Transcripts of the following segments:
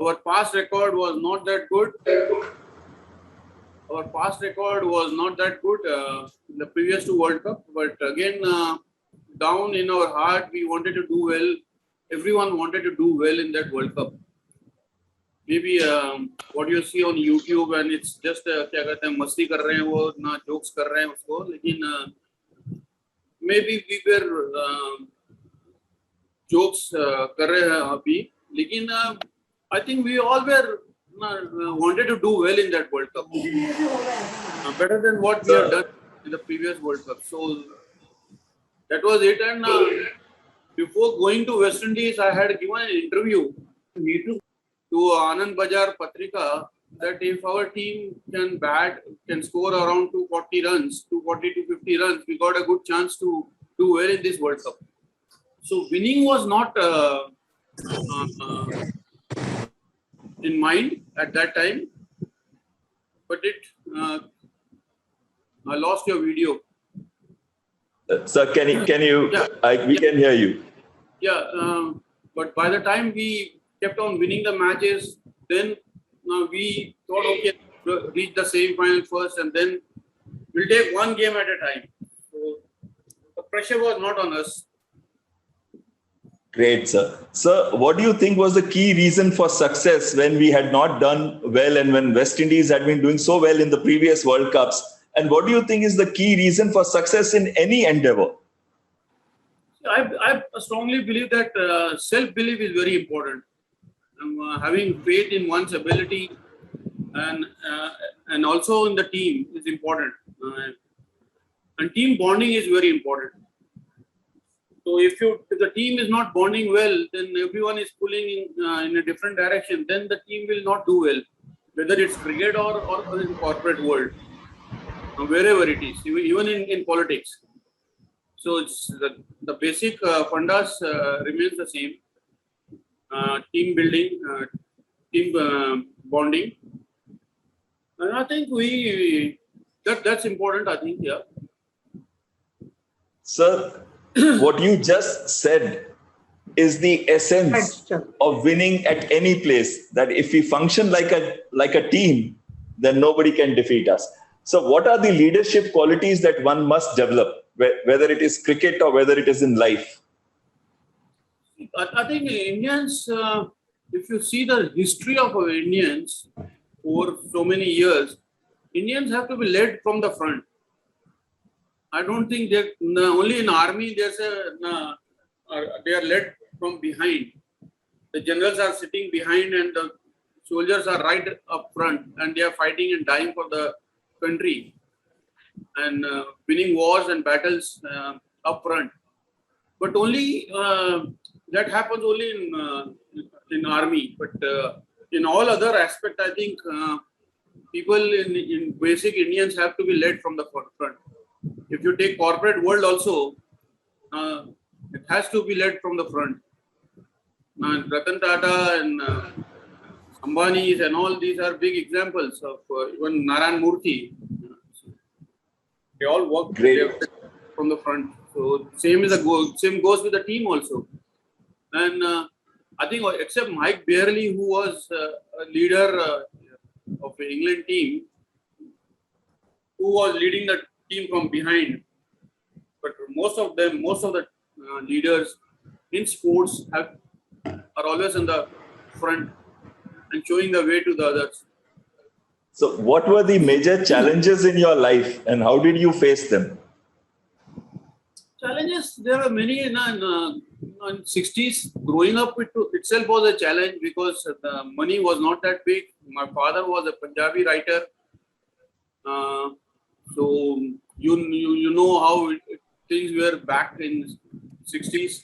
Our past record was not that good. Our past record was not that good in the previous two World Cup. But again, down in our heart, we wanted to do well. Everyone wanted to do well in that World Cup. Maybe what you see on YouTube and it's just क्या कहते हैं मस्ती कर रहे हैं वो ना jokes कर रहे हैं उसको लेकिन maybe we were jokes कर रहे हैं अभी लेकिन I think we all were wanted to do well in that World Cup better than what we have done in the previous World Cup. So that was it. And before going to West Indies, I had given an interview to Anand Bajar Patrika that if our team can score around 240 runs, 240 to 50 runs, we got a good chance to do well in this World Cup. So winning was not in mind at that time, but I lost your video. Sir, can you? Yeah. We can hear you. Yeah, but by the time we kept on winning the matches, then we thought, okay, reach the semi-final first, and then we'll take one game at a time. So the pressure was not on us. Great, sir. Sir, what do you think was the key reason for success when we had not done well and when West Indies had been doing so well in the previous World Cups? And what do you think is the key reason for success in any endeavor? I strongly believe that self-belief is very important. Having faith in one's ability and also in the team is important. And team bonding is very important. So if the team is not bonding well, then everyone is pulling in a different direction, then the team will not do well, whether it's cricket or in corporate world, wherever it is, even in politics. So it's the basic fundas remains the same. Team building, team bonding. And I think that's important, I think, yeah. Sir, what you just said is the essence of winning at any place, that if we function like a team, then nobody can defeat us. So what are the leadership qualities that one must develop, whether it is cricket or whether it is in life? I think Indians, if you see the history of our Indians over so many years, Indians have to be led from the front. I don't think only in army they are led from behind. The generals are sitting behind and the soldiers are right up front and they are fighting and dying for the country and winning wars and battles up front. But only that happens only in army. But in all other aspects, I think people in basic Indians have to be led from the front. If you take corporate world also, it has to be led from the front. Ratan Tata and Ambani's and all these are big examples of even Narayan Murthy. They all work from the front. So same goes with the team also. And I think except Mike Bearley, who was a leader of the England team, who was leading the team from behind, but most of the leaders in sports are always in the front and showing the way to the others. So what were the major challenges in your life and how did you face them? Challenges, there are many in 60s. Growing up itself was a challenge because the money was not that big. My father was a Punjabi writer. So you know how things were back in 60s,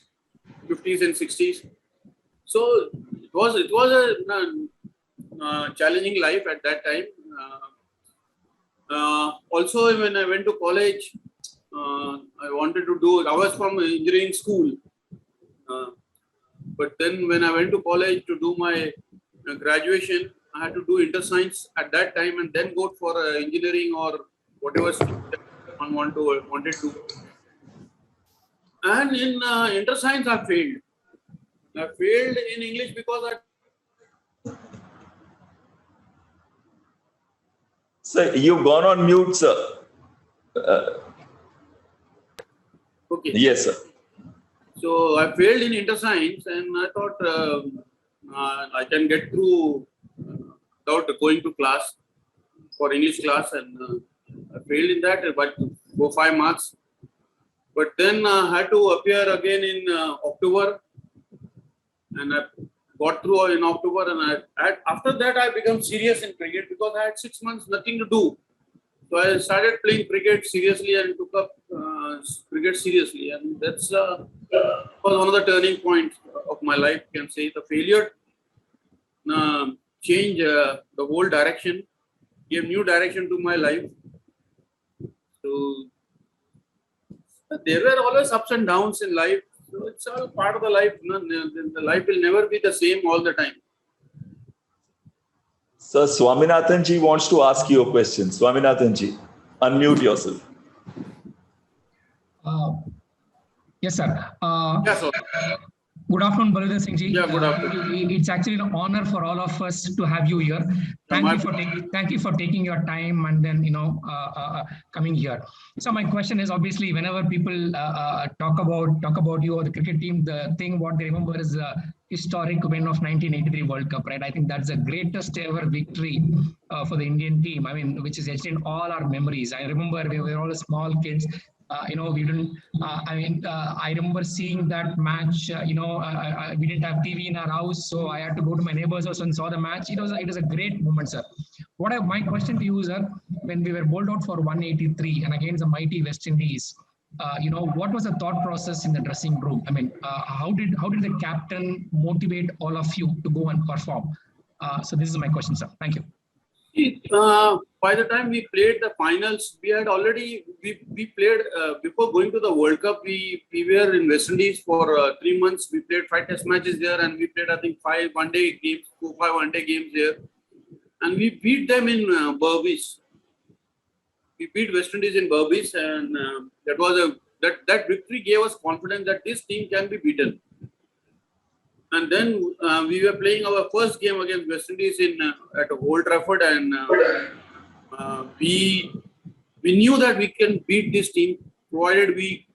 50s and 60s. So it was a challenging life at that time. Also, when I went to college, I was from engineering school. But then when I went to college to do my graduation, I had to do inter-science at that time and then go for engineering or whatever one wanted to. And in inter-science, I failed. I failed in English because Sir, you've gone on mute, sir. Okay. Yes, sir. So I failed in inter science, and I thought I can get through without going to class for English class, and I failed in that, but 4-5 marks. But then I had to appear again in October, and I got through in October. And after that I became serious in cricket because I had 6 months nothing to do. So I started playing cricket seriously and took up cricket seriously, and that's was one of the turning points of my life. You can say the failure changed the whole direction, gave new direction to my life. So there were always ups and downs in life. So it's all part of the life. The life will never be the same all the time. Sir, Swaminathan ji wants to ask you a question. Swaminathan ji, unmute yourself. Yes, sir. Yes, sir. Good afternoon, Baldev Singh ji. Yeah, good afternoon. It's actually an honor for all of us to have you here. Thank you for taking your time and then coming here. So my question is, obviously, whenever people talk about you or the cricket team, the thing what they remember is the historic win of 1983 World Cup, right? I think that's the greatest ever victory for the Indian team. I mean, which is etched in all our memories. I remember we were all small kids. We didn't. I remember seeing that match. We didn't have TV in our house, so I had to go to my neighbor's house and saw the match. It was a great moment, sir. My question to you, sir, when we were bowled out for 183 and against the mighty West Indies, what was the thought process in the dressing room? I mean, how did the captain motivate all of you to go and perform? So this is my question, sir. Thank you. By the time we played the finals, we had already we played before going to the World Cup. We were in West Indies for 3 months. We played 5 test matches there, and we played I think 5 one-day games, 4-5 one-day games there, and we beat them in Berbice. We beat West Indies in Berbice, and that victory gave us confidence that this team can be beaten. And then we were playing our first game against West Indies at Old Trafford, and we knew that we can beat this team provided we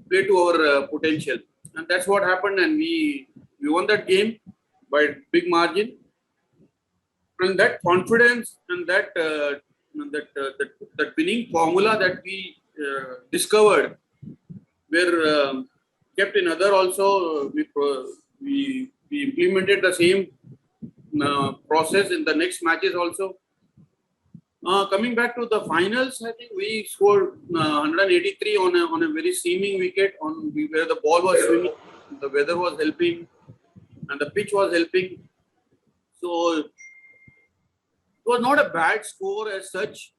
play to our potential, and that's what happened. And we won that game by big margin. And that confidence and that winning formula that we discovered were kept in other also. We implemented the same process in the next matches also. Coming back to the finals, I think we scored 183 on a very seaming wicket where the ball was swinging, the weather was helping, and the pitch was helping. So it was not a bad score as such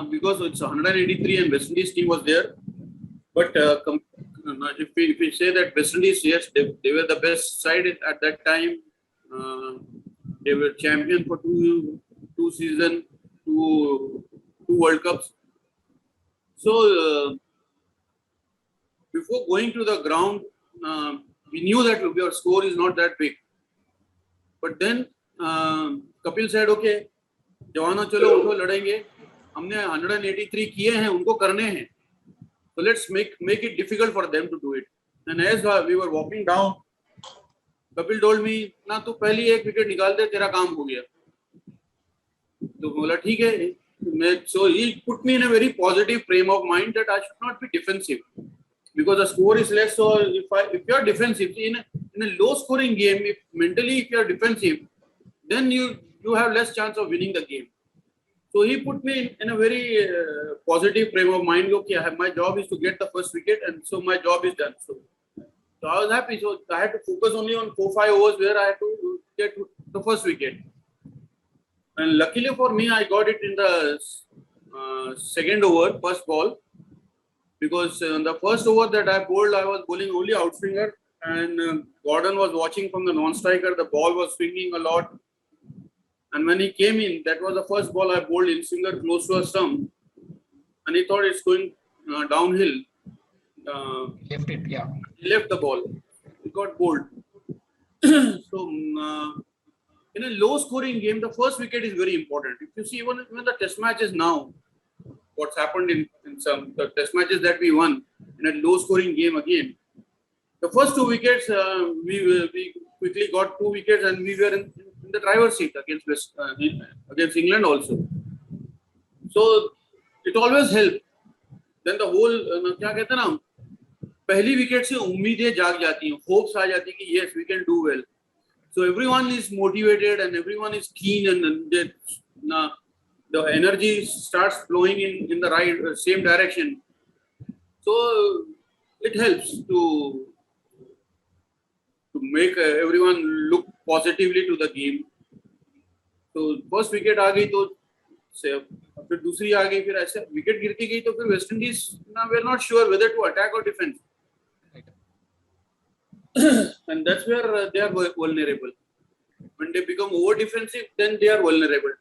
because it's 183 and West Indies team was there. But if we say that West Indies, yes, they were the best side at that time. They were champion for two seasons, two World Cups. So before going to the ground, we knew that our score is not that big. But then Kapil said, "Okay, जवानों चलो उठो लड़ेंगे. हमने 183 किए हैं, उनको करने हैं. So let's make it difficult for them to do it." And as we were walking down, Kapil told me, "ना तू पहली एक विकेट निकाल दे, तेरा काम हो गया." तो बोला ठीक है. So he put me in a very positive frame of mind that I should not be defensive because the score is less. So if you are defensive in a low scoring game, if you are defensive, then you have less chance of winning the game. So he put me in a very positive frame of mind. Okay, my job is to get the first wicket, and so my job is done. So I was happy. So I had to focus only on 4-5 overs where I had to get the first wicket. And luckily for me, I got it in the second over, first ball, because the first over that I bowled, I was bowling only outswinger, and Gordon was watching from the non-striker. The ball was swinging a lot. And when he came in, that was the first ball I bowled in swinger close to a stump, and he thought it's going downhill. Left it, yeah. He left the ball. He got bowled. So in a low scoring game, the first wicket is very important. If you see even the test matches now, what's happened in some the test matches that we won in a low scoring game again, the first 2 wickets, we quickly got 2 wickets and we were in the driver's seat against England also. So it always helped. Then the whole, क्या कहते हैं ना, पहली wicket से उम्मीदें जाग जाती हैं, hopes आ जाती हैं कि yes, we can do well. So everyone is motivated and everyone is keen, and the energy starts flowing in the right same direction. So it helps to make everyone look positively to the game. So first wicket आ गई तो फिर दूसरी आ गई, फिर ऐसे wicket गिर के गई तो फिर West Indies now we're not sure whether to attack or defend. And that's where they are vulnerable. When they become over defensive, then they are vulnerable.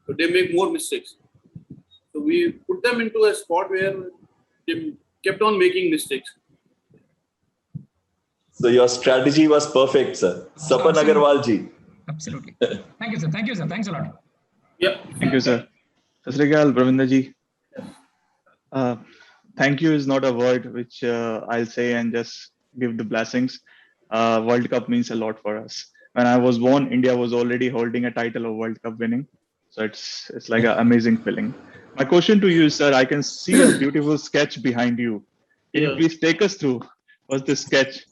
So they make more mistakes. So we put them into a spot where they kept on making mistakes. So your strategy was perfect, sir. Sapan Agarwal ji. Absolutely. Thank you, sir. Thank you, sir. Thanks a lot. Yeah. Thank you, sir. Sat Sri Akal, Pravinder ji. Thank you is not a word which I'll say and just give the blessings. World Cup means a lot for us. When I was born, India was already holding a title of World Cup winning. So it's like an amazing feeling. My question to you is, sir, I can see a beautiful sketch behind you. Can you please take us through what's this sketch?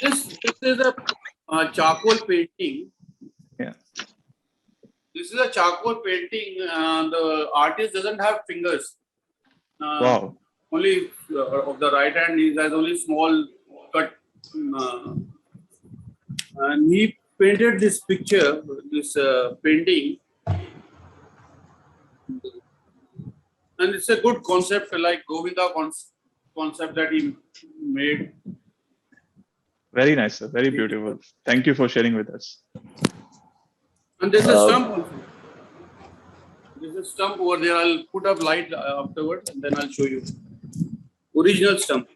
This is a charcoal painting. Yeah. This is a charcoal painting. The artist doesn't have fingers. Wow. Only of the right hand, he has only small cut. And he painted this picture, this painting. And it's a good concept, like Govinda concept that he made. Very nice, sir. Very beautiful. Thank you for sharing with us. And there's a stump also. There's a stump over there. I'll put up light afterwards and then I'll show you. Original stump.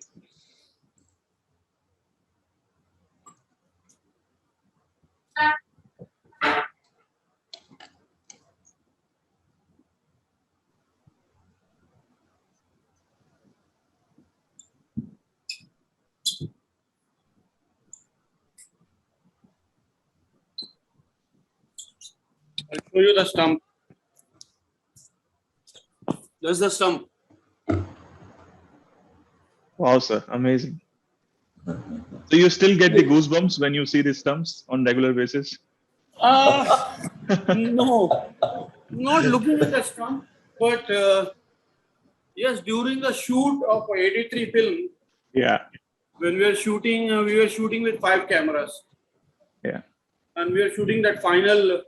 I'll show you the stump. There's the stump. Wow, sir. Amazing. So you still get the goosebumps when you see these stumps on regular basis? No, not looking at the stump, but yes, during the shoot of 83 film, Yeah. when we were shooting with 5 cameras. Yeah. And we are shooting that final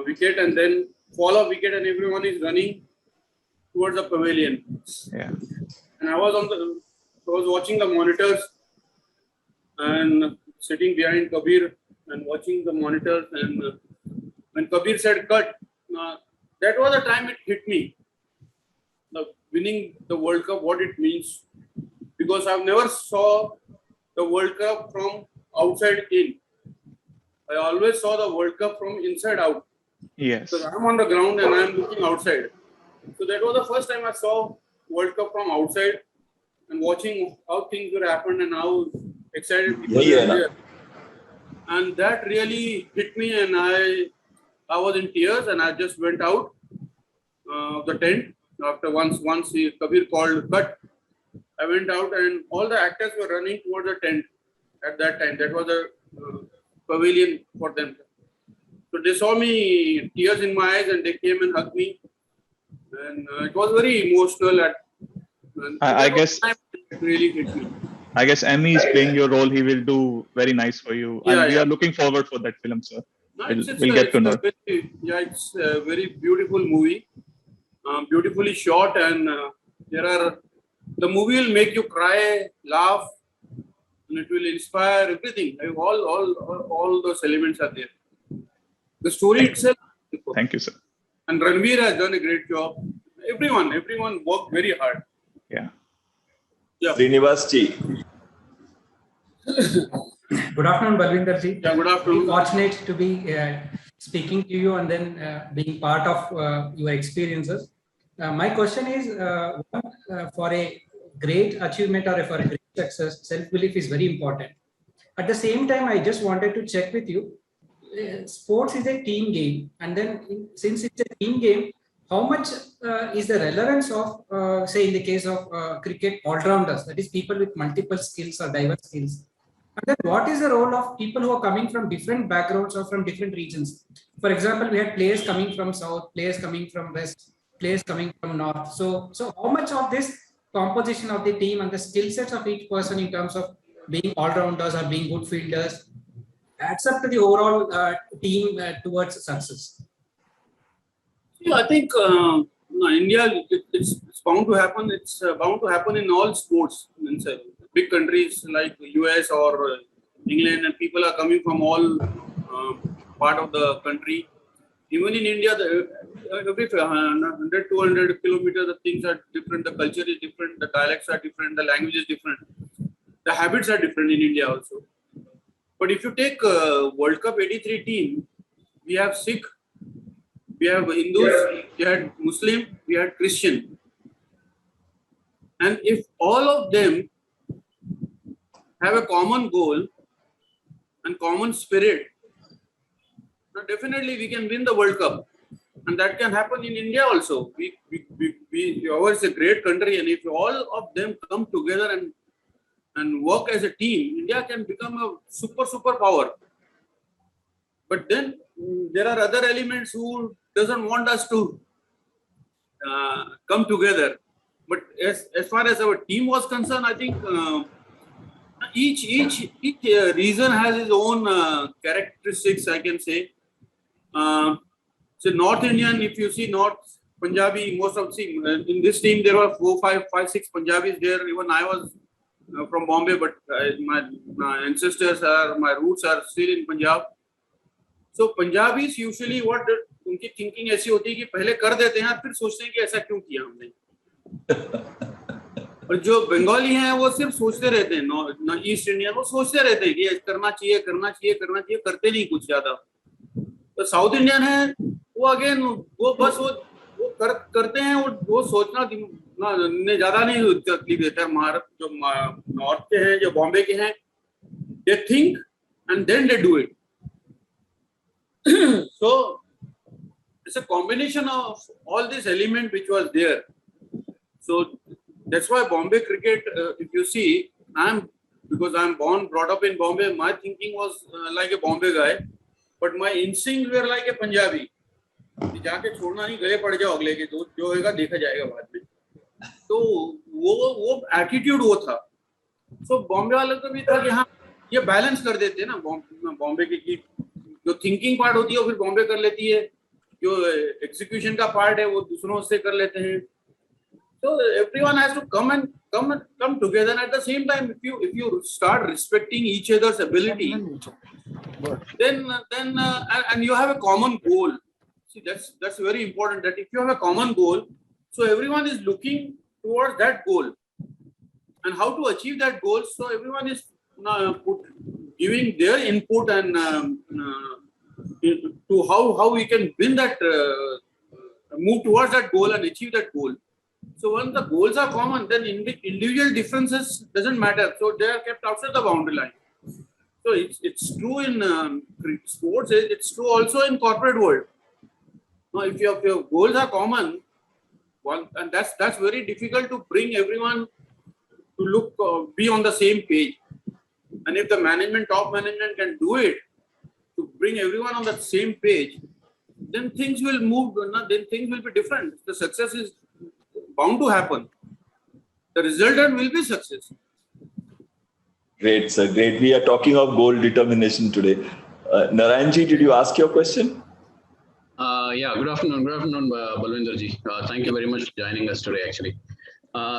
wicket and then follow wicket and everyone is running towards the pavilion. Yeah. And I was watching the monitors and sitting behind Kabir and watching the monitors, and when Kabir said cut, that was the time it hit me. The winning the World Cup, what it means, because I've never saw the World Cup from outside in. I always saw the World Cup from inside out. Yes. So I'm on the ground and I'm looking outside. So that was the first time I saw World Cup from outside and watching how things were happened and how excited people were there. And that really hit me, and I was in tears, and I just went out of the tent after once Kabir called cut. I went out and all the actors were running towards the tent at that time. That was a pavilion for them. So they saw me, tears in my eyes, and they came and hugged me. And it was very emotional. I guess it really hit me. I guess Emmy is playing your role. He will do very nice for you. Yeah, and we are looking forward for that film, sir. No, we'll get to know. It's a very beautiful movie, beautifully shot, and the movie will make you cry, laugh, and it will inspire everything. All those elements are there. The story itself. Thank you, sir. And Ranveer has done a great job. Everyone worked very hard. Yeah. Srinivas ji. Good afternoon, Balwinder ji. Yeah, good afternoon. Fortunate to be speaking to you and then being part of your experiences. My question is, for a great achievement or for a great success, self-belief is very important. At the same time, I just wanted to check with you. Sports is a team game, and then since it's a team game, how much is the relevance of, say, in the case of cricket, all-rounders, that is, people with multiple skills or diverse skills? And then what is the role of people who are coming from different backgrounds or from different regions? For example, we had players coming from South, players coming from West, players coming from North. So how much of this composition of the team and the skill sets of each person in terms of being all-rounders or being good fielders adds up to the overall team towards success? Yeah, I think India, it's bound to happen. It's bound to happen in all sports. Means, big countries like US or England, and people are coming from all part of the country. Even in India, every 100, 200 kilometers, the things are different. The culture is different. The dialects are different. The language is different. The habits are different in India also. But if you take World Cup '83 team, we have Sikh, we have Hindus, we had Muslim, we had Christian. And if all of them have a common goal and common spirit, now definitely we can win the World Cup. And that can happen in India also. Ours is a great country, and if all of them come together and work as a team, India can become a super power. But then there are other elements who doesn't want us to come together. But as far as our team was concerned, I think each region has its own characteristics, I can say. So North Indian, if you see North Punjabi, most of in this team there were 4, 5, 6 Punjabis there. Even I was from Bombay, but my ancestors my roots are still in Punjab. So Punjabis usually उनकी thinking ऐसी होती है कि पहले कर देते हैं फिर सोचते हैं कि ऐसा क्यों किया हमने. और जो बंगाली हैं वो सिर्फ सोचते रहते हैं. ईस्ट इंडियन वो सोचते रहते हैं कि करना चाहिए करते नहीं कुछ ज्यादा. तो साउथ इंडियन है वो अगेन वो बस वो करते हैं. वो सोचना ज्यादा नहीं तकलीफ देता है. महाराष्ट्र जो नॉर्थ के हैं, जो बॉम्बे के हैं, they think and then they do it. So it's a combination of all this element which was there. So that's why Bombay cricket, if you see, because I'm brought up in Bombay, my thinking was like a Bombay guy, but my instincts were like a Punjabi. जाके छोड़ना नहीं, गले पड़ जाओ अगले के, जो होगा देखा जाएगा बाद में. तो वो एटीट्यूड वो था. So बॉम्बे वालों को भी था कि हाँ ये बैलेंस कर देते हैं ना बॉम्बे की जो थिंकिंग पार्ट होती है वो फिर बॉम्बे कर लेती है, जो एग्जीक्यूशन का पार्ट है वो दूसरों से कर लेते हैं. So everyone has to come together. And at the same time, if you start respecting each other's ability, then and you have a common goal. See, that's very important. That if you have a common goal, so everyone is looking towards that goal, and how to achieve that goal. So everyone is giving their input and to how we can win that, move towards that goal and achieve that goal. So when the goals are common, then individual differences doesn't matter. So they are kept outside the boundary line. So it's true in sports. It's true also in corporate world. Now, if your goals are common, and that's very difficult to bring everyone to be on the same page. And if the top management can do it, to bring everyone on that same page, then things will move. Then things will be different. The success is bound to happen. The resultant will be success. Great, sir. Great. We are talking of goal determination today. Narayanji, did you ask your question? Yeah. Good afternoon, Balwinder ji. Thank you very much for joining us today. Actually,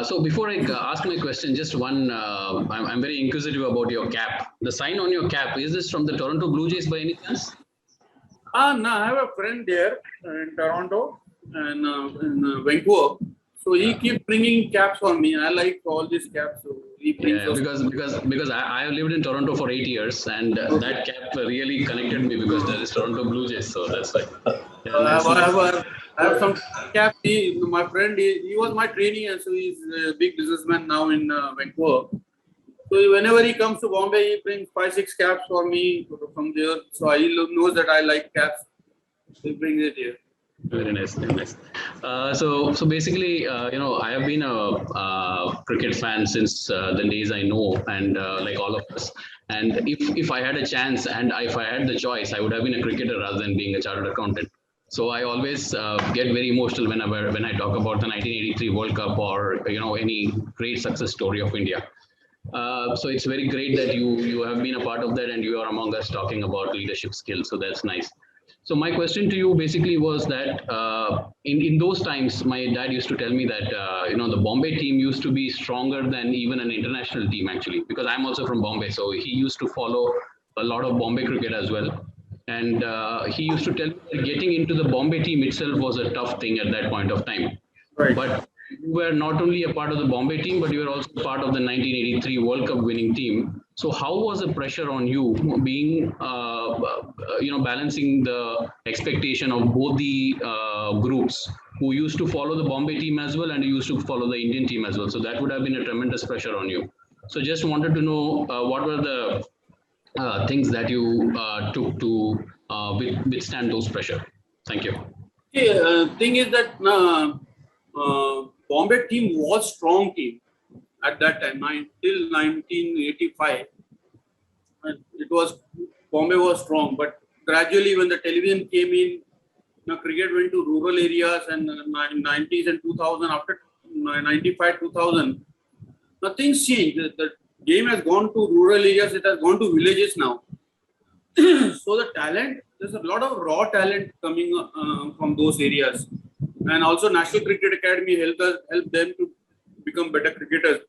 so before I ask my question, just one. I'm very inquisitive about your cap. The sign on your cap, is this from the Toronto Blue Jays by any chance? No, I have a friend there in Toronto and in Vancouver. So he keeps bringing caps for me. I like all these caps. So he brings Yeah, those. because I have lived in Toronto for 8 years, and that cap really connected me because there is Toronto Blue Jays, so that's why. Yeah, nice, nice. I have some caps. My friend, he was my trainee, and so he's a big businessman now in Vancouver. So whenever he comes to Bombay, he brings 5-6 caps for me from there. So he knows that I like caps. So he brings it here. Very nice, very nice. So basically, I have been a cricket fan since the days I know, and like all of us. And if I had a chance and if I had the choice, I would have been a cricketer rather than being a chartered accountant. So I always get very emotional when I talk about the 1983 World Cup or any great success story of India. So it's very great that you have been a part of that and you are among us talking about leadership skills. So that's nice. So my question to you basically was that in those times, my dad used to tell me that the Bombay team used to be stronger than even an international team actually, because I'm also from Bombay, so he used to follow a lot of Bombay cricket as well. And he used to tell me that getting into the Bombay team itself was a tough thing at that point of time. Right. But you were not only a part of the Bombay team, but you were also part of the 1983 World Cup winning team. So how was the pressure on you being, balancing the expectation of both the groups who used to follow the Bombay team as well and used to follow the Indian team as well? So that would have been a tremendous pressure on you. So just wanted to know what were the things that you took to withstand those pressure. Thank you. Okay, thing is that Bombay team was strong team at that time, till 1985. And Bombay was strong, but gradually when the television came in, cricket went to rural areas, and in 90s and 2000, after 95, 2000, things changed. The game has gone to rural areas, it has gone to villages now. So the talent, there's a lot of raw talent coming from those areas. And also National Cricket Academy helped them to become better cricketers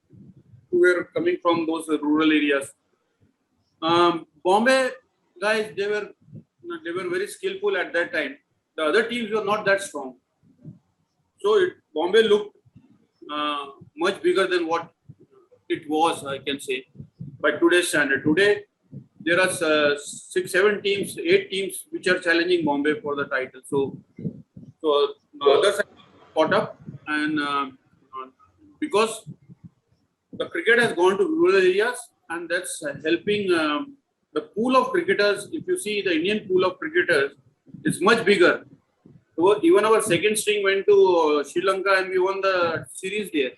who were coming from those rural areas. Bombay guys, they were very skillful at that time. The other teams were not that strong. So Bombay looked much bigger than what it was, I can say, by today's standard. Today, there are 6, 7 teams, 8 teams which are challenging Bombay for the title. So the others have caught up, and because the cricket has gone to rural areas, and that's helping the pool of cricketers. If you see the Indian pool of cricketers, it's much bigger. So even our second string went to Sri Lanka and we won the series there.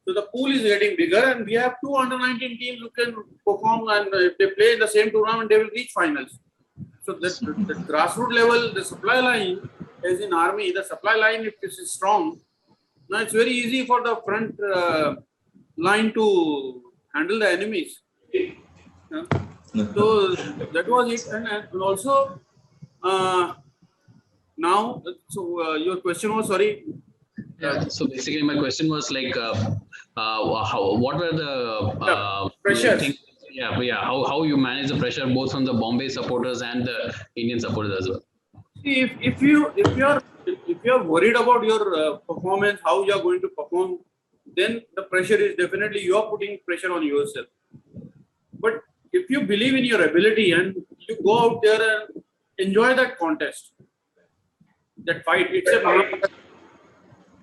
So the pool is getting bigger, and we have 2 under-19 teams who can perform, and if they play in the same tournament, they will reach finals. So the grassroots level, the supply line, as in army, the supply line, if it is strong, now it's very easy for the front line to handle the enemies. So that was it, and also now. So your question was, sorry. Yeah. So basically, my question was like, what were the pressures? How you manage the pressure both from the Bombay supporters and the Indian supporters as well. See, if you are worried about your performance, how you are going to perform, then the pressure is definitely you are putting pressure on yourself. But if you believe in your ability and you go out there and enjoy that contest, that fight, it's a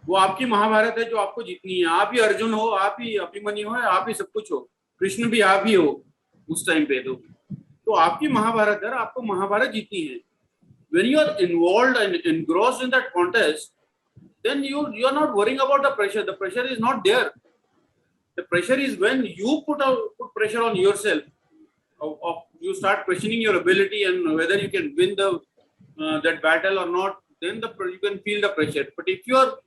वो आपकी महाभारत है जो आपको जीतनी है. आप ही अर्जुन हो, आप ही अभिमन्यु हो, आप ही सब कुछ हो, कृष्ण भी आप ही हो उस टाइम पे. तो आपकी महाभारत है, आपको महाभारत जीतनी है. When you are involved and engrossed in that contest, then you are not worrying about the pressure. The pressure is not there. The pressure is when you put pressure on yourself. You start questioning your ability and whether you can win that battle or not. Then you can feel the pressure. But if you are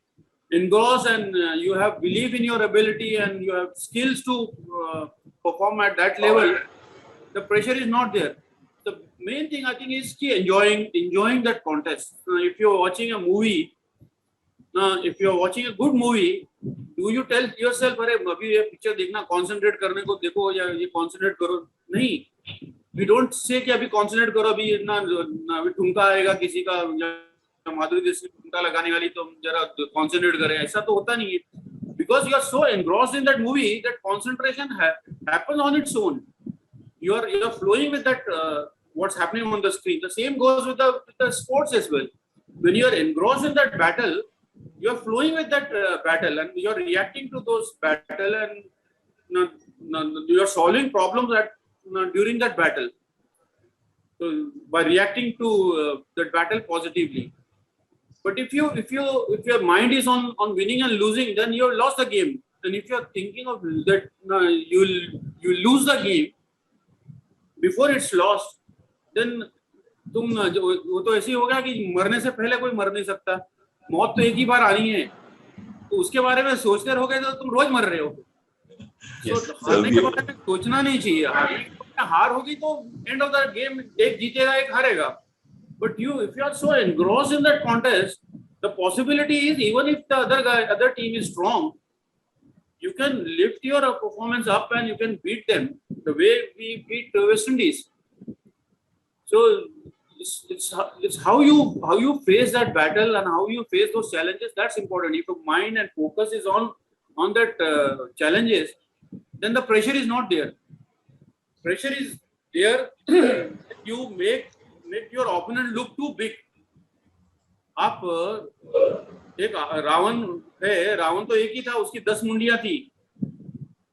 engrossed and you have belief in your ability and you have skills to perform at that level, the pressure is not there. The main thing I think is enjoying that contest. If you're watching a movie, if you're watching a good movie, do you tell yourself, "अरे अभी ये picture देखना, concentrate करने को देखो या ये concentrate करो"? नहीं. We don't say कि अभी concentrate करो, अभी इतना अभी ठुमका आएगा किसी का, माधुरी दीक्षित ठुमका लगाने वाली, तो जरा concentrate करें. ऐसा तो होता नहीं है. because you are so engrossed in that movie that concentration happens on its own. You are flowing with that what's happening on the screen. The same goes with the sports as well. When you are engrossed in that battle, you are flowing with that battle, and you are reacting to those battle, and you are solving problems during that battle. So by reacting to that battle positively. But if your mind is on winning and losing, then you have lost the game. And if you are thinking of that, you lose the game before it's lost, then तुम वो तो ऐसे ही होगा कि मरने से पहले कोई मर नहीं सकता, मौत तो एक ही बार आनी है, तो उसके बारे में सोचते रहोगे तो तुम रोज मर रहे हो. तो हारने के बारे में सोचना नहीं चाहिए. हार होगी तो एंड ऑफ द गेम एक जीतेगा एक हारेगा. But if you are so engrossed in that contest, the possibility is even if the other team is strong, you can lift your performance up and you can beat them the way we beat West Indies. So it's how you face that battle and how you face those challenges. That's important. If your mind and focus is on that challenges, then the pressure is not there. Pressure is there. You make your opponent look too big. आप एक रावण है, रावण तो एक ही था, उसकी 10 मुंडियां थी.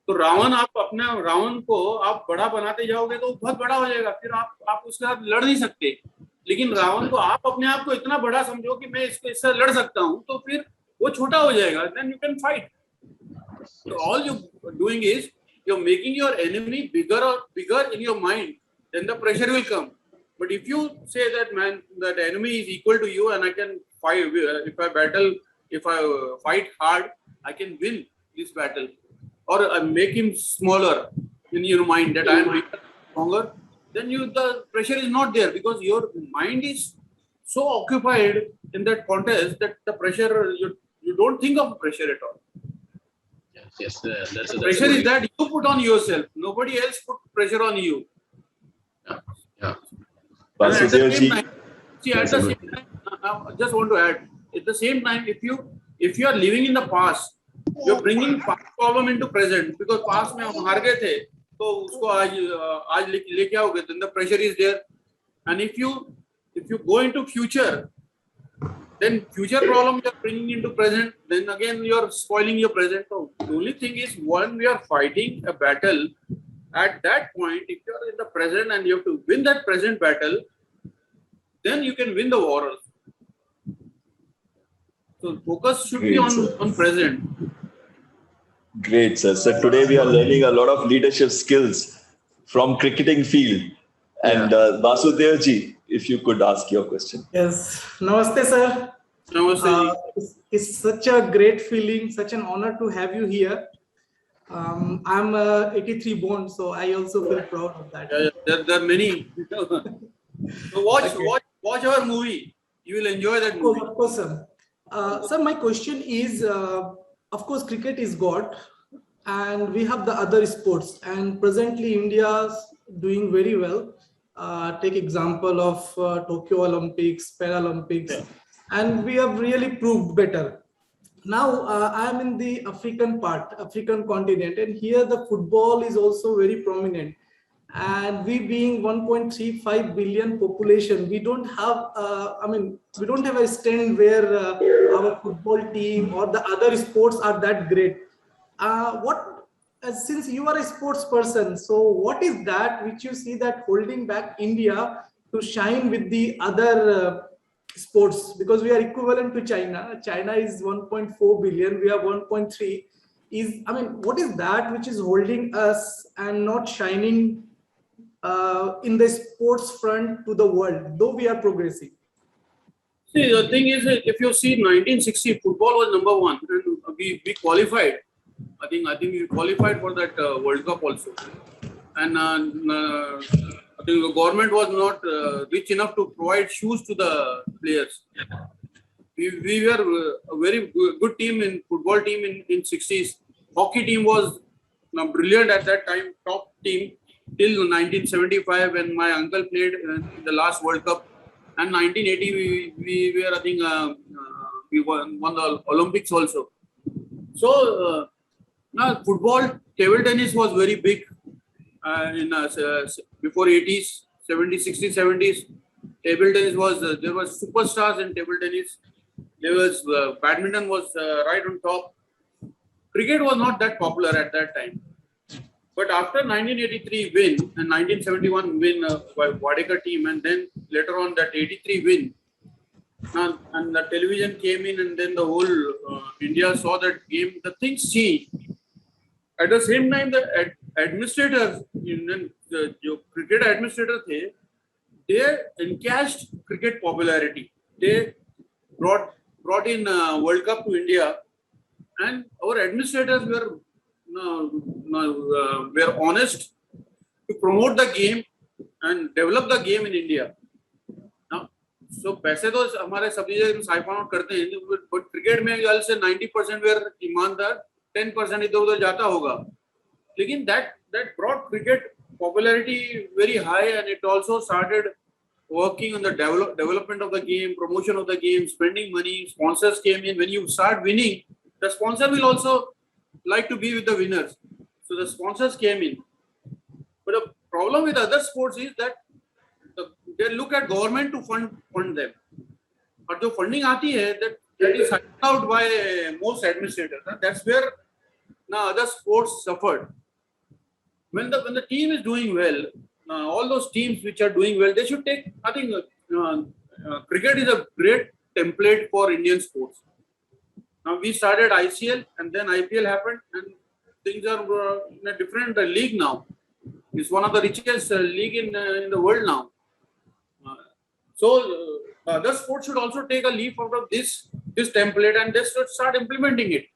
तो रावण को आप बड़ा बनाते जाओगे तो बहुत बड़ा हो जाएगा, फिर आप उसके साथ लड़ नहीं सकते. लेकिन रावण को आप अपने आप को इतना बड़ा समझो कि मैं इससे लड़ सकता हूँ, तो फिर वो छोटा हो जाएगा. Then you can fight. So all you doing is you're making your enemy bigger in your mind. Then the pressure will come. But if you say that that enemy is equal to you and I can fight, if I fight hard, I can win this battle, or I make him smaller in your mind that I am bigger, stronger, then the pressure is not there because your mind is so occupied in that contest that the pressure you don't think of pressure at all. Yes, that's pressure is that you put on yourself. Nobody else put pressure on you. Yeah. At the same time, I just want to add, at the same time, if you are living in the past, you are bringing past problem into present because past में हम हार गए थे, तो उसको आज लेके आओगे, then the pressure is there. And if you go into future, then future problem you are bringing into present, then again you are spoiling your present. So the only thing is when we are fighting a battle, at that point, if you are in the present and you have to win that present battle, then you can win the war. So focus should be on present. Great, sir. So today we are learning a lot of leadership skills from cricketing field. And Vasudev ji, if you could ask your question. Yes. Namaste, sir. Namaste. It's such a great feeling, such an honor to have you here. I'm 83 born, so I also feel proud of that. There are many. So watch our movie. You will enjoy that movie. Of course, sir. Sir, my question is, of course, cricket is God, and we have the other sports. And presently, India's doing very well. Take example of Tokyo Olympics, Paralympics, and we have really proved better. Now I am in the African continent, and here the football is also very prominent. And we being 1.35 billion population, we don't have, we don't have a stand where our football team or the other sports are that great. Since you are a sports person, so what is that which you see that holding back India to shine with the other sports? Because we are equivalent to China. China is 1.4 billion, we are 1.3. What is that which is holding us and not shining in the sports front to the world, though we are progressing? See, the thing is, if you see 1960, football was number one, and we qualified. I think we qualified for that World Cup also, and I think the government was not rich enough to provide shoes to the players. We were a very good team in football team in 60s. Hockey team was brilliant at that time, top team till 1975 when my uncle played in the last World Cup, and 1980 we were, I think we won the Olympics also. So now football, table tennis was very big in before 80s, 70s, 60s, 70s. Table tennis was there was superstars in table tennis. There was badminton was right on top. Cricket was not that popular at that time. But after 1983 win and 1971 win by Wadekar team, and then later on that 83 win, and the television came in, and then the whole India saw that game. The things changed. At the same time, the administrators, the cricket administrators, they encashed cricket popularity. They brought in World Cup to India, and our administrators were honest to promote the game and develop the game in India. Now, so पैसे तो हमारे सभी जगह siphon out करते हैं, but cricket में गल से 90% वेर ईमानदार, 10% इधर उधर जाता होगा. लेकिन that brought cricket popularity very high, and it also started working on the development of the game, promotion of the game, spending money. Sponsors came in. When you start winning, the sponsor will also like to be with the winners. So the sponsors came in. But the problem with other sports is that they look at government to fund them. But the funding aati hai, that is handed out by most administrators. That's where now other sports suffered. When the team is doing well, all those teams which are doing well, they should take. I think cricket is a great template for Indian sports. Now we started ICL, and then IPL happened, and things are in a different league now. It's one of the richest league in the world now. So other sports should also take a leap out of this template, and they should start implementing it.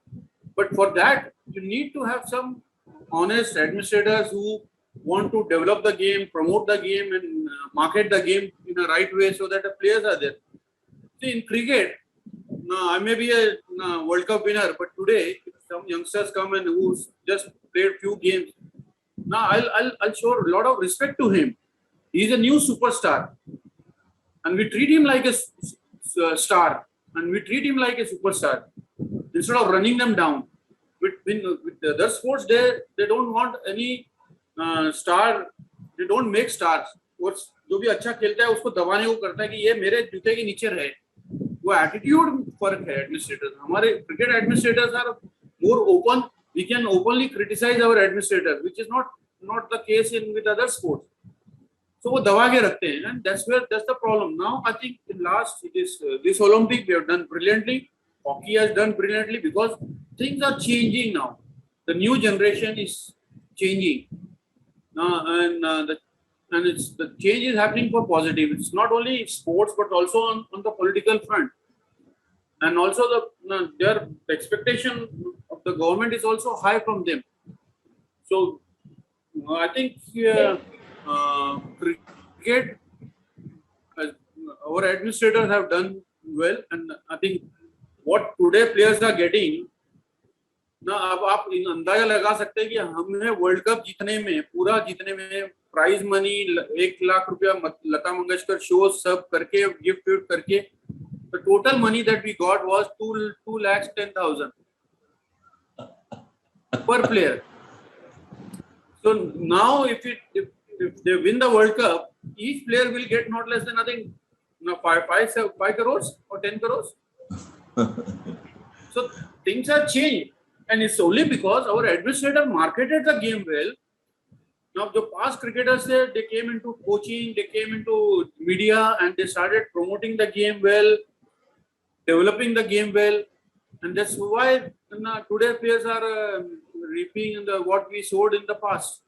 But for that, you need to have some honest administrators who want to develop the game, promote the game, and market the game in a right way so that the players are there. See, in cricket, I may be a World Cup winner, but today if some youngsters come and who just played few games, now I'll show a lot of respect to him. He's a new superstar, and we treat him like a star, and we treat him like a superstar instead of running them down. With the other sports, they don't want any star. They don't make stars. और जो भी अच्छा खेलता है उसको दबाने को करता है कि ये मेरे जूते के नीचे रहे. वो एटीट्यूड फर्क है एडमिनिस्ट्रेटर्स. हमारे cricket administrators are more open. We can openly criticize our administrators, which is not the case with other sports. So वो दबा के रखते हैं, and that's the problem. Now I think in last this Olympic we have done brilliantly. Hockey has done brilliantly because things are changing now. The new generation is changing, and the change is happening for positive. It's not only sports but also on the political front, and also their expectation of the government is also high from them. So I think cricket, our administrators have done well, and I think what today players are getting, ना अब आप अंदाजा लगा सकते हैं कि हमें world cup जीतने में प्राइज मनी 1 लाख रुपया लता मंगेशकर शो सब करके गिफ्ट करके the total money that we got was 2,10,000 per player. So now if they win the World Cup, each player will get not less than 5 crores or 10 crores. So things have changed, and it's only because our administrator marketed the game well. Now the past cricketers, they came into coaching, they came into media, and they started promoting the game well, developing the game well, and that's why today players are reaping what we sowed in the past.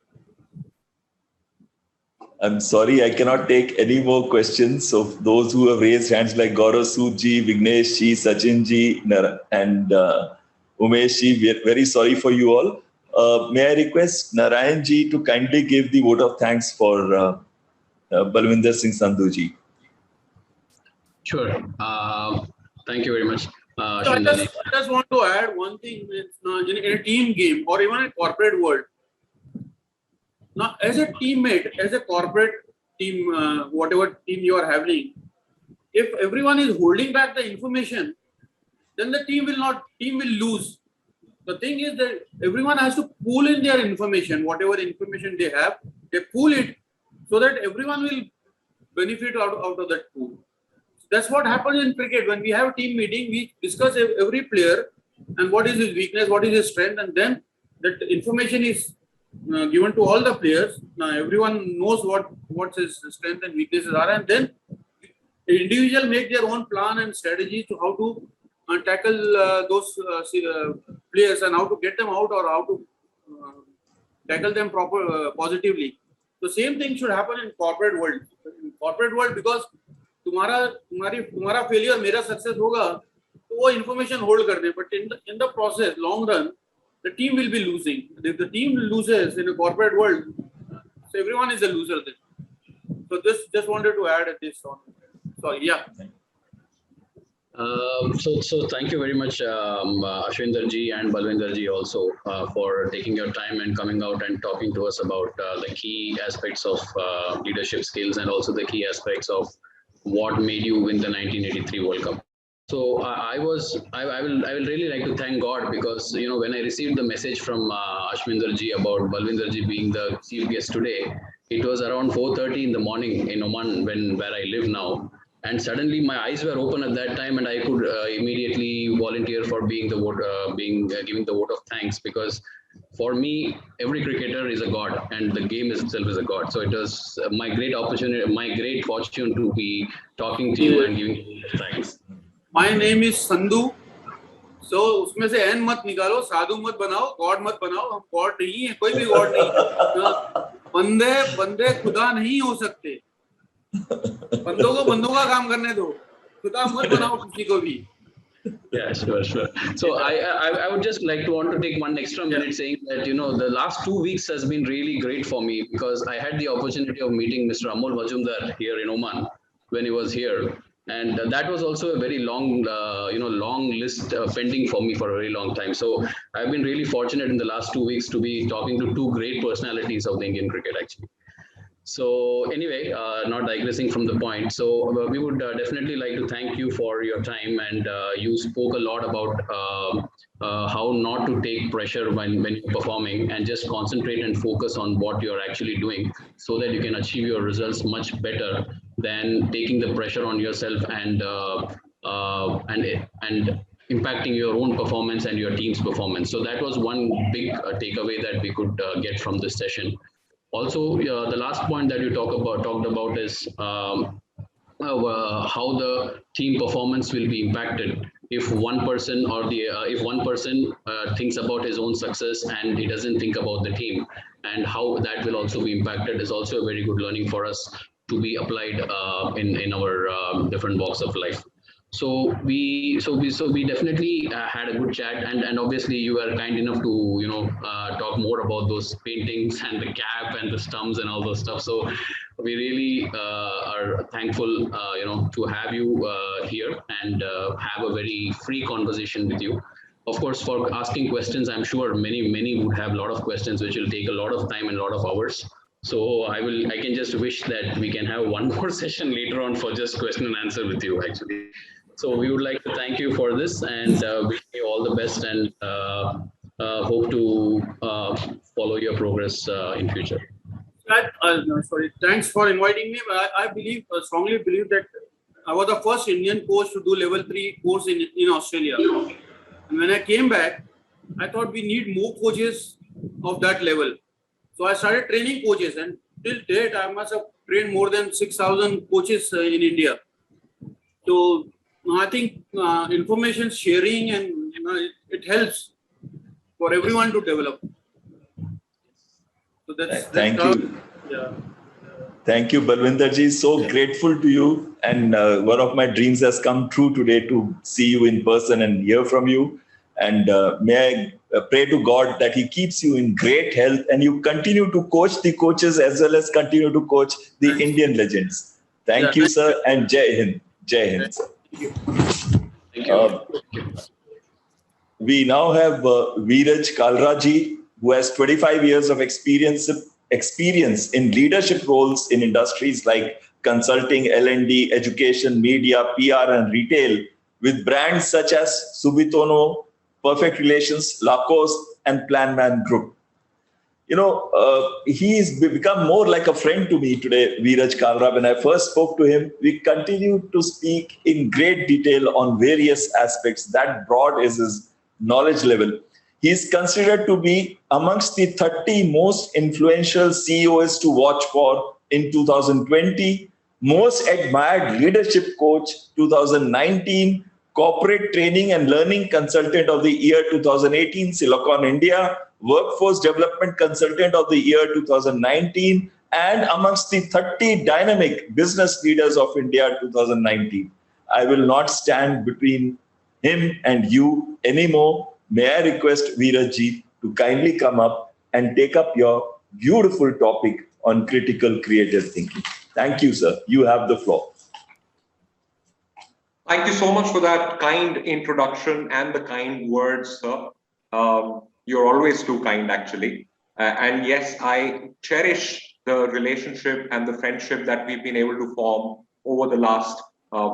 I'm sorry, I cannot take any more questions of those who have raised hands like Gaurav Soodji, Vignesh ji, Sachin ji, and Umesh ji. We are very sorry for you all. May I request Narayan ji to kindly give the vote of thanks for Balwinder Singh Sandhu ji. Sure. Thank you very much. So I just want to add one thing. In a team game or even a corporate world, now as a teammate, as a corporate team, whatever team you are having, if everyone is holding back the information, then the team will lose. The thing is that everyone has to pool in their information, whatever information they have, they pool it so that everyone will benefit out of that pool. That's what happens in cricket. When we have a team meeting, we discuss every player and what is his weakness, what is his strength, and then that information is given to all the players. Everyone knows what his strength and weaknesses are, and then the individual make their own plan and strategy to how to tackle those players and how to get them out or how to tackle them positively. The same thing should happen in corporate world. In corporate world, because तुम्हारा failure मेरा success होगा, तो वो information hold कर दे. But in the process, long run, the team will be losing. If the team loses in a corporate world, so everyone is a loser then. So just wanted to add this on. Sorry, yeah. So thank you very much, Ashwinder ji and Balwinder ji also for taking your time and coming out and talking to us about the key aspects of leadership skills and also the key aspects of what made you win the 1983 World Cup. So I will really like to thank God, because when I received the message from Ashwinder ji about Balwinder ji being the chief guest today, it was around 4:30 in the morning in Oman, where I live now. And suddenly my eyes were open at that time, and I could immediately volunteer for being the giving the vote of thanks, because for me, every cricketer is a god, and the game itself is a god. So it was my great opportunity, my great fortune to be talking to you and giving you thanks. My name is Sandhu. So उसमें से N मत निकालो, साधु मत बनाओ, God मत बनाओ. हम God नहीं है, कोई भी गॉड नहीं. बंदे खुदा नहीं हो सकते. बंदों को बंदों का काम करने दो. खुदा मत बनाओ किसी को भी. Yeah, sure. So I would just want to take one extra minute saying that the last 2 weeks has been really great for me, because I had the opportunity of meeting Mr. Amol Majumdar here in Oman when he was here, and that was also a very long list pending for me for a very long time. So I've been really fortunate in the last 2 weeks to be talking to two great personalities of the Indian cricket actually. So anyway, not digressing from the point. So we would definitely like to thank you for your time, and you spoke a lot about how not to take pressure when you're performing, and just concentrate and focus on what you're actually doing, so that you can achieve your results much better than taking the pressure on yourself and impacting your own performance and your team's performance. So that was one big takeaway that we could get from this session. Also, the last point that you talked about is how the team performance will be impacted if one person thinks about his own success and he doesn't think about the team, and how that will also be impacted is also a very good learning for us to be applied in our different walks of life. So we definitely had a good chat, and obviously you were kind enough to talk more about those paintings and the cap and the stumps and all those stuff. So we really are thankful to have you here and have a very free conversation with you. Of course, for asking questions, I'm sure many would have a lot of questions which will take a lot of time and a lot of hours. So I can just wish that we can have one more session later on for just question and answer with you actually. So we would like to thank you for this, and wish you all the best, and hope to follow your progress in future. Sorry, thanks for inviting me. I strongly believe that I was the first Indian coach to do level 3 course in Australia. And when I came back, I thought we need more coaches of that level. So I started training coaches, and till date, I must have trained more than 6,000 coaches in India. So I think information sharing and it helps for everyone to develop. So thank you. Yeah. Thank you, Balwinder ji. So grateful to you. And one of my dreams has come true today to see you in person and hear from you. And may I pray to God that He keeps you in great health and you continue to coach the coaches as well as continue to coach the Indian legends. Thank you, sir, and Jai Hind. Jai Hind, sir. Thank you. We now have Veeraj Kalraji, who has 25 years of experience in leadership roles in industries like consulting, L&D, education, media, PR, and retail, with brands such as Subitono, Perfect Relations, Lacoste, and Plan Man Group. He's become more like a friend to me today, Veeraj Kalra. When I first spoke to him, we continued to speak in great detail on various aspects. That broad is his knowledge level. He is considered to be amongst the 30 most influential CEOs to watch for in 2020, most admired leadership coach 2019, corporate training and learning consultant of the year 2018, Silicon India, workforce development consultant of the year 2019, and amongst the 30 dynamic business leaders of India 2019. I will not stand between him and you anymore. May I request Veeraj to kindly come up and take up your beautiful topic on critical creative thinking. Thank you, sir. You have the floor. Thank you so much for that kind introduction and the kind words, sir. You're always too kind, actually. And yes, I cherish the relationship and the friendship that we've been able to form over the last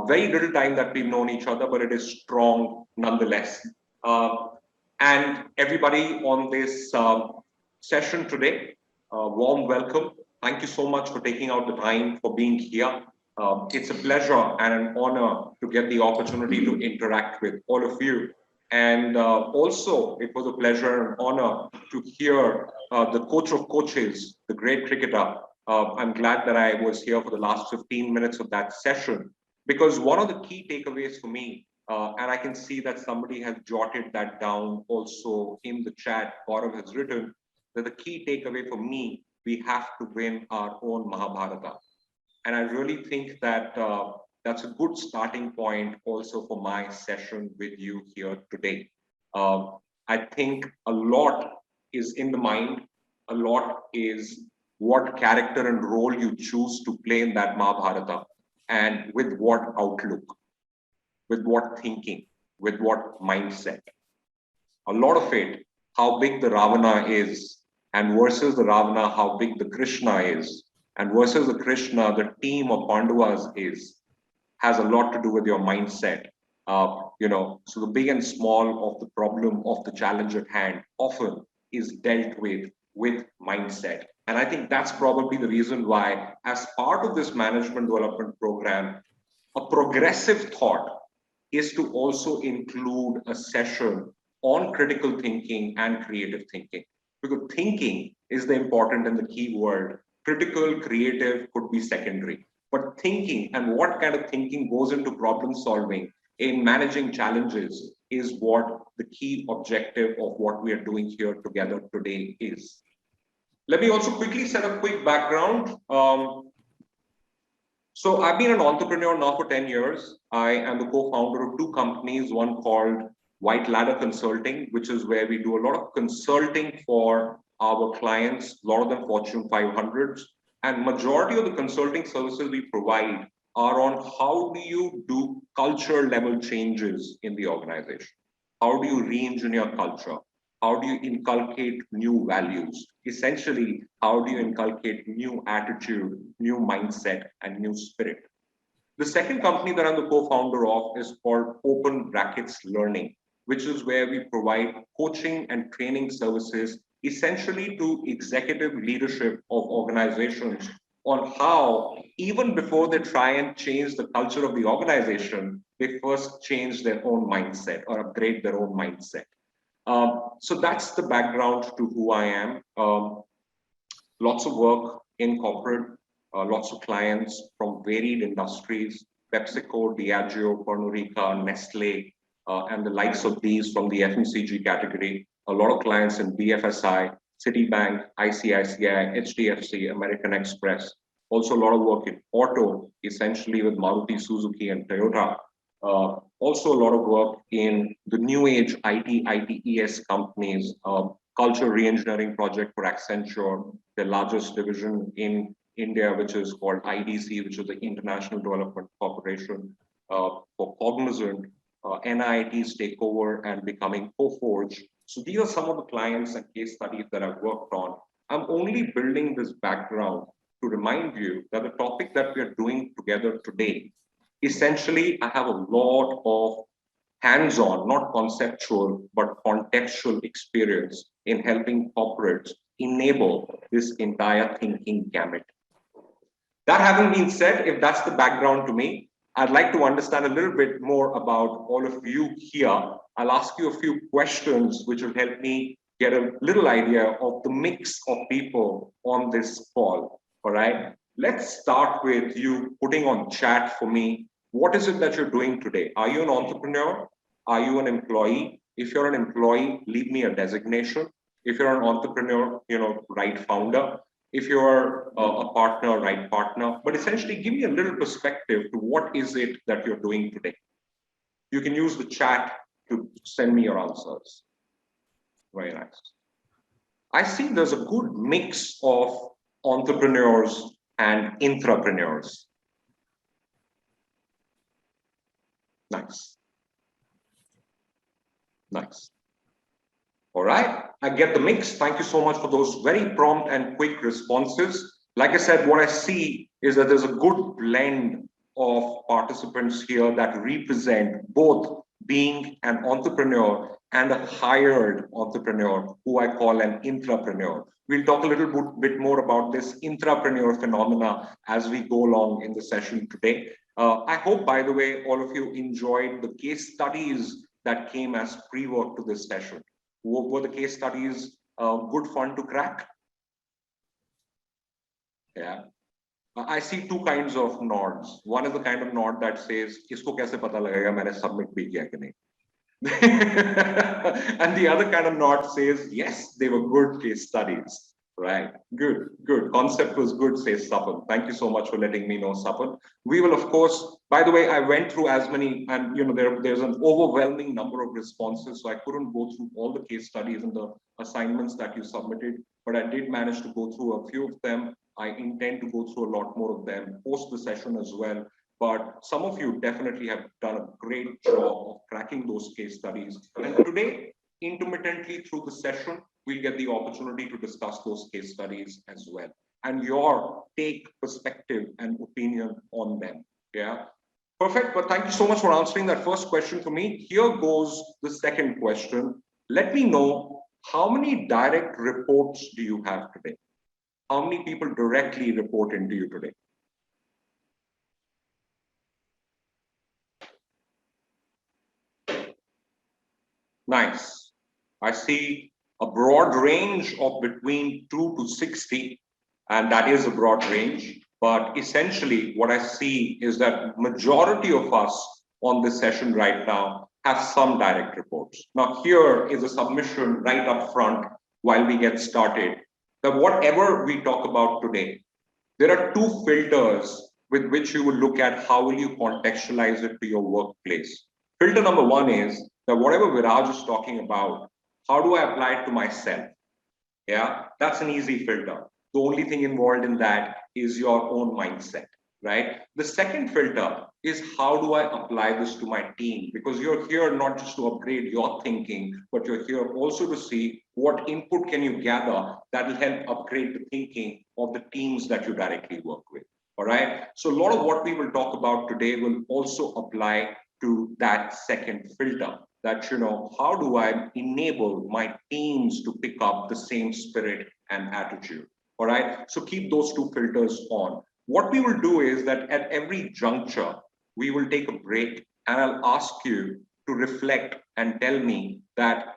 very little time that we've known each other, but it is strong nonetheless. And everybody on this session today, warm welcome. Thank you so much for taking out the time for being here. It's a pleasure and an honor to get the opportunity to interact with all of you. And also, it was a pleasure and honor to hear the coach of coaches, the great cricketer. I'm glad that I was here for the last 15 minutes of that session, because one of the key takeaways for me, and I can see that somebody has jotted that down also in the chat, Gaurav has written, that the key takeaway for me, we have to win our own Mahabharata. And I really think that that's a good starting point also for my session with you here today. I think a lot is in the mind, a lot is what character and role you choose to play in that Mahabharata, and with what outlook, with what thinking, with what mindset. A lot of it, how big the Ravana is, and versus the Ravana, how big the Krishna is, and versus the Krishna, the team of Pandavas has a lot to do with your mindset. So the big and small of the problem, of the challenge at hand, often is dealt with mindset. And I think that's probably the reason why, as part of this management development program, a progressive thought is to also include a session on critical thinking and creative thinking. Because thinking is the important and the key word. Critical, creative could be secondary. But thinking and what kind of thinking goes into problem solving in managing challenges is what the key objective of what we are doing here together today is. Let me also quickly set a quick background. So I've been an entrepreneur now for 10 years. I am the co-founder of two companies, one called White Ladder Consulting, which is where we do a lot of consulting for our clients, a lot of them Fortune 500s. And majority of the consulting services we provide are on how do you do culture level changes in the organization? How do you re-engineer culture? How do you inculcate new values? Essentially, how do you inculcate new attitude, new mindset, and new spirit? The second company that I'm the co-founder of is called Open Brackets Learning, which is where we provide coaching and training services essentially to executive leadership of organizations on how, even before they try and change the culture of the organization, they first change their own mindset or upgrade their own mindset. So that's the background to who I am. Lots of work in corporate, lots of clients from varied industries, PepsiCo, Diageo, Pernod Ricard, Nestle, and the likes of these from the FMCG category. A lot of clients in BFSI, Citibank, ICICI, HDFC, American Express. Also a lot of work in auto, essentially with Maruti Suzuki and Toyota. Also a lot of work in the new age ITES companies, culture re-engineering project for Accenture, the largest division in India, which is called IDC, which is the International Development Corporation, for Cognizant, NIIT's takeover and becoming Coforge. So these are some of the clients and case studies that I've worked on. I'm only building this background to remind you that the topic that we are doing together today, essentially, I have a lot of hands-on, not conceptual, but contextual experience in helping corporates enable this entire thinking gamut. That having been said, if that's the background to me, I'd like to understand a little bit more about all of you here. I'll ask you a few questions which will help me get a little idea of the mix of people on this call. All right. Let's start with you putting on chat for me. What is it that you're doing today? Are you an entrepreneur? Are you an employee? If you're an employee, leave me a designation. If you're an entrepreneur, write founder. If you're a partner, write partner. But essentially, give me a little perspective to what is it that you're doing today. You can use the chat to send me your answers. Very nice. I see there's a good mix of entrepreneurs and intrapreneurs. Nice. Nice. All right, I get the mix. Thank you so much for those very prompt and quick responses. Like I said, what I see is that there's a good blend of participants here that represent both being an entrepreneur and a hired entrepreneur, who I call an intrapreneur. We'll talk a little bit more about this intrapreneur phenomena as we go along in the session today. I hope, by the way, all of you enjoyed the case studies that came as pre-work to this session. Were the case studies good fun to crack? Yeah. I see two kinds of nods. One is the kind of nod that says, "Isko kaise pata lagega maine submit bhi kiya ki nahi?" And the other kind of nod says, "Yes, they were good case studies." Right. Good, good. Concept was good, says Sapan. Thank you so much for letting me know, Sapan. We will, of course, by the way, I went through as many, and there's an overwhelming number of responses, so I couldn't go through all the case studies and the assignments that you submitted, but I did manage to go through a few of them. I intend to go through a lot more of them post the session as well. But some of you definitely have done a great job of cracking those case studies. And today, intermittently through the session, we'll get the opportunity to discuss those case studies as well, and your take, perspective, and opinion on them. Yeah, perfect. But thank you so much for answering that first question for me. Here goes the second question. Let me know, how many direct reports do you have today? How many people directly report into you today? Nice. I see a broad range of between 2 to 60, and that is a broad range. But essentially, what I see is that majority of us on this session right now have some direct reports. Now, here is a submission right up front while we get started, that whatever we talk about today, there are two filters with which you will look at how will you contextualize it to your workplace. Filter number one is that whatever Viraj is talking about, how do I apply it to myself? Yeah, that's an easy filter. The only thing involved in that is your own mindset, right? The second filter is, how do I apply this to my team? Because you're here not just to upgrade your thinking, but you're here also to see what input can you gather that will help upgrade the thinking of the teams that you directly work with. All right. So a lot of what we will talk about today will also apply to that second filter. That, how do I enable my teams to pick up the same spirit and attitude? All right. So keep those two filters on. What we will do is that at every juncture, we will take a break, and I'll ask you to reflect and tell me that,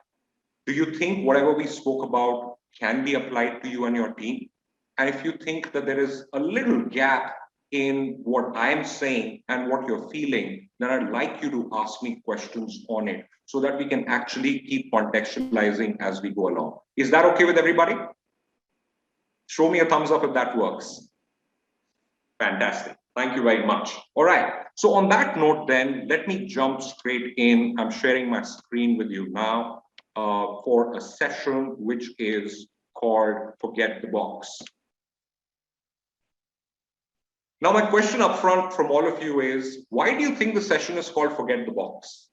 do you think whatever we spoke about can be applied to you and your team? And if you think that there is a little gap in what I'm saying and what you're feeling, then I'd like you to ask me questions on it so that we can actually keep contextualizing as we go along. Is that okay with everybody? Show me a thumbs up if that works. Fantastic. Thank you very much. All right. So on that note, then, let me jump straight in. I'm sharing my screen with you now for a session which is called Forget the Box. Now, my question up front from all of you is, why do you think the session is called Forget the Box?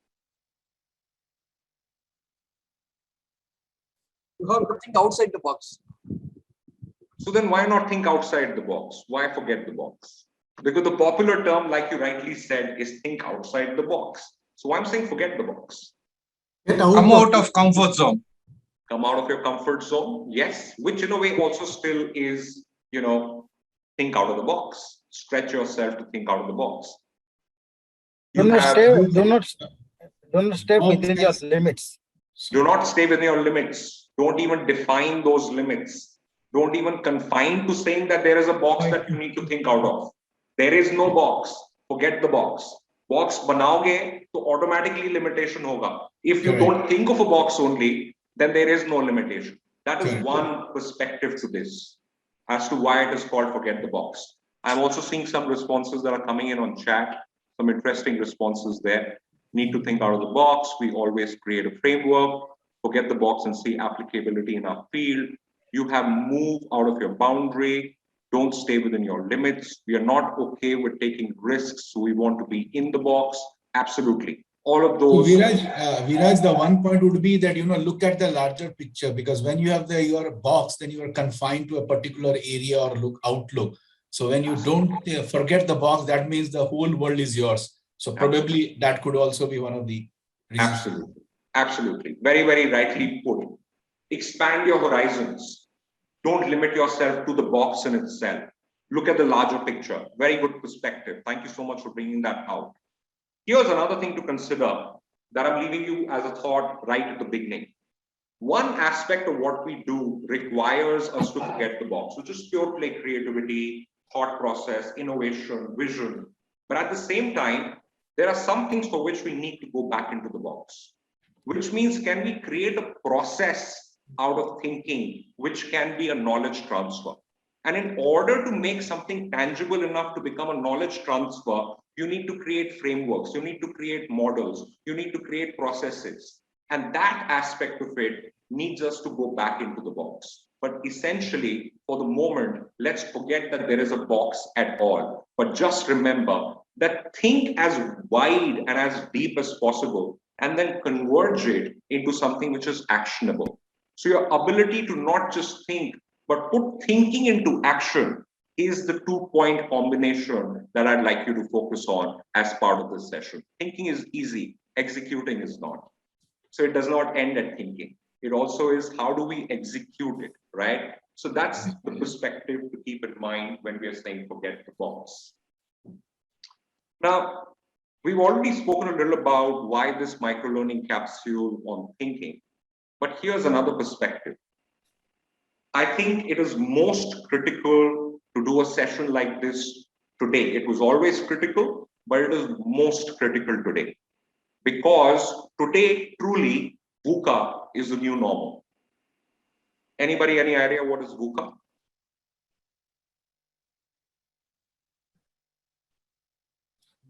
You have to think outside the box. So then why not think outside the box? Why forget the box? Because the popular term, like you rightly said, is think outside the box. So I'm saying forget the box. Come out of comfort zone. Come out of your comfort zone. Yes, which in a way also still is, think out of the box. Stretch yourself to think out of the box. Do not stay within your limits. Do not stay within your limits. Don't even define those limits. Don't even confine to saying that there is a box that you need to think out of. There is no box. Forget the box. Box banaoge to automatically limitation hoga. If you don't think of a box only, then there is no limitation. That is one perspective to this as to why it is called forget the box. I'm also seeing some responses that are coming in on chat, some interesting responses there. Need to think out of the box. We always create a framework, forget the box and see applicability in our field. You have moved out of your boundary. Don't stay within your limits. We are not okay with taking risks, so we want to be in the box. Absolutely. All of those. So Viraj, the one point would be that, look at the larger picture, because when you have your box, then you are confined to a particular area or outlook. So when you don't forget the box, that means the whole world is yours. So probably that could also be one of the reasons. Absolutely. Absolutely. Very, very rightly put. Expand your horizons. Don't limit yourself to the box in itself. Look at the larger picture. Very good perspective. Thank you so much for bringing that out. Here's another thing to consider that I'm leaving you as a thought right at the beginning. One aspect of what we do requires us to forget the box, which is pure play creativity, thought process, innovation, vision. But at the same time, there are some things for which we need to go back into the box, which means can we create a process out of thinking, which can be a knowledge transfer. And in order to make something tangible enough to become a knowledge transfer, you need to create frameworks, you need to create models, you need to create processes. And that aspect of it needs us to go back into the box. But essentially, for the moment, let's forget that there is a box at all. But just remember that think as wide and as deep as possible, and then converge it into something which is actionable. So your ability to not just think, but put thinking into action is the 2-point combination that I'd like you to focus on as part of this session. Thinking is easy, executing is not. So it does not end at thinking. It also is how do we execute it, right? So that's the perspective to keep in mind when we are saying forget the box. Now, we've already spoken a little about why this microlearning capsule on thinking, but here's another perspective. I think it is most critical to do a session like this today. It was always critical, but it is most critical today. Because today, truly, VUCA is the new normal. Anybody, any idea what is VUCA?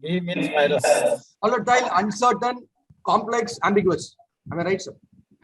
V means virus. Volatile, uncertain, complex, ambiguous. Am I right, sir?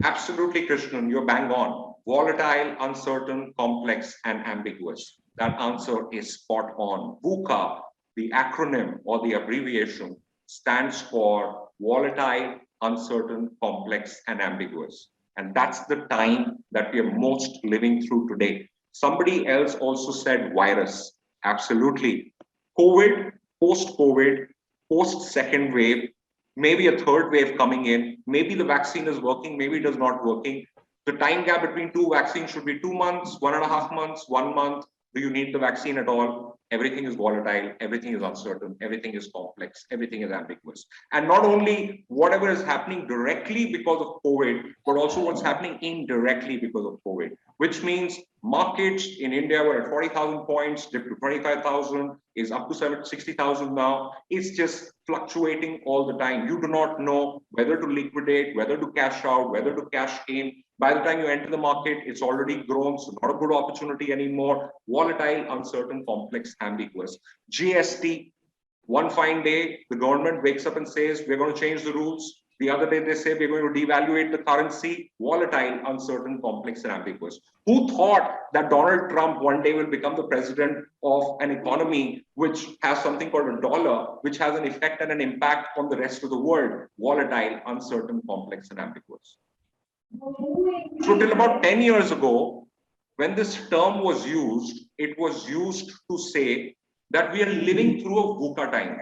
Absolutely, Krishnan, you're bang on. Volatile, uncertain, complex, and ambiguous. That answer is spot on. VUCA, the acronym or the abbreviation, stands for volatile, uncertain, complex, and ambiguous. And that's the time that we are most living through today. Somebody else also said virus. Absolutely. COVID, post-COVID, post-second wave, maybe a third wave coming in, maybe the vaccine is working, maybe it is not working. The time gap between two vaccines should be 2 months, 1.5 months, 1 month. Do you need the vaccine at all? Everything is volatile, everything is uncertain, everything is complex, everything is ambiguous. And not only whatever is happening directly because of COVID, but also what's happening indirectly because of COVID, which means markets in India were at 40,000 points, dipped to 25,000, is up to 60,000 now. It's just fluctuating all the time. You do not know whether to liquidate, whether to cash out, whether to cash in. By the time you enter the market, it's already grown, so not a good opportunity anymore. Volatile, uncertain, complex, ambiguous. GST, one fine day, the government wakes up and says, we're going to change the rules. The other day, they say, we're going to devaluate the currency. Volatile, uncertain, complex, and ambiguous. Who thought that Donald Trump one day will become the president of an economy which has something called a dollar, which has an effect and an impact on the rest of the world? Volatile, uncertain, complex, and ambiguous. So till about 10 years ago, when this term was used, it was used to say that we are living through a VUCA time.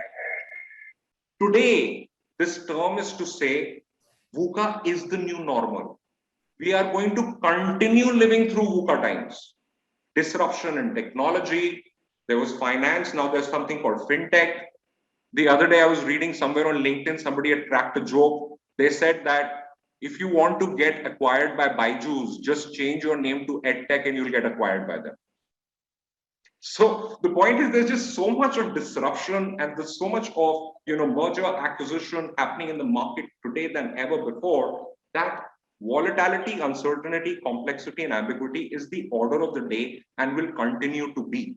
Today, This term is to say VUCA is the new normal. We are going to continue living through VUCA times. Disruption in technology. There was finance. Now there's something called fintech. The other day I was reading somewhere on LinkedIn, somebody had cracked a joke. They said that if you want to get acquired by Byju's, just change your name to EdTech and you'll get acquired by them. So the point is there's just so much of disruption and there's so much of merger acquisition happening in the market today than ever before that volatility, uncertainty, complexity, and ambiguity is the order of the day and will continue to be.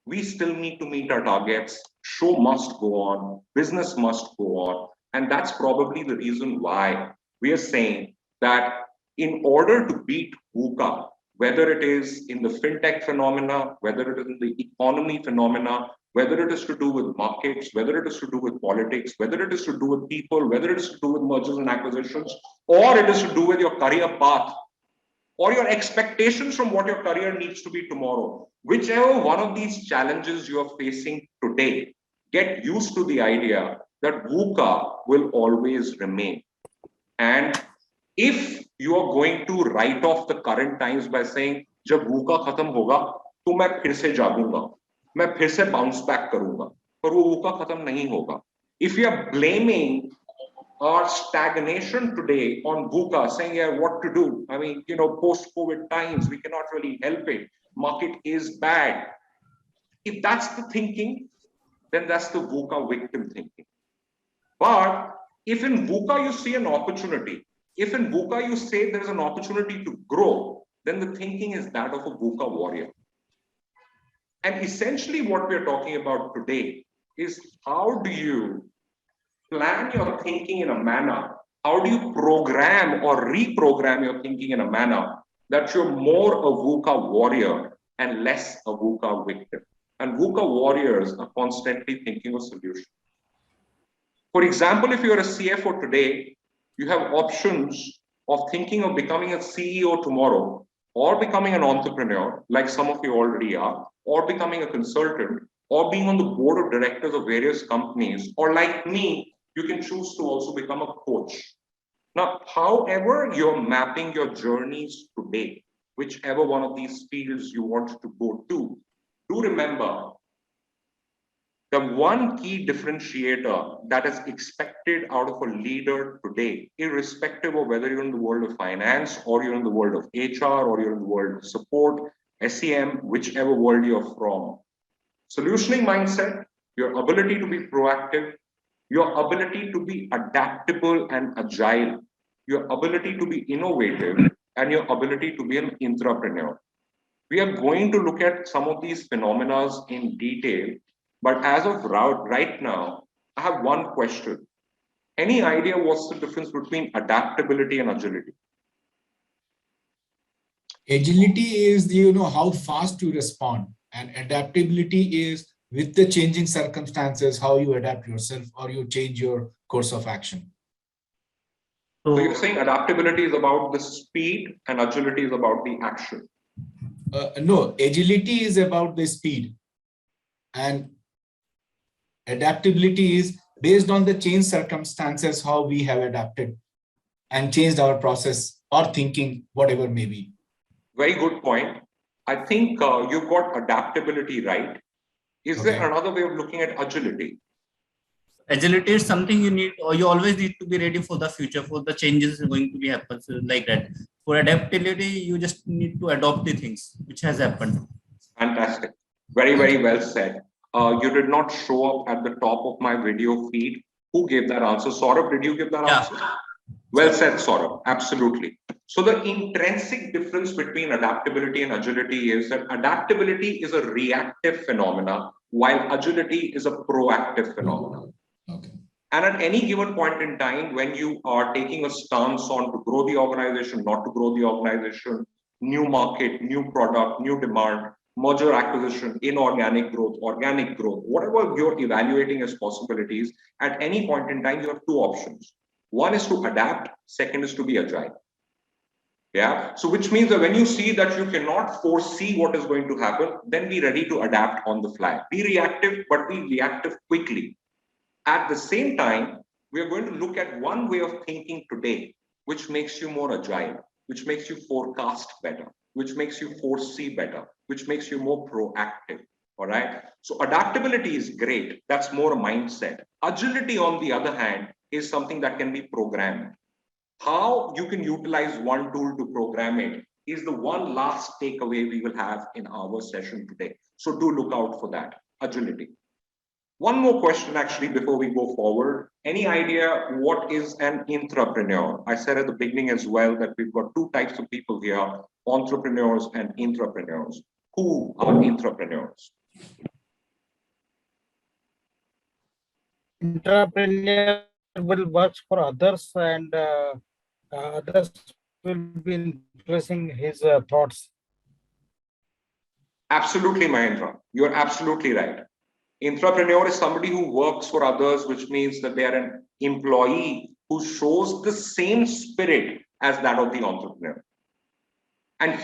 We still need to meet our targets. Show must go on. Business must go on. And that's probably the reason why we are saying that in order to beat VUCA, whether it is in the fintech phenomena, whether it is in the economy phenomena, whether it is to do with markets, whether it is to do with politics, whether it is to do with people, whether it is to do with mergers and acquisitions, or it is to do with your career path, or your expectations from what your career needs to be tomorrow. Whichever one of these challenges you are facing today, get used to the idea that VUCA will always remain. And if you are going to write off the current times by saying, जब VUCA खत्म होगा, तो मैं फिर से जागूंगा, मैं फिर से bounce back करूंगा, पर वो VUCA खत्म नहीं होगा. If you are blaming our stagnation today on VUCA, saying, yeah, what to do? I mean, post-COVID times, we cannot really help it. Market is bad. If that's the thinking, then that's the VUCA victim thinking. But if in VUCA you see an opportunity, if in VUCA you say there's an opportunity to grow, then the thinking is that of a VUCA warrior. And essentially what we're talking about today is how do you plan your thinking in a manner, how do you program or reprogram your thinking in a manner that you're more a VUCA warrior and less a VUCA victim. And VUCA warriors are constantly thinking of solutions. For example, if you're a CFO today, you have options of thinking of becoming a CEO tomorrow, or becoming an entrepreneur, like some of you already are, or becoming a consultant, or being on the board of directors of various companies, or like me, you can choose to also become a coach. Now, however you're mapping your journeys today, whichever one of these fields you want to go to, do remember the one key differentiator that is expected out of a leader today, irrespective of whether you're in the world of finance, or you're in the world of HR, or you're in the world of support, SEM, whichever world you're from. Solutioning mindset, your ability to be proactive, your ability to be adaptable and agile, your ability to be innovative, and your ability to be an entrepreneur. We are going to look at some of these phenomena in detail, but as of right now, I have one question. Any idea what's the difference between adaptability and agility? Agility is how fast you respond, and adaptability is with the changing circumstances, how you adapt yourself or you change your course of action. So you're saying adaptability is about the speed and agility is about the action? No, agility is about the speed, and adaptability is based on the changed circumstances, how we have adapted and changed our process or thinking, whatever may be. Very good point. I think you've got adaptability right. Is there another way of looking at agility? Agility is something you need, or you always need to be ready for the future, for the changes going to be happen, so like that. For adaptability, you just need to adopt the things which has happened. Fantastic. Very, very well said. You did not show up at the top of my video feed. Who gave that answer? Saurabh, did you give that answer? Well said, Saurabh. Absolutely. So the intrinsic difference between adaptability and agility is that adaptability is a reactive phenomena, while agility is a proactive phenomenon. Okay. And at any given point in time, when you are taking a stance on to grow the organization, not to grow the organization, new market, new product, new demand, merger acquisition, inorganic growth, organic growth, whatever you're evaluating as possibilities, at any point in time, you have two options. One is to adapt, second is to be agile. Yeah. So which means that when you see that you cannot foresee what is going to happen, then be ready to adapt on the fly. Be reactive, but be reactive quickly. At the same time, We are going to look at one way of thinking today, which makes you more agile, which makes you forecast better, which makes you foresee better, which makes you more proactive. All right. So adaptability is great. That's more a mindset. Agility, on the other hand, is something that can be programmed. How you can utilize one tool to program it is the one last takeaway we will have in our session today. So do look out for that. Agility. One more question actually before we go forward. Any idea what is an intrapreneur? I said at the beginning as well that we've got two types of people here, entrepreneurs and intrapreneurs. Who are intrapreneurs? Entrepreneur will work for others and others will be influencing his thoughts. Absolutely, Mahendra. You're absolutely right. Intrapreneur is somebody who works for others, which means that they are an employee who shows the same spirit as that of the entrepreneur. And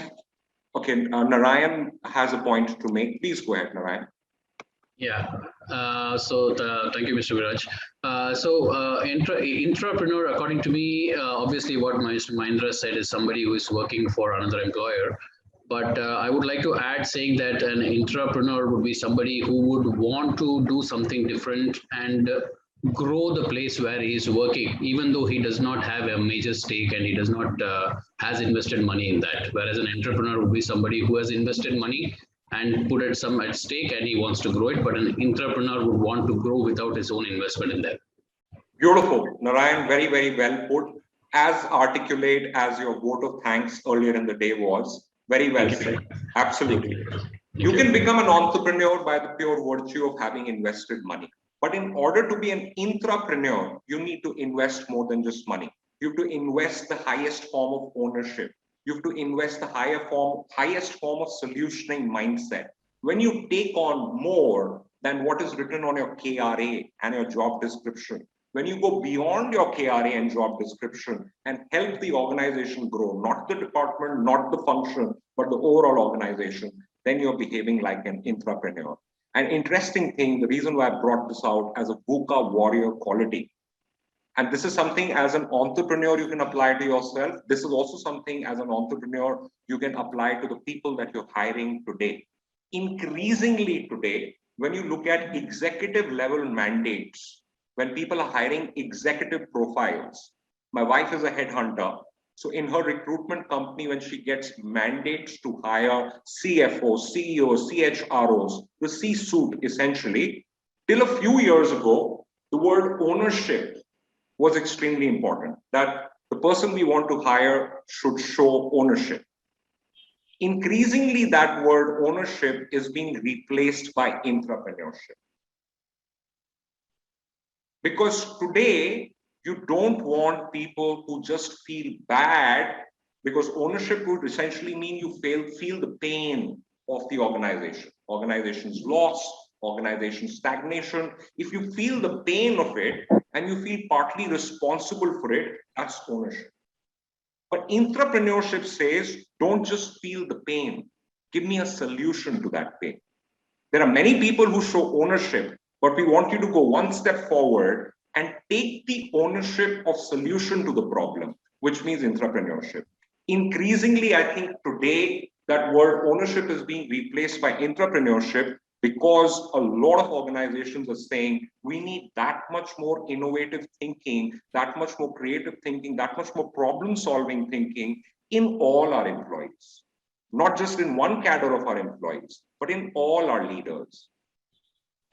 okay, Narayan has a point to make. Please go ahead, Narayan. Yeah. Thank you, Mr. Viraj. Intrapreneur, according to me, obviously what Mr. Mahindra said is somebody who is working for another employer. But I would like to add saying that an intrapreneur would be somebody who would want to do something different and grow the place where he is working, even though he does not have a major stake and he does not has invested money in that. Whereas an entrepreneur would be somebody who has invested money and put it some at stake and he wants to grow it, but an intrapreneur would want to grow without his own investment in that. Beautiful, Narayan, very, very well put. As articulate as your vote of thanks earlier in the day was. Very well said. Absolutely. You can become an entrepreneur by the pure virtue of having invested money. But in order to be an intrapreneur, you need to invest more than just money. You have to invest the highest form of ownership. You have to invest the highest form of solutioning mindset. When you take on more than what is written on your KRA and your job description, when you go beyond your KRA and job description and help the organization grow, not the department, not the function, but the overall organization, then you're behaving like an intrapreneur. An interesting thing, the reason why I brought this out as a VUCA warrior quality, and this is something as an entrepreneur you can apply to yourself. This is also something as an entrepreneur you can apply to the people that you're hiring today. Increasingly today, when you look at executive level mandates, when people are hiring executive profiles, my wife is a headhunter. So in her recruitment company, when she gets mandates to hire CFOs, CEOs, CHROs, the C-suite essentially, till a few years ago, the word ownership was extremely important, that the person we want to hire should show ownership. Increasingly, that word ownership is being replaced by intrapreneurship. Because today, you don't want people who just feel bad, because ownership would essentially mean you feel the pain of the organization's loss, organization stagnation. If you feel the pain of it and you feel partly responsible for it, that's ownership. But intrapreneurship says, don't just feel the pain, give me a solution to that pain. There are many people who show ownership, but we want you to go one step forward and take the ownership of solution to the problem, which means intrapreneurship. Increasingly, I think today that word ownership is being replaced by intrapreneurship, because a lot of organizations are saying we need that much more innovative thinking, that much more creative thinking, that much more problem-solving thinking in all our employees. Not just in one cadre of our employees, but in all our leaders.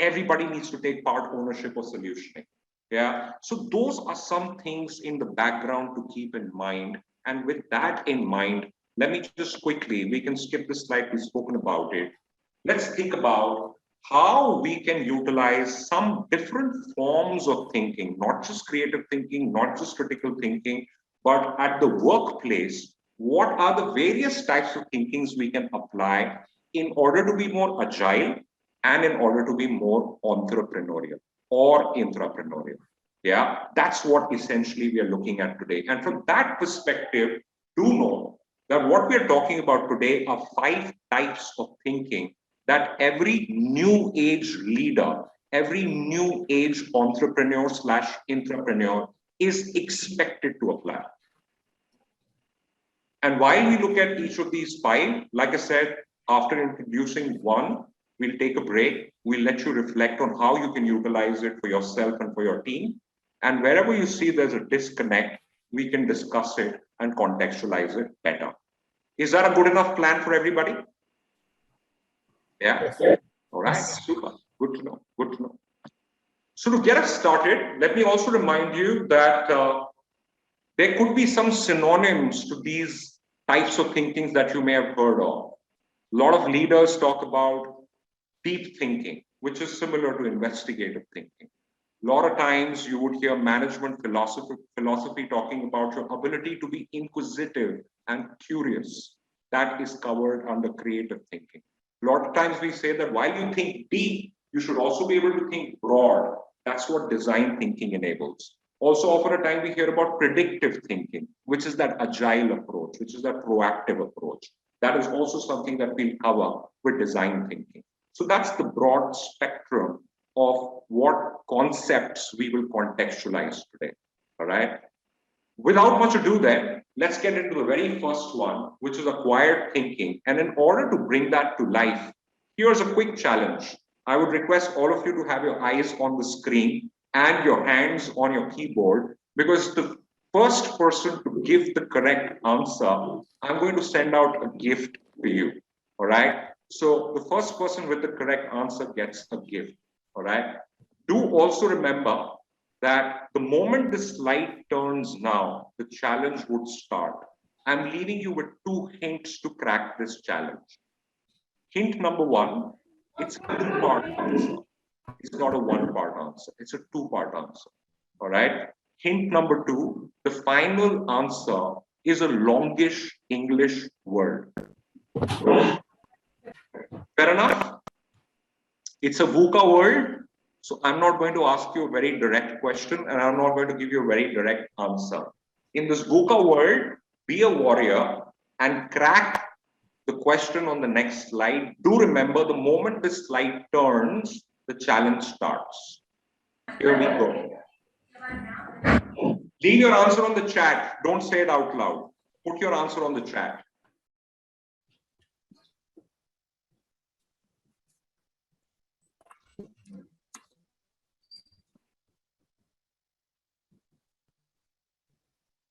Everybody needs to take part ownership of solutioning. Yeah. So those are some things in the background to keep in mind. And with that in mind, let me just quickly, we can skip this slide, we've spoken about it. Let's think about how we can utilize some different forms of thinking, not just creative thinking, not just critical thinking, but at the workplace, what are the various types of thinkings we can apply in order to be more agile and in order to be more entrepreneurial or intrapreneurial. Yeah, that's what essentially we are looking at today. And from that perspective, do know that what we are talking about today are 5 types of thinking that every new age leader, every new age entrepreneur slash intrapreneur is expected to apply. And while we look at each of these 5, like I said, after introducing one, we'll take a break. We'll let you reflect on how you can utilize it for yourself and for your team. And wherever you see there's a disconnect, we can discuss it and contextualize it better. Is that a good enough plan for everybody? Yeah? All right, super. Good to know. Good to know. So to get us started, let me also remind you that there could be some synonyms to these types of thinkings that you may have heard of. A lot of leaders talk about deep thinking, which is similar to investigative thinking. A lot of times you would hear management philosophy talking about your ability to be inquisitive and curious. That is covered under creative thinking. A lot of times we say that while you think deep, you should also be able to think broad. That's what design thinking enables. Also, often a time we hear about predictive thinking, which is that agile approach, which is that proactive approach. That is also something that we'll cover with design thinking. So that's the broad spectrum of what concepts we will contextualize today. All right. Without much ado then, let's get into the very first one, which is acquired thinking. And in order to bring that to life, here's a quick challenge. I would request all of you to have your eyes on the screen and your hands on your keyboard, because the first person to give the correct answer, I'm going to send out a gift to you. All right. So the first person with the correct answer gets a gift. All right. Do also remember that the moment the slide turns now, the challenge would start. I'm leaving you with 2 hints to crack this challenge. Hint number 1, it's a 2-part answer. It's not a 1-part answer. It's a 2-part answer. All right. Hint number 2, the final answer is a longish English word. Fair enough? It's a VUCA word. So I'm not going to ask you a very direct question, and I'm not going to give you a very direct answer. In this VUCA world, be a warrior and crack the question on the next slide. Do remember, the moment this slide turns, the challenge starts. Here we go. Leave your answer on the chat. Don't say it out loud. Put your answer on the chat.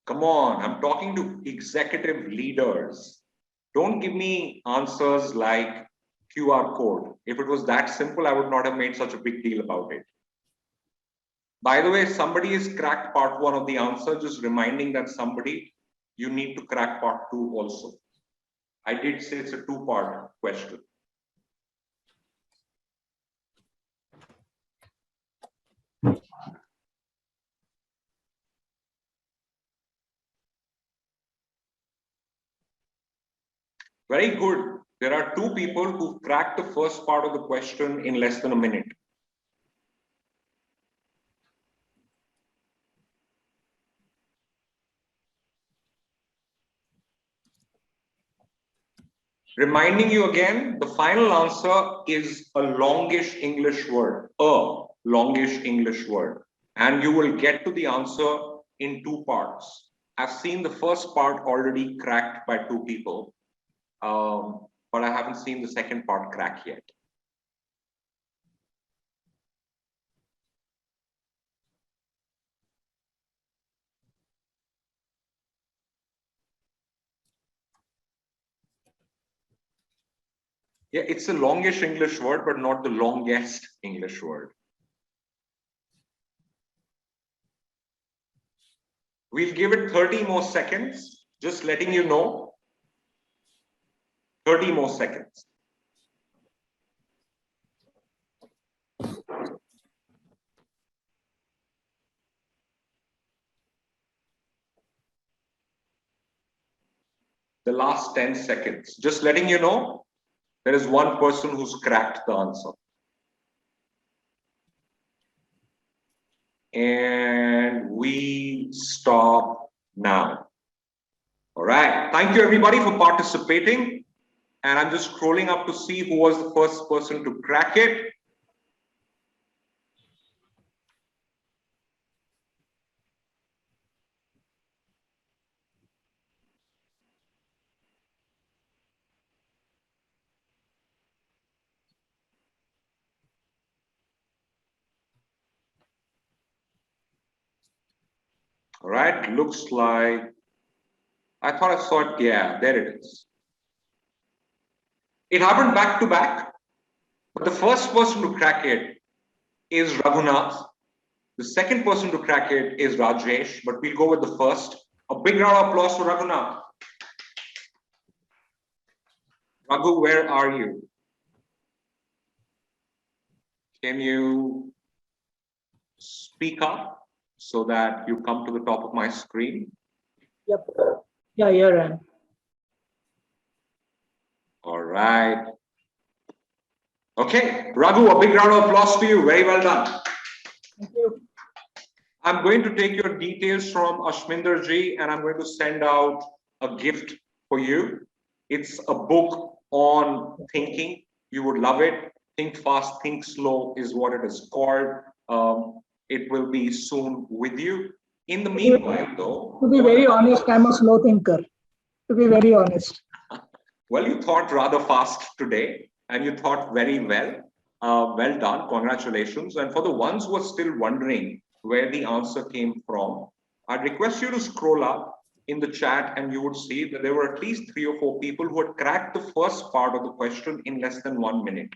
Come on, I'm talking to executive leaders. Don't give me answers like QR code. If it was that simple, I would not have made such a big deal about it. By the way, somebody has cracked part 1 of the answer, just reminding that somebody, you need to crack part 2 also. I did say it's a 2-part question. Very good. There are 2 people who cracked the first part of the question in less than a minute. Reminding you again, the final answer is a longish English word, a longish English word. And you will get to the answer in 2 parts. I've seen the first part already cracked by 2 people. But I haven't seen the second part crack yet. Yeah, it's a longish English word, but not the longest English word. We'll give it 30 more seconds, just letting you know. 30 more seconds. The last 10 seconds. Just letting you know, there is one person who's cracked the answer. And we stop now. All right. Thank you, everybody, for participating. And I'm just scrolling up to see who was the first person to crack it. All right, looks like, I thought I saw it. Yeah, there it is. It happened back to back, but the first person to crack it is Raghunath. The second person to crack it is Rajesh, but we'll go with the first. A big round of applause for Raghunath. Raghu, where are you? Can you speak up so that you come to the top of my screen? Yep. Yeah, here I am. All right. Okay, Raghu, a big round of applause to you. Very well done. Thank you. I'm going to take your details from Ashminder ji and I'm going to send out a gift for you. It's a book on thinking. You would love it. Think Fast, Think Slow is what it is called. It will be soon with you. In the meanwhile, though, to be very honest, I'm a slow thinker. To be very honest. Well, you thought rather fast today and you thought very well. Well done. Congratulations. And for the ones who are still wondering where the answer came from, I'd request you to scroll up in the chat and you would see that there were at least 3 or 4 people who had cracked the first part of the question in less than 1 minute.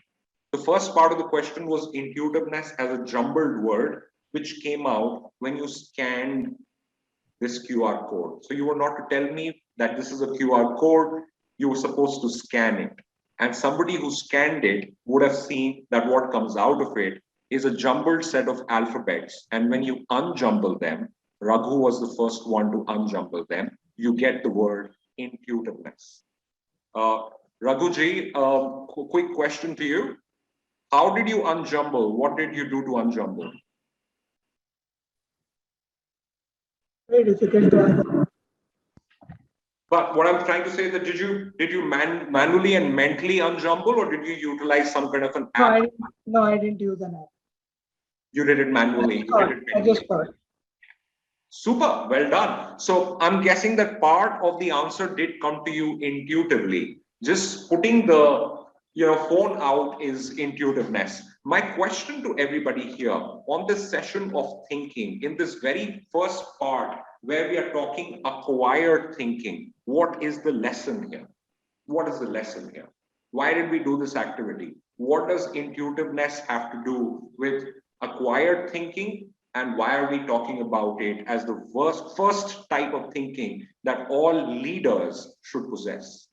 The first part of the question was intuitiveness as a jumbled word, which came out when you scanned this QR code. So you were not to tell me that this is a QR code, you were supposed to scan it. And somebody who scanned it would have seen that what comes out of it is a jumbled set of alphabets. And when you unjumble them, Raghu was the first one to unjumble them, you get the word intuitiveness. Raghuji, quick question to you. How did you unjumble? What did you do to unjumble? Very difficult to answer. But what I'm trying to say is that did you manually and mentally unjumble, or did you utilize some kind of an app? No, I didn't use an app. You did it manually. I just thought. Super, well done. So I'm guessing that part of the answer did come to you intuitively. Just putting the phone out is intuitiveness. My question to everybody here on this session of thinking, in this very first part where we are talking acquired thinking, what is the lesson here? What is the lesson here? Why did we do this activity? What does intuitiveness have to do with acquired thinking? And why are we talking about it as the first type of thinking that all leaders should possess?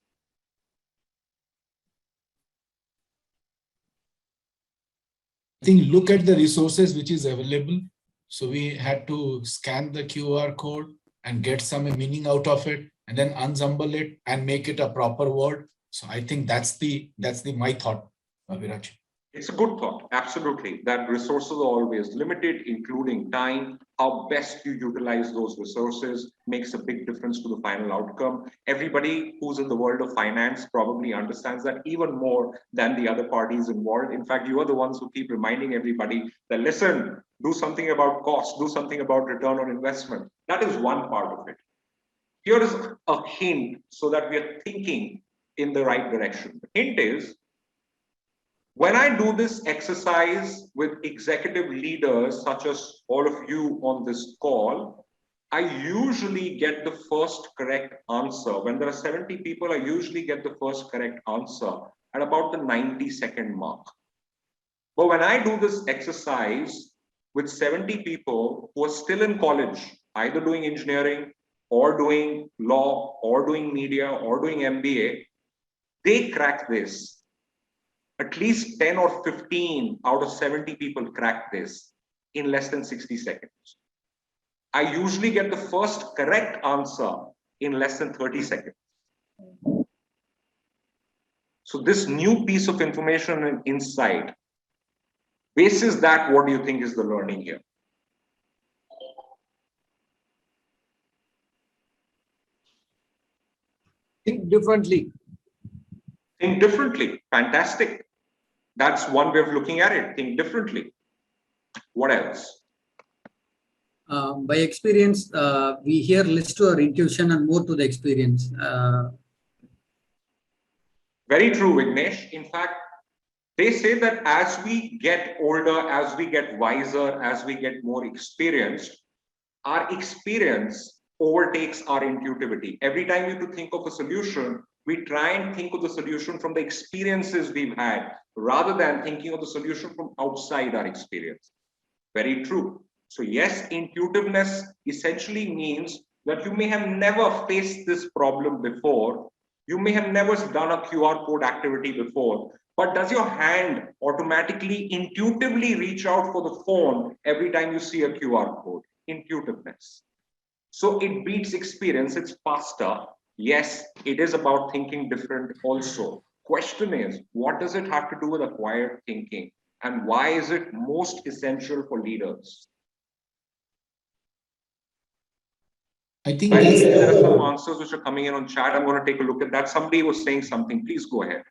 I think look at the resources which is available. So we had to scan the QR code and get some meaning out of it, and then unjumble it and make it a proper word. So I think that's my thought, Viraj. It's a good thought, absolutely, that resources are always limited, including time. How best you utilize those resources makes a big difference to the final outcome. Everybody who's in the world of finance probably understands that even more than the other parties involved. In fact, you are the ones who keep reminding everybody that, listen, do something about cost, do something about return on investment. That is one part of it. Here is a hint so that we are thinking in the right direction. The hint is, when I do this exercise with executive leaders, such as all of you on this call, I usually get the first correct answer. When there are 70 people, I usually get the first correct answer at about the 90-second mark. But when I do this exercise with 70 people who are still in college, either doing engineering or doing law or doing media or doing MBA, they crack this. At least 10 or 15 out of 70 people crack this in less than 60 seconds. I usually get the first correct answer in less than 30 seconds. So this new piece of information and insight, basis that, what do you think is the learning here? Think differently. Think differently. Fantastic. That's one way of looking at it. Think differently. What else? By experience, we hear less to our intuition and more to the experience. Very true, Vignesh. In fact, they say that as we get older, as we get wiser, as we get more experienced, our experience overtakes our intuitivity. Every time we have to think of a solution, we try and think of the solution from the experiences we've had, rather than thinking of the solution from outside our experience. Very true. So yes, intuitiveness essentially means that you may have never faced this problem before. You may have never done a QR code activity before, but does your hand automatically, intuitively reach out for the phone every time you see a QR code? Intuitiveness. So it beats experience, it's faster. Yes, it is about thinking different also. Question is, what does it have to do with acquired thinking? And why is it most essential for leaders? I think there are some answers which are coming in on chat. I'm going to take a look at that. Somebody was saying something. Please go ahead.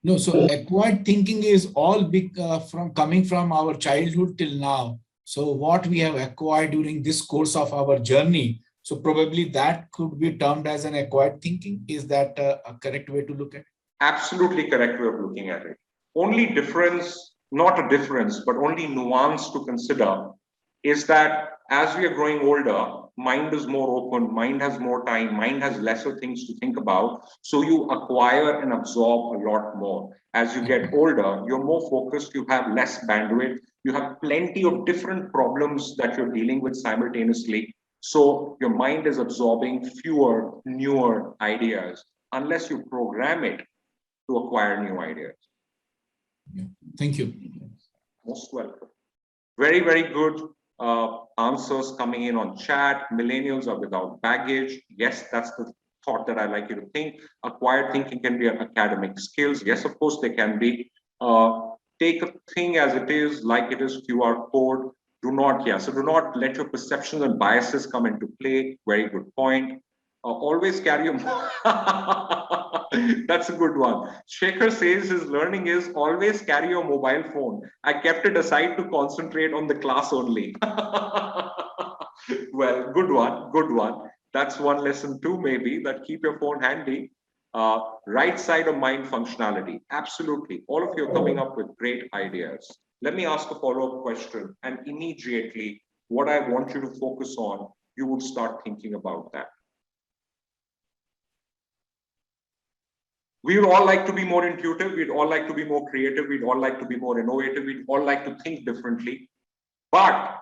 No, so acquired thinking is all big from coming from our childhood till now. So what we have acquired during this course of our journey, so probably that could be termed as an acquired thinking. Is that a correct way to look at it? Absolutely correct way of looking at it. Only difference, not a difference, but only nuance to consider is that as we are growing older, mind is more open, mind has more time, mind has lesser things to think about. So you acquire and absorb a lot more. As you get older, you're more focused, you have less bandwidth, you have plenty of different problems that you're dealing with simultaneously. So your mind is absorbing fewer, newer ideas, unless you program it to acquire new ideas. Yeah. Thank you. Most welcome. Very, very good answers coming in on chat. Millennials are without baggage. Yes, that's the thought that I like you to think. Acquired thinking can be academic skills. Yes, of course, they can be. Take a thing as it is, like it is QR code. Do not let your perceptions and biases come into play. Very good point. Always carry your that's a good one. Shekhar says his learning is always carry your mobile phone. I kept it aside to concentrate on the class only. Well, good one. That's one lesson too, maybe, that keep your phone handy. Right side of mind functionality. Absolutely. All of you are coming up with great ideas. Let me ask a follow-up question, and immediately what I want you to focus on, you would start thinking about that. We would all like to be more intuitive. We'd all like to be more creative. We'd all like to be more innovative. We'd all like to think differently. But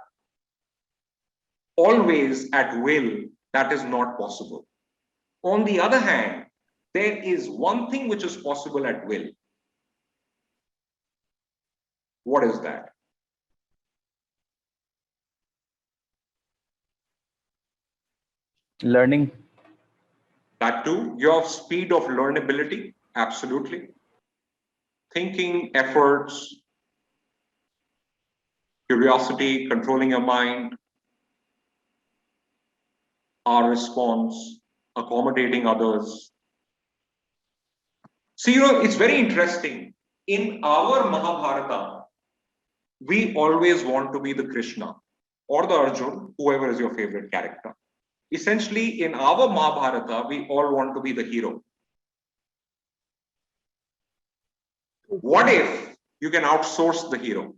always at will, that is not possible. On the other hand, there is one thing which is possible at will. What is that? Learning. That too, your speed of learnability, absolutely. Thinking, efforts, curiosity, controlling your mind, our response, accommodating others. So, it's very interesting. In our Mahabharata, we always want to be the Krishna or the Arjun, whoever is your favorite character. Essentially, in our Mahabharata, we all want to be the hero. What if you can outsource the hero?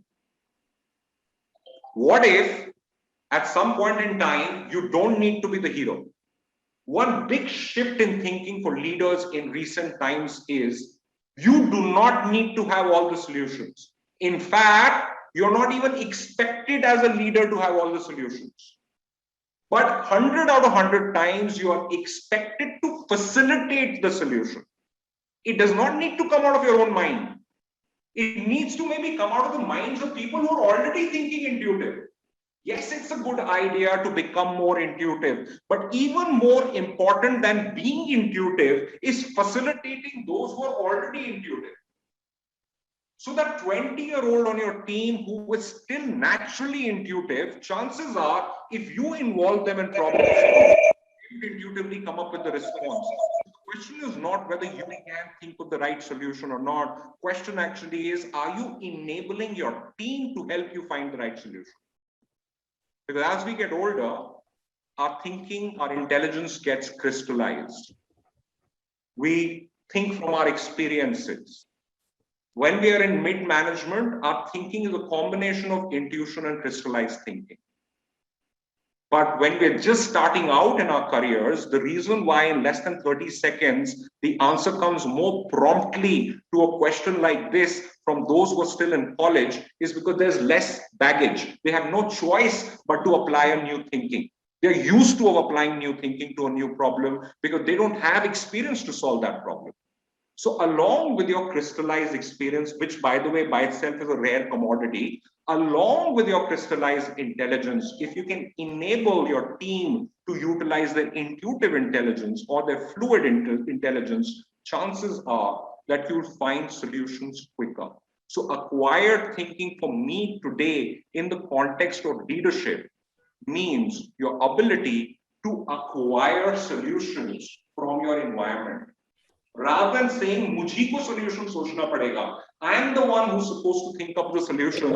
What if at some point in time, you don't need to be the hero? One big shift in thinking for leaders in recent times is you do not need to have all the solutions. In fact, you're not even expected as a leader to have all the solutions. But 100 out of 100 times, you are expected to facilitate the solution. It does not need to come out of your own mind. It needs to maybe come out of the minds of people who are already thinking intuitive. Yes, it's a good idea to become more intuitive, but even more important than being intuitive is facilitating those who are already intuitive. So that 20-year-old on your team who is still naturally intuitive, chances are, if you involve them in problem solving, you intuitively come up with the response. The question is not whether you can think of the right solution or not. Question actually is, are you enabling your team to help you find the right solution? Because as we get older, our thinking, our intelligence gets crystallized. We think from our experiences. When we are in mid-management, our thinking is a combination of intuition and crystallized thinking. But when we're just starting out in our careers, the reason why in less than 30 seconds, the answer comes more promptly to a question like this from those who are still in college is because there's less baggage. They have no choice but to apply a new thinking. They're used to applying new thinking to a new problem because they don't have experience to solve that problem. So along with your crystallized experience, which by the way, by itself is a rare commodity, along with your crystallized intelligence, if you can enable your team to utilize their intuitive intelligence or their fluid intelligence, chances are that you'll find solutions quicker. So acquired thinking for me today in the context of leadership means your ability to acquire solutions from your environment. Rather than saying, "Mujhe ko solution sochna padega," I am the one who's supposed to think of the solution.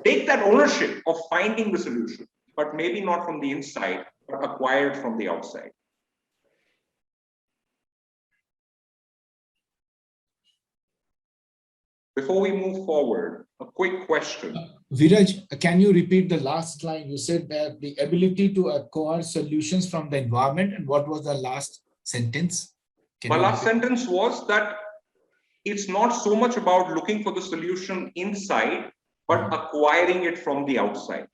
Take that ownership of finding the solution, but maybe not from the inside, but acquired from the outside. Before we move forward, a quick question. Viraj, can you repeat the last line? You said that the ability to acquire solutions from the environment, and what was the last sentence? My last sentence was that it's not so much about looking for the solution inside, but acquiring it from the outside.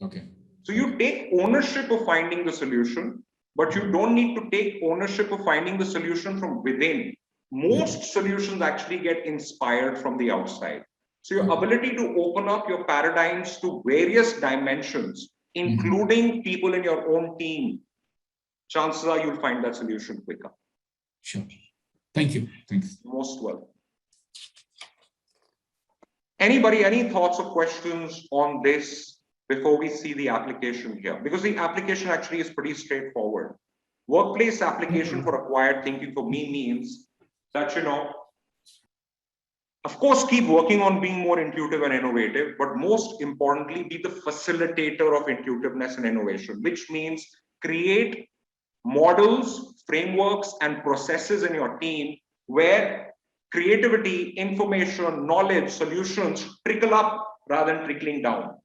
Okay. So you take ownership of finding the solution, but you don't need to take ownership of finding the solution from within. Most solutions actually get inspired from the outside. So your ability to open up your paradigms to various dimensions, including people in your own team, chances are you'll find that solution quicker. Sure. Thank you. Thanks. Most welcome. Anybody, any thoughts or questions on this before we see the application here? Because the application actually is pretty straightforward. Workplace application for acquired thinking for me means that, of course, keep working on being more intuitive and innovative, but most importantly, be the facilitator of intuitiveness and innovation, which means create models, frameworks, and processes in your team where creativity, information, knowledge, solutions trickle up rather than trickling down.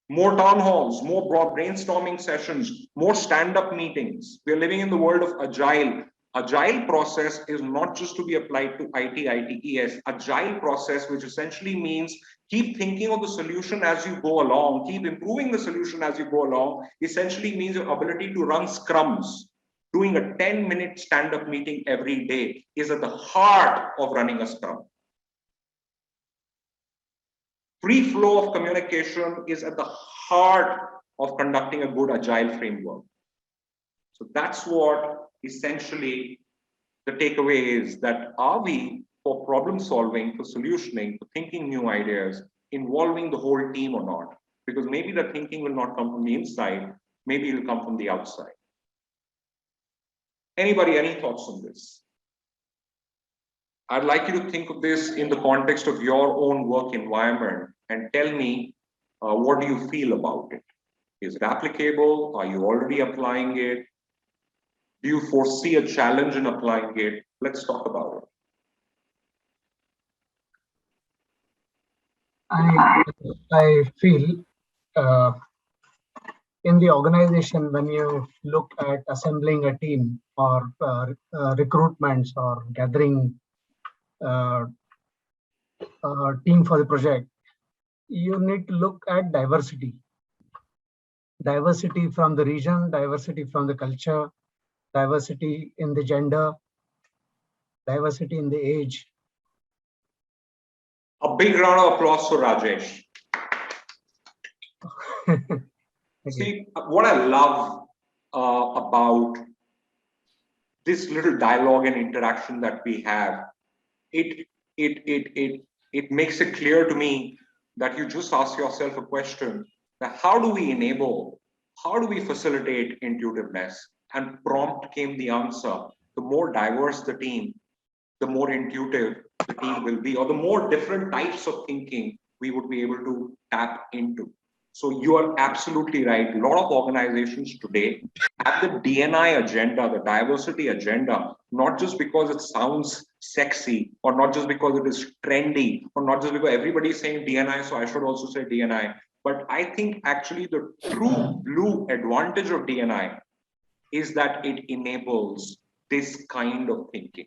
More town halls, more broad brainstorming sessions, more stand-up meetings. We're living in the world of agile. Agile process is not just to be applied to ITES. Agile process, which essentially means keep thinking of the solution as you go along, keep improving the solution as you go along, essentially means your ability to run scrums. Doing a 10-minute stand-up meeting every day is at the heart of running a scrum. Free flow of communication is at the heart of conducting a good agile framework. So that's what essentially the takeaway is, that are we, for problem solving, for solutioning, for thinking new ideas, involving the whole team or not? Because maybe the thinking will not come from the inside, maybe it will come from the outside. Anybody, any thoughts on this? I'd like you to think of this in the context of your own work environment and tell me, what do you feel about it? Is it applicable? Are you already applying it? Do you foresee a challenge in applying it? Let's talk about it. I feel in the organization, when you look at assembling a team or recruitments or gathering a team for the project, you need to look at diversity. Diversity from the region, diversity from the culture, diversity in the gender, diversity in the age. A big round of applause for Rajesh. See, what I love about this little dialogue and interaction that we have, it makes it clear to me that you just ask yourself a question, that how do we enable, how do we facilitate intuitiveness? And prompt came the answer. The more diverse the team, the more intuitive the team will be, or the more different types of thinking we would be able to tap into. So you are absolutely right. A lot of organizations today have the D&I agenda, the diversity agenda, not just because it sounds sexy, or not just because it is trendy, or not just because everybody is saying D&I, so I should also say D&I, But I think actually the true blue advantage of DNI is that it enables this kind of thinking.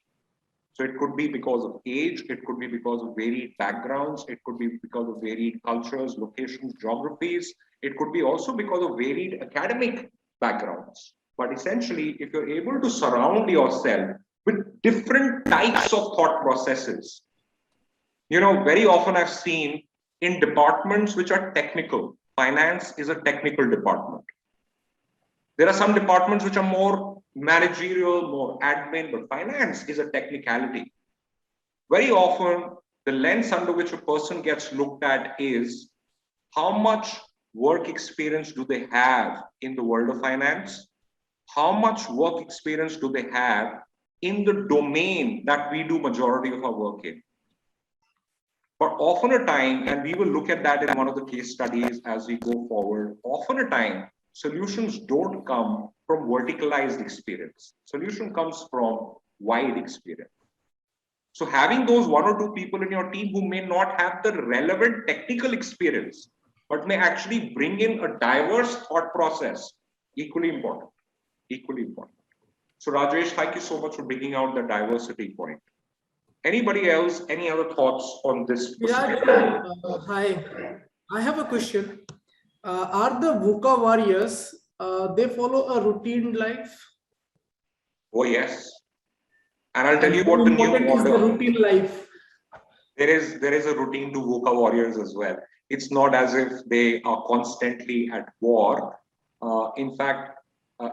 So it could be because of age, it could be because of varied backgrounds, it could be because of varied cultures, locations, geographies, it could be also because of varied academic backgrounds. But essentially, if you're able to surround yourself with different types of thought processes, very often I've seen in departments which are technical, finance is a technical department. There are some departments which are more managerial, more admin, but finance is a technicality. Very often, the lens under which a person gets looked at is how much work experience do they have in the world of finance? How much work experience do they have in the domain that we do majority of our work in? But often a time, and we will look at that in one of the case studies as we go forward, often a time, solutions don't come from verticalized experience. Solution comes from wide experience. So having those one or two people in your team who may not have the relevant technical experience, but may actually bring in a diverse thought process, equally important, equally important. So Rajesh, thank you so much for bringing out the diversity point. Anybody else, any other thoughts on this? Yeah, hi. I have a question. Are the VUCA warriors, they follow a routine life? Oh, yes. And I'll tell you what the new order. The routine life. There is a routine to VUCA warriors as well. It's not as if they are constantly at war. In fact,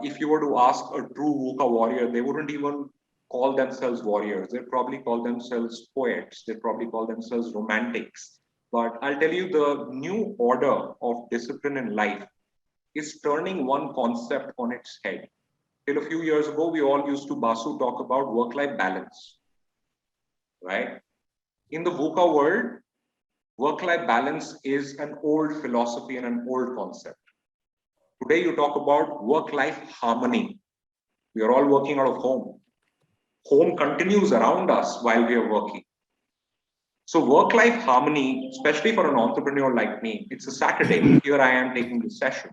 if you were to ask a true VUCA warrior, they wouldn't even call themselves warriors. They'd probably call themselves poets. They'd probably call themselves romantics. But I'll tell you, the new order of discipline in life is turning one concept on its head. Till a few years ago, we all used to, Basu, talk about work-life balance, right? In the VUCA world, work-life balance is an old philosophy and an old concept. Today, you talk about work-life harmony. We are all working out of home. Home continues around us while we are working. So work-life harmony, especially for an entrepreneur like me, it's a Saturday. Here I am taking this session.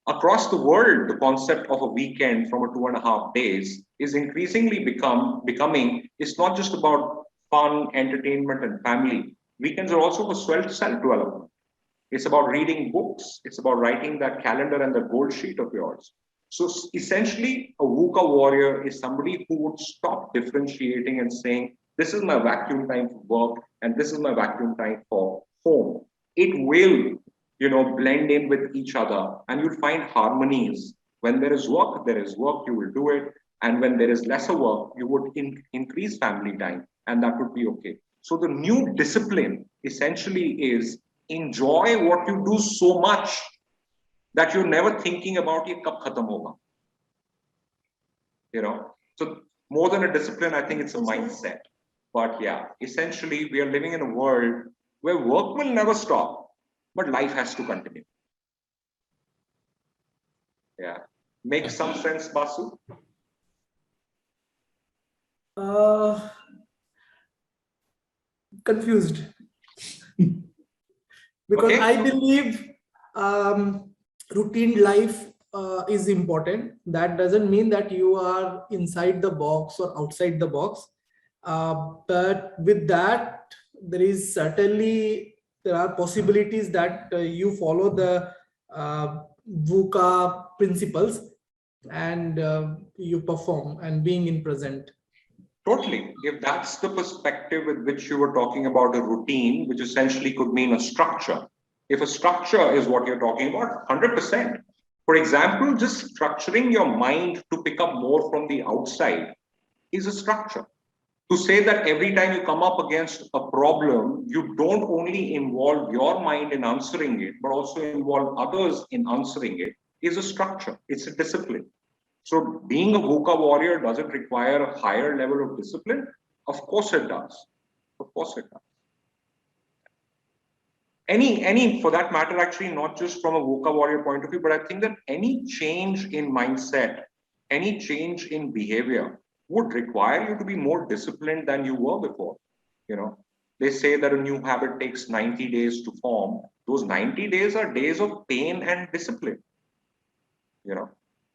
Across the world, the concept of a weekend from a 2.5 days is increasingly becoming, it's not just about fun, entertainment, and family. Weekends are also for self-development. It's about reading books. It's about writing that calendar and the goal sheet of yours. So essentially, a VUCA warrior is somebody who would stop differentiating and saying, this is my vacuum time for work, and this is my vacuum time for home. It will blend in with each other, and you'll find harmonies. When there is work, you will do it. And when there is lesser work, you would increase family time, and that would be okay. So the new discipline essentially is enjoy what you do so much that you're never thinking about it kab khatam hoga. So more than a discipline, I think it's a mindset. But yeah, essentially we are living in a world where work will never stop, but life has to continue. Yeah. Makes some sense, Basu? Confused. Because okay. I believe routine life is important. That doesn't mean that you are inside the box or outside the box. But with that, there are possibilities that you follow the VUCA principles and you perform and being in present. Totally. If that's the perspective with which you were talking about a routine, which essentially could mean a structure. If a structure is what you're talking about, 100%. For example, just structuring your mind to pick up more from the outside is a structure. To say that every time you come up against a problem, you don't only involve your mind in answering it, but also involve others in answering it, is a structure. It's a discipline. So being a VUCA warrior doesn't require a higher level of discipline. Of course it does. Of course it does. Any for that matter, actually, not just from a VUCA warrior point of view, but I think that any change in mindset, any change in behavior would require you to be more disciplined than you were before. They say that a new habit takes 90 days to form. those 90 days are days of pain and discipline.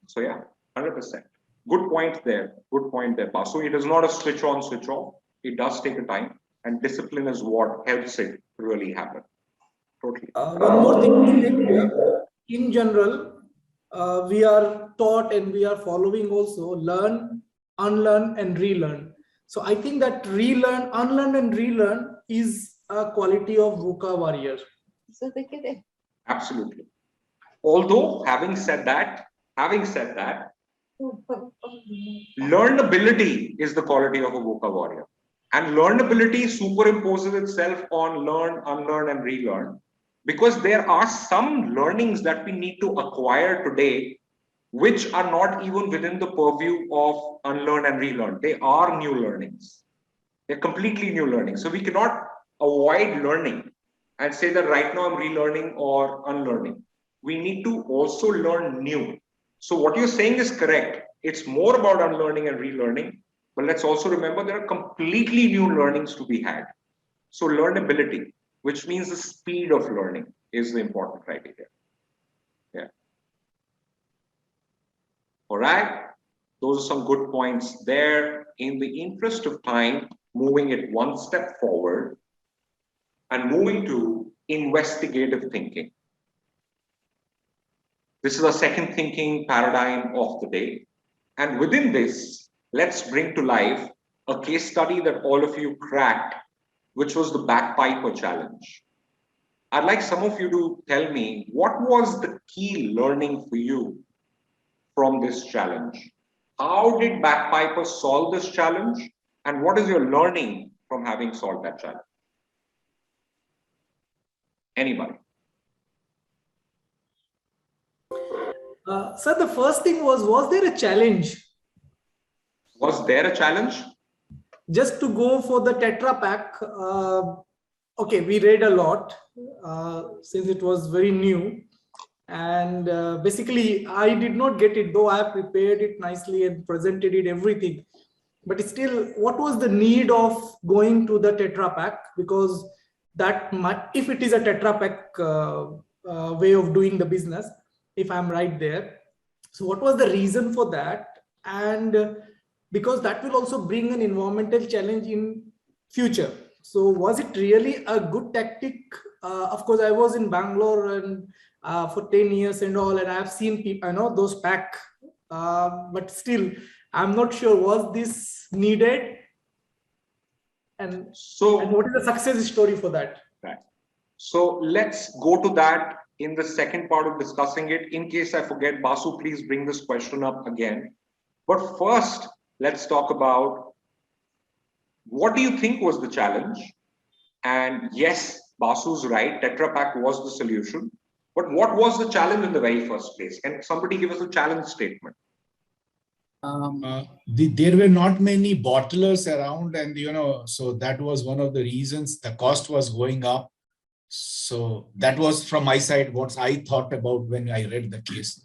So yeah, 100%. Good point there. Good point there, Basu. It is not a switch on, switch off. It does take a time, and discipline is what helps it really happen. Totally. One more thing to make clear. In general, we are taught and we are following also learn, unlearn, and relearn. So I think that relearn, unlearn, and relearn is a quality of VUCA warrior. Absolutely. Although having said that, learnability is the quality of a VUCA warrior. And learnability superimposes itself on learn, unlearn, and relearn. Because there are some learnings that we need to acquire today which are not even within the purview of unlearn and relearn. They are new learnings. They're completely new learnings. So we cannot avoid learning and say that right now I'm relearning or unlearning. We need to also learn new. So what you're saying is correct. It's more about unlearning and relearning. But let's also remember there are completely new learnings to be had. So learnability, which means the speed of learning, is the important criteria. Yeah. All right. Those are some good points there. In the interest of time, moving it one step forward and moving to investigative thinking. This is a second thinking paradigm of the day. And within this, let's bring to life a case study that all of you cracked, which was the bagpiper challenge. I'd like some of you to tell me what was the key learning for you from this challenge? How did bagpipers solve this challenge? And what is your learning from having solved that challenge? Anybody? Sir, the first thing was there a challenge? Was there a challenge? Just to go for the Tetra Pak, okay, we read a lot since it was very new. And basically, I did not get it, though I have prepared it nicely and presented it, everything. But still, what was the need of going to the Tetra Pak? Because that might, if it is a Tetra Pak way of doing the business, if I'm right there. So what was the reason for that? And because that will also bring an environmental challenge in future. So was it really a good tactic? Of course, I was in Bangalore and for 10 years and all, and I've seen people, I know those pack, but still, I'm not sure, was this needed? And what is the success story for that? Right. So let's go to that in the second part of discussing it. In case I forget, Basu, please bring this question up again. But first, let's talk about what do you think was the challenge? And yes, Basu's right, Tetra Pak was the solution. But what was the challenge in the very first place? Can somebody give us a challenge statement? There were not many bottlers around, and so that was one of the reasons. The cost was going up. So that was from my side what I thought about when I read the case.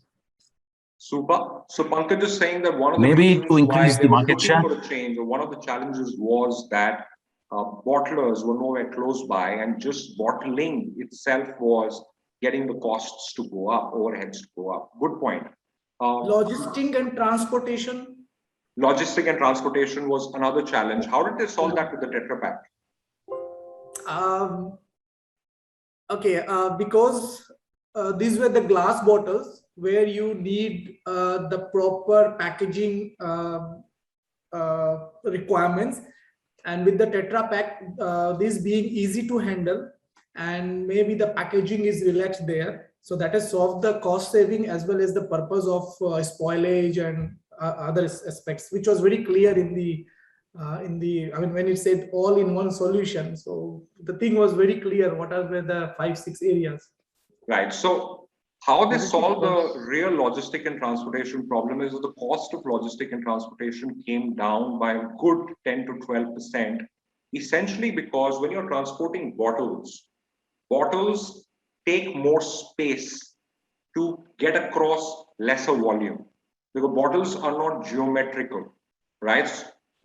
Super. So Pankaj is saying that one of the maybe reasons to increase why the they were market looking share. for a change, or one of the challenges was that bottlers were nowhere close by, and just bottling itself was getting the costs to go up, overheads to go up. Good point. Logistic and transportation. Logistic and transportation was another challenge. How did they solve that with the Tetra Pak? Okay, because these were the glass bottles where you need the proper packaging requirements, and with the Tetra Pak, this being easy to handle, and maybe the packaging is relaxed there, so that has solved the cost saving as well as the purpose of spoilage and other aspects, which was very clear in the I mean, when it said all in one solution. So the thing was very clear. What are the 5-6 areas? Right. So how they solve the real logistic and transportation problem is that the cost of logistic and transportation came down by a good 10 to 12%, essentially because when you're transporting bottles take more space to get across lesser volume. Because bottles are not geometrical, right?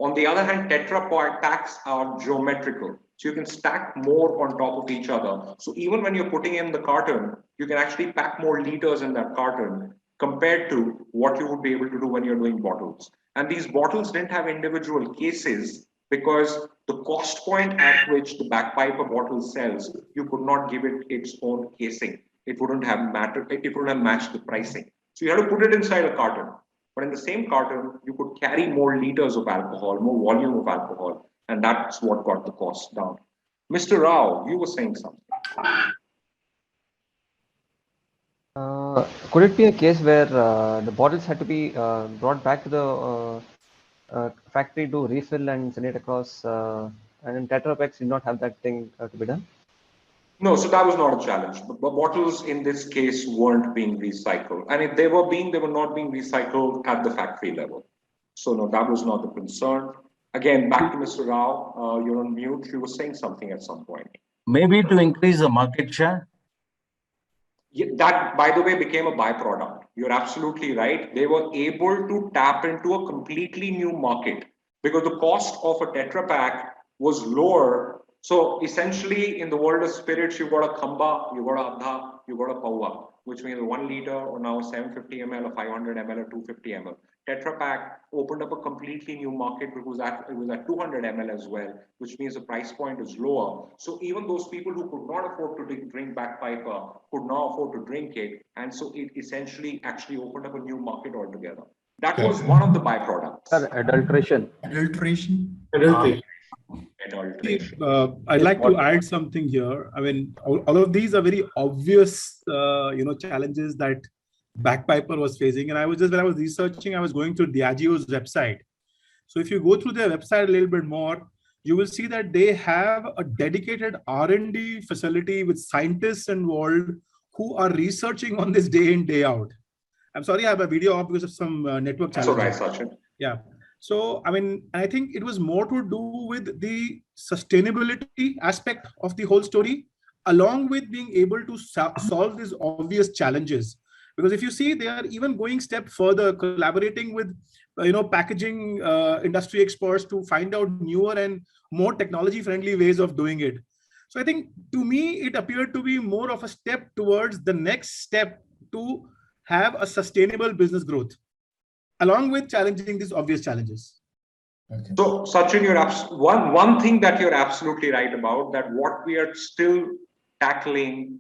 On the other hand, Tetra Paks are geometrical. So you can stack more on top of each other. So even when you're putting in the carton, you can actually pack more liters in that carton compared to what you would be able to do when you're doing bottles. And these bottles didn't have individual cases because the cost point at which the bagpiper bottle sells, you could not give it its own casing. It wouldn't have mattered, it wouldn't have matched the pricing. So you had to put it inside a carton. But in the same carton, you could carry more liters of alcohol, more volume of alcohol, and that's what got the cost down. Mr. Rao, you were saying something. Could it be a case where the bottles had to be brought back to the factory to refill and send it across, and Tetra Packs did not have that thing to be done? No, so that was not a challenge. The bottles in this case weren't being recycled. And if they were not being recycled at the factory level. So no, that was not the concern. Again, back to Mr. Rao, you're on mute. You were saying something at some point. Maybe to increase the market share. Yeah, that, by the way, became a byproduct. You're absolutely right. They were able to tap into a completely new market because the cost of a Tetra Pak was lower. So essentially, in the world of spirits, you've got a Khamba, you've got a Adha, you've got a Paua, which means 1 liter or now 750 ml or 500 ml or 250 ml. Tetra Pak opened up a completely new market because it was at 200 ml as well, which means the price point is lower. So even those people who could not afford to drink bagpiper could now afford to drink it. And so it essentially actually opened up a new market altogether. That was one of the byproducts. Adulteration. Adulteration. I'd like to add something here. I mean, all of these are very obvious, challenges that bagpiper was facing. And when I was researching, I was going through Diageo's website. So if you go through their website a little bit more, you will see that they have a dedicated R&D facility with scientists involved who are researching on this day in, day out. I'm sorry, I have a video off because of some network challenges. That's all right, Sachin. Yeah. So, I mean, I think it was more to do with the sustainability aspect of the whole story, along with being able to solve these obvious challenges. Because if you see, they are even going step further, collaborating with, packaging industry experts to find out newer and more technology-friendly ways of doing it. So I think, to me, it appeared to be more of a step towards the next step to have a sustainable business growth, along with challenging these obvious challenges. Okay. So, Sachin, one thing that you're absolutely right about, that what we are still tackling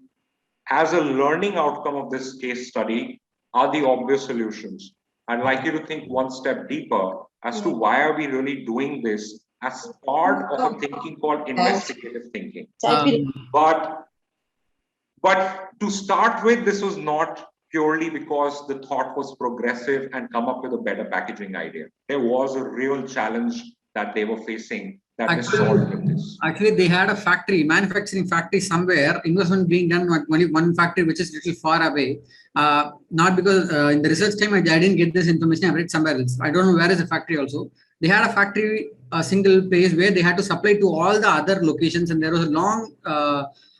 as a learning outcome of this case study are the obvious solutions. I'd like you to think one step deeper as to why are we really doing this as part of a thinking called investigative thinking. But to start with, this was not purely because the thought was progressive and come up with a better packaging idea. There was a real challenge that they were facing that is solved with this. Actually, they had a manufacturing factory somewhere, investment being done at only one factory, which is a little far away. Not because in the research time, I didn't get this information, I read somewhere else. I don't know where is the factory also. They had a factory, a single place where they had to supply to all the other locations, and there was a long,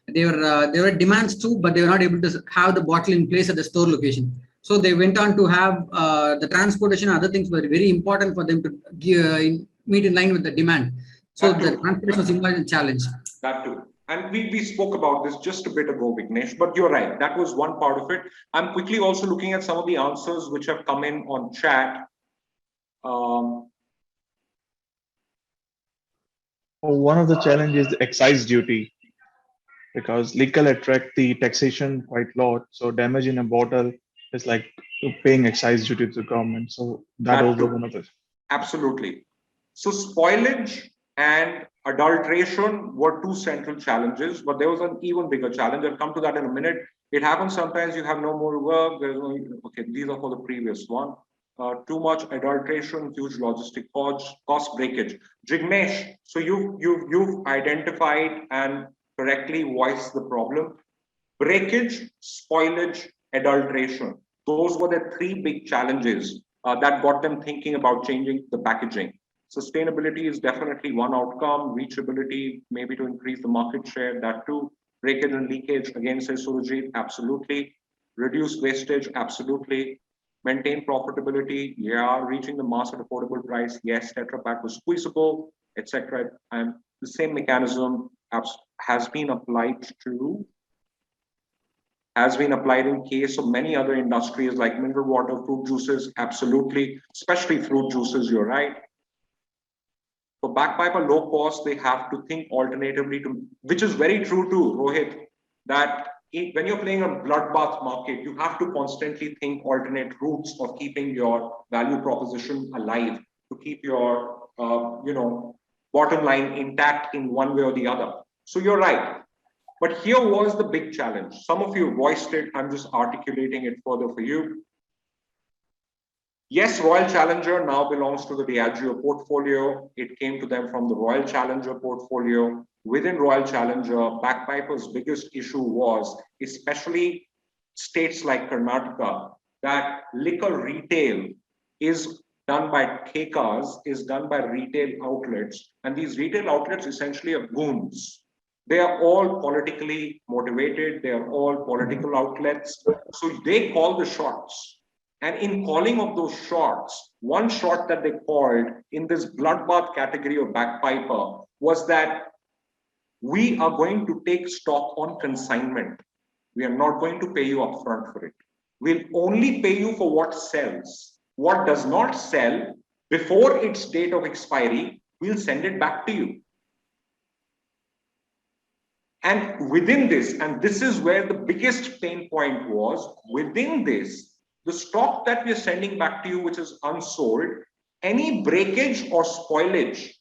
there were demands too, but they were not able to have the bottle in place at the store location. So they went on to have the transportation, other things were very important for them to meet in line with the demand. So the transportation was involved in challenge. That too. And we spoke about this just a bit ago, Vignesh, but you're right. That was one part of it. I'm quickly also looking at some of the answers which have come in on chat. One of the challenges is excise duty, because liquor attract the taxation quite a lot. So damage in a bottle is like paying excise duty to the government. So that was one of it. Absolutely. So spoilage and adulteration were two central challenges, but there was an even bigger challenge. I'll come to that in a minute. It happens sometimes you have no more work. There's no, okay, these are for the previous one. Too much adulteration, huge logistic cost breakage. Jignesh, so you've identified and correctly voiced the problem. Breakage, spoilage, adulteration. Those were the three big challenges that got them thinking about changing the packaging. Sustainability is definitely one outcome. Reachability, maybe to increase the market share, that too. Breakage and leakage, again, says Surajit, absolutely. Reduce wastage, absolutely. Maintain profitability, yeah. Reaching the mass at affordable price, yes. Tetra Pak was squeezable, etc. I'm the same mechanism has been applied in case of many other industries like mineral water, fruit juices, absolutely, especially fruit juices, you're right. For backpiper low cost, they have to think alternatively to, which is very true too, Rohit, that when you're playing a bloodbath market, you have to constantly think alternate routes of keeping your value proposition alive, to keep your bottom line intact in one way or the other. So you're right. But here was the big challenge. Some of you voiced it. I'm just articulating it further for you. Yes, Royal Challenger now belongs to the Diageo portfolio. It came to them from the Royal Challenger portfolio. Within Royal Challenger, Backpiper's biggest issue was, especially states like Karnataka, that liquor retail is done by Kekas, is done by retail outlets. And these retail outlets essentially are goons. They are all politically motivated. They are all political outlets. So they call the shots. And in calling of those shots, one shot that they called in this bloodbath category of Backpiper was that we are going to take stock on consignment. We are not going to pay you upfront for it. We'll only pay you for what sells. What does not sell before its date of expiry, we'll send it back to you. And within this, and this is where the biggest pain point was, within this, the stock that we are sending back to you, which is unsold, any breakage or spoilage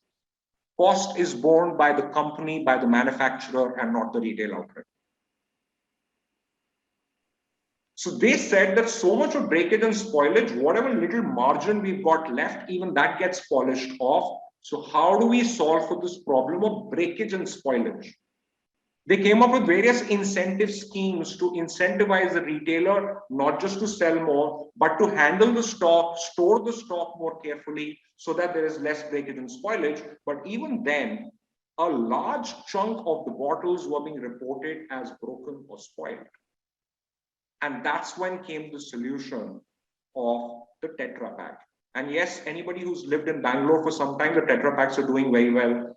cost is borne by the company, by the manufacturer, and not the retail outlet. So they said that so much of breakage and spoilage, whatever little margin we've got left, even that gets polished off. So how do we solve for this problem of breakage and spoilage? They came up with various incentive schemes to incentivize the retailer, not just to sell more, but to handle the stock, store the stock more carefully so that there is less breakage and spoilage. But even then, a large chunk of the bottles were being reported as broken or spoiled. And that's when came the solution of the Tetra Pak. And yes, anybody who's lived in Bangalore for some time, the Tetra Paks are doing very well.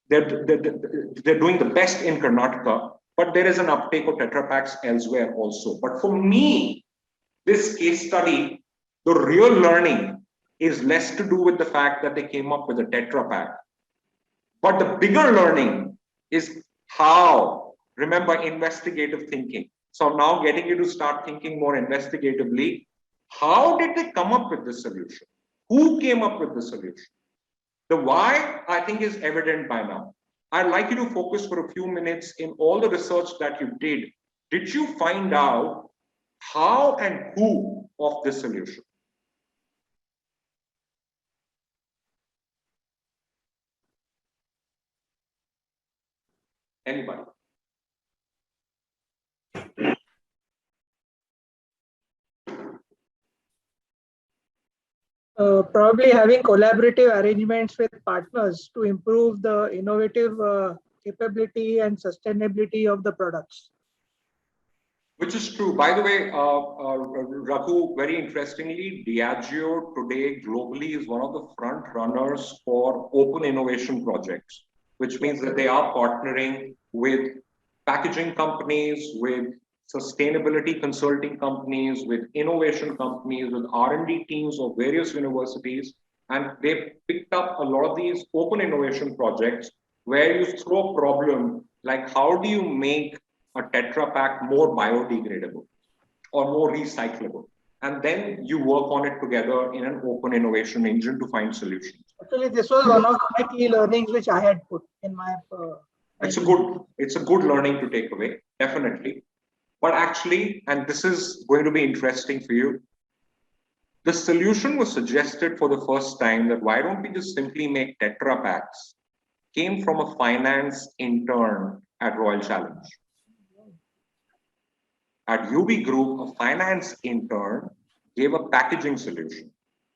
They're doing the best in Karnataka, but there is an uptake of Tetra Paks elsewhere also. But for me, this case study, the real learning is less to do with the fact that they came up with a Tetra Pak. But the bigger learning is how, remember, investigative thinking. So I'm now getting you to start thinking more investigatively. How did they come up with the solution? Who came up with the solution? The why, I think, is evident by now. I'd like you to focus for a few minutes in all the research that you did. Did you find out how and who of this solution? Anybody? Probably having collaborative arrangements with partners to improve the innovative capability and sustainability of the products. Which is true. By the way, Raghu, very interestingly, Diageo today globally is one of the front runners for open innovation projects, which means that they are partnering with packaging companies, with sustainability consulting companies, with innovation companies, with R&D teams of various universities. And they've picked up a lot of these open innovation projects where you throw a problem like, how do you make a Tetra Pak more biodegradable or more recyclable? And then you work on it together in an open innovation engine to find solutions. Actually, this was one of my key learnings which I had put in my. It's a good learning to take away, definitely. But actually, and this is going to be interesting for you, the solution was suggested for the first time that why don't we just simply make Tetra Paks, came from a finance intern at Royal Challenge. At UB Group, a finance intern gave a packaging solution,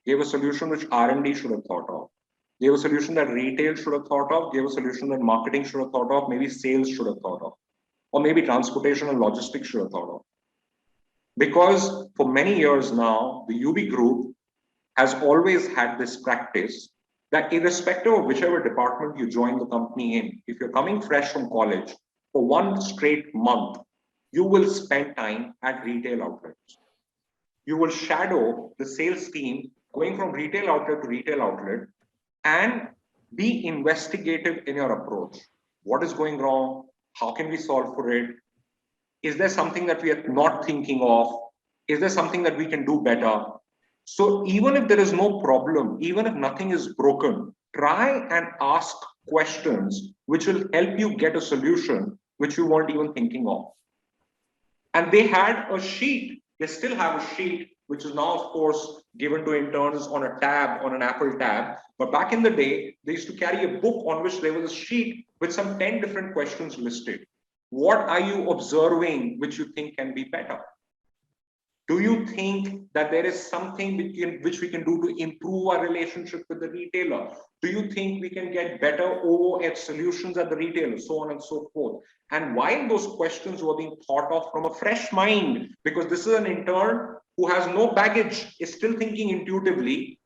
gave a solution which R&D should have thought of, gave a solution that retail should have thought of, gave a solution that marketing should have thought of, maybe sales should have thought of, or maybe transportation and logistics should have thought of. Because for many years now, the UB Group has always had this practice that irrespective of whichever department you join the company in, if you're coming fresh from college, for one straight month, you will spend time at retail outlets. You will shadow the sales team going from retail outlet to retail outlet and be investigative in your approach. What is going wrong? How can we solve for it? Is there something that we are not thinking of? Is there something that we can do better? So even if there is no problem, even if nothing is broken, try and ask questions which will help you get a solution which you weren't even thinking of. And they had a sheet, they still have a sheet, which is now, of course, given to interns on a tab, on an Apple tab. But back in the day, they used to carry a book on which there was a sheet with some 10 different questions listed. What are you observing which you think can be better? Do you think that there is something which we can do to improve our relationship with the retailer? Do you think we can get better OOF solutions at the retailer, so on and so forth? And while those questions were being thought of from a fresh mind, because this is an intern who has no baggage, is still thinking intuitively,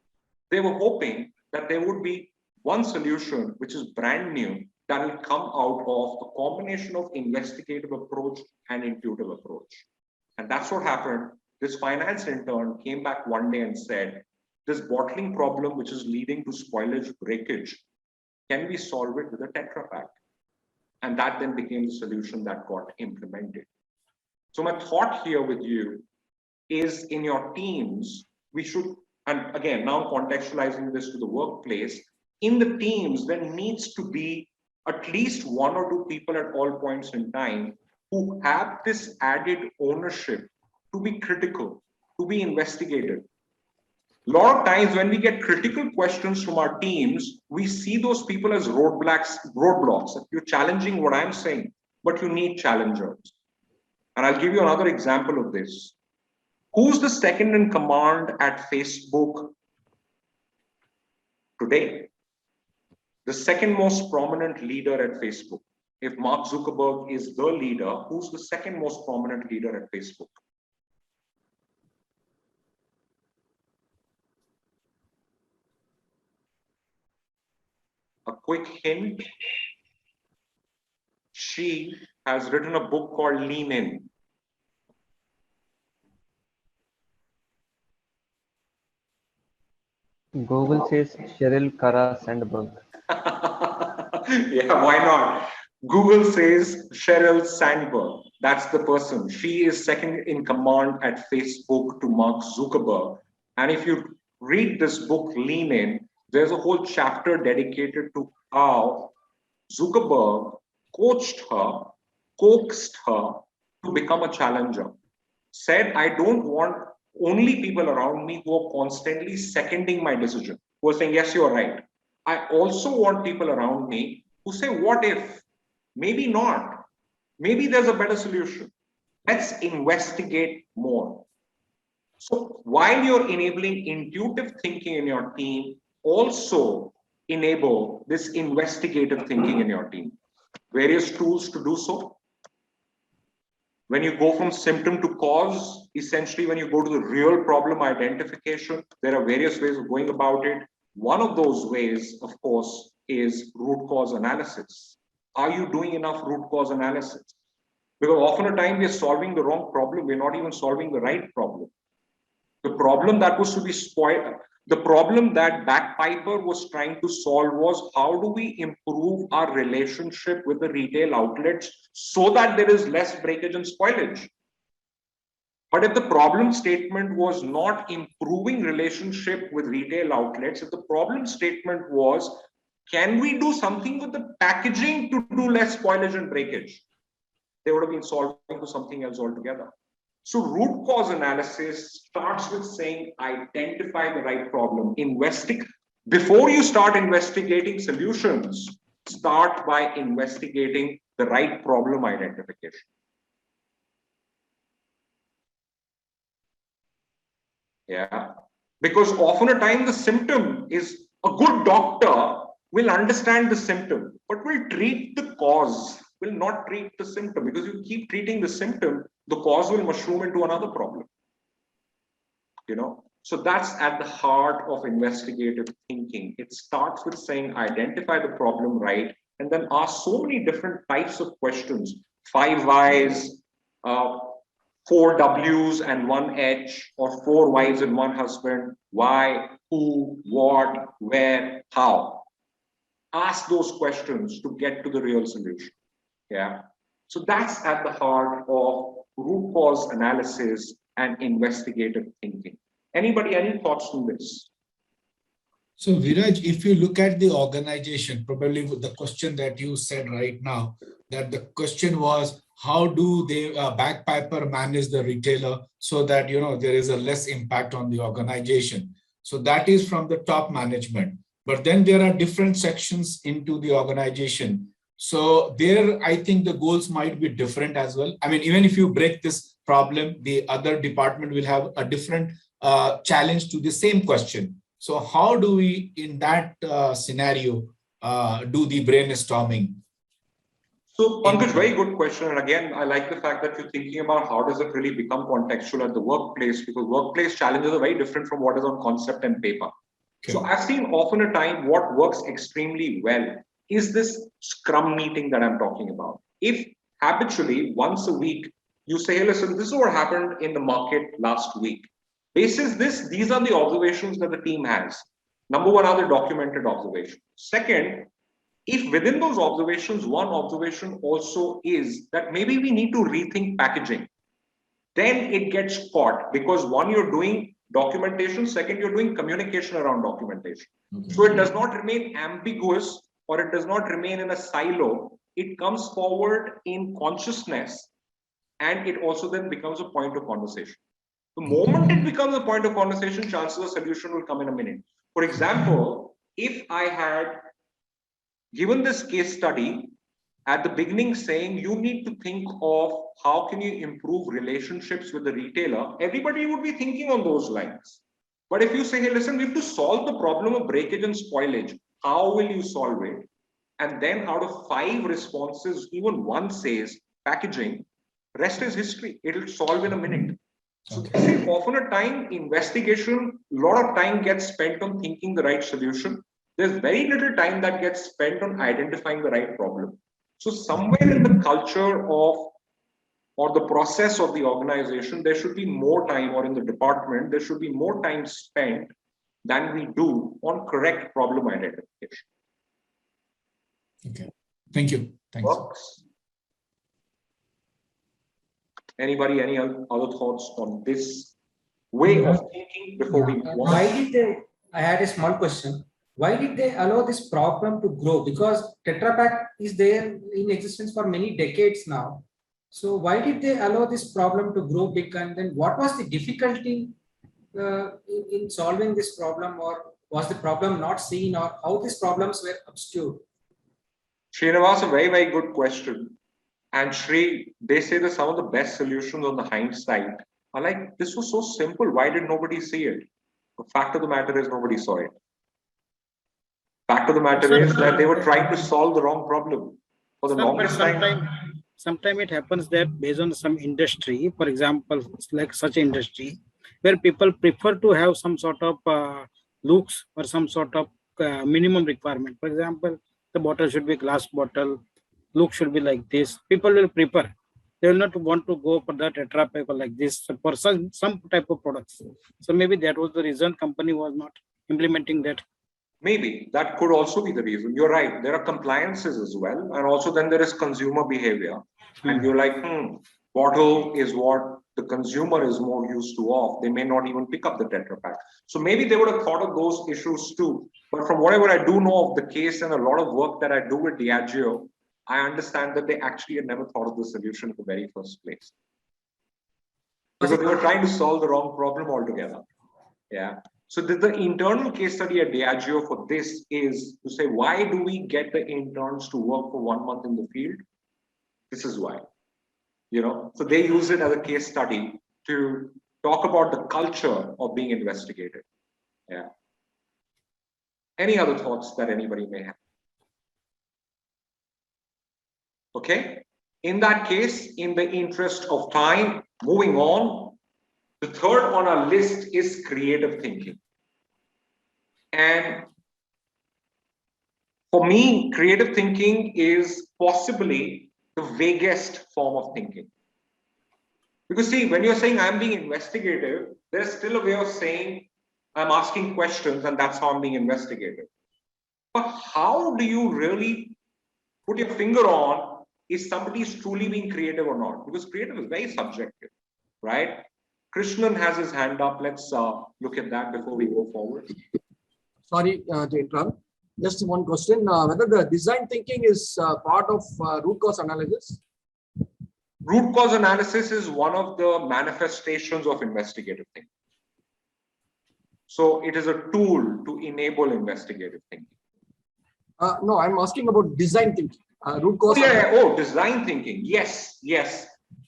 they were hoping that there would be one solution which is brand new that will come out of a combination of investigative approach and intuitive approach. And that's what happened. This finance intern came back one day and said, this bottling problem, which is leading to spoilage breakage, can we solve it with a Tetra Pak? And that then became the solution that got implemented. So my thought here with you is, in your teams, we should, and again, now contextualizing this to the workplace, in the teams, there needs to be at least one or two people at all points in time who have this added ownership to be critical, to be investigated. A lot of times when we get critical questions from our teams, we see those people as roadblocks. You're challenging what I'm saying, but you need challengers. And I'll give you another example of this. Who's the second in command at Facebook today? The second most prominent leader at Facebook. If Mark Zuckerberg is the leader, who's the second most prominent leader at Facebook? A quick hint, she has written a book called Lean In. Google says Sheryl Kara Sandberg. Yeah, why not? Google says Sheryl Sandberg. That's the person. She is second in command at Facebook to Mark Zuckerberg. And if you read this book, Lean In, there's a whole chapter dedicated to how Zuckerberg coached her, coaxed her to become a challenger. Said, I don't want only people around me who are constantly seconding my decision, who are saying, yes, you're right. I also want people around me who say, what if? Maybe not. Maybe there's a better solution. Let's investigate more. So while you're enabling intuitive thinking in your team, also enable this investigative thinking in your team. Various tools to do so. When you go from symptom to cause, essentially when you go to the real problem identification, there are various ways of going about it. One of those ways, of course, is root cause analysis. Are you doing enough root cause analysis? Because often a time we're solving the wrong problem, we're not even solving the right problem. The problem that was to be spoiled, the problem that Backpiper was trying to solve was, how do we improve our relationship with the retail outlets so that there is less breakage and spoilage? But if the problem statement was not improving relationship with retail outlets, if the problem statement was, can we do something with the packaging to do less spoilage and breakage? They would have been solving to something else altogether. So root cause analysis starts with saying, identify the right problem. Before you start investigating solutions, start by investigating the right problem identification. Yeah, because often a time the symptom is, a good doctor will understand the symptom, but will treat the cause, will not treat the symptom, because you keep treating the symptom, the cause will mushroom into another problem. You know, So that's at the heart of investigative thinking. It starts with saying, identify the problem right, and then ask so many different types of questions. 5 whys, 4 W's and 1 H, or 4 wives and 1 husband. Why, who, what, where, how. Ask those questions to get to the real solution. Yeah. So that's at the heart of root cause analysis and investigative thinking. Anybody, any thoughts on this? So Viraj, if you look at the organization, probably the question that you said right now, that the question was, how do they bagpiper manage the retailer so that there is a less impact on the organization? So that is from the top management. But then there are different sections into the organization. So there, I think the goals might be different as well. I mean, even if you break this problem, the other department will have a different challenge to the same question. So how do we, in that scenario, do the brainstorming? So Pankaj, very good question. And again, I like the fact that you're thinking about how does it really become contextual at the workplace, because workplace challenges are very different from what is on concept and paper. Okay. So I've seen often a time what works extremely well is this scrum meeting that I'm talking about. If habitually once a week you say, hey, listen, this is what happened in the market last week. Basis this, these are the observations that the team has. Number one are the documented observations. Second, if within those observations, one observation also is that maybe we need to rethink packaging, then it gets caught, because one, you're doing documentation, second, you're doing communication around documentation. Okay. So it does not remain ambiguous, or it does not remain in a silo. It comes forward in consciousness, and it also then becomes a point of conversation. The moment it becomes a point of conversation, chances of solution will come in a minute. For example, if I had given this case study at the beginning saying you need to think of how can you improve relationships with the retailer, everybody would be thinking on those lines. But if you say, hey, listen, we have to solve the problem of breakage and spoilage, how will you solve it? And then out of 5 responses, even one says packaging, rest is history. It'll solve in a minute. So I say often a time investigation, a lot of time gets spent on thinking the right solution. There's very little time that gets spent on identifying the right problem. So somewhere in the culture of or the process of the organization, there should be more time, or in the department, there should be more time spent than we do on correct problem identification. Okay. Thank you. Thanks. Works. Anybody, any other thoughts on this way of thinking before we move on? Why did they, I had a small question. Why did they allow this problem to grow? Because Tetra Pak is there in existence for many decades now. So why did they allow this problem to grow big? And then what was the difficulty in solving this problem? Or was the problem not seen? Or how these problems were obscured? Srinivas, a very, very good question. And Shri, they say that some of the best solutions on the hindsight are like, this was so simple. Why did nobody see it? The fact of the matter is nobody saw it. Fact of the matter is that they were trying to solve the wrong problem for the longest time. Sometimes it happens that based on some industry, for example, like such industry, where people prefer to have some sort of looks or some sort of minimum requirement. For example, the bottle should be glass bottle, look should be like this. People will prefer. They will not want to go for the Tetra Pak like this for some type of products. So maybe that was the reason company was not implementing that. Maybe that could also be the reason. You're right. There are compliances as well. And also then there is consumer behavior. And you're like, bottle is what the consumer is more used to of. They may not even pick up the Tetra Pak. So maybe they would have thought of those issues too. But from whatever I do know of the case and a lot of work that I do with Diageo, I understand that they actually had never thought of the solution in the very first place. Because they were trying to solve the wrong problem altogether. Yeah. So the internal case study at Diageo for this is to say, why do we get the interns to work for 1 month in the field? This is why. So they use it as a case study to talk about the culture of being investigated. Yeah. Any other thoughts that anybody may have? Okay. In that case, in the interest of time, moving on, The third on our list is creative thinking. And for me, creative thinking is possibly the vaguest form of thinking. Because see, when you're saying I'm being investigative, there's still a way of saying I'm asking questions and that's how I'm being investigative. But how do you really put your finger on if somebody is truly being creative or not? Because creative is very subjective, right? Krishnan has his hand up. Let's look at that before we go forward. Sorry to interrupt. Just one question, whether the design thinking is part of root cause analysis? Root cause analysis is one of the manifestations of investigative thinking. So it is a tool to enable investigative thinking. No, I'm asking about design thinking. Root cause. Oh, design thinking. Yes, yes.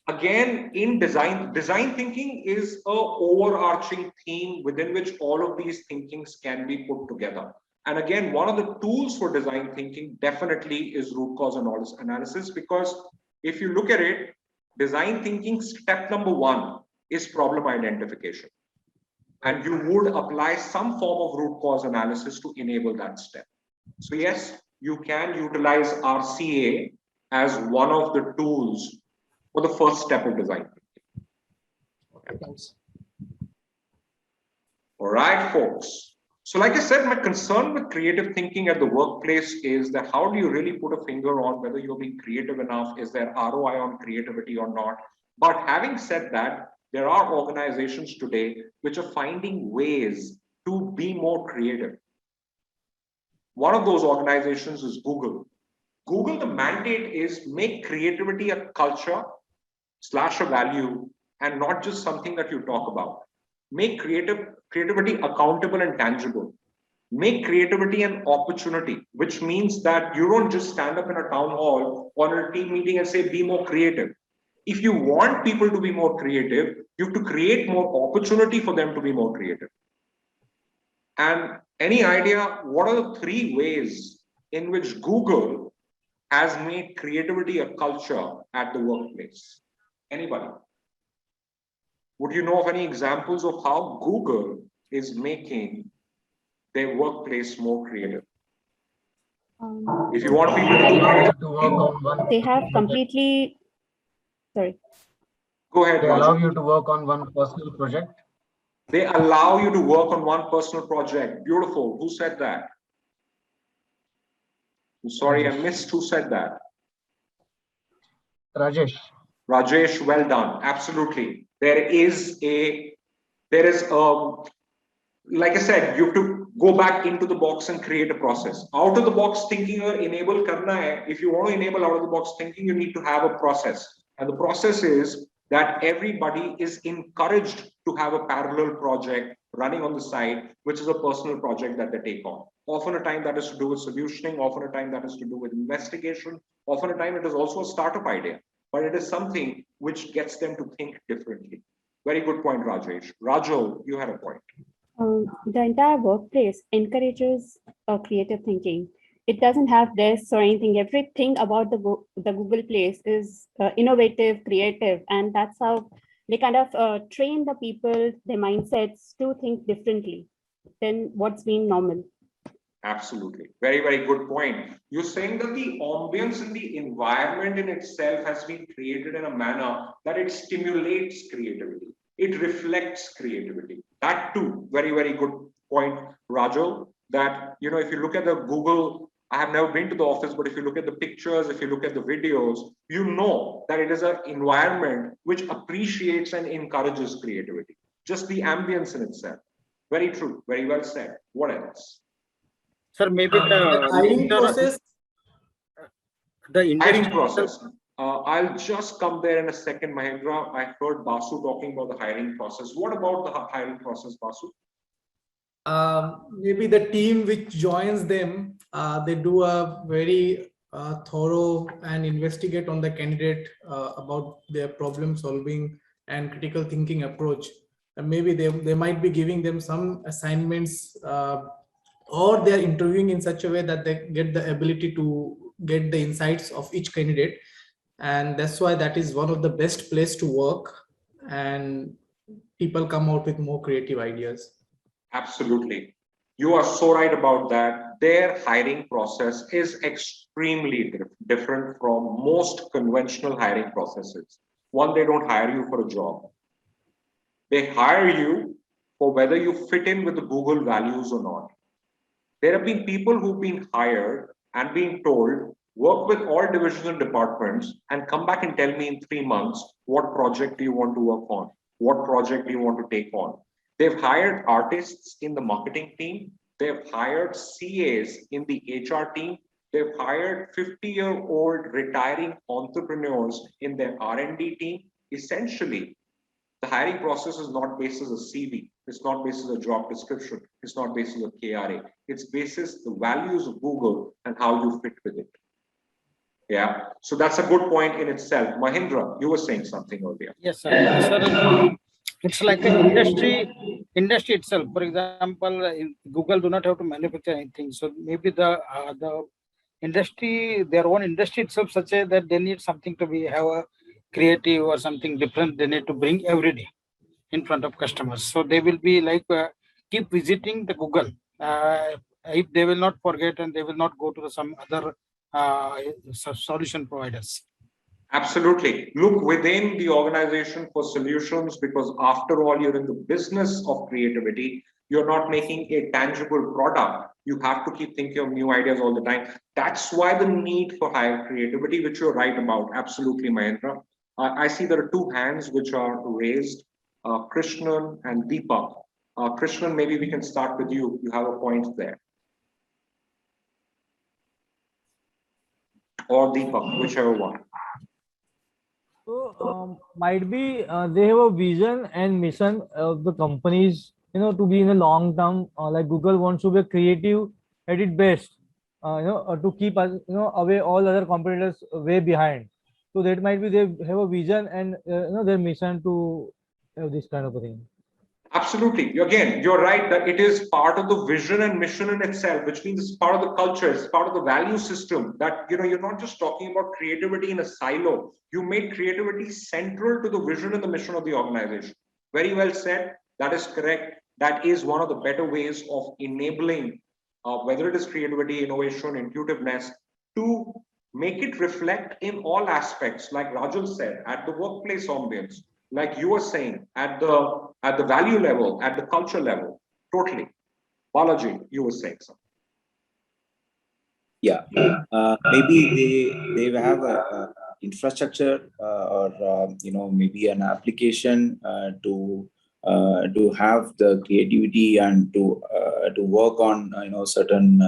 Again, in design thinking is a overarching theme within which all of these thinkings can be put together. And again, one of the tools for design thinking definitely is root cause analysis, because if you look at it, design thinking step number one is problem identification. And you would apply some form of root cause analysis to enable that step. So yes, you can utilize RCA as one of the tools for the first step of design thinking. Okay, thanks. All right, folks. So like I said, my concern with creative thinking at the workplace is that how do you really put a finger on whether you're being creative enough? Is there ROI on creativity or not? But having said that, there are organizations today which are finding ways to be more creative. One of those organizations is Google. Google, the mandate is make creativity a culture / a value and not just something that you talk about. Make creativity accountable and tangible. Make creativity an opportunity, which means that you don't just stand up in a town hall or in a team meeting and say, be more creative. If you want people to be more creative, you have to create more opportunity for them to be more creative. And any idea, what are the 3 ways in which Google has made creativity a culture at the workplace? Anybody? Would you know of any examples of how Google is making their workplace more creative? If you want people to work on one, they have completely, sorry. Go ahead. They allow you to work on one personal project. They allow you to work on one personal project. Beautiful. Who said that? I'm sorry, I missed who said that. Rajesh. Rajesh, well done. Absolutely. There is like I said, you have to go back into the box and create a process. Out of the box thinking enable karna hai. If you want to enable out of the box thinking, you need to have a process. And the process is that everybody is encouraged to have a parallel project running on the side, which is a personal project that they take on. Often a time that is to do with solutioning, often a time that is to do with investigation, often a time it is also a startup idea, but it is something which gets them to think differently. Very good point, Rajesh. Rajo, you had a point. The entire workplace encourages creative thinking. It doesn't have desks or anything. Everything about the Google place is innovative, creative, and that's how they kind of train the people, their mindsets to think differently than what's been normal. Absolutely. Very, very good point. You're saying that the ambience in the environment in itself has been created in a manner that it stimulates creativity. It reflects creativity. That too, very, very good point, Raju, that, you know, if you look at the Google, I have never been to the office, but if you look at the pictures, if you look at the videos, you know that it is an environment which appreciates and encourages creativity. Just the ambience in itself. Very true. Very well said. What else? Sir, maybe the hiring process. The hiring process. I'll just come there in a second, Mahendra. I heard Basu talking about the hiring process. What about the hiring process, Basu? Maybe the team which joins them, they do a very thorough and investigate on the candidate about their problem solving and critical thinking approach. And maybe they might be giving them some assignments or they're interviewing in such a way that they get the ability to get the insights of each candidate. And that's why that is one of the best place to work. And people come out with more creative ideas. Absolutely. You are so right about that. Their hiring process is extremely different from most conventional hiring processes. One, they don't hire you for a job. They hire you for whether you fit in with the Google values or not. There have been people who've been hired and being told, work with all divisions and departments and come back and tell me in 3 months, what project do you want to work on? What project do you want to take on? They've hired artists in the marketing team. They've hired CAs in the HR team. They've hired 50-year-old retiring entrepreneurs in their R&D team. Essentially, the hiring process is not based on a CV. It's not based on a job description. It's not based on a KRA. It's based on the values of Google and how you fit with it. Yeah. So that's a good point in itself. Mahindra, you were saying something earlier. Yes, sir. Sir, it's like an industry itself. For example, Google do not have to manufacture anything. So maybe the industry, their own industry itself, such a that they need something to have a creative or something different. They need to bring every day in front of customers. So they will be like keep visiting the Google. If they will not forget and they will not go to some other solution providers. Absolutely. Look within the organization for solutions, because after all, you're in the business of creativity. You're not making a tangible product. You have to keep thinking of new ideas all the time. That's why the need for higher creativity, which you're right about. Absolutely, Mahendra. I see there are two hands which are raised, Krishnan and Deepak. Krishnan, maybe we can start with you. You have a point there. Or Deepak, whichever one. So might be they have a vision and mission of the companies, to be in the long term. Like Google wants to be creative at its best, to keep us, away all other competitors way behind. So that might be they have a vision and their mission to have this kind of a thing. Absolutely. Again, you're right that it is part of the vision and mission in itself, which means it's part of the culture, it's part of the value system that, you're not just talking about creativity in a silo. You made creativity central to the vision and the mission of the organization. Very well said. That is correct. That is one of the better ways of enabling, whether it is creativity, innovation, intuitiveness, to make it reflect in all aspects, like Rajul said, at the workplace ambience, like you were saying, at the value level, at the culture level. Totally. Balaji, you were saying something. Yeah, maybe they have a infrastructure or maybe an application to have the creativity and to work on certain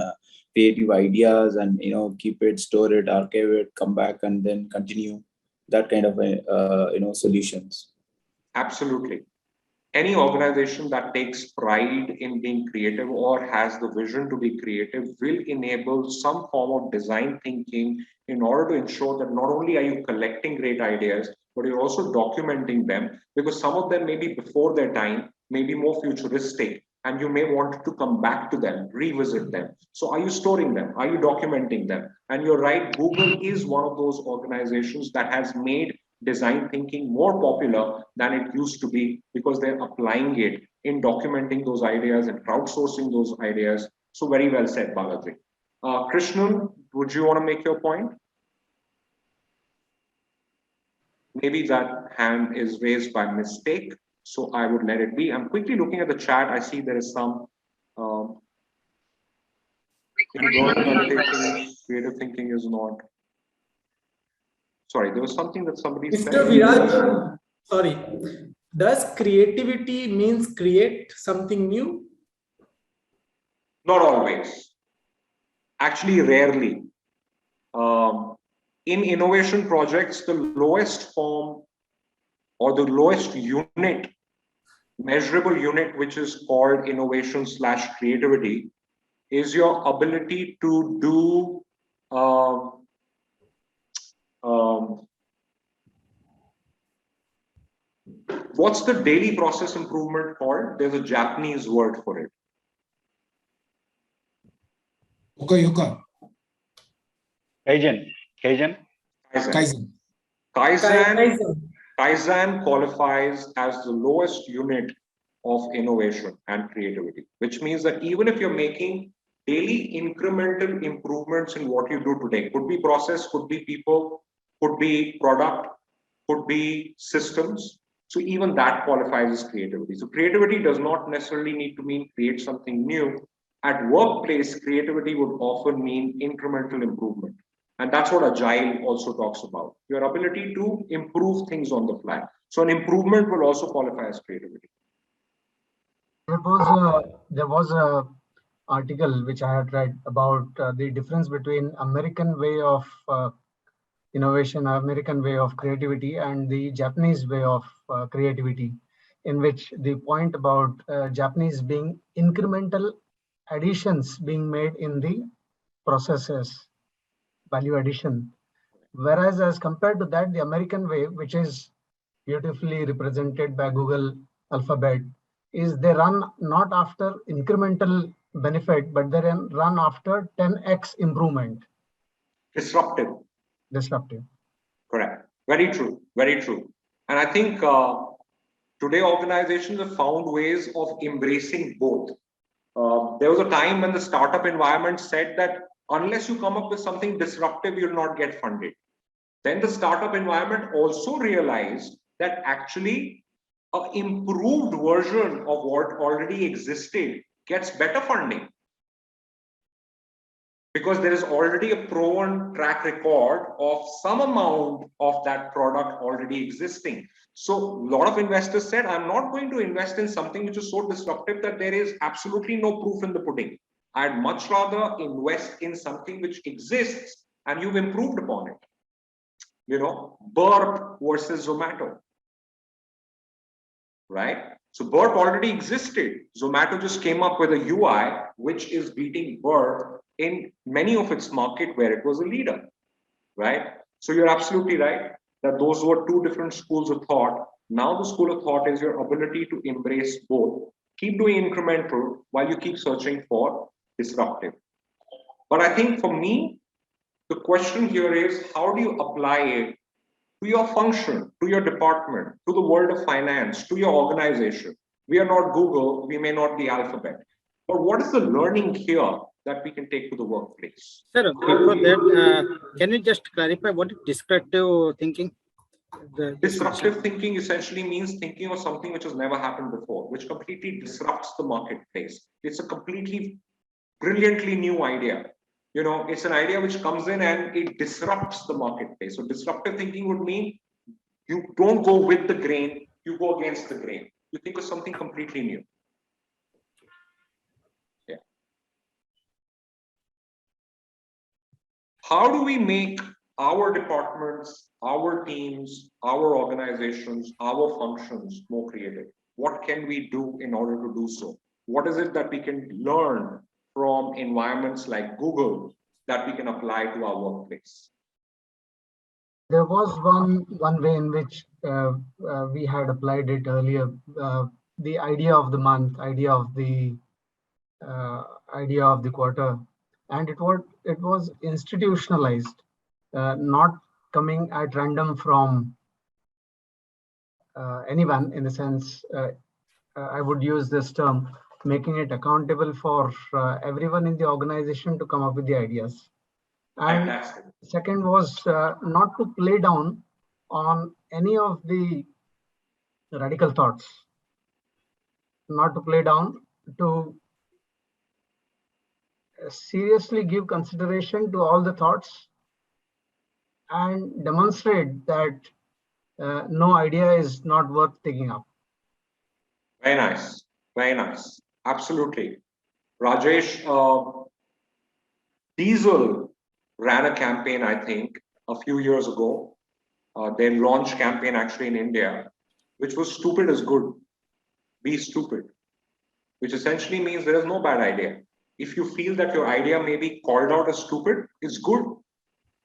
creative ideas and keep it, store it, archive it, come back and then continue that kind of solutions. Absolutely. Any organization that takes pride in being creative or has the vision to be creative will enable some form of design thinking in order to ensure that not only are you collecting great ideas, but you're also documenting them, because some of them may be before their time, may be more futuristic, and you may want to come back to them, revisit them. So are you storing them? Are you documenting them? And you're right, Google is one of those organizations that has made design thinking more popular than it used to be, because they're applying it in documenting those ideas and crowdsourcing those ideas. So very well said, Balaji. Krishnan, would you want to make your point? Maybe that hand is raised by mistake, so I would let it be. I'm quickly looking at the chat. I see there is some creative thinking is not. Sorry, there was something that somebody said. Mr. Viraj, sorry. Does creativity means create something new? Not always. Actually, rarely. In innovation projects, the lowest form or the lowest unit, measurable unit, which is called innovation/creativity, is your ability to do what's the daily process improvement called? There's a Japanese word for it. Yuka. Kaizen. Kaizen. Kaizen qualifies as the lowest unit of innovation and creativity, which means that even if you're making daily incremental improvements in what you do today, could be process, could be people, could be product, could be systems. So even that qualifies as creativity. So creativity does not necessarily need to mean create something new. At workplace, creativity would often mean incremental improvement. And that's what Agile also talks about. Your ability to improve things on the fly. So an improvement will also qualify as creativity. There was a article which I had read about the difference between American way of innovation, American way of creativity, and the Japanese way of creativity, in which the point about Japanese being incremental additions being made in the processes, value addition. Whereas as compared to that, the American way, which is beautifully represented by Google Alphabet, is they run not after incremental benefit, but they run after 10x improvement. Disruptive. Disruptive. Correct. Very true. Very true. And I think today organizations have found ways of embracing both. There was a time when the startup environment said that unless you come up with something disruptive, you'll not get funded. Then the startup environment also realized that actually an improved version of what already existed gets better funding, because there is already a proven track record of some amount of that product already existing. So a lot of investors said, I'm not going to invest in something which is so disruptive that there is absolutely no proof in the pudding. I'd much rather invest in something which exists and you've improved upon it. You know, Burp versus Zomato, right? So Burp already existed. Zomato just came up with a UI which is beating Burp in many of its market where it was a leader, right? So you're absolutely right that those were two different schools of thought. Now the school of thought is your ability to embrace both. Keep doing incremental while you keep searching for disruptive. But I think for me, the question here is, how do you apply it to your function, to your department, to the world of finance, to your organization? We are not Google, we may not be Alphabet. But what is the learning here that we can take to the workplace? Sir, before that, can you just clarify what is disruptive thinking? Disruptive thinking essentially means thinking of something which has never happened before, which completely disrupts the marketplace. It's a completely brilliantly new idea. You know, it's an idea which comes in and it disrupts the marketplace. So disruptive thinking would mean you don't go with the grain, you go against the grain. You think of something completely new. Yeah. How do we make our departments, our teams, our organizations, our functions more creative? What can we do in order to do so? What is it that we can learn from environments like Google that we can apply to our workplace? There was one way in which we had applied it earlier. The idea of the month, idea of the quarter, and it was institutionalized, not coming at random from anyone. In the sense, I would use this term, making it accountable for everyone in the organization to come up with the ideas. And fantastic. Second was not to play down on any of the radical thoughts, not to play down, to seriously give consideration to all the thoughts and demonstrate that no idea is not worth taking up. Very nice. Very nice. Absolutely. Rajesh, Diesel ran a campaign, I think, a few years ago. Their launch campaign actually in India, which was stupid is good. Be stupid, which essentially means there is no bad idea. If you feel that your idea may be called out as stupid, it's good.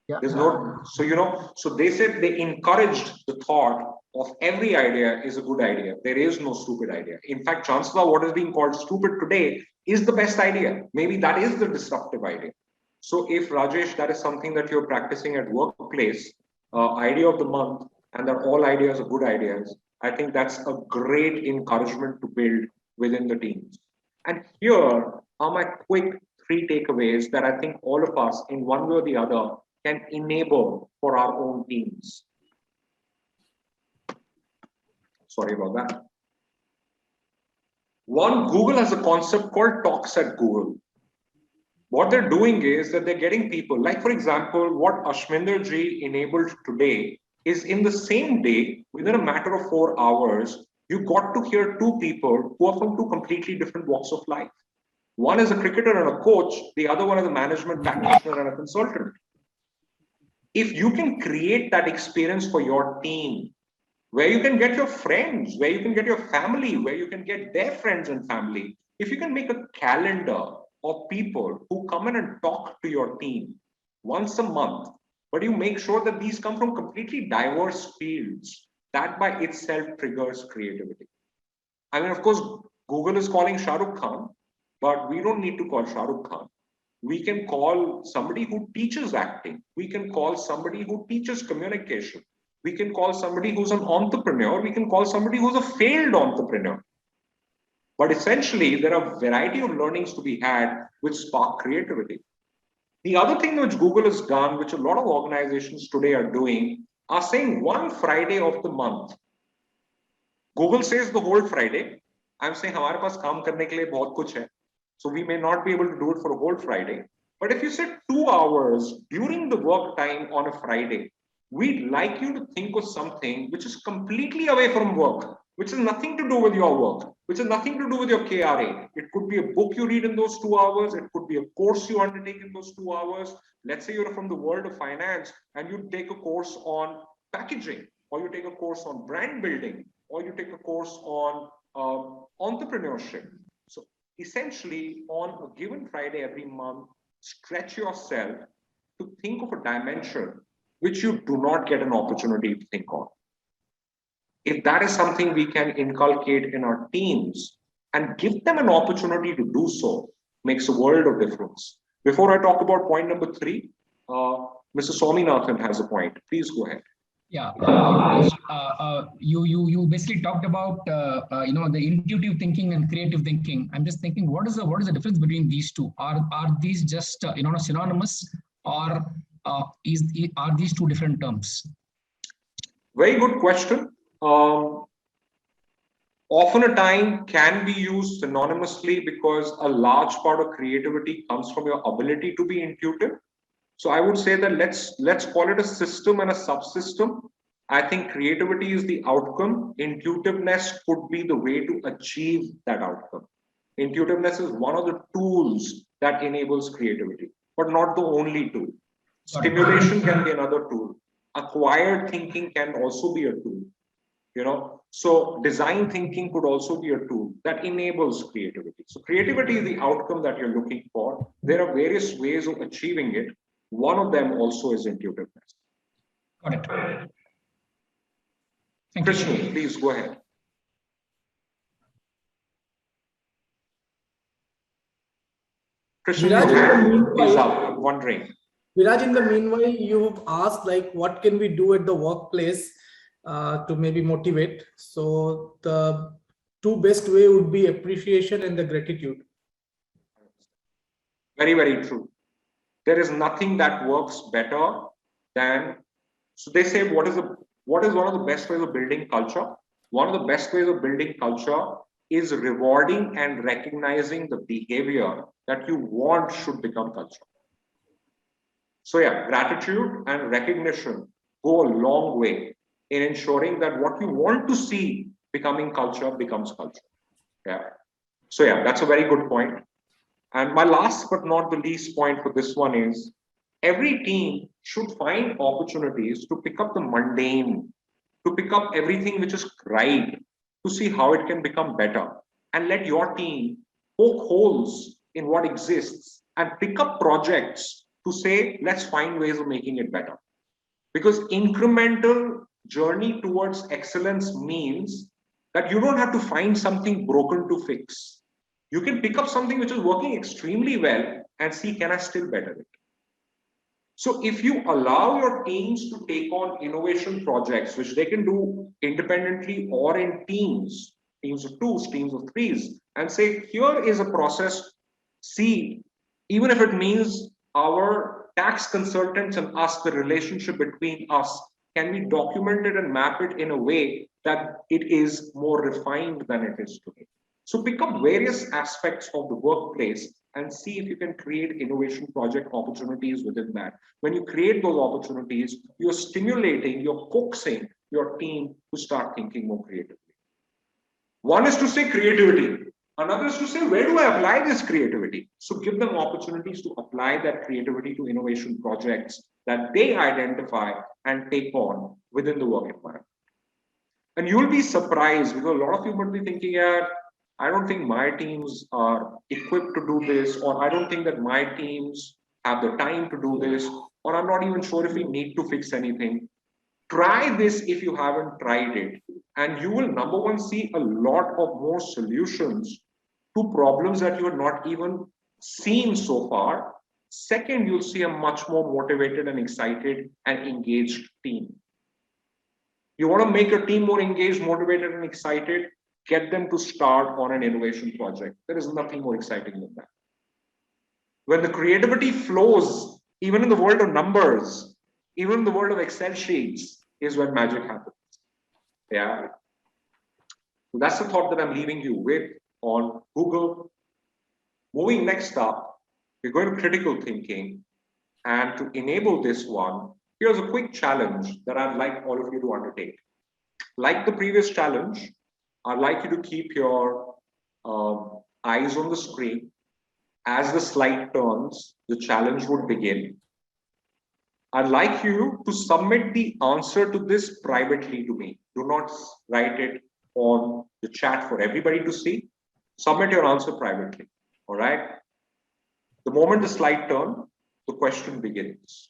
Yeah. There's no, so, you know, so they said they encouraged the thought of every idea is a good idea. There is no stupid idea. In fact, chances are what is being called stupid today is the best idea. Maybe that is the disruptive idea. So if Rajesh, that is something that you're practicing at workplace, idea of the month, and that all ideas are good ideas, I think that's a great encouragement to build within the teams. And here are my quick 3 takeaways that I think all of us, in one way or the other, can enable for our own teams. Sorry about that. One, Google has a concept called Talks at Google. What they're doing is that they're getting people, like for example, what Ashminder ji enabled today is in the same day, within a matter of 4 hours, you got to hear 2 people who are from 2 completely different walks of life. One is a cricketer and a coach, the other one is a management practitioner and a consultant. If you can create that experience for your team, where you can get your friends, where you can get your family, where you can get their friends and family, if you can make a calendar of people who come in and talk to your team once a month, but you make sure that these come from completely diverse fields, that by itself triggers creativity. I mean, of course, Google is calling Shah Rukh Khan, but we don't need to call Shah Rukh Khan. We can call somebody who teaches acting. We can call somebody who teaches communication. We can call somebody who's an entrepreneur. We can call somebody who's a failed entrepreneur. But essentially, there are a variety of learnings to be had which spark creativity. The other thing which Google has done, which a lot of organizations today are doing, are saying one Friday of the month. Google says the whole Friday. I'm saying हमारे पास काम करने के लिए बहुत कुछ है. So we may not be able to do it for a whole Friday. But if you set 2 hours during the work time on a Friday, we'd like you to think of something which is completely away from work, which has nothing to do with your work, which has nothing to do with your KRA. It could be a book you read in those 2 hours. It could be a course you undertake in those 2 hours. Let's say you're from the world of finance and you take a course on packaging, or you take a course on brand building, or you take a course on entrepreneurship. So essentially, on a given Friday every month, stretch yourself to think of a dimension which you do not get an opportunity to think on. If that is something we can inculcate in our teams and give them an opportunity to do so, makes a world of difference. Before I talk about point number 3, Mr. Swaminathan has a point. Please go ahead. Yeah, you basically talked about the intuitive thinking and creative thinking. I'm just thinking, what is the difference between these two? Are these just synonymous, or are these 2 different terms? Very good question. Often a time can be used synonymously because a large part of creativity comes from your ability to be intuitive. So I would say that let's call it a system and a subsystem. I think creativity is the outcome. Intuitiveness could be the way to achieve that outcome. Intuitiveness is one of the tools that enables creativity, but not the only tool. Stimulation can be another tool. Acquired thinking can also be a tool. So design thinking could also be a tool that enables creativity. So creativity is the outcome that you're looking for. There are various ways of achieving it. One of them also is intuitiveness. Got it. Krishna, please go ahead. Krishna is up, wondering. Viraj, in the meanwhile, you've asked what can we do at the workplace to maybe motivate. So the 2 best way would be appreciation and the gratitude. Very, very true. There is nothing that works better than, so they say, what is one of the best ways of building culture? One of the best ways of building culture is rewarding and recognizing the behavior that you want should become culture. So yeah, gratitude and recognition go a long way in ensuring that what you want to see becoming culture becomes culture. Yeah. So yeah, that's a very good point. And my last but not the least point for this one is every team should find opportunities to pick up the mundane, to pick up everything which is right, to see how it can become better, and let your team poke holes in what exists and pick up projects to say, let's find ways of making it better. Because incremental journey towards excellence means that you don't have to find something broken to fix. You can pick up something which is working extremely well and see, can I still better it? So if you allow your teams to take on innovation projects, which they can do independently or in teams, teams of twos, teams of threes, and say, here is a process, see, even if it means our tax consultants and us, the relationship between us can be documented and map it in a way that it is more refined than it is today. So pick up various aspects of the workplace and see if you can create innovation project opportunities within that. When you create those opportunities, you're stimulating, you're coaxing your team to start thinking more creatively. One is to say creativity. Another is to say, where do I apply this creativity? So give them opportunities to apply that creativity to innovation projects that they identify and take on within the work environment. And you'll be surprised because a lot of you might be thinking, yeah, I don't think my teams are equipped to do this, or I don't think that my teams have the time to do this, or I'm not even sure if we need to fix anything. Try this if you haven't tried it, and you will, number one, see a lot of more solutions to problems that you have not even seen so far. Second, you'll see a much more motivated and excited and engaged team. You want to make your team more engaged, motivated, and excited, get them to start on an innovation project. There is nothing more exciting than that. When the creativity flows, even in the world of numbers, even in the world of Excel sheets, is when magic happens. Yeah. So that's the thought that I'm leaving you with on Google. Moving next up, we're going to critical thinking. And to enable this one, here's a quick challenge that I'd like all of you to undertake. Like the previous challenge, I'd like you to keep your eyes on the screen. As the slide turns, the challenge would begin. I'd like you to submit the answer to this privately to me. Do not write it on the chat for everybody to see. Submit your answer privately. All right. The moment the slide turns, the question begins.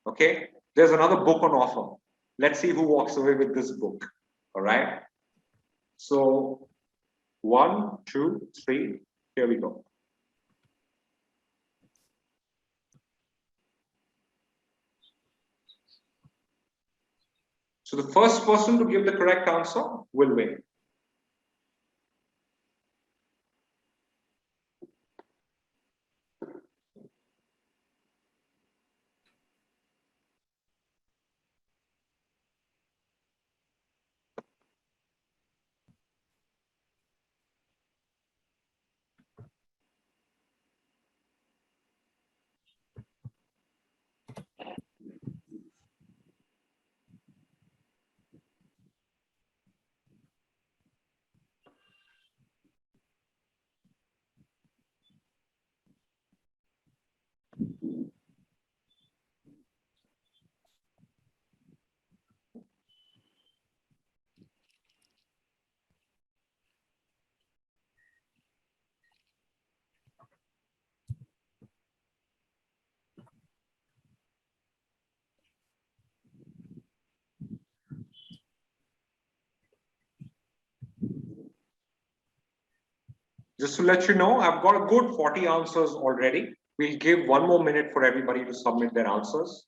Okay. There's another book on offer. Let's see who walks away with this book. All right. So 1, 2, 3, here we go. So the first person to give the correct answer will win. Just to let you know, I've got a good 40 answers already. We'll give 1 more minute for everybody to submit their answers.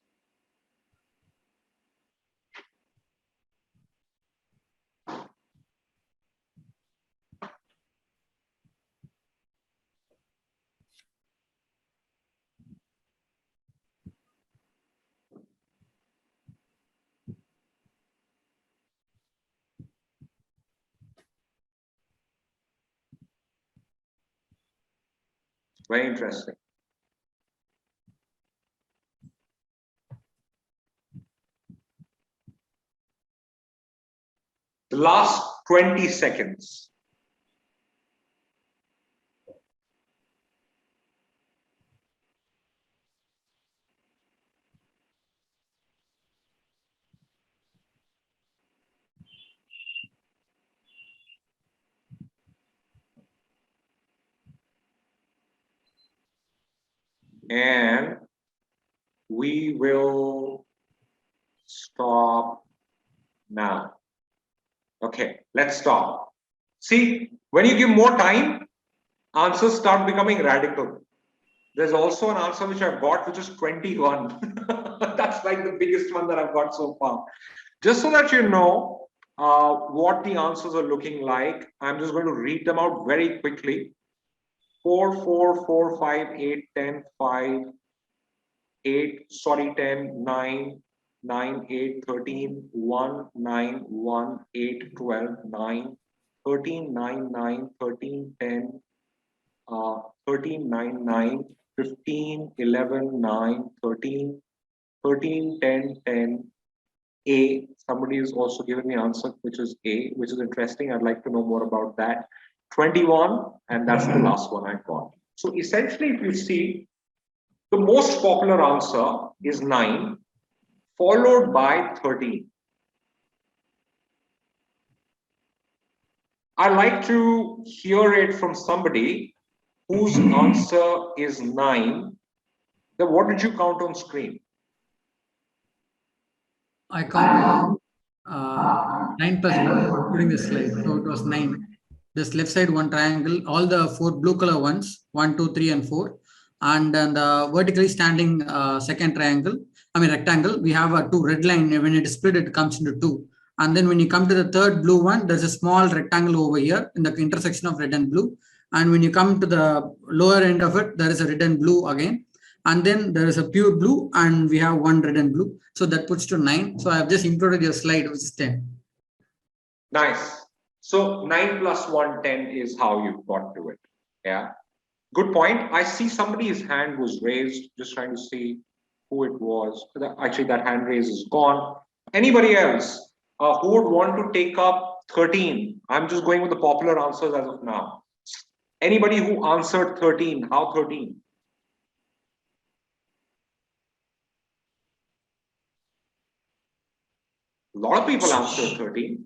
Very interesting. The last 20 seconds. And we will stop now. Okay, let's stop. See, when you give more time, answers start becoming radical. There's also an answer which I've got, which is 21. That's like the biggest one that I've got so far. Just so that you know what the answers are looking like, I'm just going to read them out very quickly. 4, 4, 4, 5, 8, 10, 5, 8, sorry, 10, 9, 9, 8, 13, 1, 9, 1, 8, 12, 9, 13, 9, 9, 13, 10, 13, 9, 9, 15, 11, 9, 13, 13, 10, 10, A. Somebody is also giving the answer, which is A, which is interesting. I'd like to know more about that. 21, and that's the last one I got. So essentially, if you see, the most popular answer is 9, followed by 13. I'd like to hear it from somebody whose answer is 9. Then what did you count on screen? I count 9 plus 1, including this slide. So it was 9. This left side one triangle, all the 4 blue color ones, 1, 2, 3, and 4. And then the vertically standing second rectangle, we have a 2 red line. When it is split, it comes into 2. And then when you come to the third blue one, there's a small rectangle over here in the intersection of red and blue. And when you come to the lower end of it, there is a red and blue again. And then there is a pure blue, and we have 1 red and blue. So that puts to 9. So I have just included your slide, which is 10. Nice. So 9 plus 1, 10 is how you got to it. Yeah. Good point. I see somebody's hand was raised. Just trying to see who it was. Actually, that hand raise is gone. Anybody else who would want to take up 13? I'm just going with the popular answers as of now. Anybody who answered 13? How 13? A lot of people answered 13.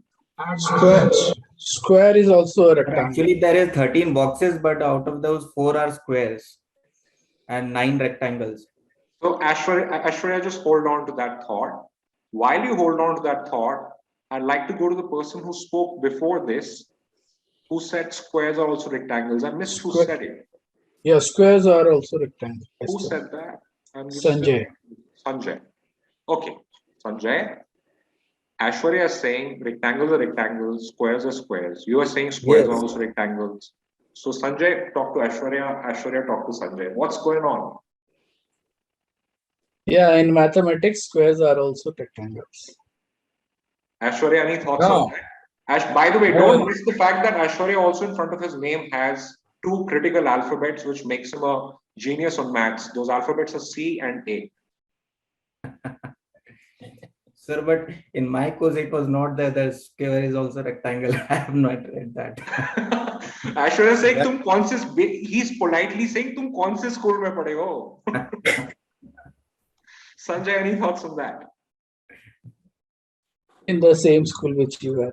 Square is also a rectangle. Actually, there is 13 boxes, but out of those 4 are squares and 9 rectangles. So Ashwarya, just hold on to that thought. While you hold on to that thought, I'd like to go to the person who spoke before this, who said squares are also rectangles. I missed who said it. Yeah, squares are also rectangles. Who said that? Sanjay. Sanjay. Okay, Sanjay. Ashwarya is saying rectangles are rectangles, squares are squares. You are saying squares are also rectangles. So Sanjay, talk to Ashwarya. Ashwarya, talk to Sanjay. What's going on? Yeah, in mathematics, squares are also rectangles. Ashwarya, any thoughts on that? By the way, don't miss the fact that Ashwarya also in front of his name has 2 critical alphabets, which makes him a genius on maths. Those alphabets are C and A. Sir, but in my course, it was not that the square is also rectangle. I have not read that. Ashwarya saying, "Tum kaun se?" He's politely saying, "Tum kaun se school mein padhe ho?" Sanjay, any thoughts on that? In the same school which you were.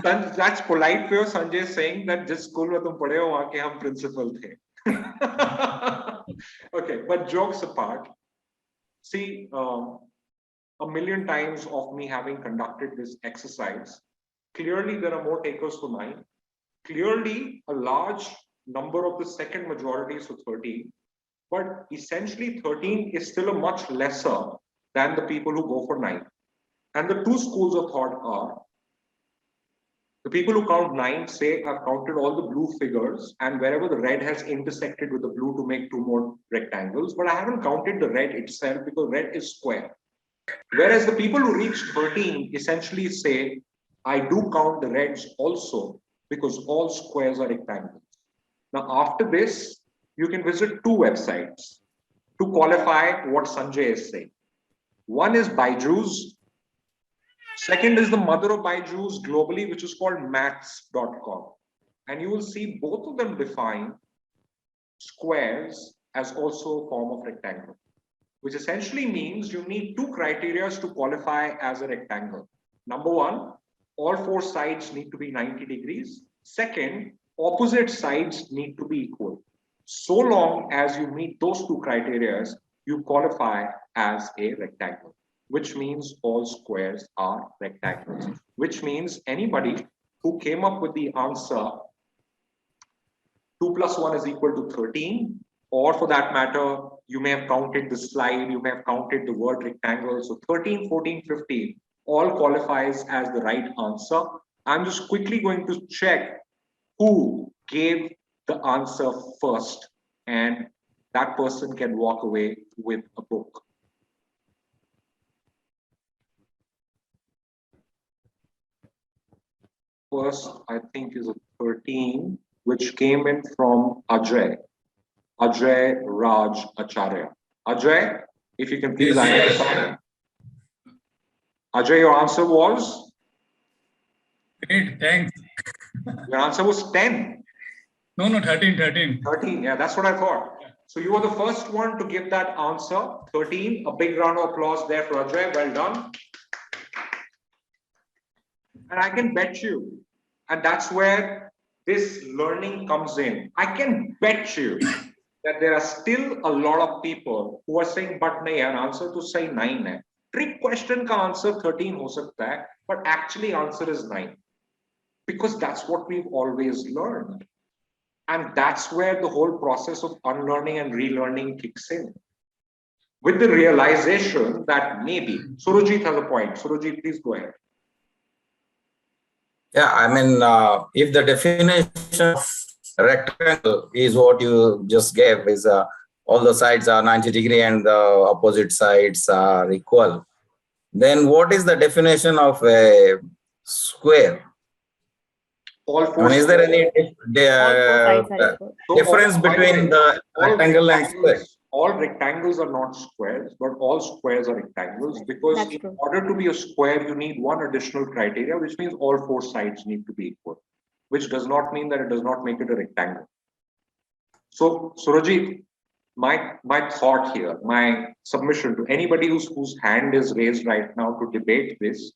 That's polite way of Sanjay saying that jis school mein tum padhe ho, wahan ke hum principal the. Okay, but jokes apart. See, a million times of me having conducted this exercise, clearly there are more takers for 9. Clearly, a large number of the second majority is for 13. But essentially, 13 is still a much lesser than the people who go for 9. And the 2 schools of thought are, the people who count 9 say I've counted all the blue figures and wherever the red has intersected with the blue to make 2 more rectangles, but I haven't counted the red itself because red is square. Whereas the people who reach 13 essentially say, I do count the reds also because all squares are rectangles. Now, after this, you can visit 2 websites to qualify what Sanjay is saying. One is Byju's. Second is the mother of Byju's globally, which is called maths.com. And you will see both of them define squares as also a form of rectangle, which essentially means you need 2 criteria to qualify as a rectangle. Number 1, all 4 sides need to be 90 degrees. Second, opposite sides need to be equal. So long as you meet those 2 criteria, you qualify as a rectangle, which means all squares are rectangles, which means anybody who came up with the answer 2 plus 1 is equal to 13, or for that matter, you may have counted the slide, you may have counted the word rectangle. So 13, 14, 15 all qualifies as the right answer. I'm just quickly going to check who gave the answer first, and that person can walk away with a book. First, I think is a 13, which came in from Ajay Raj Acharya. Ajay, if you can please identify. Ajay, your answer was? Great, thanks. Your answer was 10. No, 13. 13, yeah, that's what I thought. So you were the first one to give that answer, 13. A big round of applause there for Ajay, well done. And I can bet you, and that's where this learning comes in. I can bet you that there are still a lot of people who are saying, but nahi, an answer to say 9 hai. Trick question ka answer 13 ho sakta hai, but actually answer is 9. Because that's what we've always learned. And that's where the whole process of unlearning and relearning kicks in. With the realization that maybe, Surajit has a point. Surajit, please go ahead. Yeah, I mean, if the definition of rectangle is what you just gave, is all the sides are 90 degree and the opposite sides are equal, then what is the definition of a square? All four. I mean, is there any difference between the rectangle and square? All rectangles are not squares, but all squares are rectangles, because in order to be a square, you need one additional criteria, which means all 4 sides need to be equal, which does not mean that it does not make it a rectangle. So, Surajit, my thought here, my submission to anybody whose hand is raised right now to debate this,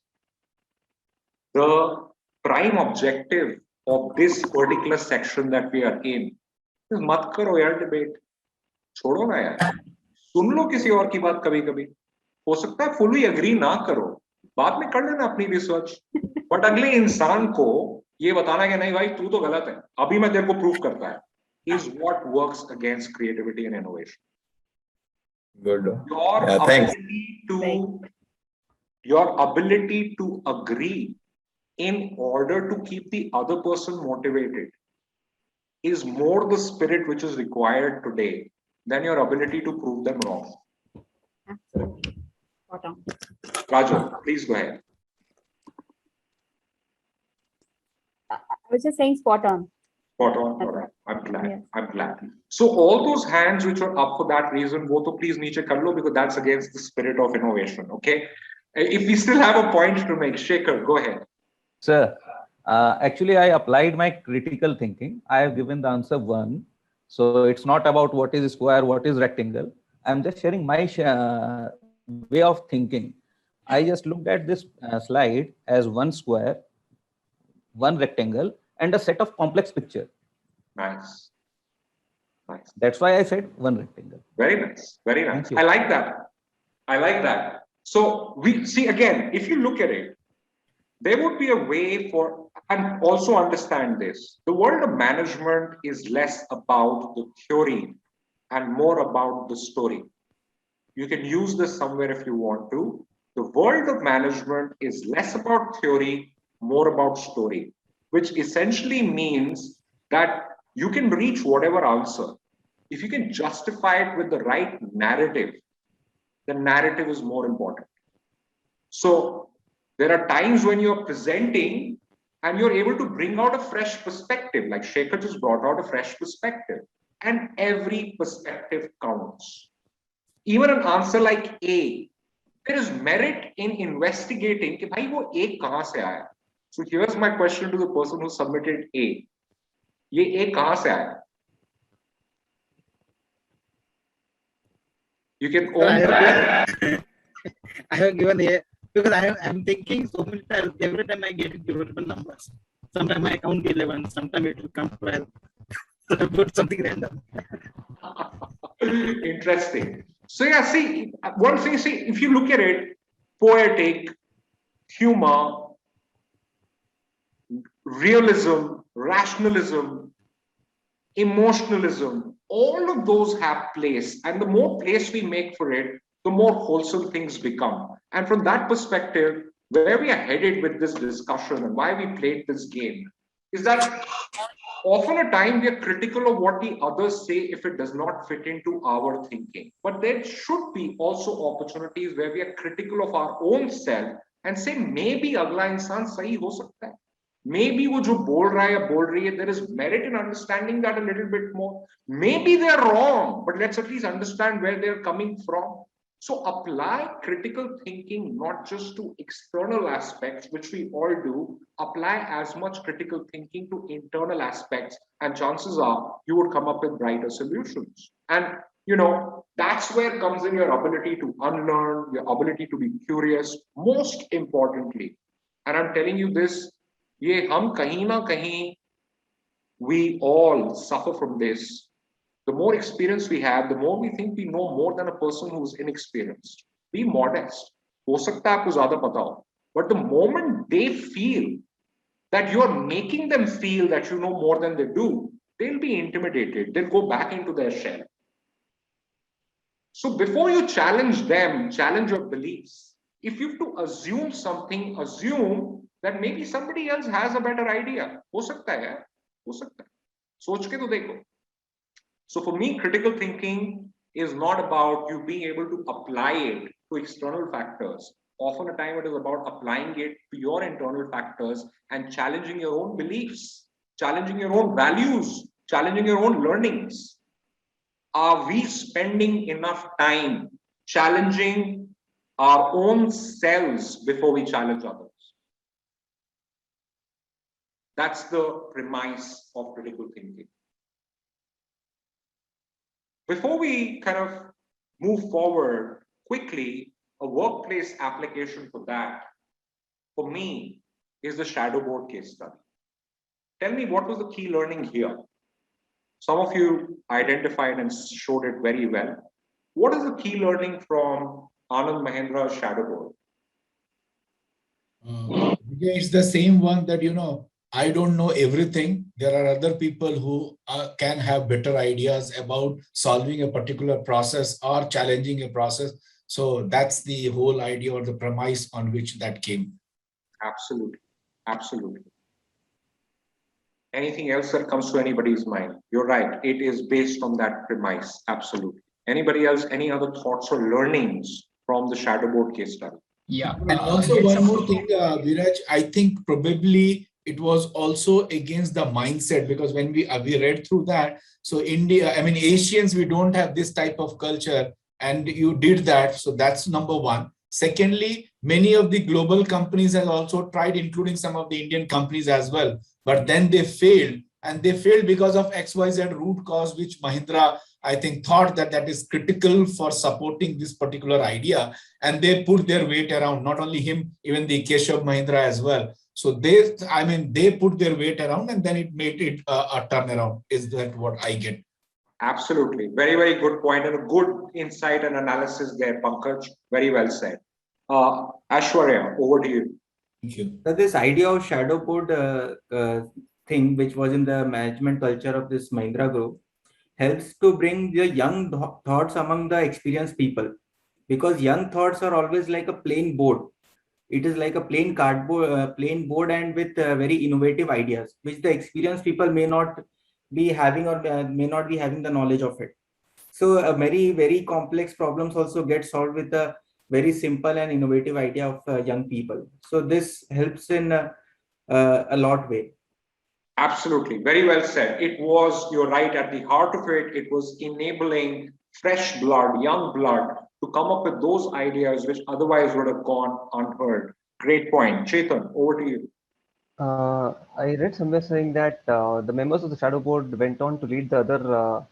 the prime objective of this particular section that we are in is mat karo yaar debate. छोड़ो ना यार, सुन लो किसी और की बात कभी कभी, हो सकता है फुली अग्री ना करो, बाद में कर लेना अपनी रिसर्च, बट अगले इंसान को ये बताना कि नहीं भाई तू तो गलत है, अभी मैं तेरे को प्रूफ करता है, is what works against creativity and innovation. Good. Your ability to agree in order to keep the other person motivated is more the spirit which is required today than your ability to prove them wrong. Absolutely. Spot on. Raju, please go ahead. I was just saying spot on. Spot on. All right. I'm glad. Yes. I'm glad. So all those hands which are up for that reason, wo to please niche kar lo, because that's against the spirit of innovation. Okay. If we still have a point to make, Shekhar, go ahead. Sir, actually, I applied my critical thinking. I have given the answer 1. So it's not about what is square, what is rectangle. I'm just sharing my way of thinking. I just looked at this slide as 1 square, 1 rectangle, and a set of complex picture. Nice. Nice. That's why I said 1 rectangle. Very nice. Very nice. I like that. I like that. So we see again, if you look at it, there would be a way for, and also understand this, the world of management is less about the theory and more about the story. You can use this somewhere if you want to. The world of management is less about theory, more about story, which essentially means that you can reach whatever answer. If you can justify it with the right narrative, the narrative is more important. So there are times when you're presenting and you're able to bring out a fresh perspective, like Shekhar just brought out a fresh perspective, and every perspective counts. Even an answer like A, there is merit in investigating कि भाई वो A कहाँ से आया. So here's my question to the person who submitted A. ये A कहाँ से आया? You can own I have given A because I'm thinking so many times. Every time I get multiple numbers, sometimes I count 11, sometimes it will come 12. So I put something random. Interesting. So yeah, see, one thing, see, if you look at it, poetic, humor, realism, rationalism, emotionalism, all of those have place. And the more place we make for it, the more wholesome things become. And from that perspective, where we are headed with this discussion and why we played this game is that often a time we are critical of what the others say if it does not fit into our thinking. But there should be also opportunities where we are critical of our own self and say maybe अगला इंसान सही हो सकता है. Maybe वो जो बोल रहा है या बोल रही है, there is merit in understanding that a little bit more. Maybe they are wrong, but let's at least understand where they are coming from. So apply critical thinking not just to external aspects, which we all do, apply as much critical thinking to internal aspects, and chances are you would come up with brighter solutions. And that's where comes in your ability to unlearn, your ability to be curious, most importantly. And I'm telling you this, ye hum kahin na kahin, we all suffer from this. The more experience we have, the more we think we know more than a person who's inexperienced. Be modest. हो सकता है आपको ज़्यादा पता हो. But the moment they feel that you're making them feel that you know more than they do, they'll be intimidated. They'll go back into their shell. So before you challenge them, challenge your beliefs. If you have to assume something, assume that maybe somebody else has a better idea. हो सकता है यार, हो सकता है. सोच के तो देखो. So for me, critical thinking is not about you being able to apply it to external factors. Often a time it is about applying it to your internal factors and challenging your own beliefs, challenging your own values, challenging your own learnings. Are we spending enough time challenging our own selves before we challenge others? That's the premise of critical thinking. Before we kind of move forward quickly, a workplace application for that, for me, is the shadow board case study. Tell me, what was the key learning here? Some of you identified and showed it very well. What is the key learning from Anand Mahendra's shadow board? It's the same one that, I don't know everything. There are other people who can have better ideas about solving a particular process or challenging a process. So that's the whole idea or the premise on which that came. Absolutely. Absolutely. Anything else that comes to anybody's mind? You're right. It is based on that premise. Absolutely. Anybody else, any other thoughts or learnings from the shadow board case study? Yeah. And also one more thing, Viraj, I think probably it was also against the mindset, because when we read through that, so Asians, we don't have this type of culture, and you did that. So that's number one. Secondly, many of the global companies have also tried, including some of the Indian companies as well, but then they failed, and they failed because of XYZ root cause, which Mahindra, I think, thought that is critical for supporting this particular idea, and they put their weight around, not only him, even the Keshav Mahindra as well. So they put their weight around, and then it made it a turnaround. Is that what I get? Absolutely. Very, very good point, and a good insight and analysis there, Pankaj. Very well said. Ashwarya, over to you. Thank you. So this idea of shadow board thing, which was in the management culture of this Mahindra group, helps to bring the young thoughts among the experienced people, because young thoughts are always like a plain board. It is like a plain cardboard, plain board, and with very innovative ideas, which the experienced people may not be having, or may not be having the knowledge of it. So very, very complex problems also get solved with a very simple and innovative idea of young people. So this helps in a lot way. Absolutely. Very well said. It was, you're right, at the heart of it, it was enabling fresh blood, young blood, to come up with those ideas which otherwise would have gone unheard. Great point. Chetan, over to you. I read somewhere saying that the members of the shadow board went on to lead the other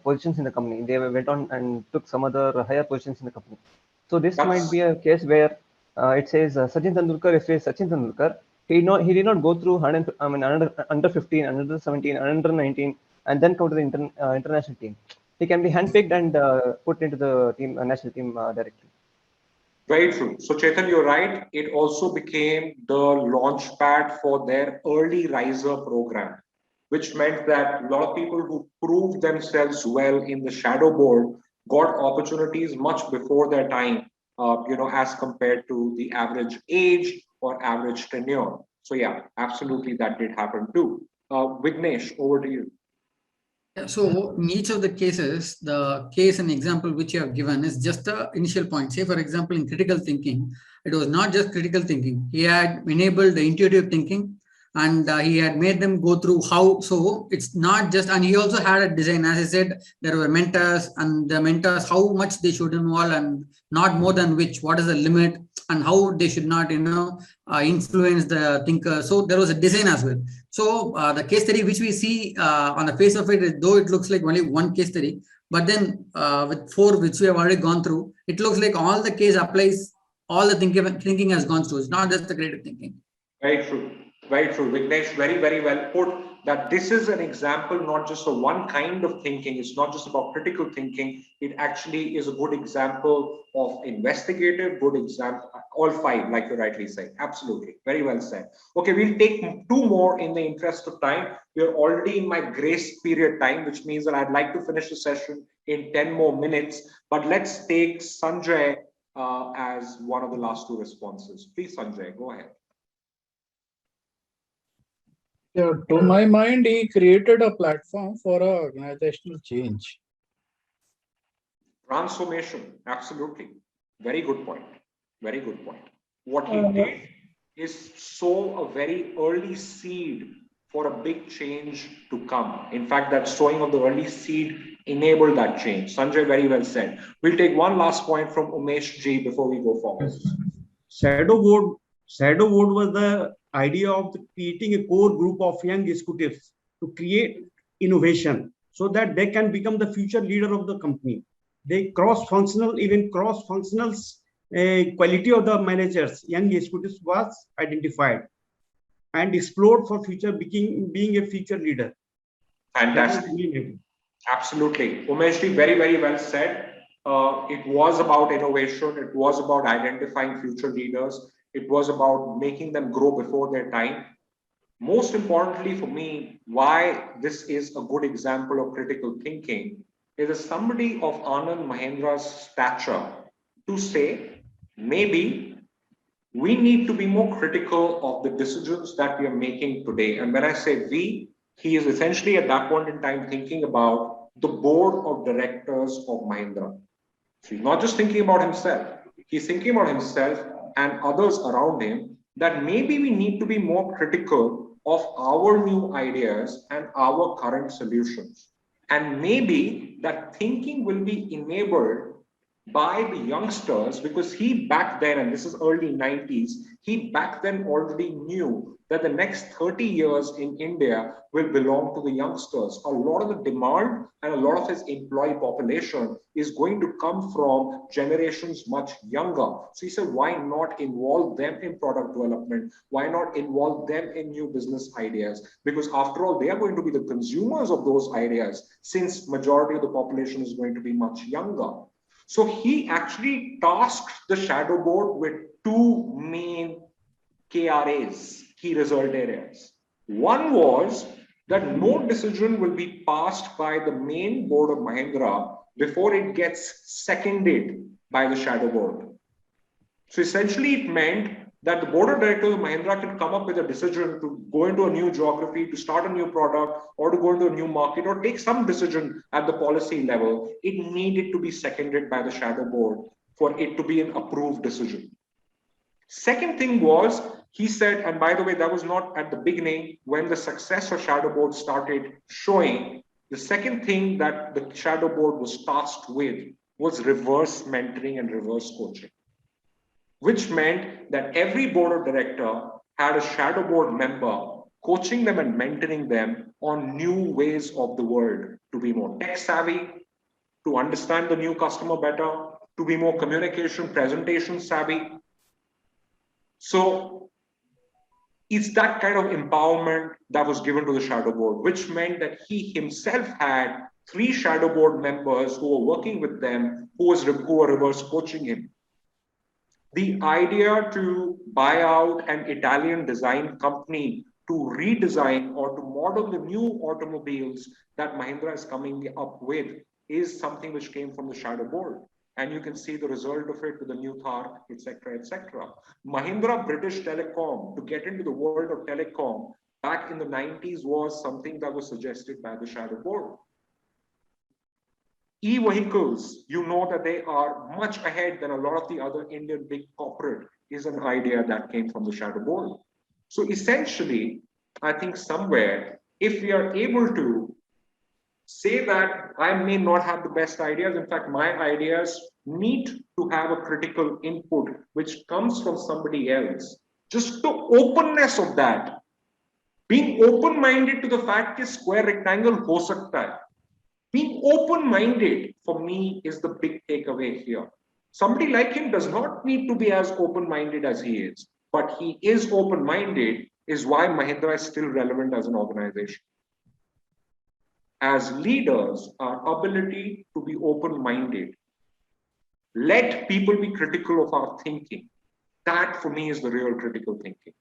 positions in the company. They went on and took some other higher positions in the company. So this might be a case where it says Sachin Tendulkar, if it's Sachin Tendulkar, he did not go through under 15, under 17, under 19, and then come to the international team. He can be handpicked and put into the team national team directly. Very true. So Chetan, you're right. It also became the launch pad for their early riser program. which meant that a lot of people who proved themselves well in the shadow board got opportunities much before their time, as compared to the average age or average tenure. So yeah, absolutely that did happen too. Vignesh, over to you. So in each of the cases, the case and example which you have given is just the initial point. Say, for example, in critical thinking, it was not just critical thinking. He had enabled the intuitive thinking, and he had made them go through how. So it's not just, and he also had a design. As I said, there were mentors, and the mentors, how much they should involve, and not more than which, what is the limit, and how they should not, influence the thinker. So there was a design as well. So the case study which we see on the face of it, though it looks like only one case study, but then with 4 which we have already gone through, it looks like all the case applies, all the thinking has gone through. It's not just the creative thinking. Very true. Very true. Vignesh, very, very well put, that this is an example, not just of one kind of thinking. It's not just about critical thinking. It actually is a good example of investigative, good example, all 5, like you rightly said. Absolutely. Very well said. Okay, we'll take 2 more in the interest of time. We're already in my grace period time, which means that I'd like to finish the session in 10 more minutes. But let's take Sanjay as one of the last 2 responses. Please, Sanjay, go ahead. Yeah, to my mind, he created a platform for a organizational change. Transformation, absolutely. Very good point. Very good point. What he did is sow a very early seed for a big change to come. In fact, that sowing of the early seed enabled that change. Sanjay, very well said. We'll take one last point from Umesh Ji before we go forward. Shadow board was the idea of creating a core group of young executives to create innovation so that they can become the future leader of the company. They cross-functional quality of the managers, young executives was identified and explored for future being a future leader. Fantastic. Absolutely. Umesh Ji, very, very well said. It was about innovation. It was about identifying future leaders. It was about making them grow before their time. Most importantly for me, why this is a good example of critical thinking is as somebody of Anand Mahendra's stature to say, maybe we need to be more critical of the decisions that we are making today. And when I say we, he is essentially at that point in time thinking about the board of directors of Mahindra. So he's not just thinking about himself, he's thinking about himself and others around him, that maybe we need to be more critical of our new ideas and our current solutions. And maybe that thinking will be enabled by the youngsters, because he back then, and this is early 90s, he back then already knew that the next 30 years in India will belong to the youngsters. A lot of the demand and a lot of his employee population is going to come from generations much younger. So he said, why not involve them in product development? Why not involve them in new business ideas? Because after all, they are going to be the consumers of those ideas, since majority of the population is going to be much younger. So he actually tasked the shadow board with 2 main KRAs, key result areas. One was that no decision will be passed by the main board of Mahindra before it gets seconded by the shadow board. So essentially it meant that the board of directors of Mahindra could come up with a decision to go into a new geography, to start a new product, or to go into a new market, or take some decision at the policy level. It needed to be seconded by the shadow board for it to be an approved decision. Second thing was, he said, and by the way, that was not at the beginning when the success of shadow board started showing. The second thing that the shadow board was tasked with was reverse mentoring and reverse coaching, which meant that every board of director had a shadow board member coaching them and mentoring them on new ways of the world, to be more tech savvy, to understand the new customer better, to be more communication, presentation savvy. So it's that kind of empowerment that was given to the shadow board, which meant that he himself had 3 shadow board members who were working with them, who were reverse coaching him. The idea to buy out an Italian design company to redesign or to model the new automobiles that Mahindra is coming up with is something which came from the shadow board. And you can see the result of it with the new Thar, etc., etc. Mahindra British Telecom, to get into the world of telecom back in the 90s, was something that was suggested by the shadow board. E-vehicles, you know that they are much ahead than a lot of the other Indian big corporate, is an idea that came from the shadow board. So essentially, I think somewhere, if we are able to say that I may not have the best ideas, in fact, my ideas need to have a critical input which comes from somebody else. Just the openness of that, being open-minded to the fact that square rectangle ho sakta hai. Being open-minded for me is the big takeaway here. Somebody like him does not need to be as open-minded as he is, but he is open-minded is why Mahindra is still relevant as an organization. As leaders, our ability to be open-minded, let people be critical of our thinking. That for me is the real critical thinking.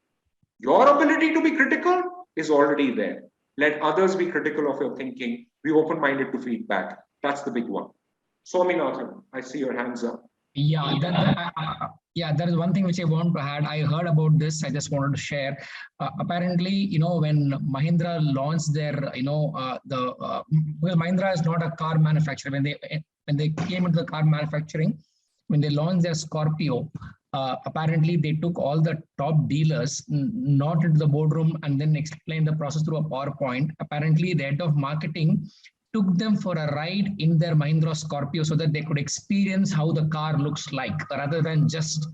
Your ability to be critical is already there. Let others be critical of your thinking. Be open-minded to feedback. That's the big one. Swaminathan, I see your hands up. Yeah, there is one thing which I want to add. I heard about this. I just wanted to share. Apparently, when Mahindra launched their, well, Mahindra is not a car manufacturer. When they came into the car manufacturing, when they launched their Scorpio, apparently they took all the top dealers, not into the boardroom, and then explained the process through a PowerPoint. Apparently, the head of marketing took them for a ride in their Mahindra Scorpio so that they could experience how the car looks like, rather than just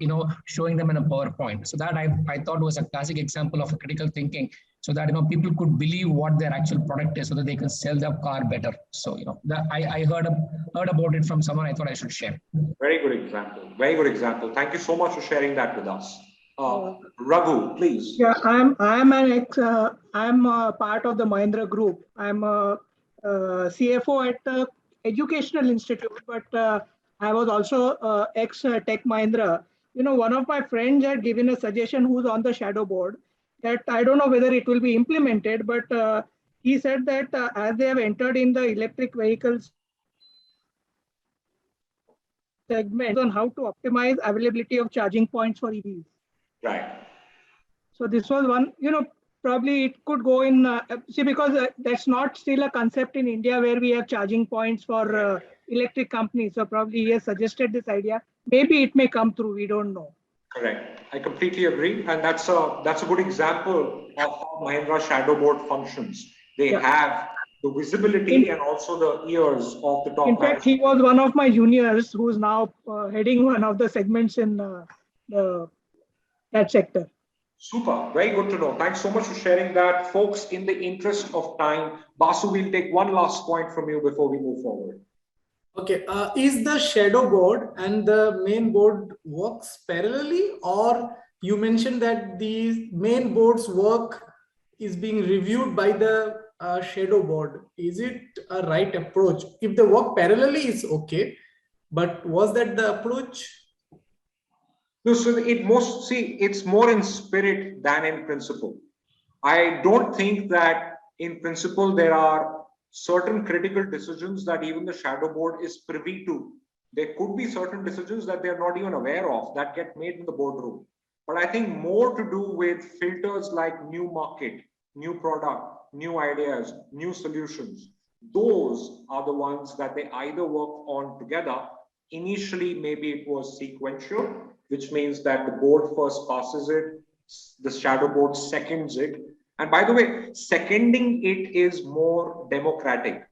showing them in a PowerPoint. So that I thought was a classic example of a critical thinking, so that people could believe what their actual product is, so that they can sell their car better. So that I heard about it from someone. I thought I should share. Very good example. Very good example. Thank you so much for sharing that with us. Raghu, please. Yeah, I'm part of the Mahindra Group. I'm a CFO at the educational institute, but I was also ex-Tech Mahindra. One of my friends had given a suggestion, who's on the shadow board, that I don't know whether it will be implemented, but he said that as they have entered in the electric vehicles segment, on how to optimize availability of charging points for EVs. Right. So this was one, probably it could go in, because that's not still a concept in India where we have charging points for electric companies. So probably he has suggested this idea. Maybe it may come through, we don't know. Correct. I completely agree. And that's a good example of how Mahindra shadow board functions. They have the visibility and also the ears of the top In fact, he was one of my juniors who's now heading one of the segments in that sector. Super. Very good to know. Thanks so much for sharing that. Folks, in the interest of time, Basu, we'll take one last point from you before we move forward. Okay. Is the shadow board and the main board works parallelly, or you mentioned that the main board's work is being reviewed by the shadow board? Is it a right approach? If they work parallelly, it's okay. But was that the approach? No, so it's more in spirit than in principle. I don't think that in principle there are certain critical decisions that even the shadow board is privy to. There could be certain decisions that they're not even aware of that get made in the boardroom. But I think more to do with filters like new market, new product, new ideas, new solutions. Those are the ones that they either work on together. Initially, maybe it was sequential, which means that the board first passes it, the shadow board seconds it. And by the way, seconding it is more democratic,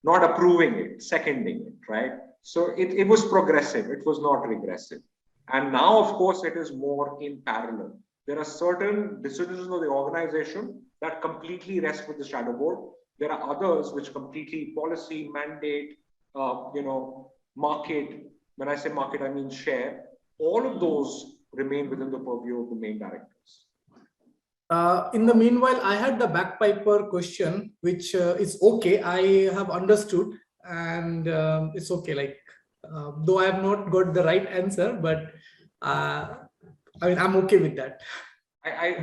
not approving it, seconding it, right? So it was progressive, it was not regressive. And now, of course, it is more in parallel. There are certain decisions of the organization that completely rest with the shadow board. There are others which completely policy, mandate, market. When I say market, I mean share. All of those remain within the purview of the main directors. In the meanwhile, I had the backpiper question, which is okay. I have understood, and it's okay. Though I have not got the right answer, but I'm okay with that.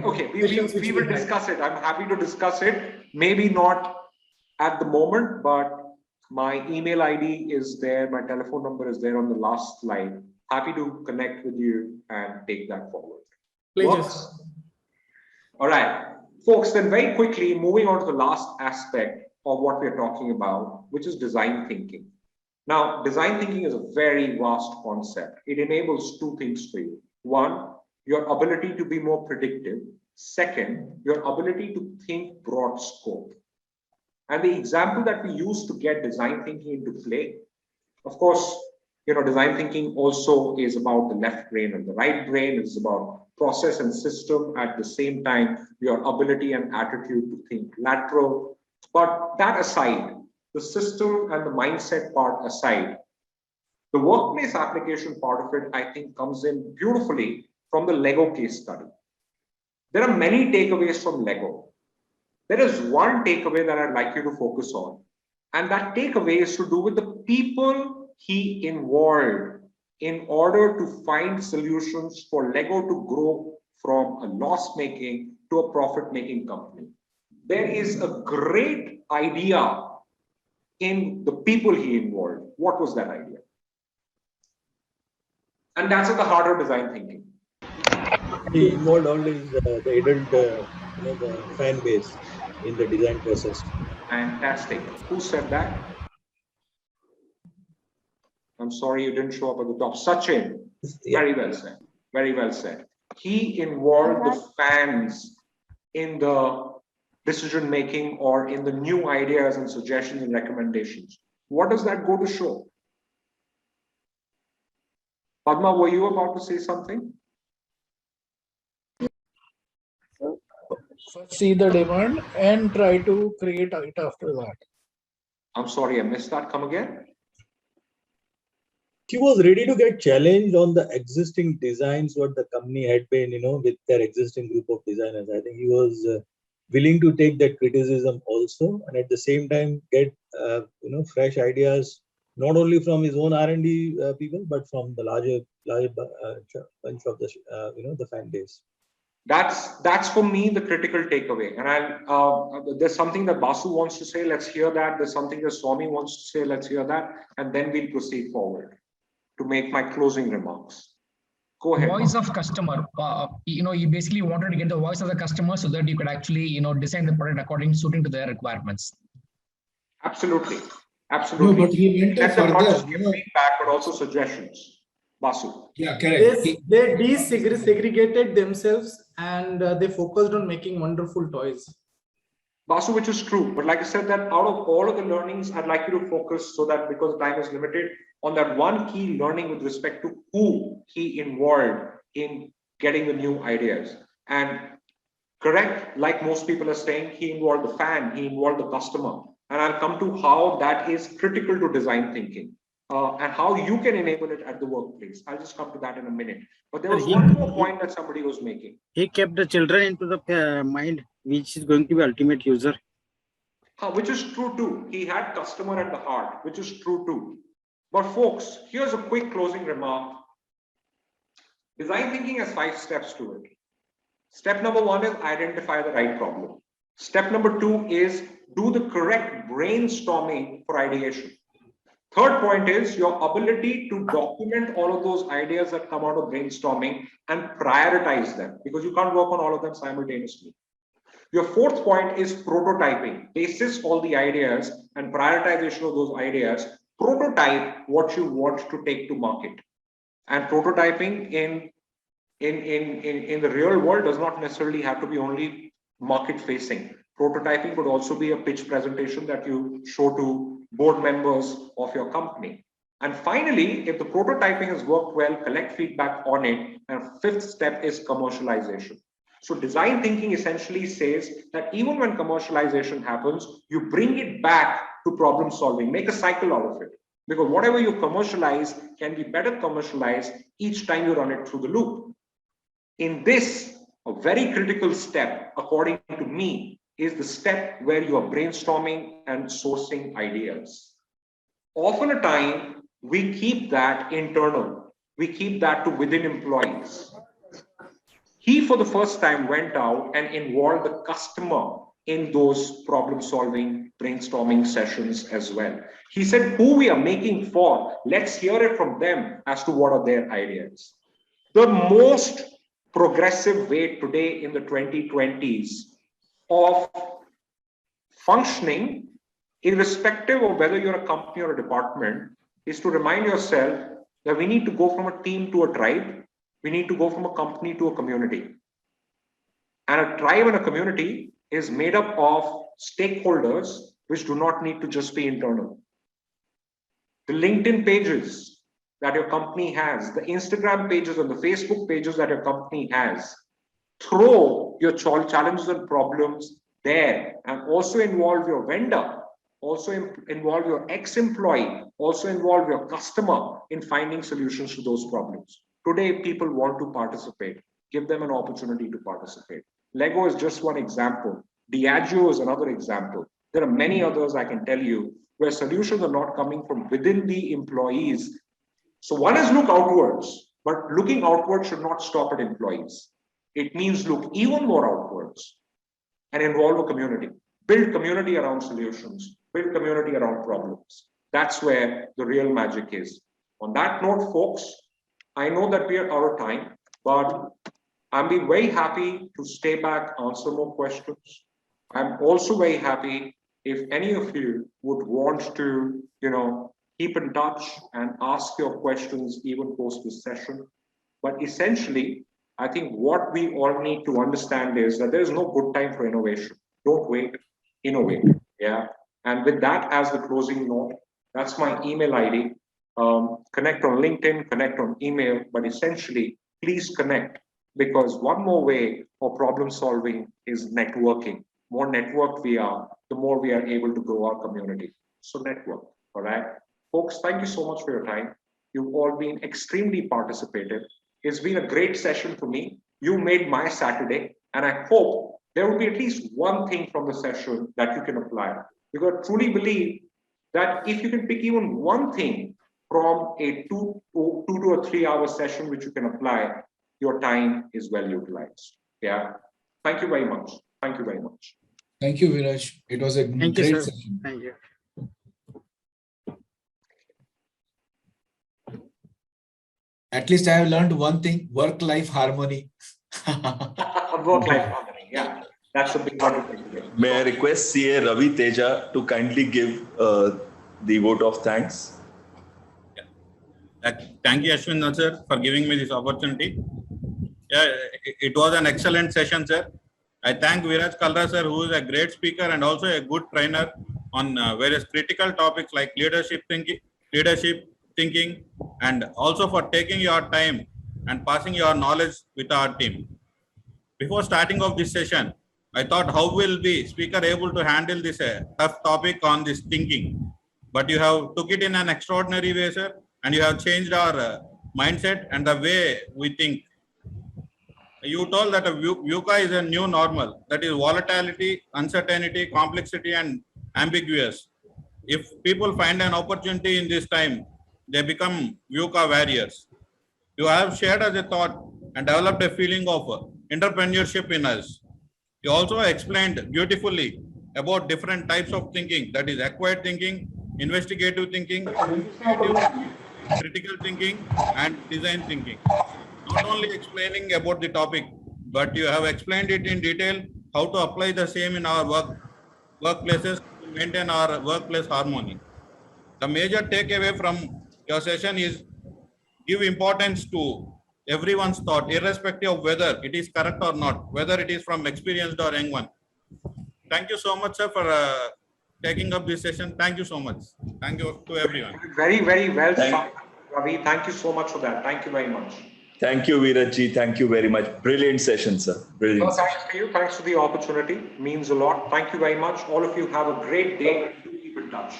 Okay, we will discuss it. I'm happy to discuss it. Maybe not at the moment, but my email ID is there. My telephone number is there on the last slide. Happy to connect with you and take that forward. Works? All right, folks, then very quickly, moving on to the last aspect of what we're talking about, which is design thinking. Now, design thinking is a very vast concept. It enables two things for you. One, your ability to be more predictive. Second, your ability to think broad scope. And the example that we use to get design thinking into play, of course, design thinking also is about the left brain and the right brain. It's about process and system. At the same time, your ability and attitude to think lateral. But that aside, the system and the mindset part aside, the workplace application part of it, I think, comes in beautifully from the Lego case study. There are many takeaways from Lego. There is one takeaway that I'd like you to focus on. And that takeaway is to do with the people he involved in order to find solutions for Lego to grow from a loss-making to a profit-making company. There is a great idea in the people he involved. What was that idea? And that's at the heart of design thinking. He involved all his the adult, the fan base in the design process. Fantastic. Who said that? I'm sorry you didn't show up at the top. Sachin. Yeah. Very well said. Very well said. He involved the fans in the decision making or in the new ideas and suggestions and recommendations. What does that go to show? Padma, were you about to say something? First see the demand and try to create it after that. I'm sorry, I missed that. Come again? He was ready to get challenged on the existing designs what the company had been, with their existing group of designers. I think he was willing to take that criticism also, and at the same time get fresh ideas not only from his own R&D people but from the larger bunch of the the fan base. That's for me the critical takeaway. And there's something that Basu wants to say. Let's hear that. There's something that Swami wants to say. Let's hear that, and then we'll proceed forward to make my closing remarks. Go ahead. Voice of customer. You basically wanted to get the voice of the customer so that you could actually, design the product according suiting to their requirements. Absolutely, absolutely. No, but he went Let them not further. just give feedback, but also suggestions. Basu. Yeah, correct. They desegregated themselves and they focused on making wonderful toys. Basu, which is true. But like I said, that out of all of the learnings, I'd like you to focus so that because time is limited on that one key learning with respect to who he involved in getting the new ideas. And correct, like most people are saying, he involved the fan, he involved the customer. And I'll come to how that is critical to design thinking and how you can enable it at the workplace. I'll just come to that in a minute. But there was one more point that somebody was making. He kept the children into the mind, which is going to be ultimate user. Which is true too. He had customer at the heart, which is true too. But folks, here's a quick closing remark. Design thinking has 5 steps to it. Step number 1 is identify the right problem. Step number 2 is do the correct brainstorming for ideation. Third point is your ability to document all of those ideas that come out of brainstorming and prioritize them, because you can't work on all of them simultaneously. Your fourth point is prototyping. Basis all the ideas and prioritization of those ideas, prototype what you want to take to market. And prototyping in the real world does not necessarily have to be only market facing. Prototyping could also be a pitch presentation that you show to board members of your company. And finally, if the prototyping has worked well, collect feedback on it. And 5th step is commercialization. So design thinking essentially says that even when commercialization happens, you bring it back to problem solving, make a cycle out of it. Because whatever you commercialize can be better commercialized each time you run it through the loop. In this, a very critical step, according to me, is the step where you are brainstorming and sourcing ideas. Often a time, we keep that internal. We keep that to within employees. He, for the first time, went out and involved the customer in those problem-solving, brainstorming sessions as well. He said, who we are making for, let's hear it from them as to what are their ideas. The most progressive way today in the 2020s of functioning, irrespective of whether you're a company or a department, is to remind yourself that we need to go from a team to a tribe. We need to go from a company to a community. And a tribe and a community is made up of stakeholders which do not need to just be internal. The LinkedIn pages that your company has, the Instagram pages and the Facebook pages that your company has, throw your challenges and problems there and also involve your vendor, also involve your ex-employee, also involve your customer in finding solutions to those problems. Today, people want to participate. Give them an opportunity to participate. Lego is just one example. Diageo is another example. There are many others I can tell you where solutions are not coming from within the employees. So one is look outwards, but looking outwards should not stop at employees. It means look even more outwards and involve a community. Build community around solutions. Build community around problems. That's where the real magic is. On that note, folks, I know that we are out of time, but I'm being very happy to stay back, answer more questions. I'm also very happy if any of you would want to, keep in touch and ask your questions even post this session. But essentially, I think what we all need to understand is that there is no good time for innovation. Don't wait, innovate. Yeah. And with that as the closing note, that's my email ID. Connect on LinkedIn, connect on email, but essentially, please connect, because one more way of problem solving is networking. More networked we are, the more we are able to grow our community. So network, all right? Folks, thank you so much for your time. You've all been extremely participative. It's been a great session for me. You made my Saturday, and I hope there will be at least one thing from the session that you can apply. Because I truly believe that if you can pick even one thing from a 2 to a 3 hour session which you can apply, your time is well utilized. Yeah. Thank you very much. Thank you very much. Thank you, Viraj. It was a Thank you, great sir. session. Thank you. At least I have learned one thing: work-life harmony. Work-life harmony. Yeah, that's a big one. May I request CA Ravi Teja to kindly give the vote of thanks? Thank you, Ashwin sir, for giving me this opportunity. Yeah, it was an excellent session, sir. I thank Viraj Kalra sir, who is a great speaker and also a good trainer on various critical topics like leadership thinking, and also for taking your time and passing your knowledge with our team. Before starting off this session, I thought, how will the speaker able to handle this tough topic on this thinking? But you have took it in an extraordinary way, sir, and you have changed our mindset and the way we think. You told that a VUCA is a new normal, that is volatility, uncertainty, complexity, and ambiguous. If people find an opportunity in this time, they become VUCA warriors. You have shared as a thought and developed a feeling of entrepreneurship in us. You also explained beautifully about different types of thinking, that is acquired thinking, investigative thinking, critical thinking, and design thinking. Not only explaining about the topic, but you have explained it in detail how to apply the same in our workplaces to maintain our workplace harmony. The major takeaway from your session is give importance to everyone's thought, irrespective of whether it is correct or not, whether it is from experienced or young one. Thank you so much, sir, for taking up this session. Thank you so much. Thank you to everyone. Very, very well done, Ravi. Thank you so much for that. Thank you very much. Thank you, Viraj. Thank you very much. Brilliant session, sir. Brilliant. No, thanks to you. Thanks for the opportunity. Means a lot. Thank you very much. All of you have a great day. Keep in touch.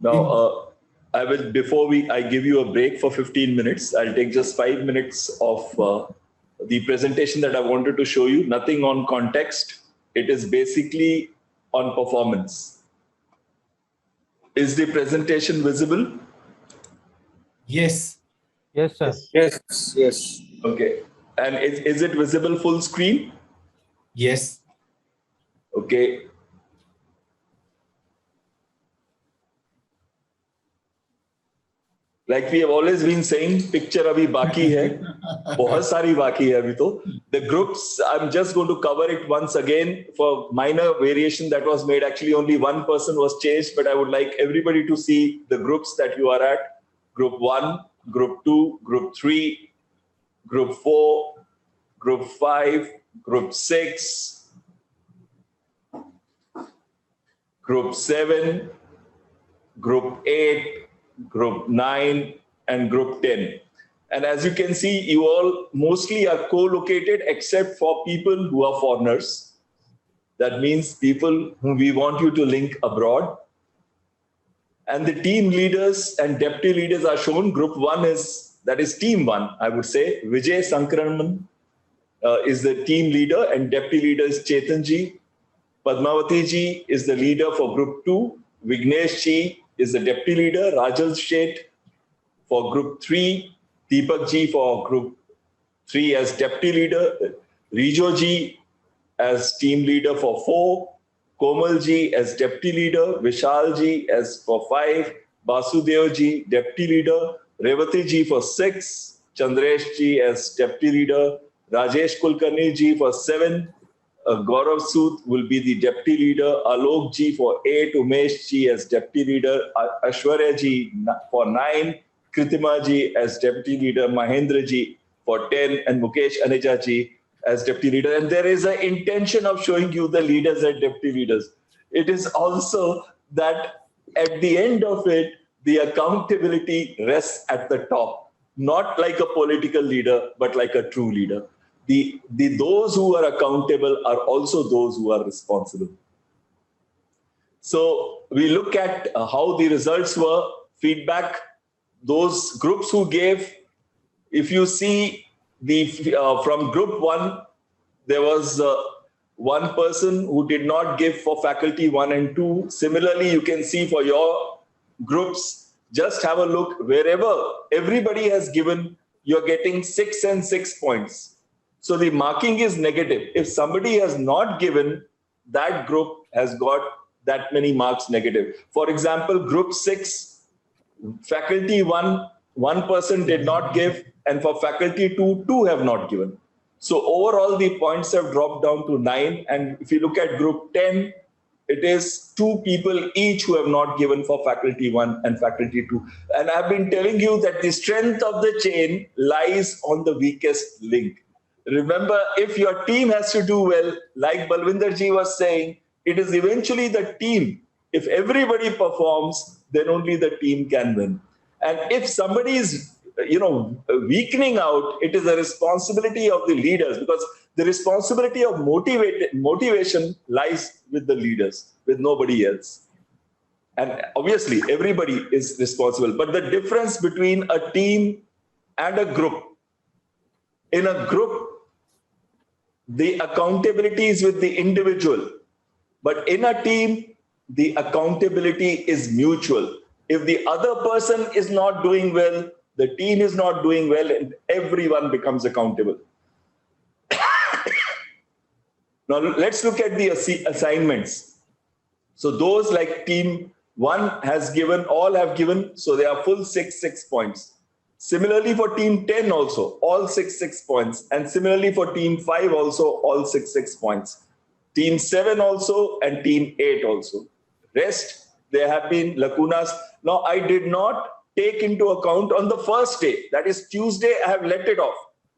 Now, I will, before I give you a break for 15 minutes, I'll take just 5 minutes of the presentation that I wanted to show you. Nothing on context. It is basically on performance. Is the presentation visible? Yes. Yes, sir. Yes. Okay. And is it visible full screen? Yes. Okay. Like we have always been saying, picture abhi baki hai. Bahut sari baki hai abhi to. The groups, I'm just going to cover it once again for minor variation that was made. Actually, only one person was changed, but I would like everybody to see the groups that you are at. Group 1, Group 2, Group 3, Group 4, Group 5, Group 6, Group 7, Group 8, Group 9, and Group 10. And as you can see, you all mostly are co-located except for people who are foreigners. That means people whom we want you to link abroad. And the team leaders and deputy leaders are shown. Group 1 that is team 1, I would say. Vijay Sankraman is the team leader and deputy leader is Chetanji. Padmavati ji is the leader for Group 2. Vignesh ji is the deputy leader. Rajal Sheth for Group 3. Deepak ji for Group 3 as deputy leader. Rijo ji as team leader for 4. Komal ji as deputy leader. Vishal ji as for 5. Basudev ji deputy leader. Revati ji for 6. Chandresh ji as deputy leader. Rajesh Kulkarni ji for 7. Gaurav Sood will be the deputy leader. Alok ji for 8. Umesh ji as deputy leader. Ashwarya ji for 9. Kritima ji as deputy leader. Mahendra ji for 10. And Mukesh Aneja ji as deputy leader. And there is an intention of showing you the leaders and deputy leaders. It is also that at the end of it, the accountability rests at the top, not like a political leader, but like a true leader. Those who are accountable are also those who are responsible. So we look at how the results were, feedback, those groups who gave. If you see from Group 1, there was one person who did not give for faculty 1 and 2. Similarly, you can see for your groups, just have a look wherever everybody has given, you're getting 6 and 6 points. So the marking is negative. If somebody has not given, that group has got that many marks negative. For example, Group 6, faculty 1, one person did not give, and for faculty 2, 2 have not given. So overall, the points have dropped down to 9. And if you look at Group 10, it is 2 people each who have not given for faculty 1 and faculty 2. And I've been telling you that the strength of the chain lies on the weakest link. Remember, if your team has to do well, like Balwinder ji was saying, it is eventually the team. If everybody performs, then only the team can win. And if somebody is weakening out, it is the responsibility of the leaders, because the responsibility of motivation lies with the leaders, with nobody else. And obviously, everybody is responsible. But the difference between a team and a group, in a group, the accountability is with the individual. But in a team, the accountability is mutual. If the other person is not doing well, the team is not doing well, and everyone becomes accountable. Now, let's look at the assignments. So those like team 1 has given, all have given, so they are full 6 points. Similarly for team 10 also, all 6 points. And similarly for team 5 also, all 6 points. Team 7 also, and team 8 also. Rest, there have been lacunas. Now, I did not take into account on the first day, that is Tuesday, I have let it off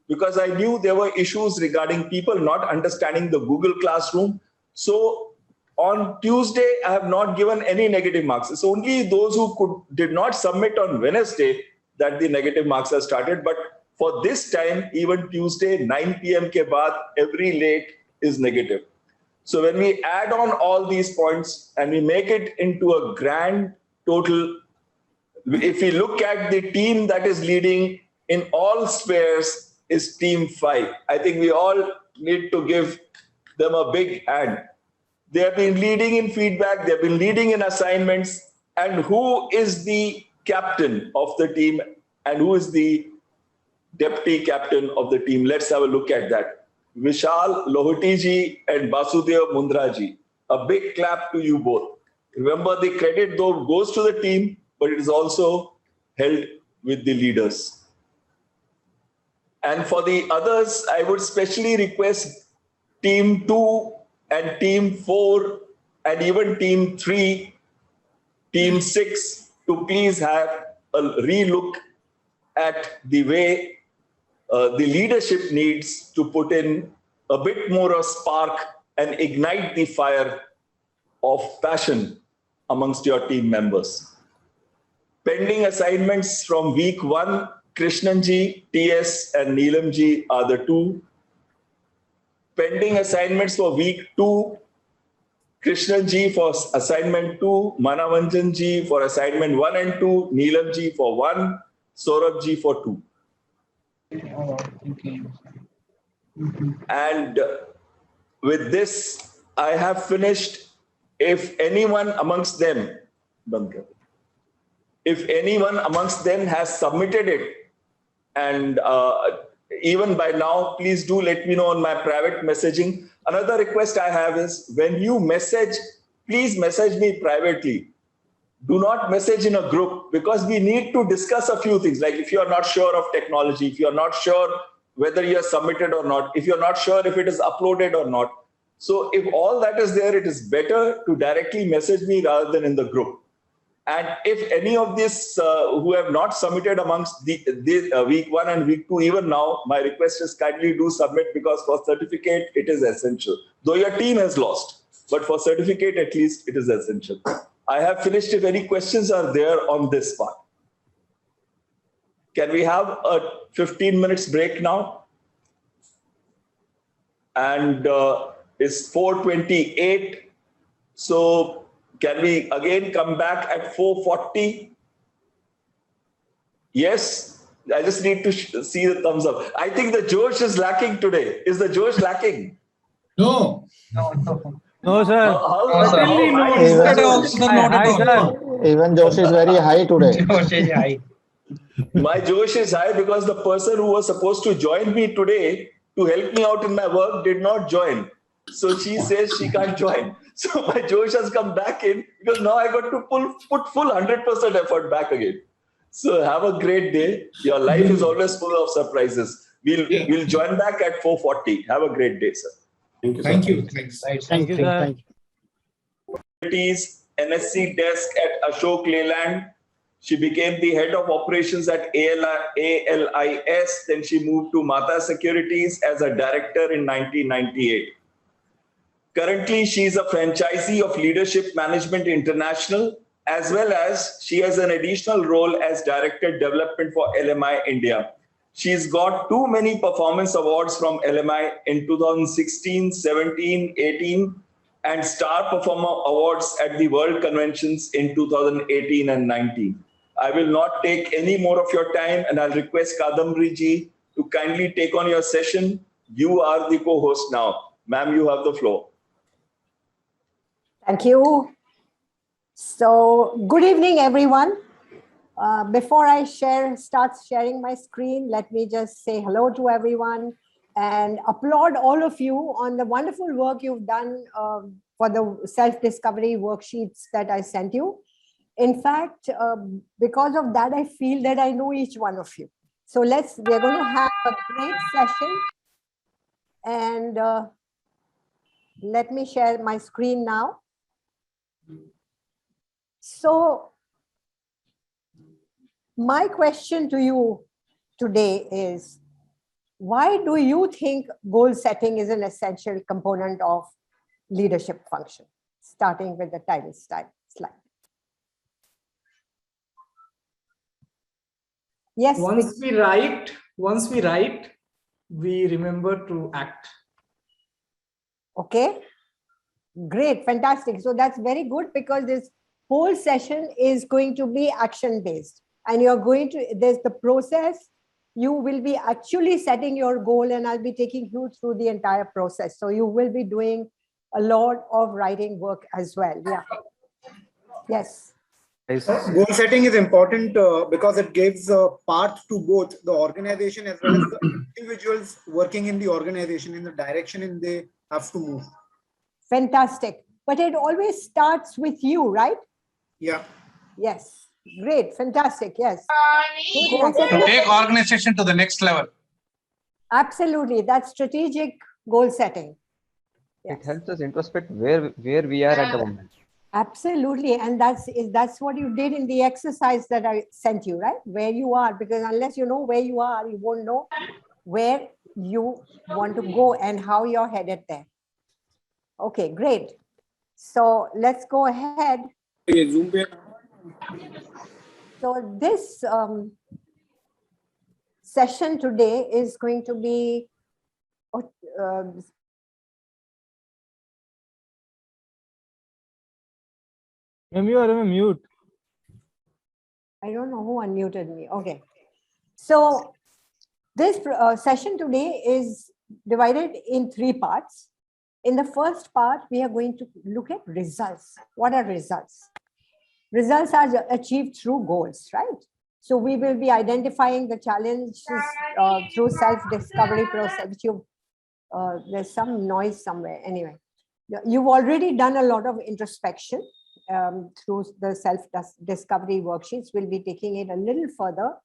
because I knew there were issues regarding people not understanding the Google Classroom. So on Tuesday, I have not given any negative marks. It's only those who did not submit on Wednesday that the negative marks are started. But for this time, even Tuesday, 9 p.m. ke baad, every late is negative. So when we add on all these points and we make it into a grand total, if we look at the team that is leading in all spheres is team 5. I think we all need to give them a big hand. They have been leading in feedback, they have been leading in assignments, and who is the captain of the team and who is the deputy captain of the team. Let's have a look at that. Vishal Lohoti ji and Basudev Mundra ji. A big clap to you both. Remember, the credit though goes to the team, but it is also held with the leaders. And for the others, I would specially request Team 2 and Team 4 and even Team 3, Team 6 to please have a relook at the way the leadership needs to put in a bit more of spark and ignite the fire of passion amongst your team members. Pending assignments from week 1, Krishnanji, TS and Neelamji are the two. Pending assignments for week 2, Krishnanji for assignment 2, Manavanjanji for assignment 1 and 2, Neelamji for 1, Saurabhji for 2. And with this, I have finished. If anyone amongst them, has submitted it, and even by now, please do let me know on my private messaging. Another request I have is when you message, please message me privately. Do not message in a group, because we need to discuss a few things. Like if you are not sure of technology, if you are not sure whether you are submitted or not, if you're not sure if it is uploaded or not. So if all that is there, it is better to directly message me rather than in the group. And if any of these who have not submitted amongst the week 1 and week 2, even now, my request is kindly do submit, because for certificate, it is essential. Though your team has lost, but for certificate, at least it is essential. I have finished. If any questions are there on this part. Can we have a 15 minutes break now? And it's 4:28. So can we again come back at 4:40? Yes, I just need to see the thumbs up. I think the Josh is lacking today. Is the Josh lacking? No. No, sir. Even Josh is very high today. Josh is high. My Josh is high because the person who was supposed to join me today to help me out in my work did not join. So she says she can't join. So my Josh has come back in because now I got to put full 100% effort back again. So have a great day. Your life is always full of surprises. We'll join back at 4:40. Have a great day, sir. Thank you. Thank you. Thanks. Thank you, sir. NSC desk at Ashok Leyland. She became the head of operations at ALIS. Then she moved to Mata Securities as a director in 1998. Currently, she is a franchisee of Leadership Management International, as well as she has an additional role as Director Development for LMI India. She's got too many performance awards from LMI in 2016, 17, 18, and Star Performer Awards at the World Conventions in 2018 and 19. I will not take any more of your time, and I'll request Kadambari ji to kindly take on your session. You are the co-host now. Ma'am, you have the floor. Thank you. So, good evening, everyone. Before I start sharing my screen, let me just say hello to everyone and applaud all of you on the wonderful work you've done for the self-discovery worksheets that I sent you. In fact, because of that, I feel that I know each one of you. So we're going to have a great session. And let me share my screen now. So my question to you today is, why do you think goal setting is an essential component of leadership function? Starting with the title slide. Yes. Once we write, we remember to act. Okay. Great. Fantastic. So that's very good, because this whole session is going to be action based, and there's the process. You will be actually setting your goal, and I'll be taking you through the entire process. So you will be doing a lot of writing work as well. Yeah. Yes. Goal setting is important because it gives a path to both the organization as well as the individuals working in the organization in the direction in they have to move. Fantastic. But it always starts with you, right? Yeah. Yes. Great. Fantastic. Yes. To take organization to the next level. Absolutely. That's strategic goal setting. It helps us introspect where we are at the moment. Absolutely. And that's what you did in the exercise that I sent you, right? Where you are, because unless you know where you are, you won't know where you want to go and how you're headed there. Okay, great. So let's go ahead. So this session today is going to be Ma'am, you are on mute. I don't know who unmuted me. Okay. So this session today is divided in 3 parts. In the first part, we are going to look at results. What are results? Results are achieved through goals, right? So we will be identifying the challenges through self-discovery process. There's some noise somewhere. Anyway, you've already done a lot of introspection through the self-discovery worksheets. We'll be taking it a little further.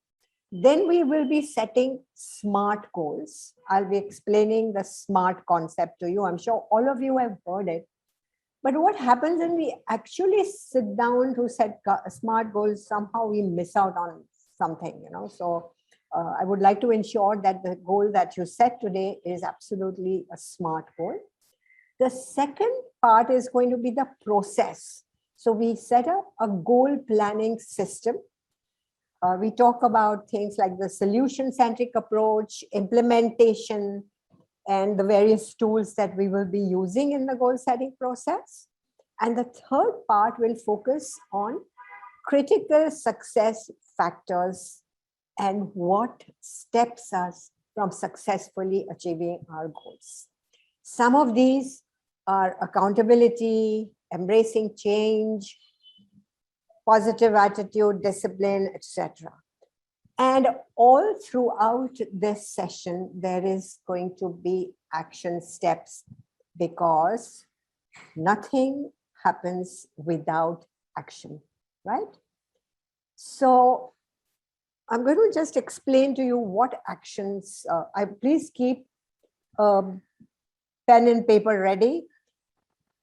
Then we will be setting SMART goals. I'll be explaining the SMART concept to you. I'm sure all of you have heard it. But what happens when we actually sit down to set SMART goals, somehow we miss out on something, you know. So I would like to ensure that the goal that you set today is absolutely a SMART goal. The second part is going to be the process. So we set up a goal planning system. We talk about things like the solution-centric approach, implementation, and the various tools that we will be using in the goal setting process. And the third part will focus on critical success factors and what steps us from successfully achieving our goals. Some of these are accountability, embracing change, positive attitude, discipline, etc. And all throughout this session, there is going to be action steps because nothing happens without action, right? So I'm going to just explain to you what actions, please keep pen and paper ready.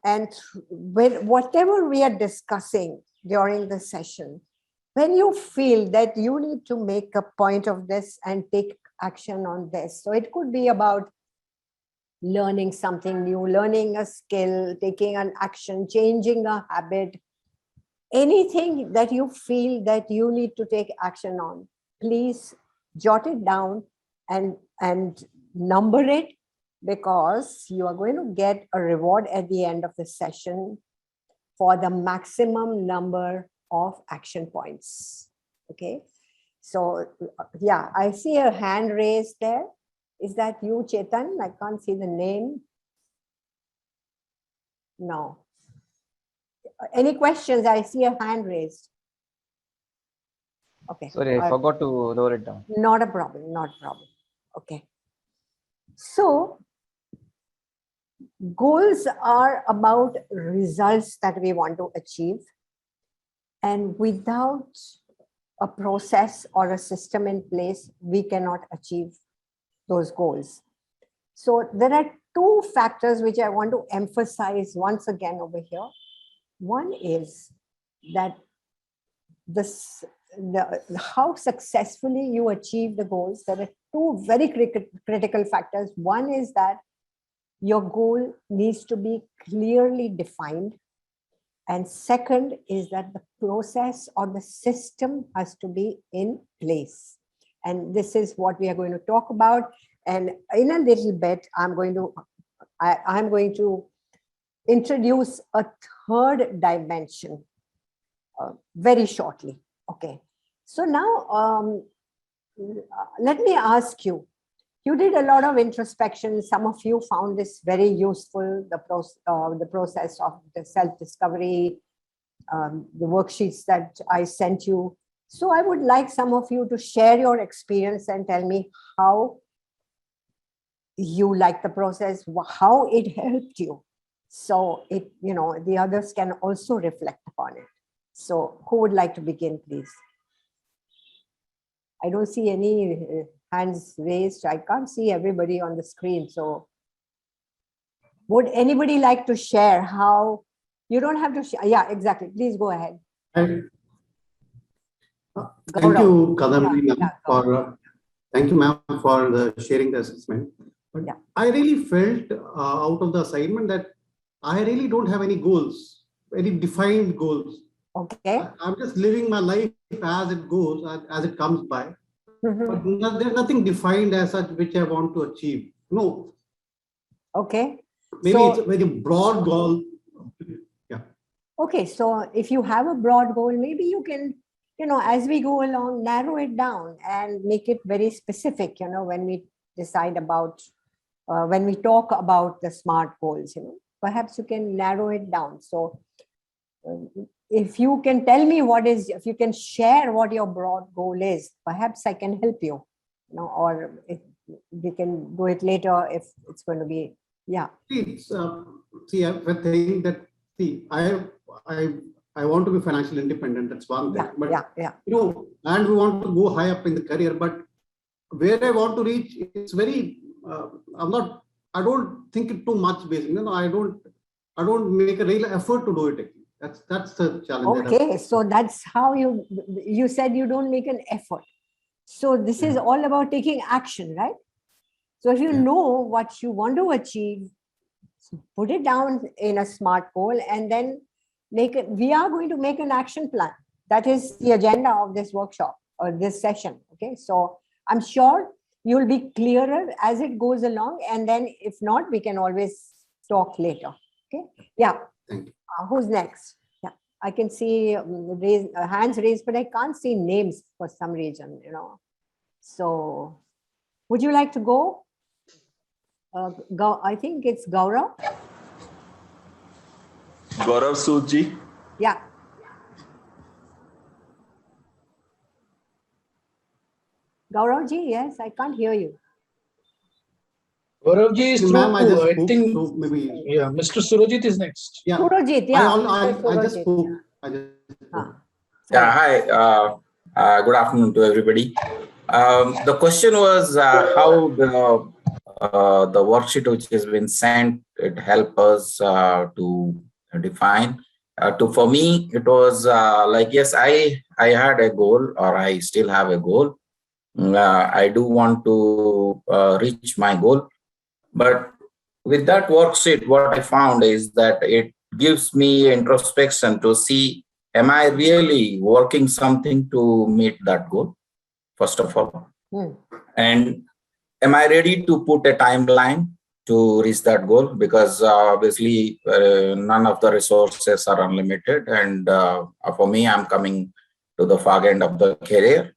And whatever we are discussing during the session, when you feel that you need to make a point of this and take action on this, so it could be about learning something new, learning a skill, taking an action, changing a habit, anything that you feel that you need to take action on, please jot it down and number it, because you are going to get a reward at the end of the session for the maximum number of action points. Okay. So yeah, I see a hand raised there. Is that you, Chetan? I can't see the name. No. Any questions? I see a hand raised. Okay. Sorry, I forgot to lower it down. Not a problem, not a problem. Okay. So goals are about results that we want to achieve. And without a process or a system in place, we cannot achieve those goals. So there are 2 factors which I want to emphasize once again over here. One is that how successfully you achieve the goals. There are 2 very critical factors. One is that your goal needs to be clearly defined. And second is that the process or the system has to be in place. And this is what we are going to talk about. And in a little bit, I'm going to introduce a third dimension very shortly. Okay. So now let me ask you, you did a lot of introspection. Some of you found this very useful, the process of the self-discovery the worksheets that I sent you. So I would like some of you to share your experience and tell me how you like the process, how it helped you. So it, the others can also reflect upon it. So who would like to begin, please? I don't see any hands raised. I can't see everybody on the screen. So would anybody like to share how, you don't have to share. Yeah, exactly. Please go ahead. Thank you, Kadambari, thank you, ma'am, for sharing the assessment. But I really felt out of the assignment that I really don't have any goals, any defined goals. Okay. I'm just living my life as it goes, as it comes by. But there's nothing defined as such which I want to achieve. No. Okay. Maybe it's a very broad goal. Yeah. Okay, so if you have a broad goal, maybe you can, as we go along, narrow it down and make it very specific, when we decide about, when we talk about the SMART goals, perhaps you can narrow it down. So if you can tell me if you can share what your broad goal is, perhaps I can help you, or if we can do it later if it's going to be, yeah. See, I think that, I want to be financially independent. That's one thing. But, and we want to go high up in the career, but where I want to reach, it's very, I don't think it too much basically. I don't make a real effort to do it. That's the challenge. Okay, so that's how you said you don't make an effort. So this is all about taking action, right? So if you know what you want to achieve, put it down in a SMART goal and then we are going to make an action plan. That is the agenda of this workshop or this session. Okay, so I'm sure you'll be clearer as it goes along, and then if not, we can always talk later. Okay, yeah. Thank you. Who's next? Yeah, I can see hands raised, but I can't see names for some reason, So would you like to go? I think it's Gaurav. Gaurav Soodji. Yeah. Gauravji, yes, I can't hear you. Gauravji is Ma'am, I just spoke, think, so maybe. Yeah, Mr. Surajit is next. Yeah. Surajit, yeah. I just spoke. Yeah, hi. Good afternoon to everybody. The question was how the worksheet which has been sent, it helped us to define. For me, it was like, yes, I had a goal, or I still have a goal. I do want to reach my goal. But with that worksheet, what I found is that it gives me introspection to see, am I really working something to meet that goal, first of all? And am I ready to put a timeline to reach that goal? Because obviously none of the resources are unlimited. And for me, I'm coming to the far end of the career.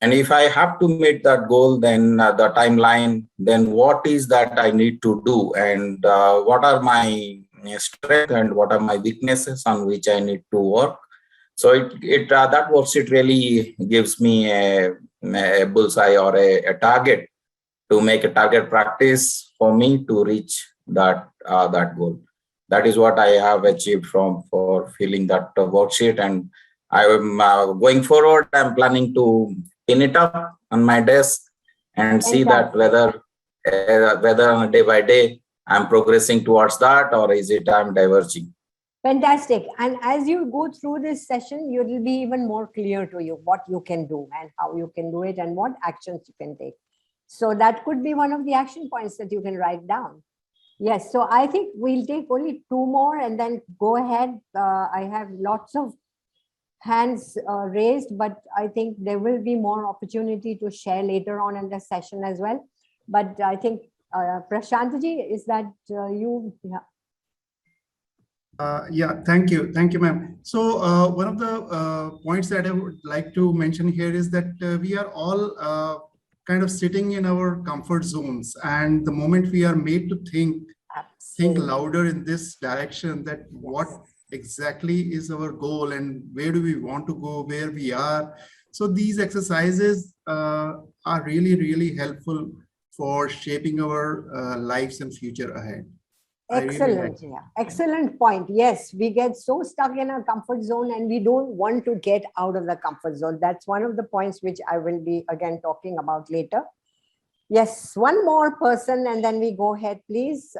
And if I have to meet that goal, then the timeline, then what is that I need to do? And what are my strengths and what are my weaknesses on which I need to work? So that worksheet really gives me a bullseye or a target to make a target practice for me to reach that goal. That is what I have achieved for filling that worksheet. And I am going forward, I'm planning to pin it up on my desk and see that whether on a day by day I'm progressing towards that, or is it I'm diverging. Fantastic. And as you go through this session, it will be even more clear to you what you can do and how you can do it and what actions you can take. So that could be one of the action points that you can write down. Yes, so I think we'll take only 2 more and then go ahead. I have lots of hands raised, but I think there will be more opportunity to share later on in the session as well. But I think Prashantji, is that you? Yeah, thank you, ma'am. So one of the points that I would like to mention here is that we are all kind of sitting in our comfort zones, and the moment we are made to think think louder in this direction, that what exactly is our goal and where do we want to go, where we are. So these exercises are really, really helpful for shaping our lives and future ahead. Excellent. Yeah. Excellent point. Yes, we get so stuck in our comfort zone and we don't want to get out of the comfort zone. That's one of the points which I will be again talking about later. Yes, one more person and then we go ahead, please.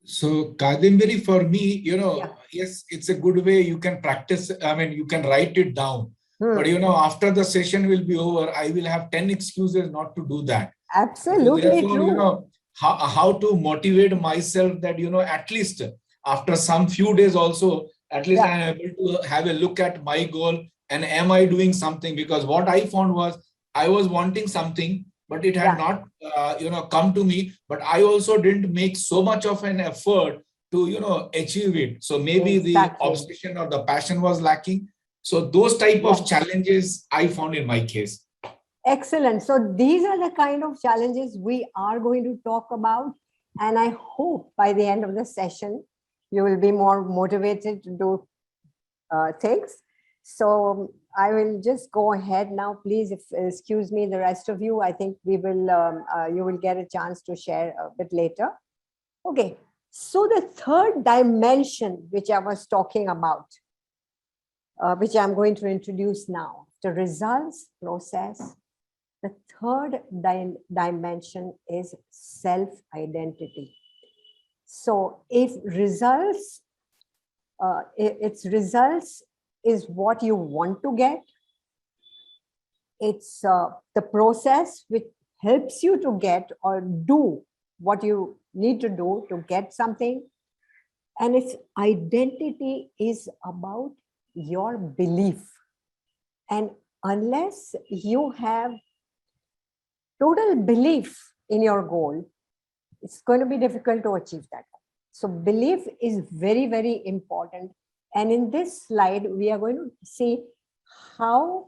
So Kadambari, for me, yes, it's a good way you can practice. I mean, you can write it down. But, after the session will be over, I will have 10 excuses not to do that. Absolutely so therefore, true. How to motivate myself that, at least after some few days also, at least I'm able to have a look at my goal and am I doing something? Because what I found was I was wanting something, but it had not, come to me. But I also didn't make so much of an effort to, achieve it. So maybe the obsession or the passion was lacking. So those type of challenges I found in my case. Excellent. So these are the kind of challenges we are going to talk about. And I hope by the end of the session, you will be more motivated to do things. So I will just go ahead now. Please, excuse me, the rest of you, I think we will, you will get a chance to share a bit later. Okay. So the third dimension, which I was talking about, which I'm going to introduce now, the results process. The third dimension is self-identity. So if results, its results is what you want to get, it's the process which helps you to get or do what you need to do to get something. And its identity is about your belief. And unless you have total belief in your goal, it's going to be difficult to achieve that. So belief is very, very important. And in this slide, we are going to see how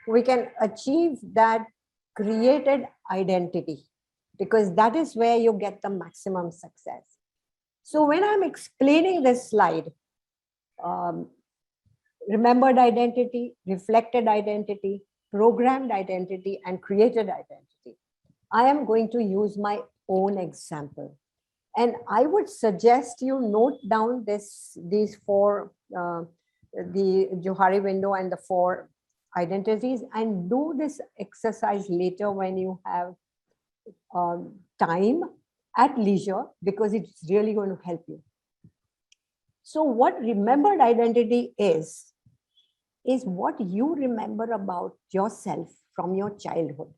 we can achieve that created identity, because that is where you get the maximum success. So when I'm explaining this slide, remembered identity, reflected identity, programmed identity, and created identity, I am going to use my own example. And I would suggest you note down these four, the Johari window and the four identities, and do this exercise later when you have time at leisure, because it's really going to help you. So what remembered identity is what you remember about yourself from your childhood.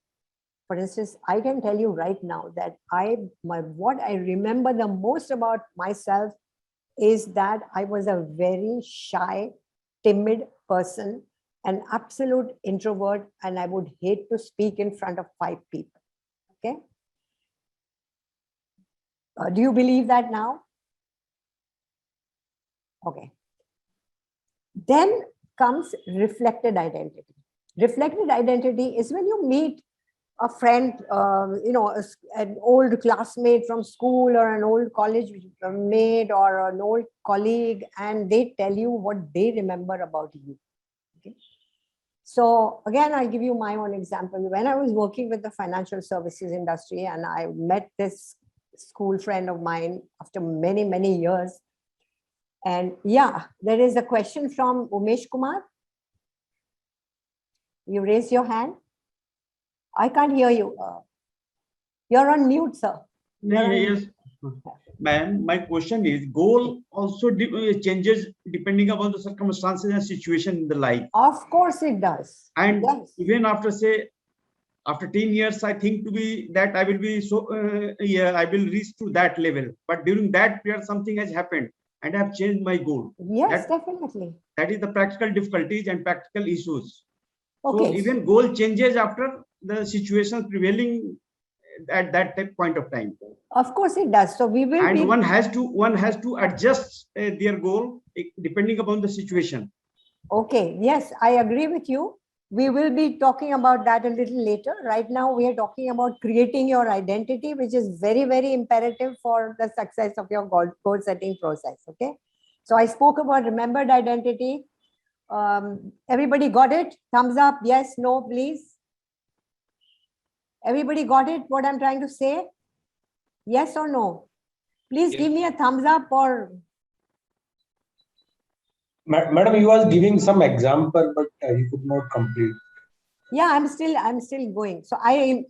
For instance, I can tell you right now that what I remember the most about myself is that I was a very shy, timid person, an absolute introvert, and I would hate to speak in front of 5 people. Okay. Do you believe that now? Okay. Then comes reflected identity. Reflected identity is when you meet a friend, an old classmate from school or an old college mate or an old colleague, and they tell you what they remember about you. Okay. So again, I'll give you my own example. When I was working with the financial services industry and I met this school friend of mine after many, many years. And yeah, there is a question from Umesh Kumar. You raise your hand. I can't hear you. You're on mute, sir. Yes, ma'am. My question is, goal also changes depending upon the circumstances and situation in the life. Of course it does. And yes, even after, say, after 10 years, I think to be that I will be so, I will reach to that level. But during that period, something has happened and I have changed my goal. Yes, definitely. That is the practical difficulties and practical issues. Okay. So even goal changes after the situation prevailing at that point of time. Of course it does. So we will and one has to adjust their goal depending upon the situation. Okay. Yes, I agree with you. We will be talking about that a little later. Right now, we are talking about creating your identity, which is very, very imperative for the success of your goal setting process. Okay. So I spoke about remembered identity. Everybody got it? Thumbs up. Yes, no, please. Everybody got it? What I'm trying to say? Yes or no? Please give me a thumbs up or. Madam, you was giving some example, but you could not complete. Yeah, I'm still going. So I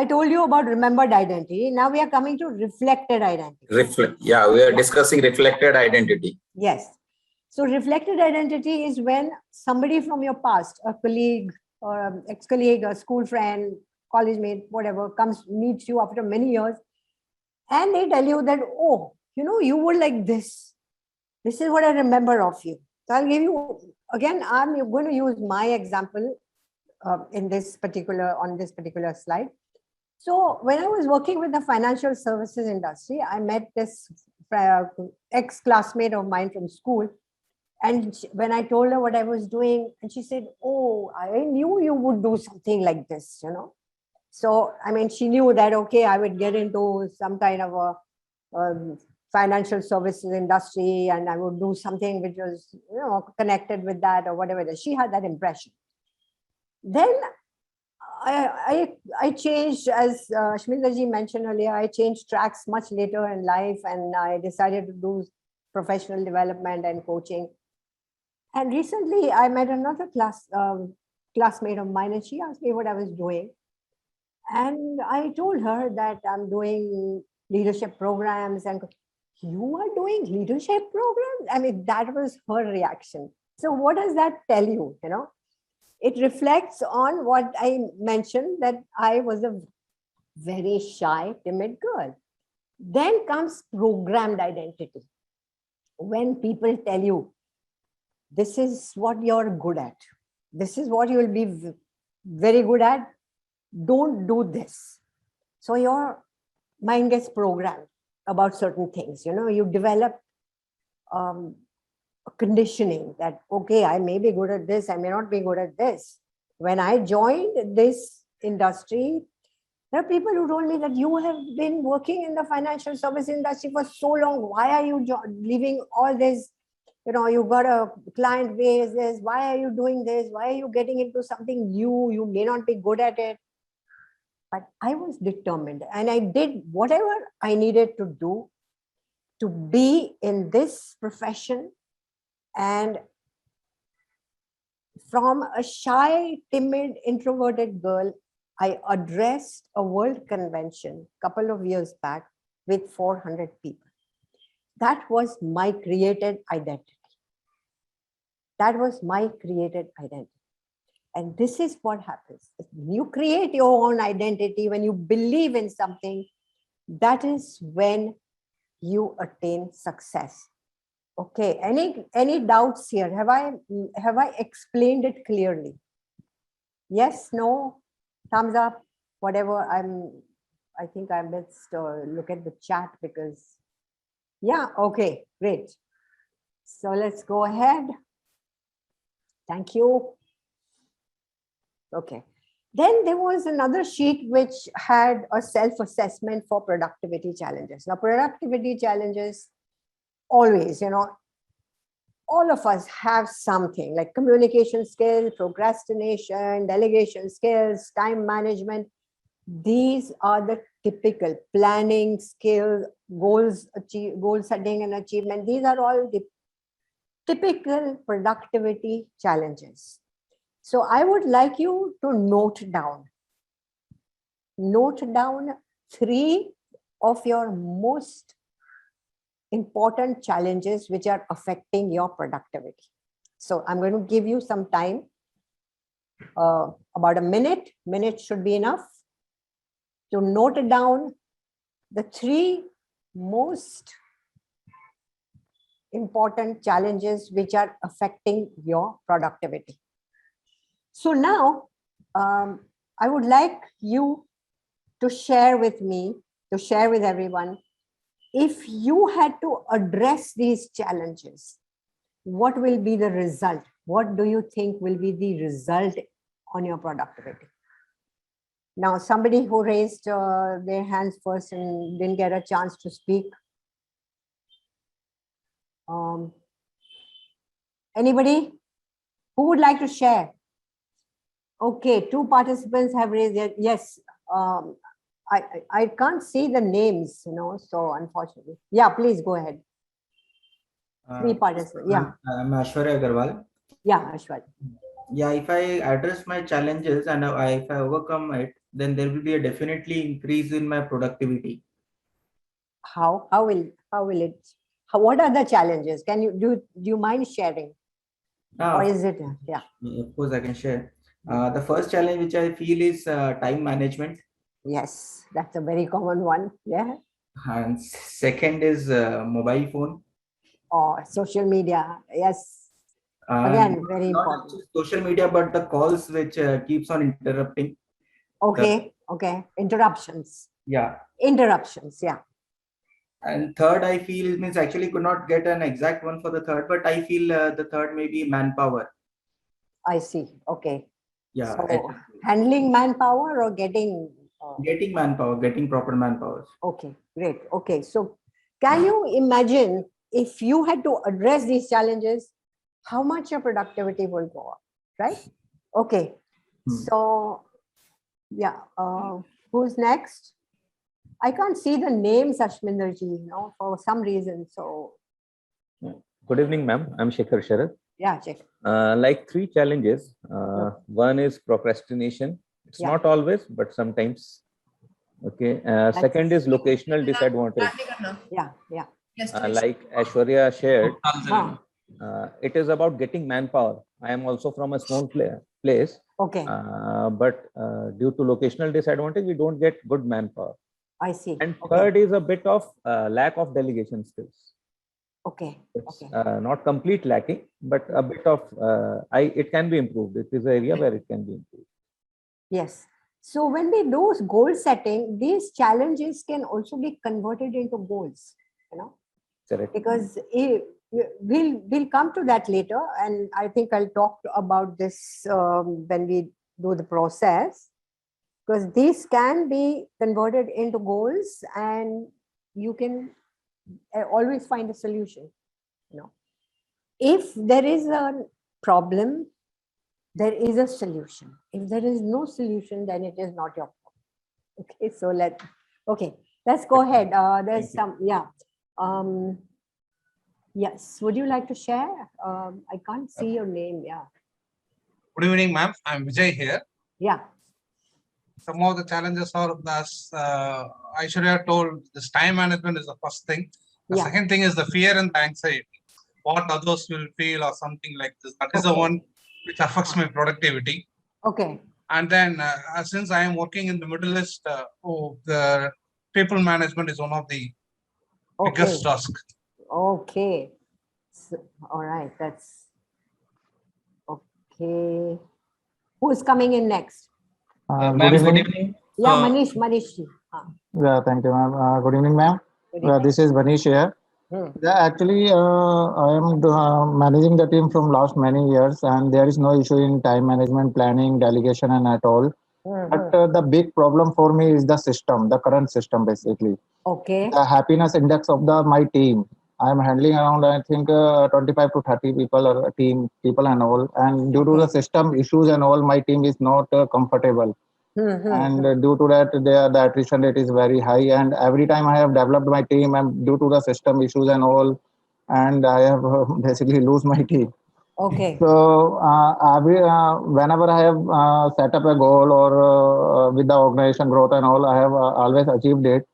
told you about remembered identity. Now we are coming to reflected identity. Yeah, we are discussing reflected identity. Yes. So reflected identity is when somebody from your past, a colleague or ex-colleague, a school friend, college mate, whatever, comes, meets you after many years, and they tell you that, oh, you know, you were like this. This is what I remember of you. So I'll give you, again, I'm going to use my example on this particular slide. So when I was working with the financial services industry, I met this ex-classmate of mine from school. And when I told her what I was doing, and she said, oh, I knew you would do something like this, you know. So, I mean, she knew that, okay, I would get into some kind of a financial services industry and I would do something which was, you know, connected with that or whatever it is. She had that impression. Then I changed, as Shmita ji mentioned earlier, I changed tracks much later in life and I decided to do professional development and coaching. And recently I met another classmate of mine and she asked me what I was doing. And I told her that I'm doing leadership programs and you are doing leadership programs? I mean, that was her reaction. So what does that tell you, you know? It reflects on what I mentioned, that I was a very shy, timid girl. Then comes programmed identity. When people tell you, this is what you're good at, this is what you will be very good at, don't do this. So your mind gets programmed about certain things. You know, you develop conditioning that, okay, I may be good at this, I may not be good at this. When I joined this industry, there are people who told me that you have been working in the financial service industry for so long. Why are you leaving all this? You know, you got a client base, this, why are you doing this? Why are you getting into something new? You may not be good at it. But I was determined and I did whatever I needed to do to be in this profession. And from a shy, timid, introverted girl, I addressed a world convention a couple of years back with 400 people. That was my created identity. That was my created identity. And this is what happens. When you create your own identity, when you believe in something, that is when you attain success. Okay, any doubts here? Have I explained it clearly? Yes, no, thumbs up, whatever. I think I must look at the chat because, yeah, okay, great. So let's go ahead. Thank you. Okay. Then there was another sheet which had a self-assessment for productivity challenges. Now, productivity challenges, always, you know, all of us have something like communication skills, procrastination, delegation skills, time management. These are the typical planning skills, goals, goal setting and achievement. These are all the typical productivity challenges. So I would like you to note down 3 of your most important challenges which are affecting your productivity. So I'm going to give you some time, about a minute should be enough, to note down the 3 most important challenges which are affecting your productivity. So now I would like you to share with me, to share with everyone, if you had to address these challenges, what will be the result? what do you think will be the result on your productivity? Now, somebody who raised their hands first and didn't get a chance to speak. Anybody who would like to share? Okay, 2 participants have raised their, yes. I can't see the names, so unfortunately. Yeah, please go ahead. 3 participants, yeah. I'm Ashwarya Agarwal. Yeah, Ashwarya. Yeah, if I address my challenges and if I overcome it, then there will be a definitely increase in my productivity. How will it? What are the challenges? Can you do you mind sharing? Or is it? Yeah. Of course, I can share. The first challenge which I feel is time management. Yes, that's a very common one. Yeah. And second is mobile phone. Or social media. Yes. Again, very important. Not just social media, but the calls which keeps on interrupting. Okay. Okay. Interruptions. Yeah. Interruptions. Yeah. And third, I feel means actually could not get an exact one for the third, but I feel the third may be manpower. I see. Okay. Yeah. So handling manpower or getting getting manpower, getting proper manpower. Okay, great. Okay, so can you imagine if you had to address these challenges, how much your productivity will go up, right? Okay, so yeah, who's next? I can't see the name Ashminder ji, for some reason. So good evening, ma'am. I'm Shekhar Sharad. Yeah, Shekhar. Like 3 challenges. One is procrastination. It's not always, but sometimes. Okay. Second is locational disadvantage. Yeah. Like Aishwarya shared, it is about getting manpower. I am also from a small place. Okay. But due to locational disadvantage, we don't get good manpower. I see. And third is a bit of lack of delegation skills. Okay. It's not complete lacking, but a bit of it can be improved. It is an area where it can be improved. Yes. So when we do goal setting, these challenges can also be converted into goals, Correct. Because we'll come to that later, and I think I'll talk about this when we do the process, because these can be converted into goals, and you can always find a solution. If there is a problem, there is a solution. If there is no solution, then it is not your problem. Okay, so let's go ahead. There's some, yeah. Yes, would you like to share? I can't see your name. Yeah. Good evening, ma'am. I'm Vijay here. Yeah. Some of the challenges are, as Aishwarya told, this time management is the first thing. The second thing is the fear and the anxiety. What others will feel or something like this. That is the one which affects my productivity. Okay. And then since I am working in the Middle East, the people management is one of the biggest tasks. Okay. So, all right. That's okay. Who's coming in next? Good evening. Yeah, Manish. Yeah, thank you, ma'am. Good evening, ma'am. This is Manish here. Yeah, actually, I am managing the team from last many years, and there is no issue in time management, planning, delegation, and at all. But the big problem for me is the system, the current system, basically. Okay. The happiness index of my team. I am handling around, I think, 25 to 30 people or people and all. And due to the system issues and all, my team is not comfortable. And due to that, the attrition rate is very high. And every time I have developed my team, and due to the system issues and all, and I have basically lose my team. Okay. So whenever I have set up a goal or with the organization growth and all, I have always achieved it.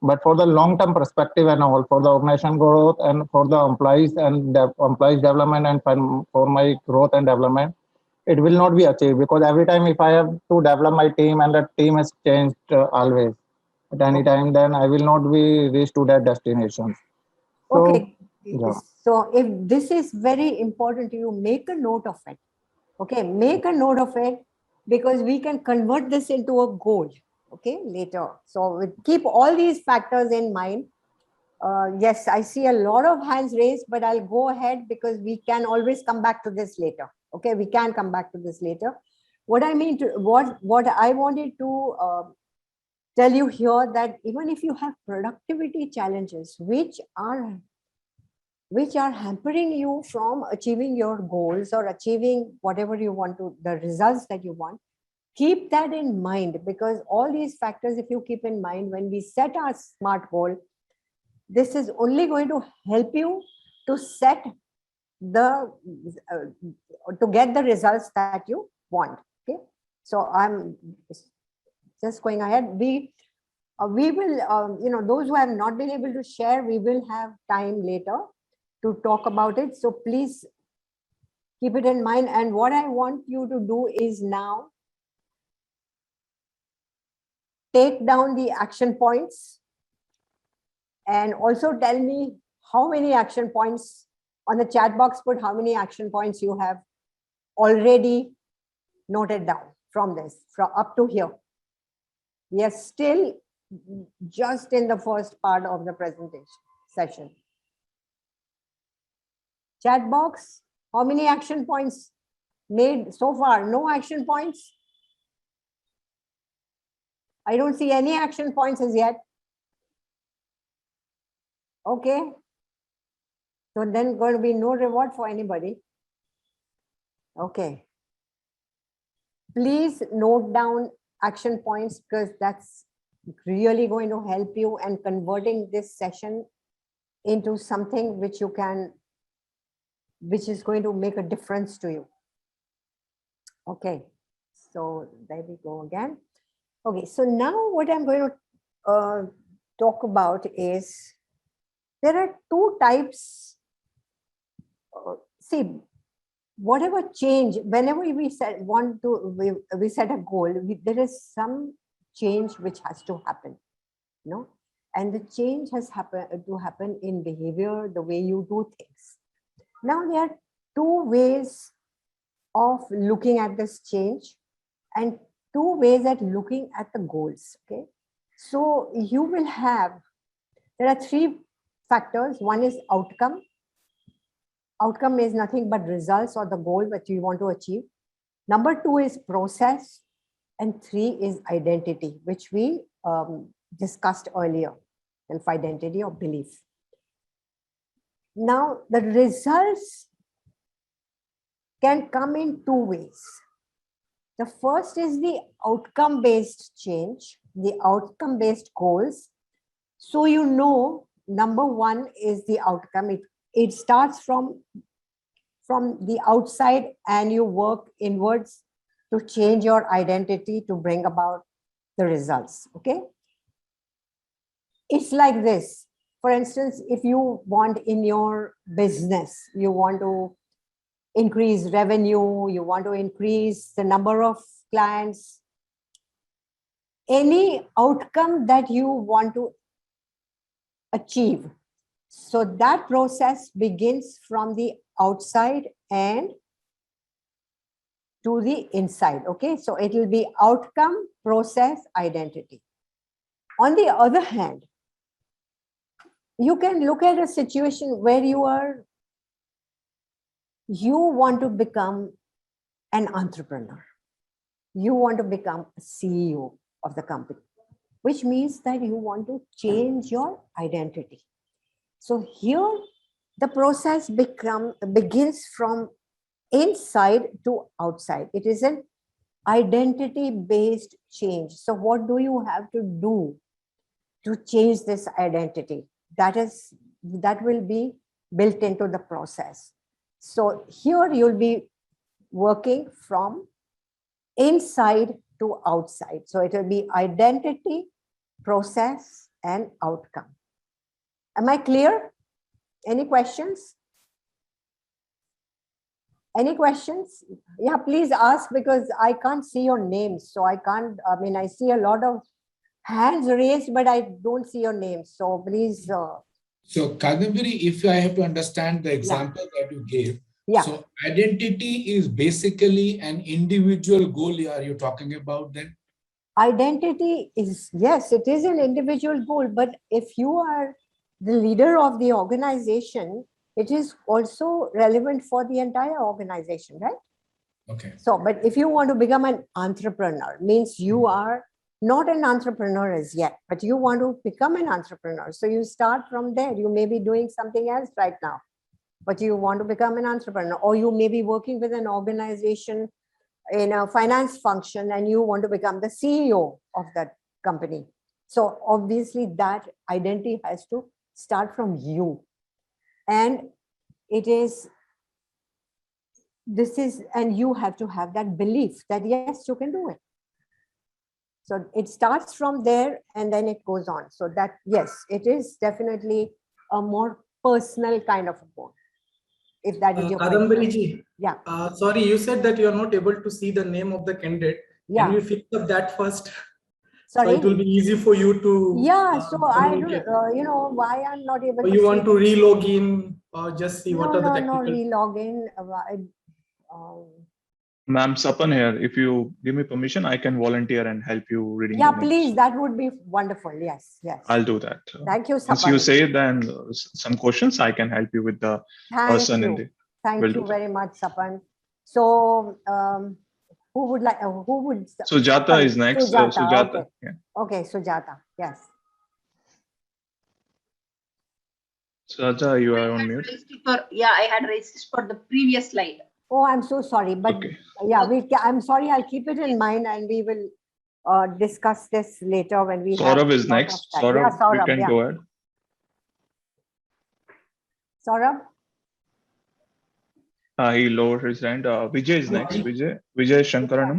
But for the long-term perspective and all, for the organization growth and for the employees and employees development and for my growth and development, it will not be achieved, because every time if I have to develop my team and the team has changed always at any time, then I will not be reached to that destination. So, Okay. yeah. So if this is very important to you, make a note of it. Okay, make a note of it, because we can convert this into a goal. Okay, later. So we keep all these factors in mind. Yes, I see a lot of hands raised, but I'll go ahead because we can always come back to this later. Okay, we can come back to this later. What I mean to what I wanted to tell you here, that even if you have productivity challenges which are hampering you from achieving your goals or achieving whatever you want to, the results that you want, keep that in mind, because all these factors, if you keep in mind when we set our SMART goal, this is only going to help you to set the to get the results that you want. Okay, so I'm just going ahead. We will you know, those who have not been able to share, we will have time later to talk about it, so please keep it in mind. And what I want you to do is now take down the action points and also tell me how many action points on the chat box. Put how many action points you have already noted down from this, from up to here. We are still just in the first part of the presentation session. Chat box, how many action points made so far? No action points. I don't see any action points as yet. Okay. So then going to be no reward for anybody. Okay. Please note down action points, because that's really going to help you and converting this session into something which you can, which is going to make a difference to you. Okay. So there we go again. Okay. So now what I'm going to talk about is, there are two types. See, whatever change, whenever we set we set a goal, there is some change which has to happen, you know, and the change has to happen in behavior, the way you do things. Now there are two ways of looking at this change and two ways at looking at the goals. Okay, so you will have, there are three factors. One is outcome. Outcome is nothing but results or the goal that you want to achieve. Number two is process, and three is identity, which we discussed earlier, self-identity or belief. Now the results can come in two ways. The first is the outcome-based change, the outcome-based goals. So you know, number one is the outcome. It starts from the outside and you work inwards to change your identity to bring about the results. Okay. It's like this. For instance, if you want in your business, you want to increase revenue, you want to increase the number of clients, any outcome that you want to achieve. So that process begins from the outside and to the inside. Okay, so it will be outcome, process, identity. On the other hand, you can look at a situation where you want to become an entrepreneur. You want to become a CEO of the company, which means that you want to change your identity. So here the process begins from inside to outside. It is an identity-based change. So what do you have to do to change this identity? That will be built into the process. So here you'll be working from inside to outside. So it will be identity, process, and outcome. Am I clear? Any questions? Any questions? Yeah, please ask, because I can't see your names. So I can't, I mean, I see a lot of hands raised, but I don't see your names. So please. So Kadambari, if I have to understand the example that you gave, so identity is basically an individual goal. Are you talking about then? Identity is, yes, it is an individual goal, but if you are the leader of the organization, it is also relevant for the entire organization, right? Okay. So, but if you want to become an entrepreneur, means you are not an entrepreneur as yet, but you want to become an entrepreneur. So you start from there. You may be doing something else right now, but you want to become an entrepreneur, or you may be working with an organization in a finance function and you want to become the CEO of that company. So obviously that identity has to start from you. And and you have to have that belief that yes, you can do it. So it starts from there and then it goes on. So that, yes, it is definitely a more personal kind of a bond. If that is your Kadambari ji, yeah. Sorry, you said that you are not able to see the name of the candidate. Yeah. Can you fix up that first? Sorry? So it will be easy for you to. Yeah, so I don't, why I'm not able or to. you want to re-log in or just see what are the No, technical. re-log in. Ma'am, Sapan here. If you give me permission, I can volunteer and help you reading Yeah, the names. please. That would be wonderful. Yes, yes. I'll do that. Thank you, Since you Sapan. say then some questions, I can help you with the person in the. Thank you very much, Sapan. So, who would like? Who would? Sujata is next. Sujata. Okay. Yeah. Okay, Sujata. Yes. Sujata, you are on mute. I had raised it for the previous slide. Oh, I'm so sorry, but yeah, I'm sorry. I'll keep it in mind, and we will discuss this later when we have. Saurabh is next. Saurabh, yeah, Saurabh, you can go ahead. Saurabh? He lowered his hand. Vijay is next. Vijay Shankaranam.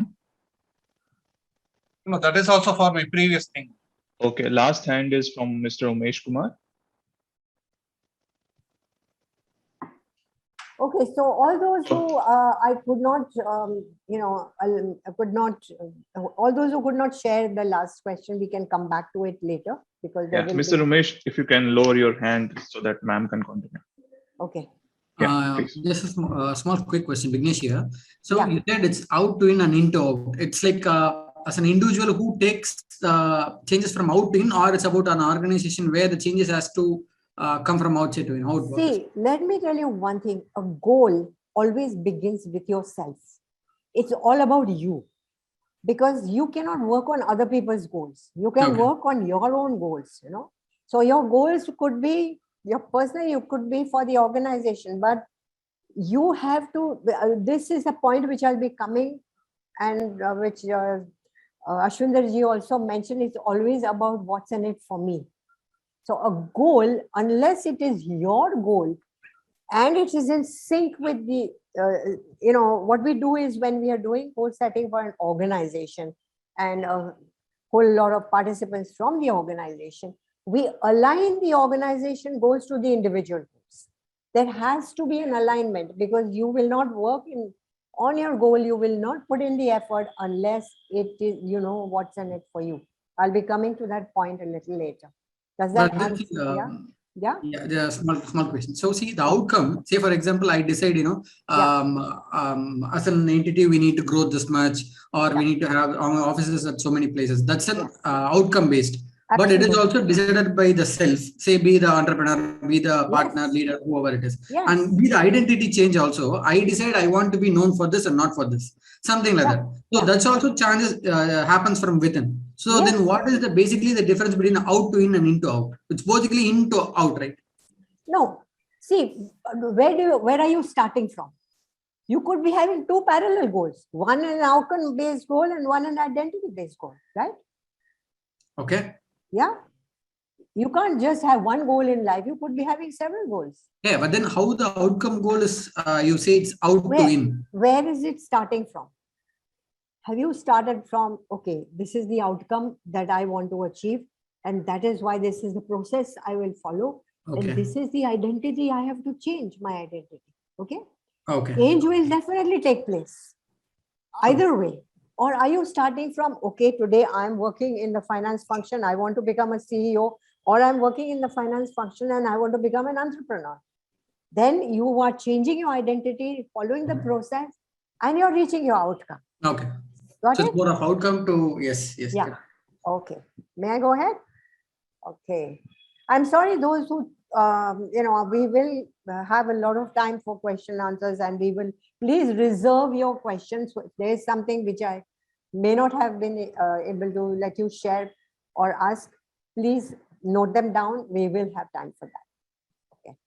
No, that is also for my previous thing. Okay, last hand is from Mr. Umesh Kumar. Okay, so all those who I could not, I could not, all those who could not share the last question, we can come back to it later because there will Mr. Umesh, if you can lower your hand so that ma'am can continue. Okay. Just a small quick question, Vignesh here. So you said it's out to in and into out. It's like as an individual who takes changes from out to in, or it's about an organization where the changes has to come from outside to in. How it works? See, let me tell you one thing. A goal always begins with yourself. It's all about you. Because you cannot work on other people's goals. You can work on your own goals, So your goals could be your personal, you could be for the organization, but you have to, this is a point which I'll be coming and which Ashwinder ji also mentioned, it's always about what's in it for me. So a goal, unless it is your goal and it is in sync with the, what we do is when we are doing goal setting for an organization and a whole lot of participants from the organization, we align the organization goals to the individual goals. There has to be an alignment because you will not work on your goal. You will not put in the effort unless it is, what's in it for you. I'll be coming to that point a little later. Does that answer? Yeah. Yeah, small question. So see the outcome, say for example, I decide, as an entity, we need to grow this much, or we need to have our offices at so many places. That's an outcome based. Absolutely. But it is also decided by the self, say be the entrepreneur, be the partner, leader, whoever it is. Yes. And be the identity change also. I decide I want to be known for this and not for this. Something like that. So that's also changes happens from within. So then what is basically the difference between out to in and into out? It's basically in to out, right? No. See, where are you starting from? You could be having two parallel goals, one an outcome based goal and one an identity based goal, right? Okay. Yeah. You can't just have one goal in life. You could be having several goals. Yeah, but then how the outcome goal is, you say it's out to in. Where is it starting from? Have you started from, okay, this is the outcome that I want to achieve. And that is why this is the process I will follow. Okay. And this is the identity I have to change my identity. Okay. Okay. Change will definitely take place. Either way. Or are you starting from, okay, today I'm working in the finance function, I want to become a CEO, or I'm working in the finance function and I want to become an entrepreneur. Then you are changing your identity, following the process, and you're reaching your outcome. Okay. Got so it? It's more of outcome to, yes. Yeah. Okay. May I go ahead? Okay. I'm sorry, those who we will have a lot of time for question answers, and we will please reserve your questions. If there is something which I may not have been able to let you share or ask, please note them down. We will have time for that. Okay.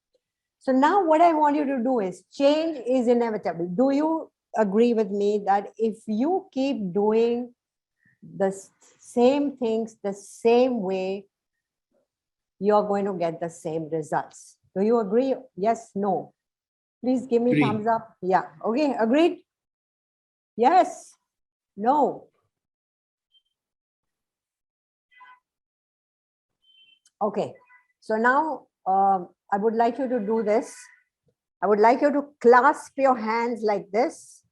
So now what I want you to do is, change is inevitable. Do you agree with me that if you keep doing the same things the same way, you're going to get the same results? Do you agree? Yes, no? Please give me thumbs up. Yeah. Okay. Agreed? Yes. No. Okay. So now I would like you to do this. I would like you to clasp your hands like this.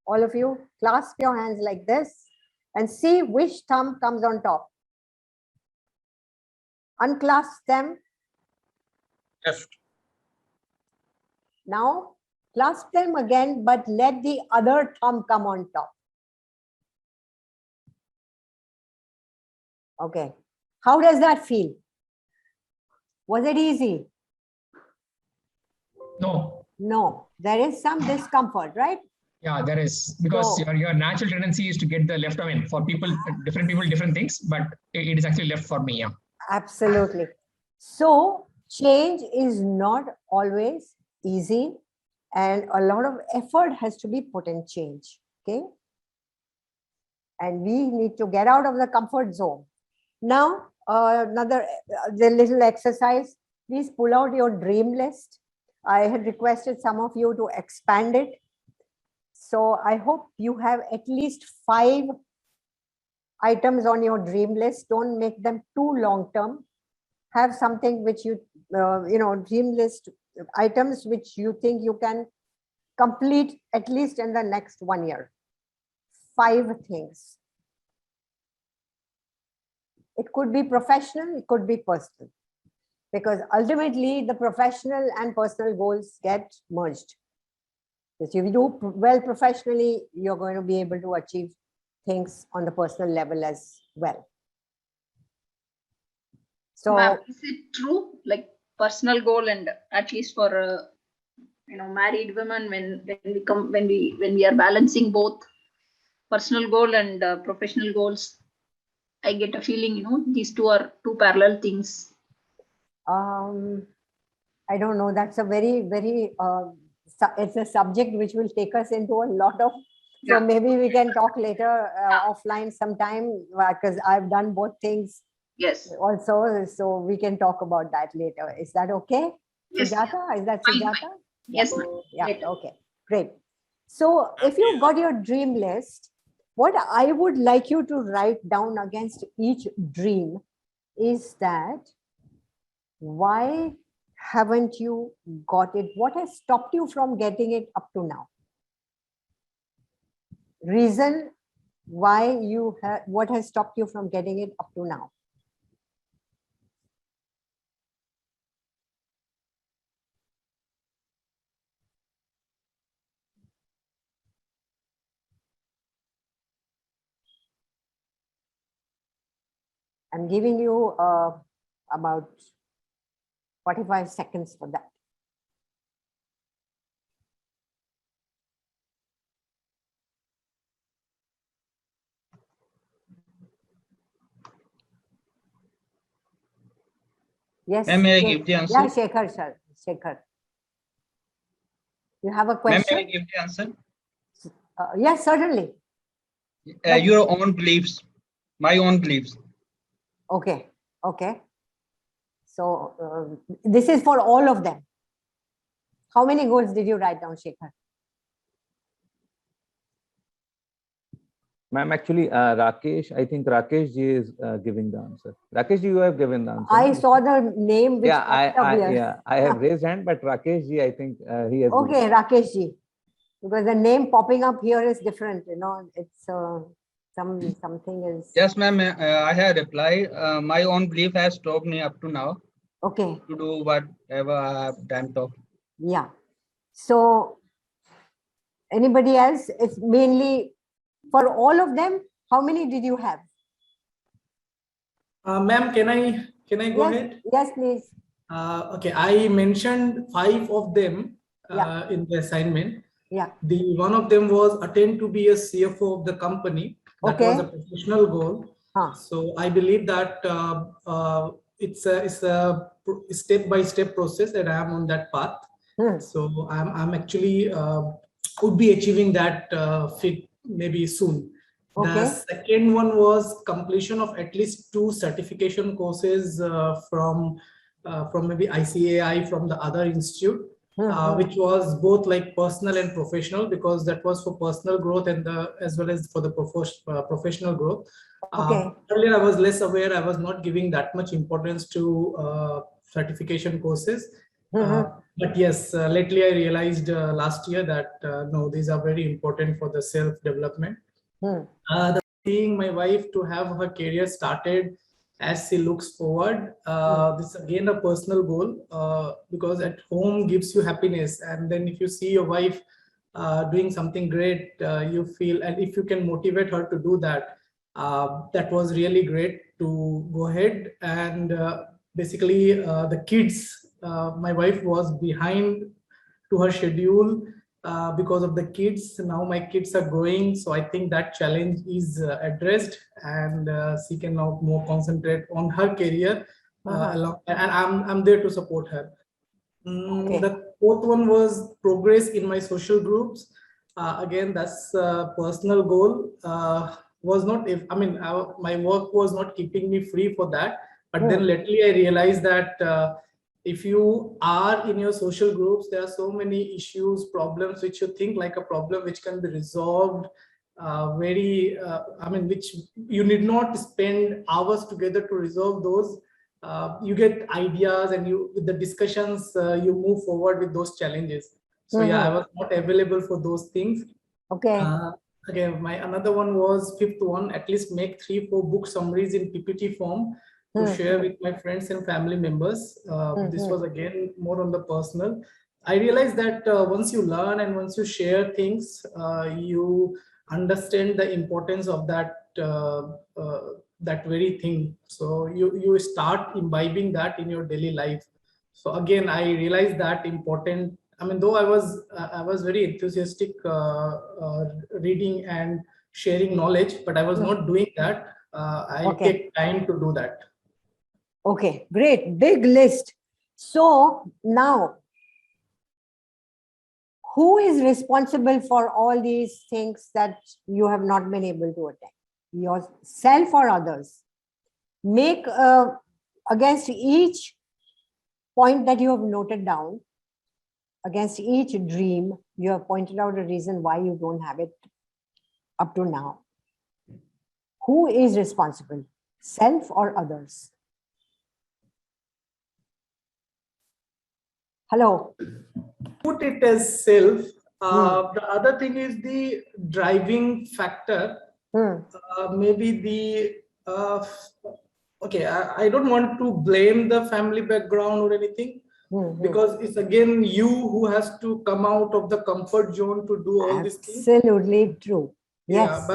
All of you, clasp your hands like this and see which thumb comes on top. Unclasp them. Left. Now clasp them again, but let the other thumb come on top. Okay. How does that feel? Was it easy? No. No. There is some discomfort, right? Yeah, there is, because your natural tendency is to get the left. I mean, for people, different people, different things, but it is actually left for me. Yeah. Absolutely. So change is not always easy, and a lot of effort has to be put in change. Okay. And we need to get out of the comfort zone. Now, the little exercise, please pull out your dream list. I had requested some of you to expand it. So I hope you have at least 5 items on your dream list. Don't make them too long term. Have something which you, dream list items which you think you can complete at least in the next 1 year. 5 things. It could be professional, it could be personal, because ultimately the professional and personal goals get merged. If you do well professionally, you're going to be able to achieve things on the personal level as well. So, is it true, like personal goal, and at least for married women, when we are balancing both personal goal and professional goals, I get a feeling, these two are 2 parallel things. I don't know. That's a very, very, it's a subject which will take us into a lot of, so maybe we can talk later offline sometime, because I've done both things. Yes. Also, so we can talk about that later. Is that okay? Yes. Sujata, is that Sujata? Yes. Yeah. Okay. Great. So if you got your dream list, what I would like you to write down against each dream is that, why haven't you got it? What has stopped you from getting it up to now? Reason why you have, what has stopped you from getting it up to now? I'm giving you about 45 seconds for that. Yes. May I give the answer? Yeah, Shekhar, sir. Shekhar. You have a question? May I give the answer? Yes, certainly. Your own beliefs, my own beliefs. Okay. Okay. So this is for all of them. How many goals did you write down, Shekhar? Ma'am, actually, Rakesh, I think Rakesh ji is giving the answer. Rakesh ji, you have given the answer. I saw the name. Which I have raised hand, but Rakesh ji, I think he has. Okay, Rakesh ji, because the name popping up here is different. It's something is. Yes, ma'am. I have replied. My own belief has stopped me up to now. Okay. To do whatever I have dreamt of. Yeah. So, anybody else? It's mainly for all of them. How many did you have? Ma'am, can I go ahead? Yes, please. Okay, I mentioned 5 of them Yeah. in the assignment. Yeah. The one of them was attempt to be a CFO of the company. That was a Okay. professional goal. Huh. So I believe that it's a step-by-step process, and I am on that path. So I'm actually would be achieving that fit maybe soon. The Okay. second one was completion of at least 2 certification courses from maybe ICAI, from the other institute, which was both like personal and professional, because that was for personal growth and as well as for the professional growth. Okay. Earlier I was less aware. I was not giving that much importance to certification courses. But yes, lately I realized last year that no, these are very important for the self-development. Seeing my wife to have her career started as she looks forward, this is again a personal goal, because at home gives you happiness, and then if you see your wife doing something great, you feel, and if you can motivate her to do that, that was really great to go ahead. And basically the kids, my wife was behind to her schedule because of the kids. Now my kids are growing, so I think that challenge is addressed, and she can now more concentrate on her career along, and I'm there to support her. The fourth one was progress in my social groups. Again, that's a personal goal. Was not, if I mean, my work was not keeping me free for that. But then lately I realized that if you are in your social groups, there are so many issues, problems which you think like a problem which can be resolved which you need not spend hours together to resolve those. You get ideas, and you, with the discussions, you move forward with those challenges. So yeah, I was not available for those things. Okay. Again, my another one was fifth one, at least make 3-4 book summaries in PPT form to share with my friends and family members. This was again more on the personal. I realized that once you learn and once you share things, you understand the importance of that that very thing. So you start imbibing that in your daily life. So again, I realized that important. I mean, though I was very enthusiastic reading and sharing knowledge, but I was not doing that. I take time to do that. Okay, great, big list. So now, who is responsible for all these things that you have not been able to attend? Yourself or others? Make against each point that you have noted down, against each dream, you have pointed out a reason why you don't have it up to now. Who is responsible? Self or others? Hello. Put it as self. The other thing is the driving factor. Maybe the okay, I don't want to blame the family background or anything, because it's again you who has to come out of the comfort zone to do all these things. Absolutely true. Yes.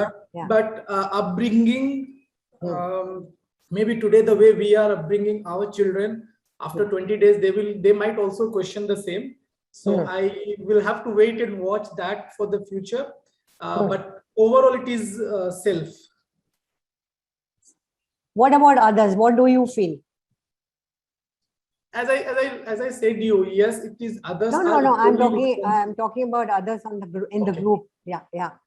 But upbringing, maybe today the way we are upbringing our children, after 20 days they might also question the same. So I will have to wait and watch that for the future. But overall, it is self. What about others? What do you feel? As I said to you, yes, it is others. No. I'm talking about others on the group. Yeah.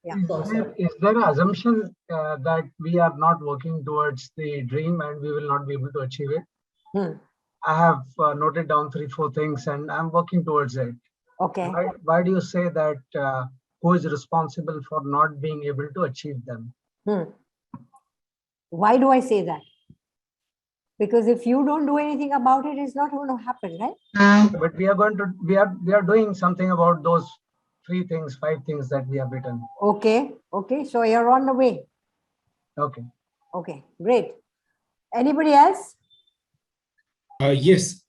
Is there an assumption that we are not working towards the dream and we will not be able to achieve it? I have noted down 3-4 things and I'm working towards it. Okay. Why do you say that? Who is responsible for not being able to achieve them? Why do I say that? Because if you don't do anything about it, it's not going to happen, right? But we are doing something about those 3 things, 5 things that we have written. Okay. So you're on the way. Okay, great. Anybody else? Yes.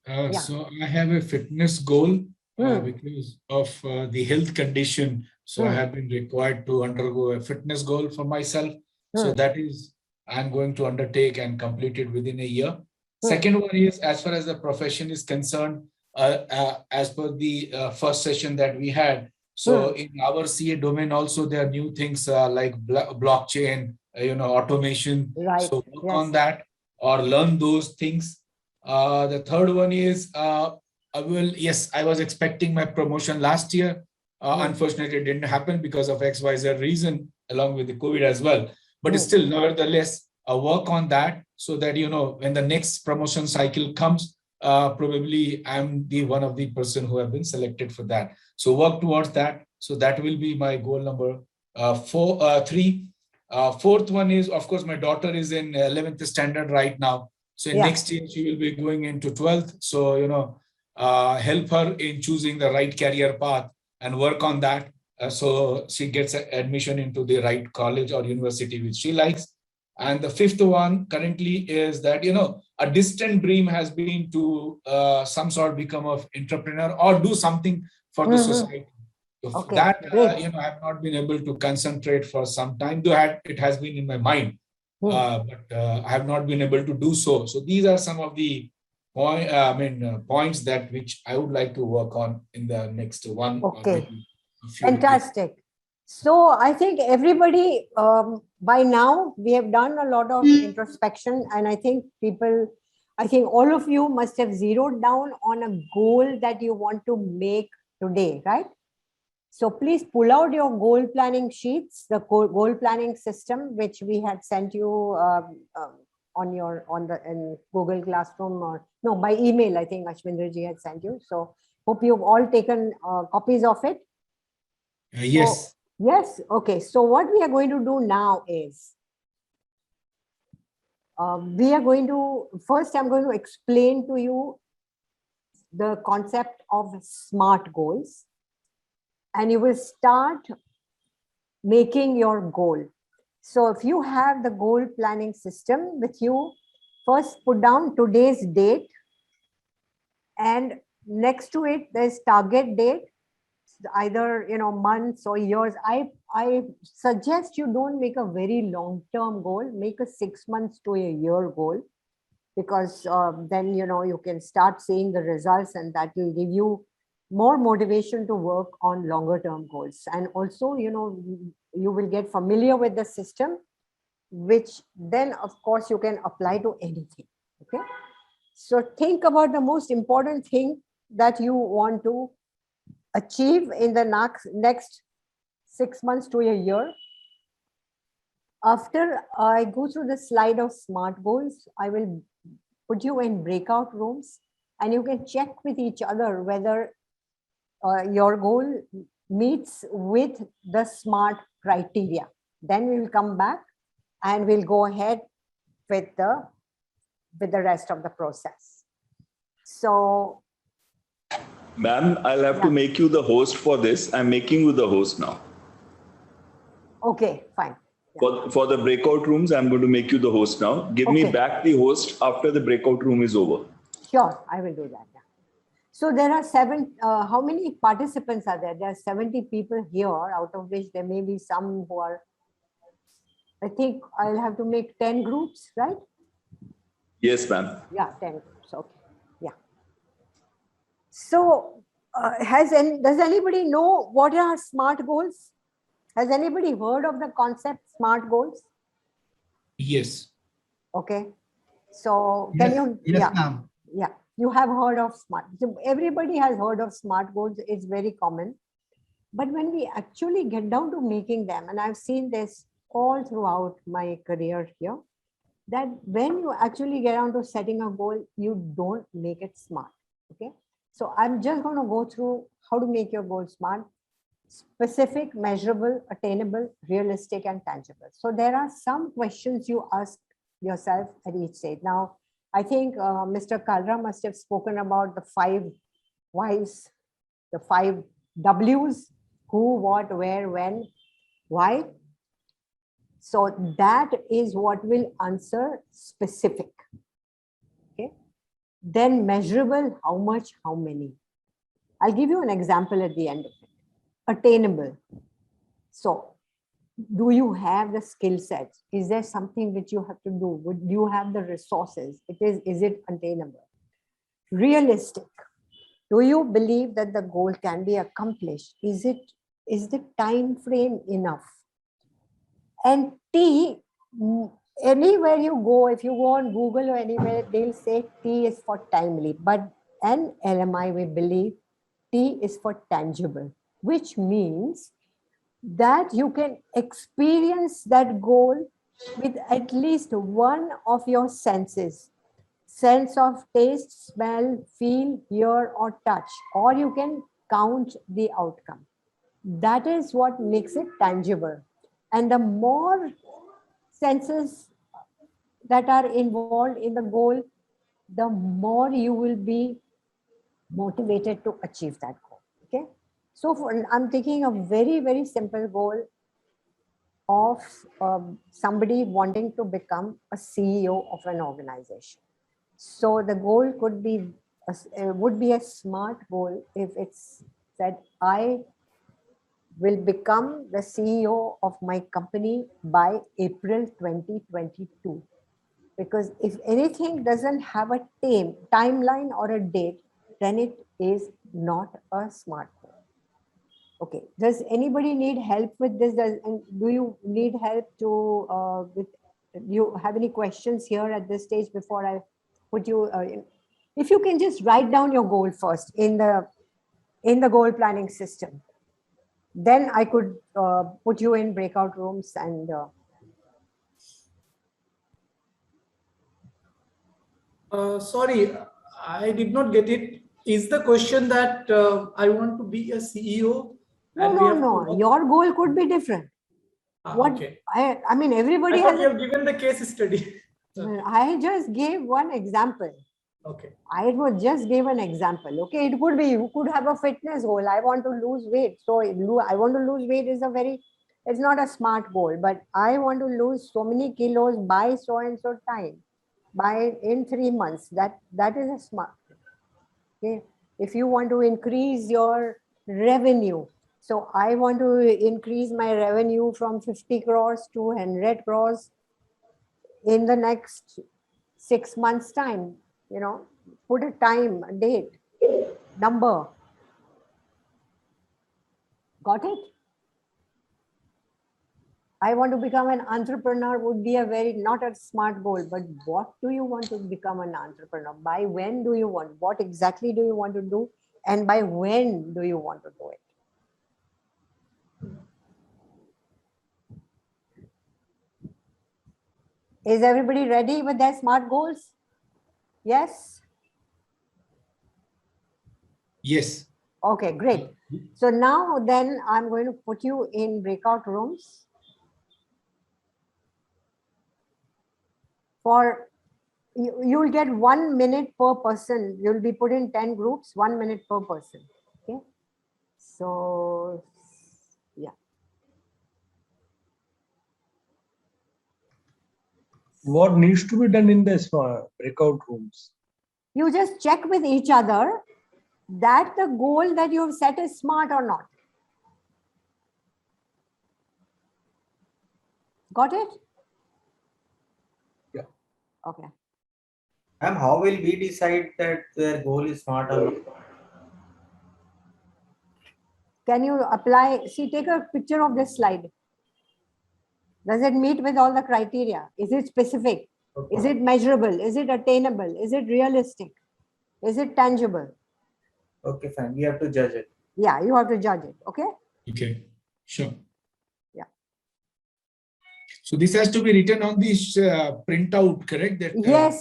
So I have a fitness goal because of the health condition. So I have been required to undergo a fitness goal for myself. So that is, I'm going to undertake and complete it within a year. Second one is, as far as the profession is concerned, as per the first session that we had. So in our CA domain also, there are new things like blockchain, automation. Right. So work on that or learn those things. The third one is, I was expecting my promotion last year. Unfortunately, it didn't happen because of XYZ reason, along with the COVID as well. But still, nevertheless, work on that so that, when the next promotion cycle comes, probably I'm the one of the person who have been selected for that. So work towards that. So that will be my goal number 3. Fourth one is, of course, my daughter is in 11th standard right now. So next year she will be going into 12th. So, help her in choosing the right career path and work on that. So she gets admission into the right college or university which she likes. And the fifth one currently is that, a distant dream has been to some sort become an entrepreneur or do something for the society. So that, I have not been able to concentrate for some time, though it has been in my mind, but I have not been able to do so. So these are some of the points that which I would like to work on in the next one. Okay, fantastic. So I think everybody, by now, we have done a lot of introspection, and I think all of you must have zeroed down on a goal that you want to make today, right? So please pull out your goal planning sheets, the goal planning system, which we had sent you in Google Classroom, or no, by email, I think Ashwinderji had sent you. So hope you've all taken copies of it. Yes. So, yes. Okay. So what we are going to do now is, first I'm going to explain to you the concept of SMART goals, and you will start making your goal. So if you have the goal planning system with you, first put down today's date, and next to it there's target date, either months or years. I suggest you don't make a very long-term goal, make a 6 months to a year goal, because then you can start seeing the results, and that will give you more motivation to work on longer term goals. And also, you will get familiar with the system, which then of course you can apply to anything. Okay, so think about the most important thing that you want to achieve in the next 6 months to a year. After I go through the slide of SMART goals, I will put you in breakout rooms, and you can check with each other whether your goal meets with the SMART criteria. Then we will come back and we'll go ahead with the rest of the process. So, ma'am, I'll have to make you the host for this. I'm making you the host now. Okay, fine. For the breakout rooms, I'm going to make you the host now. Give me back the host after the breakout room is over. Sure, I will do that. So there are 7, how many participants are there? There are 70 people here, out of which there may be some who are, I think I'll have to make 10 groups, right? Yes, ma'am. Yeah, 10 groups, okay, yeah. So does anybody know what are SMART goals? Has anybody heard of the concept SMART goals? Yes. Okay, so yes, can you? Yes, ma'am. Yeah, you have heard of SMART. So everybody has heard of SMART goals. It's very common. But when we actually get down to making them, and I've seen this all throughout my career here, that when you actually get down to setting a goal, you don't make it SMART. Okay. So I'm just going to go through how to make your goal SMART: specific, measurable, attainable, realistic, and tangible. So there are some questions you ask yourself at each stage. Now, I think Mr. Kalra must have spoken about the 5 whys, the 5 W's: who, what, where, when, why. So that is what will answer specific. Okay. Then measurable: how much, how many. I'll give you an example at the end of it. Attainable. So Do you have the skill sets? Is there something which you have to do? Would you have the resources? Is it attainable? Realistic. Do you believe that the goal can be accomplished? Is the time frame enough? And T, anywhere you go, if you go on Google or anywhere, they'll say T is for timely. But in LMI, we believe T is for tangible, which means that you can experience that goal with at least one of your senses. Sense of taste, smell, feel, hear, or touch, or you can count the outcome. That is what makes it tangible. And the more senses that are involved in the goal, the more you will be motivated to achieve that goal. Okay. So I'm taking a very, very simple goal of somebody wanting to become a CEO of an organization. So the goal could be would be a SMART goal if it's that I will become the CEO of my company by April 2022. Because if anything doesn't have a timeline or a date, then it is not a SMART goal. Okay, does anybody need help with this? Do you need help to, do you have any questions here at this stage before I put you, if you can just write down your goal first in the goal planning system, then I could put you in breakout rooms and Sorry, I did not get it. Is the question that I want to be a CEO? No. Your goal could be different. Okay. I mean, everybody I thought has. you have given the case study. I just gave one example. Okay. I would just give an example. Okay, it could be you could have a fitness goal. I want to lose weight. So I want to lose weight is it's not a SMART goal, but I want to lose so many kilos by so and so time, in 3 months. That is a SMART. Okay, if you want to increase your revenue, so I want to increase my revenue from 50 crores to 100 crores in the next 6 months time, put a time, a date, number. Got it? I want to become an entrepreneur would be not a SMART goal, but what do you want to become an entrepreneur? By when do you want? What exactly do you want to do? And by when do you want to do it? Is everybody ready with their SMART goals? Yes? Yes. Okay, great. So now then I'm going to put you in breakout rooms. You'll get 1 minute per person. You'll be put in 10 groups, 1 minute per person. Okay. So, yeah. What needs to be done in this breakout rooms? You just check with each other that the goal that you have set is SMART or not. Got it? Yeah. Okay. And how will we decide that their goal is SMART or not? Can you apply? See, take a picture of this slide. Does it meet with all the criteria? Is it specific? Okay. Is it measurable? Is it attainable? Is it realistic? Is it tangible? Okay, fine. We have to judge it. Yeah, you have to judge it. Okay. Okay, sure. Yeah. So this has to be written on this printout, correct? That,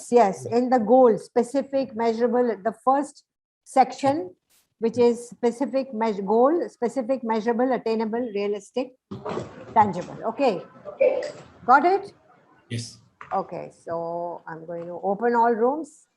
yes. In the goal, specific, measurable, the first section, which is specific goal, specific, measurable, attainable, realistic, tangible. Okay. Got it? Yes. Okay, so I'm going to open all rooms.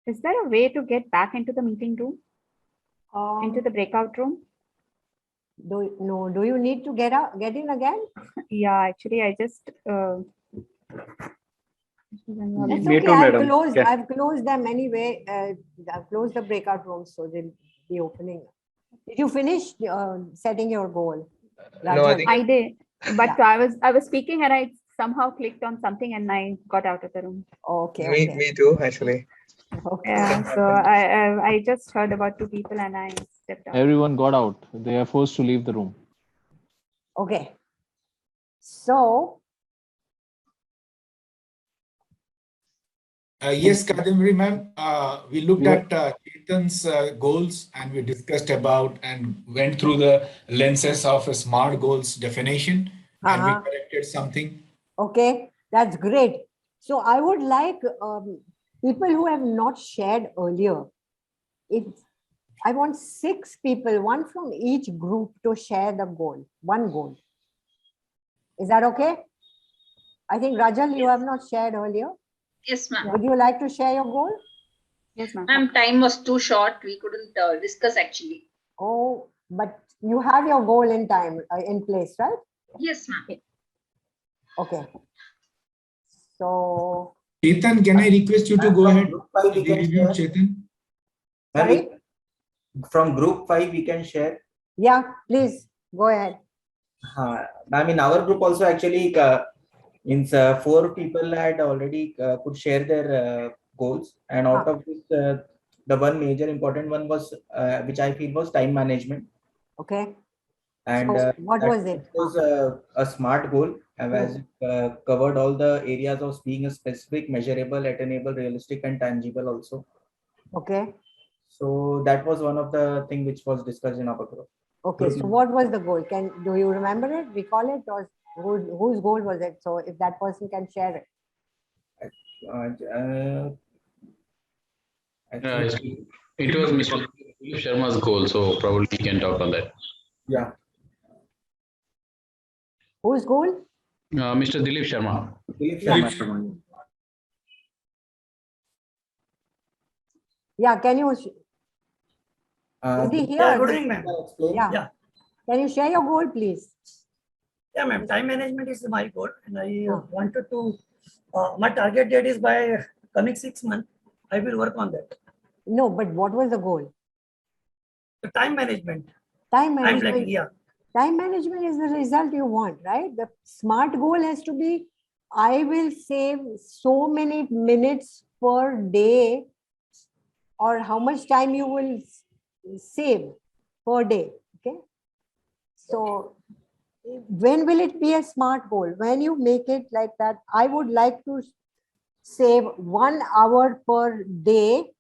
Is there a way to get back into the meeting room? Into the breakout room? Do you need to get in again? Yeah, actually, I just. That's okay. I've closed them anyway. I've closed the breakout rooms, so they'll be opening. Did you finish setting your goal? No, I did, but yeah. I was speaking and I somehow clicked on something and I got out of the room. Okay. Me too, actually. Okay. Yeah, so I just heard about 2 people and I stepped out. Everyone got out. They are forced to leave the room. Okay. So. Yes, Kadambari ma'am, we looked at Chetan's goals and we discussed about and went through the lenses of a SMART goals definition and we corrected something. Okay, that's great. So I would like people who have not shared earlier, I want 6 people, 1 from each group to share the goal, 1 goal. Is that okay? I think Rajal, you have not shared earlier. Yes, ma'am. Would you like to share your goal? Yes, ma'am. Ma'am, time was too short. We couldn't discuss actually. Oh, but you have your goal in time, in place, right? Yes, ma'am. Okay. So. Chetan, can I request you to go ahead? Review, Chetan. Sorry? From group 5, we can share. Yeah, please go ahead. I mean, our group also actually means 4 people had already could share their goals, and out of this, the one major important one was which I feel was time management. Okay. And so what was it? It was a SMART goal, as it covered all the areas of being a specific, measurable, attainable, realistic, and tangible also. Okay. So that was one of the things which was discussed in our group. Okay, so what was the goal? Do you remember it, recall it, or whose goal was it? So if that person can share it. It was Mr. Sharma's goal, so probably we can talk on that. Yeah. Whose goal? Mr. Dilip Sharma. Dilip Sharma. Yeah, can you? Is he here? Yeah, good evening, ma'am. Yeah. Can you share your goal, please? Yeah, ma'am. Time management is my goal, and I wanted to. My target date is by coming 6 months. I will work on that. No, but what was the goal? The time management. Time management. Yeah. Time management is the result you want, right? The SMART goal has to be, I will save so many minutes per day, or how much time you will save per day. Okay. So when will it be a SMART goal? When you make it like that, I would like to save 1 hour per day.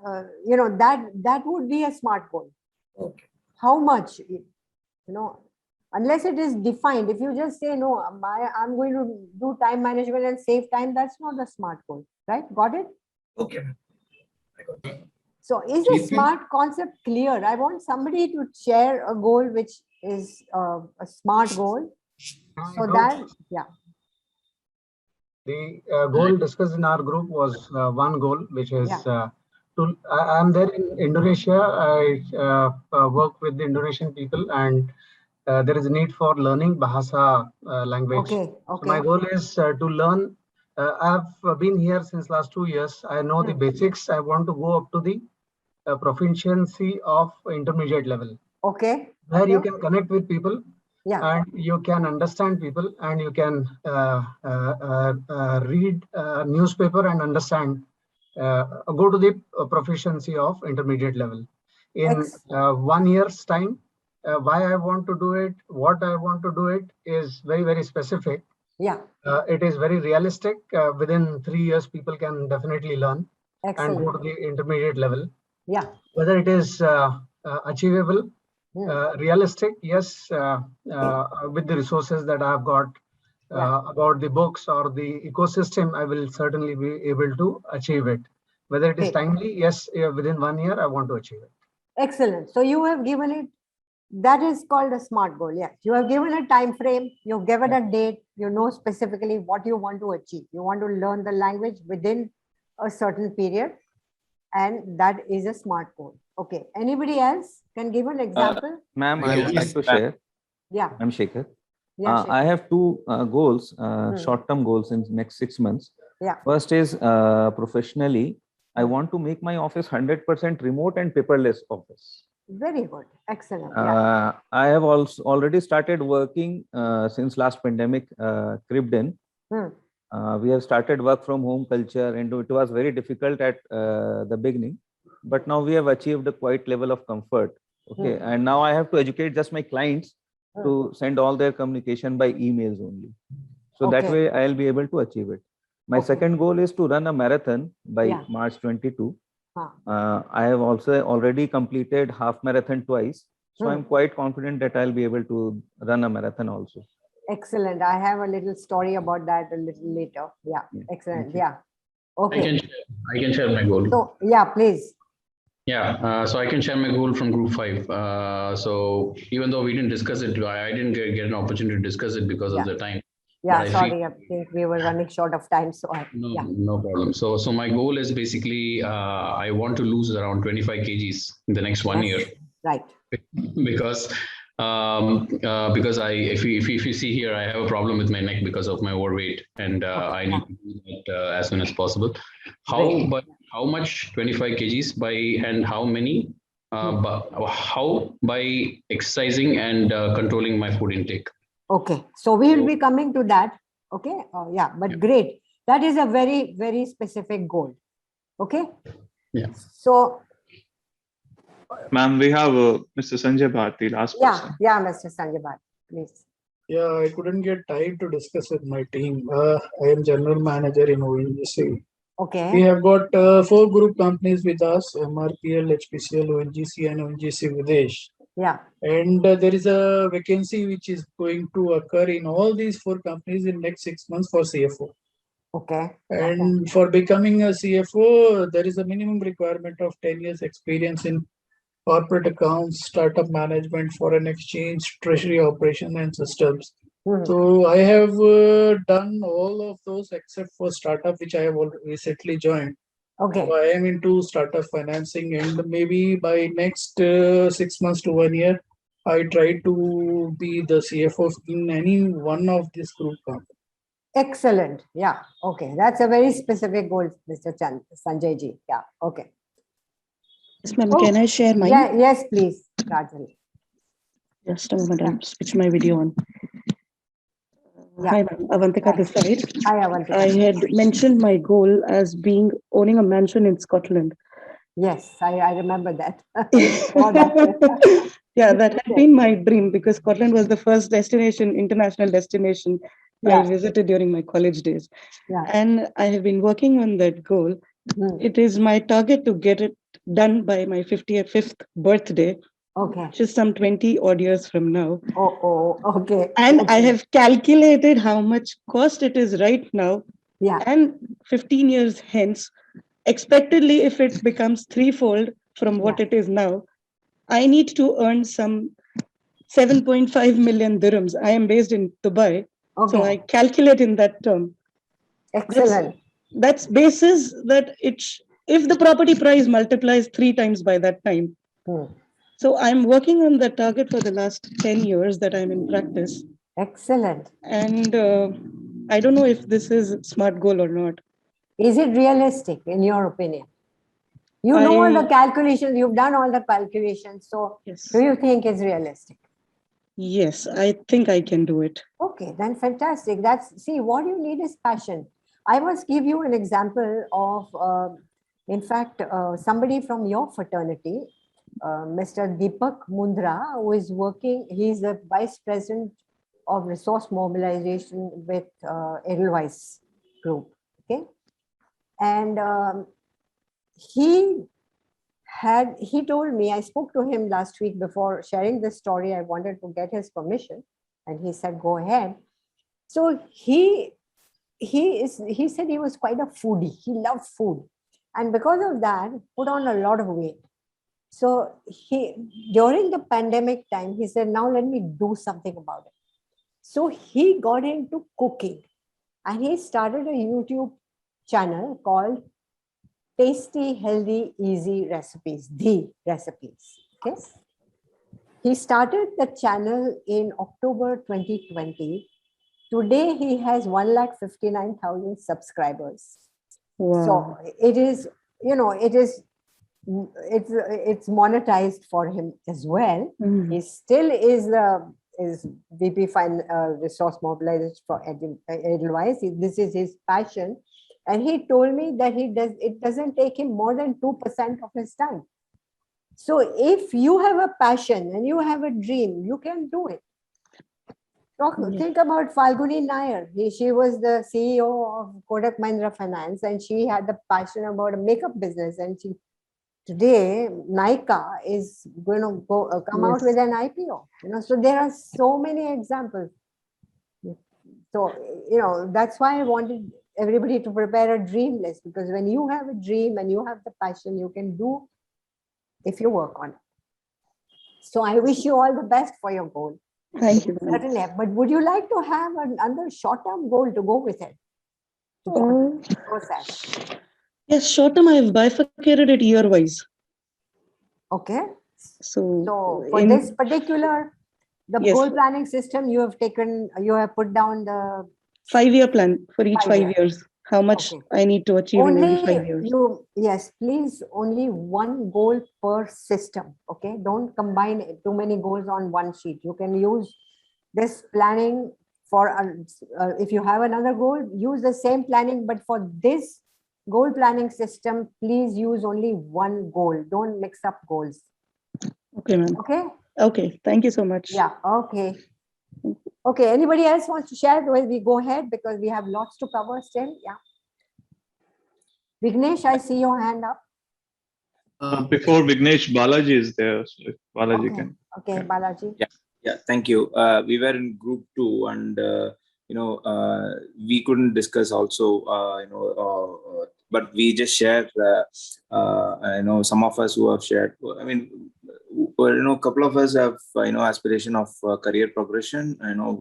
That would be a SMART goal. Okay. How much? Unless it is defined. If you just say, no, I'm going to do time management and save time, that's not a SMART goal, right? Got it? Okay. So is the SMART concept clear? I want somebody to share a goal which is a SMART goal. So that, yeah. The goal discussed in our group was 1 goal, which is I'm there in Indonesia. I work with the Indonesian people, and there is a need for learning Bahasa language. Okay. So my goal is to learn. I've been here since last 2 years. I know the basics. I want to go up to the proficiency of intermediate level. Okay. Where you can connect with people. Yeah. And you can understand people, and you can read newspaper and understand. Go to the proficiency of intermediate level. In 1 year's time, why I want to do it, what I want to do it is very, very specific. Yeah. It is very realistic. Within 3 years, people can definitely learn and go to the intermediate level. Yeah. Whether it is achievable, realistic, yes, with the resources that I've got about the books or the ecosystem, I will certainly be able to achieve it. Whether it is timely, yes, within 1 year, I want to achieve it. Excellent. So you have given it That is called a SMART goal. Yeah, you have given a time frame, you've given a date, you know specifically what you want to achieve. You want to learn the language within a certain period, and that is a SMART goal. Okay, anybody else can give an example? Ma'am, I would like to share. Yeah. I'm Shekhar. Yeah, I have two goals, short-term goals in next 6 months. Yeah. First is professionally, I want to make my office 100% remote and paperless office. Very good. Excellent. Yeah. I have also already started working since last pandemic crept in. We have started work from home culture, and it was very difficult at the beginning, but now we have achieved a quite level of comfort. Okay, and now I have to educate just my clients to send all their communication by emails only. So that way I'll be able to achieve it. My second goal is to run a marathon by March 22. I have also already completed half marathon twice. So I'm quite confident that I'll be able to run a marathon also. Excellent. I have a little story about that a little later. Yeah. Excellent. Yeah. Okay. I can share my goal. So yeah, please. Yeah, so I can share my goal from group 5. So even though we didn't discuss it, I didn't get an opportunity to discuss it because of the time. Yeah, sorry, I think we were running short of time. So no problem. So my goal is basically I want to lose around 25 kgs in the next 1 year. Right. Because if you see here, I have a problem with my neck because of my overweight, and I need to do that as soon as possible. How much 25 kgs by, and how many? How by exercising and controlling my food intake. Okay, so we will be coming to that. Okay, yeah, but great. That is a very, very specific goal. Okay. Yeah. So, ma'am, we have Mr. Sanjay Bharti, last person. Yeah, Mr. Sanjay Bharti, please. Yeah, I couldn't get time to discuss with my team. I am general manager in ONGC. Okay. We have got 4 group companies with us: MRPL, HPCL, ONGC, and ONGC Videsh. Yeah. And there is a vacancy which is going to occur in all these 4 companies in next 6 months for CFO. Okay. And for becoming a CFO, there is a minimum requirement of 10 years experience in corporate accounts, startup management, foreign exchange, treasury operation, and systems. So I have done all of those except for startup, which I have recently joined. Okay. So I am into startup financing, and maybe by next 6 months to 1 year, I try to be the CFO in any one of these group companies. Excellent. Yeah. Okay. That's a very specific goal, Mr. Sanjay ji. Yeah. Okay. Yes, ma'am. Can I share mine? Yeah. Yes, please. Rajali. Just a moment. I'll switch my video on. Yeah. Hi, ma'am. Avantika this side. Hi, Avantika. I had mentioned my goal as owning a mansion in Scotland. Yes, I remember that. Yeah, that had been my dream because Scotland was the first international destination I visited during my college days. Yeah. And I have been working on that goal. It is my target to get it done by my 55th birthday. Okay. Which is some 20 odd years from now. Okay. And I have calculated how much cost it is right now. Yeah. And 15 years hence, expectedly, if it becomes threefold from what it is now, I need to earn some 7.5 million dirhams. I am based in Dubai. Okay. So I calculate in that term. Excellent. That's basis that if the property price multiplies 3 times by that time. So I'm working on the target for the last 10 years that I'm in practice. Excellent. And I don't know if this is a smart goal or not. Is it realistic in your opinion? You know all the calculations, you've done all the calculations. So do you think it's realistic? Yes, I think I can do it. Okay, then fantastic. See, what you need is passion. I must give you an example of, in fact, somebody from your fraternity, Mr. Deepak Mundra, who is working, he's the Vice President of Resource Mobilization with Edelweiss Group. Okay. And he told me, I spoke to him last week before sharing this story. I wanted to get his permission and he said, go ahead. So he said he was quite a foodie. He loved food. And because of that, put on a lot of weight. So during the pandemic time, he said, now let me do something about it. So he got into cooking and he started a YouTube channel called Tasty, Healthy, Easy Recipes, The Recipes. Okay. He started the channel in October 2020. Today he has 1,59,000 subscribers. Wow. So it is, it's monetized for him as well. He still is VP Resource Mobilization for Edelweiss. This is his passion. And he told me that it doesn't take him more than 2% of his time. So if you have a passion and you have a dream, you can do it. Think about Falguni Nair. She was the CEO of Kodak Mahindra Finance, and she had the passion about a makeup business. And today, Nykaa is going to come out with an IPO. So there are so many examples. So that's why I wanted everybody to prepare a dream list, because when you have a dream and you have the passion, you can do if you work on it. So I wish you all the best for your goal. Thank you. Certainly, but would you like to have another short-term goal to go with it? Process. Yes, short term I have bifurcated it year-wise. Okay. So for this particular, the yes, goal planning system, you have put down the 5-year plan for each 5 years. How much I need to achieve in every 5 years. Yes, please, only one goal per system. Okay, don't combine too many goals on one sheet. You can use this planning for if you have another goal, use the same planning, but for this goal planning system, please use only one goal. Don't mix up goals. Okay, ma'am. Okay. Okay. Thank you so much. Yeah. Okay. Okay. Anybody else wants to share? We go ahead because we have lots to cover still. Yeah. Vignesh, I see your hand up. Before Vignesh, Balaji is there. So if Balaji can. Okay, Balaji. Yeah, thank you. We were in group 2, and we couldn't discuss also. But we just shared. Some of us who have shared. I mean, a couple of us have aspiration of career progression.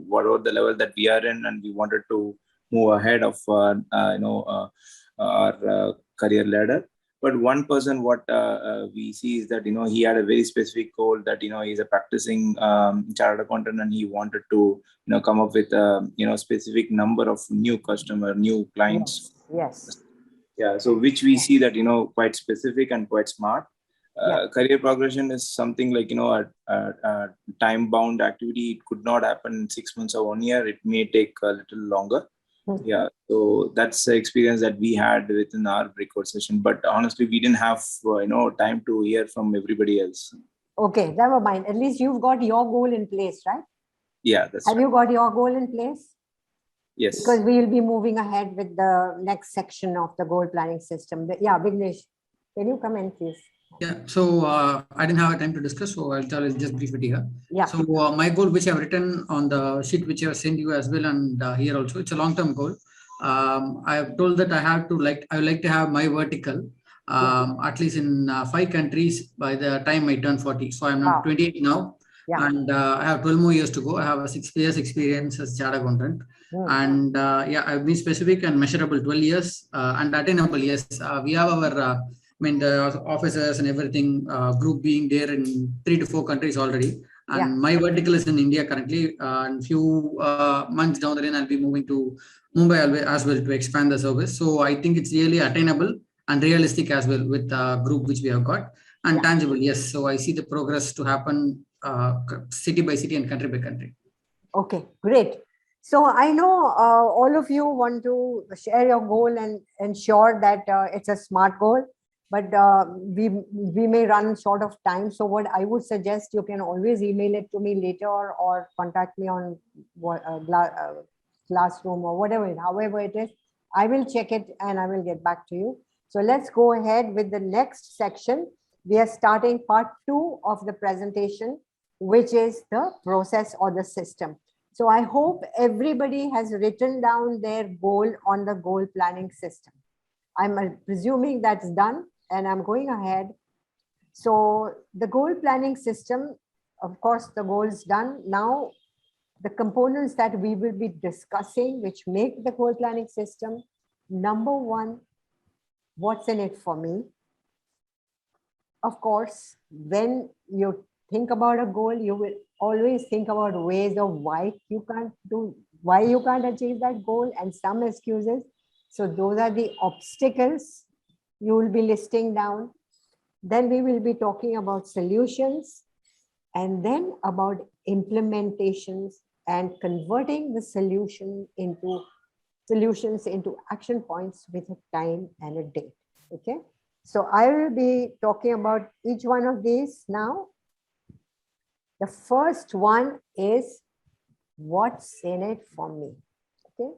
Whatever the level that we are in, and we wanted to move ahead of our career ladder. But one person, what we see is that he had a very specific goal that he's a practicing chartered accountant, and he wanted to come up with a specific number of new clients. Yes. Yeah. So which we see that quite specific and quite smart. Career progression is something like a time bound activity. It could not happen in 6 months or 1 year. It may take a little longer. Yeah, so that's the experience that we had within our breakout session. But honestly, we didn't have time to hear from everybody else. Okay, never mind. At least you've got your goal in place, right? Yeah, that's Have you got your goal in place? Yes. Because we will be moving ahead with the next section of the goal planning system. Yeah, Vignesh, can you come in, please? Yeah, so I didn't have time to discuss, so I'll just brief it here. Yeah. So my goal, which I've written on the sheet, which I've sent you as well, and here also, it's a long-term goal. I have told that I would like to have my vertical at least in 5 countries by the time I turn 40. So I'm now 28 now, and I have 12 more years to go. I have a 6 years experience as chartered accountant, and I've been specific and measurable 12 years and attainable. Yes, we have our the officers and everything group being there in 3 to 4 countries already. And my vertical is in India currently. In few months down the line, I'll be moving to Mumbai as well to expand the service. So I think it's really attainable and realistic as well with the group which we have got, and tangible. Yes. So I see the progress to happen city by city and country by country. Okay, great. So I know all of you want to share your goal and ensure that it's a smart goal. But we may run short of time. So what I would suggest, you can always email it to me later or contact me on Classroom or whatever, however it is. I will check it and I will get back to you. So let's go ahead with the next section. We are starting part 2 of the presentation, which is the process or the system. So I hope everybody has written down their goal on the goal planning system. I'm presuming that's done. And I'm going ahead. So the goal planning system, of course, the goal is done. Now, the components that we will be discussing, which make the goal planning system, number one, what's in it for me? Of course, when you think about a goal, you will always think about ways of why you can't achieve that goal and some excuses. So those are the obstacles you will be listing down. Then we will be talking about solutions and then about implementations and converting the solutions into action points with a time and a date. Okay. So I will be talking about each one of these now. The first one is what's in it for me. Okay.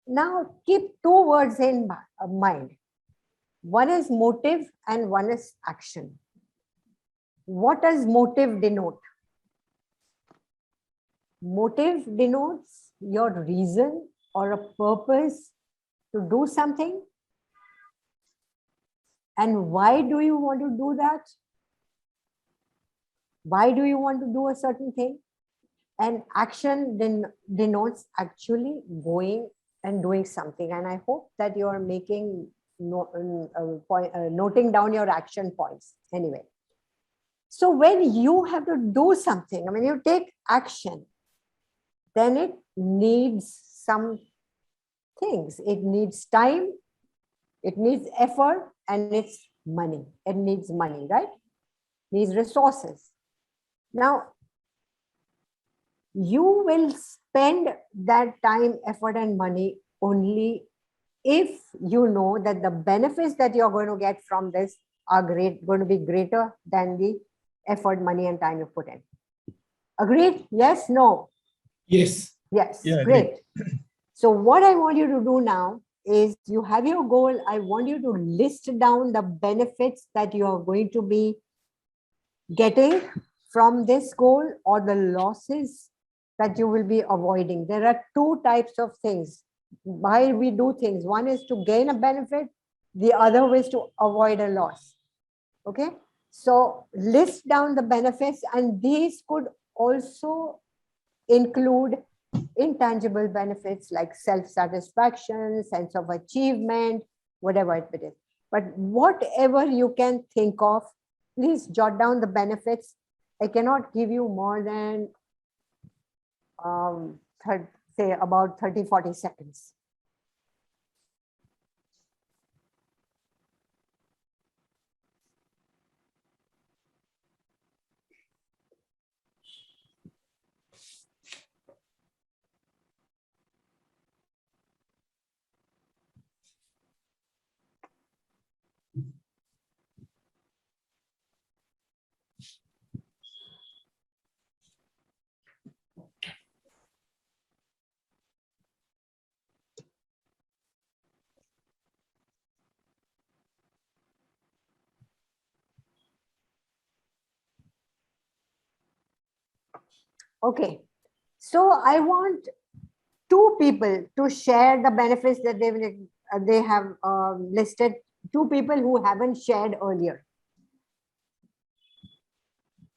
Now keep two words in mind. One is motive and one is action. What does motive denote? Motive denotes your reason or a purpose to do something. And why do you want to do that? Why do you want to do a certain thing? And action denotes actually going and doing something. And I hope that you are making noting down your action points anyway. So when you have to do something, when you take action, then it needs some things. It needs time, it needs effort, and it's money. It needs money, right? Needs resources. Now, you will spend that time, effort, and money only if you know that the benefits that you're going to get from this are going to be greater than the effort, money, and time you put in. Agreed? Yes? No? Yes. Yes. Yeah, great. So what I want you to do now is you have your goal. I want you to list down the benefits that you are going to be getting from this goal or the losses that you will be avoiding. There are two types of things. Why we do things. One is to gain a benefit. The other is to avoid a loss. Okay. So list down the benefits, and these could also include intangible benefits like self-satisfaction, sense of achievement, whatever it is. But whatever you can think of, please jot down the benefits. I cannot give you more than say about 30-40 seconds. Okay, so I want two people to share the benefits that they have listed. Two people who haven't shared earlier.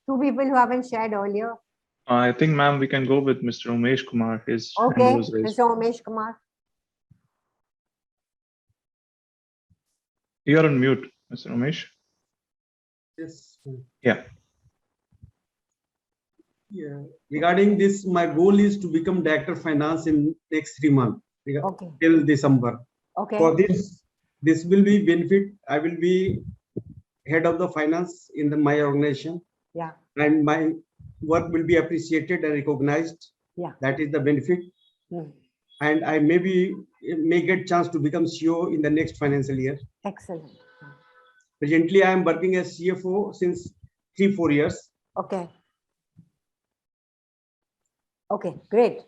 Two people who haven't shared earlier. I think, ma'am, we can go with Mr. Umesh Kumar. His hand Okay, was raised. Mr. Umesh Kumar. You're on mute, Mr. Umesh. Yes. Yeah. Yeah. Regarding this, my goal is to become director of finance in next 3 months. Okay. Till December. Okay. For this will be benefit. I will be head of the finance in my organization. Yeah. And my work will be appreciated and recognized. Yeah. That is the benefit. And I may get chance to become CEO in the next financial year. Excellent. Presently, I am working as CFO since 3-4 years. Okay. Okay, great.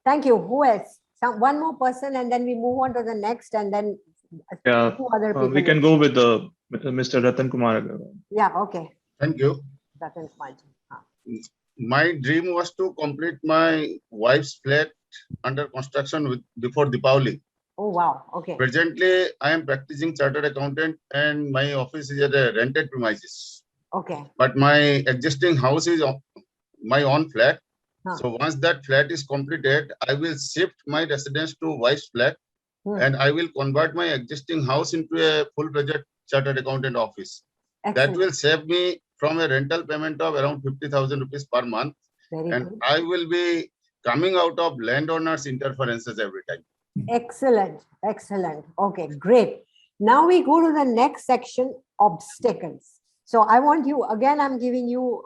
Thank you. Who else? One more person, and then we move on to the next, and then Yeah. two other people. We can go with Mr. Ratan Kumar. Yeah. Okay. Thank you. Ratan Kumar. My dream was to complete my wife's flat under construction before Deepavali. Oh, wow. Okay. Presently, I am practicing chartered accountant and my office is at a rented premises. Okay. But my existing house is my own flat. Huh. So once that flat is completed, I will shift my residence to wife's flat, and I will convert my existing house into a full-fledged chartered accountant office. Excellent. That will save me from a rental payment of around 50,000 rupees per month. Very and good. I will be coming out of landowners' interferences every time. Excellent. Excellent. Okay, great. Now we go to the next section, obstacles. So I want you, again, I'm giving you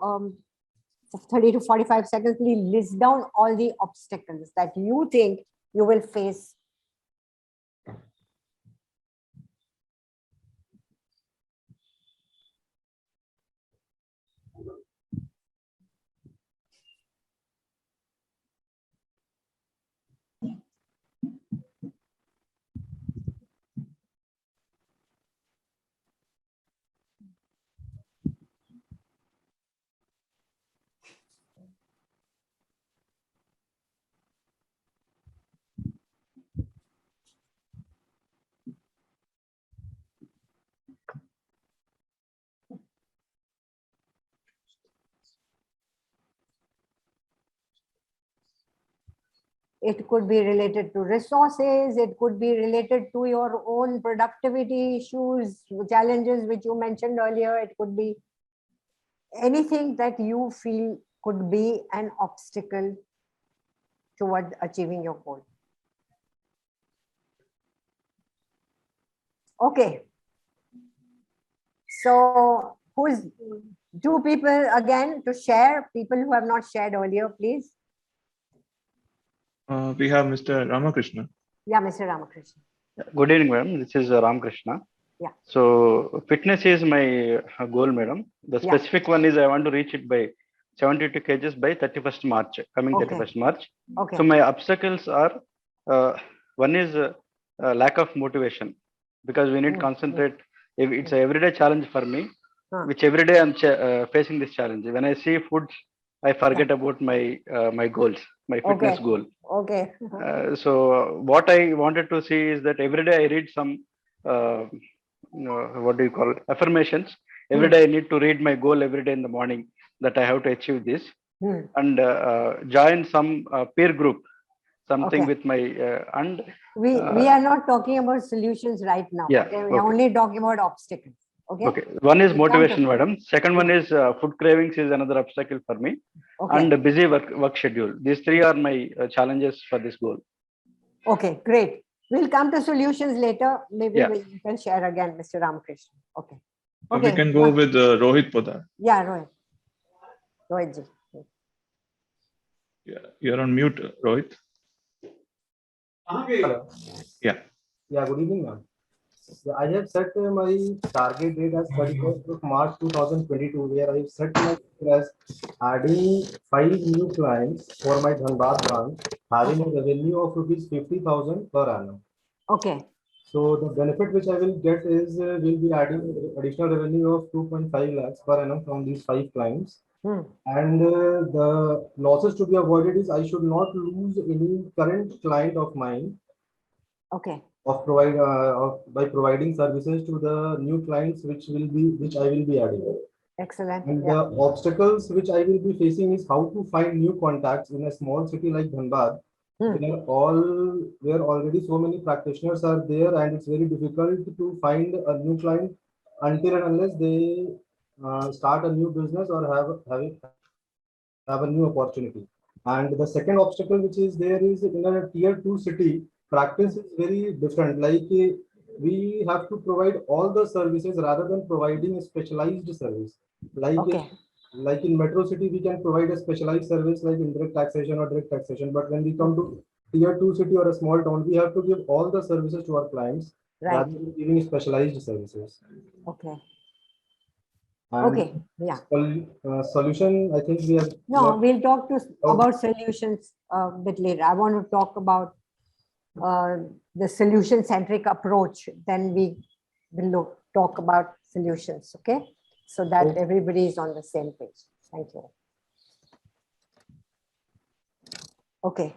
30 to 45 seconds. Please list down all the obstacles that you think you will face. It could be related to resources. It could be related to your own productivity issues, challenges, which you mentioned earlier. It could be anything that you feel could be an obstacle toward achieving your goal. Okay. So who's two people again to share, people who have not shared earlier, please. We have Mr. Ramakrishna. Yeah, Mr. Ramakrishna. Good evening, madam. This is Ramakrishna. Yeah. So fitness is my goal, madam. The specific one is I want to reach it by 72 kgs by 31st March, coming 31st March. Okay. So my obstacles are, one is lack of motivation, because we need to concentrate. If it's an everyday challenge for me, which every day I'm facing this challenge. When I see food, I forget about my my goals, my fitness goal. Okay. So what I wanted to see is that every day I read some, what do you call it, affirmations. Every day I need to read my goal every day in the morning, that I have to achieve this, and join some peer group, something with my and we are not talking about solutions right now. Yeah, Okay, we are only talking about obstacles. Okay. Okay. One is We'll motivation, madam. Second one is food cravings is another obstacle for me, and a busy work schedule. These three are my challenges for this goal. Okay, great. We'll come to solutions later. Maybe Yeah. you can share again, Mr. Ramakrishna. Okay. We can go with Rohit Podar. Yeah, Rohit. Rohit ji. Yeah, you're on mute, Rohit. Hello. Yeah. Yeah, good evening, ma'am. Yeah, I have set my target date as 31st of March 2022, where I have set my as adding 5 new clients for my Dhanbad branch, having a revenue of rupees 50,000 per annum. Okay. So the benefit which I will get is will be adding additional revenue of 2.5 lakhs per annum from these 5 clients. And the losses to be avoided is I should not lose any current client of mine. Okay. Of by providing services to the new clients which I will be adding. Excellent. And the obstacles which I will be facing is how to find new contacts in a small city like Dhanbad, where already so many practitioners are there, and it's very difficult to find a new client until and unless they start a new business or have a new opportunity. And the second obstacle which is there is in a tier 2 city, practice is very different. Like we have to provide all the services rather than providing a specialized service. Like in metro city, we can provide a specialized service like indirect taxation or direct taxation. But when we come to tier 2 city or a small town, we have to give all the services to our clients rather than giving specialized services. Okay. And okay. Yeah. Solution, I think we have. No, we'll talk about solutions a bit later. I want to talk about the solution-centric approach. Then we will talk about solutions. Okay, so that everybody is on the same page. Thank you. Okay.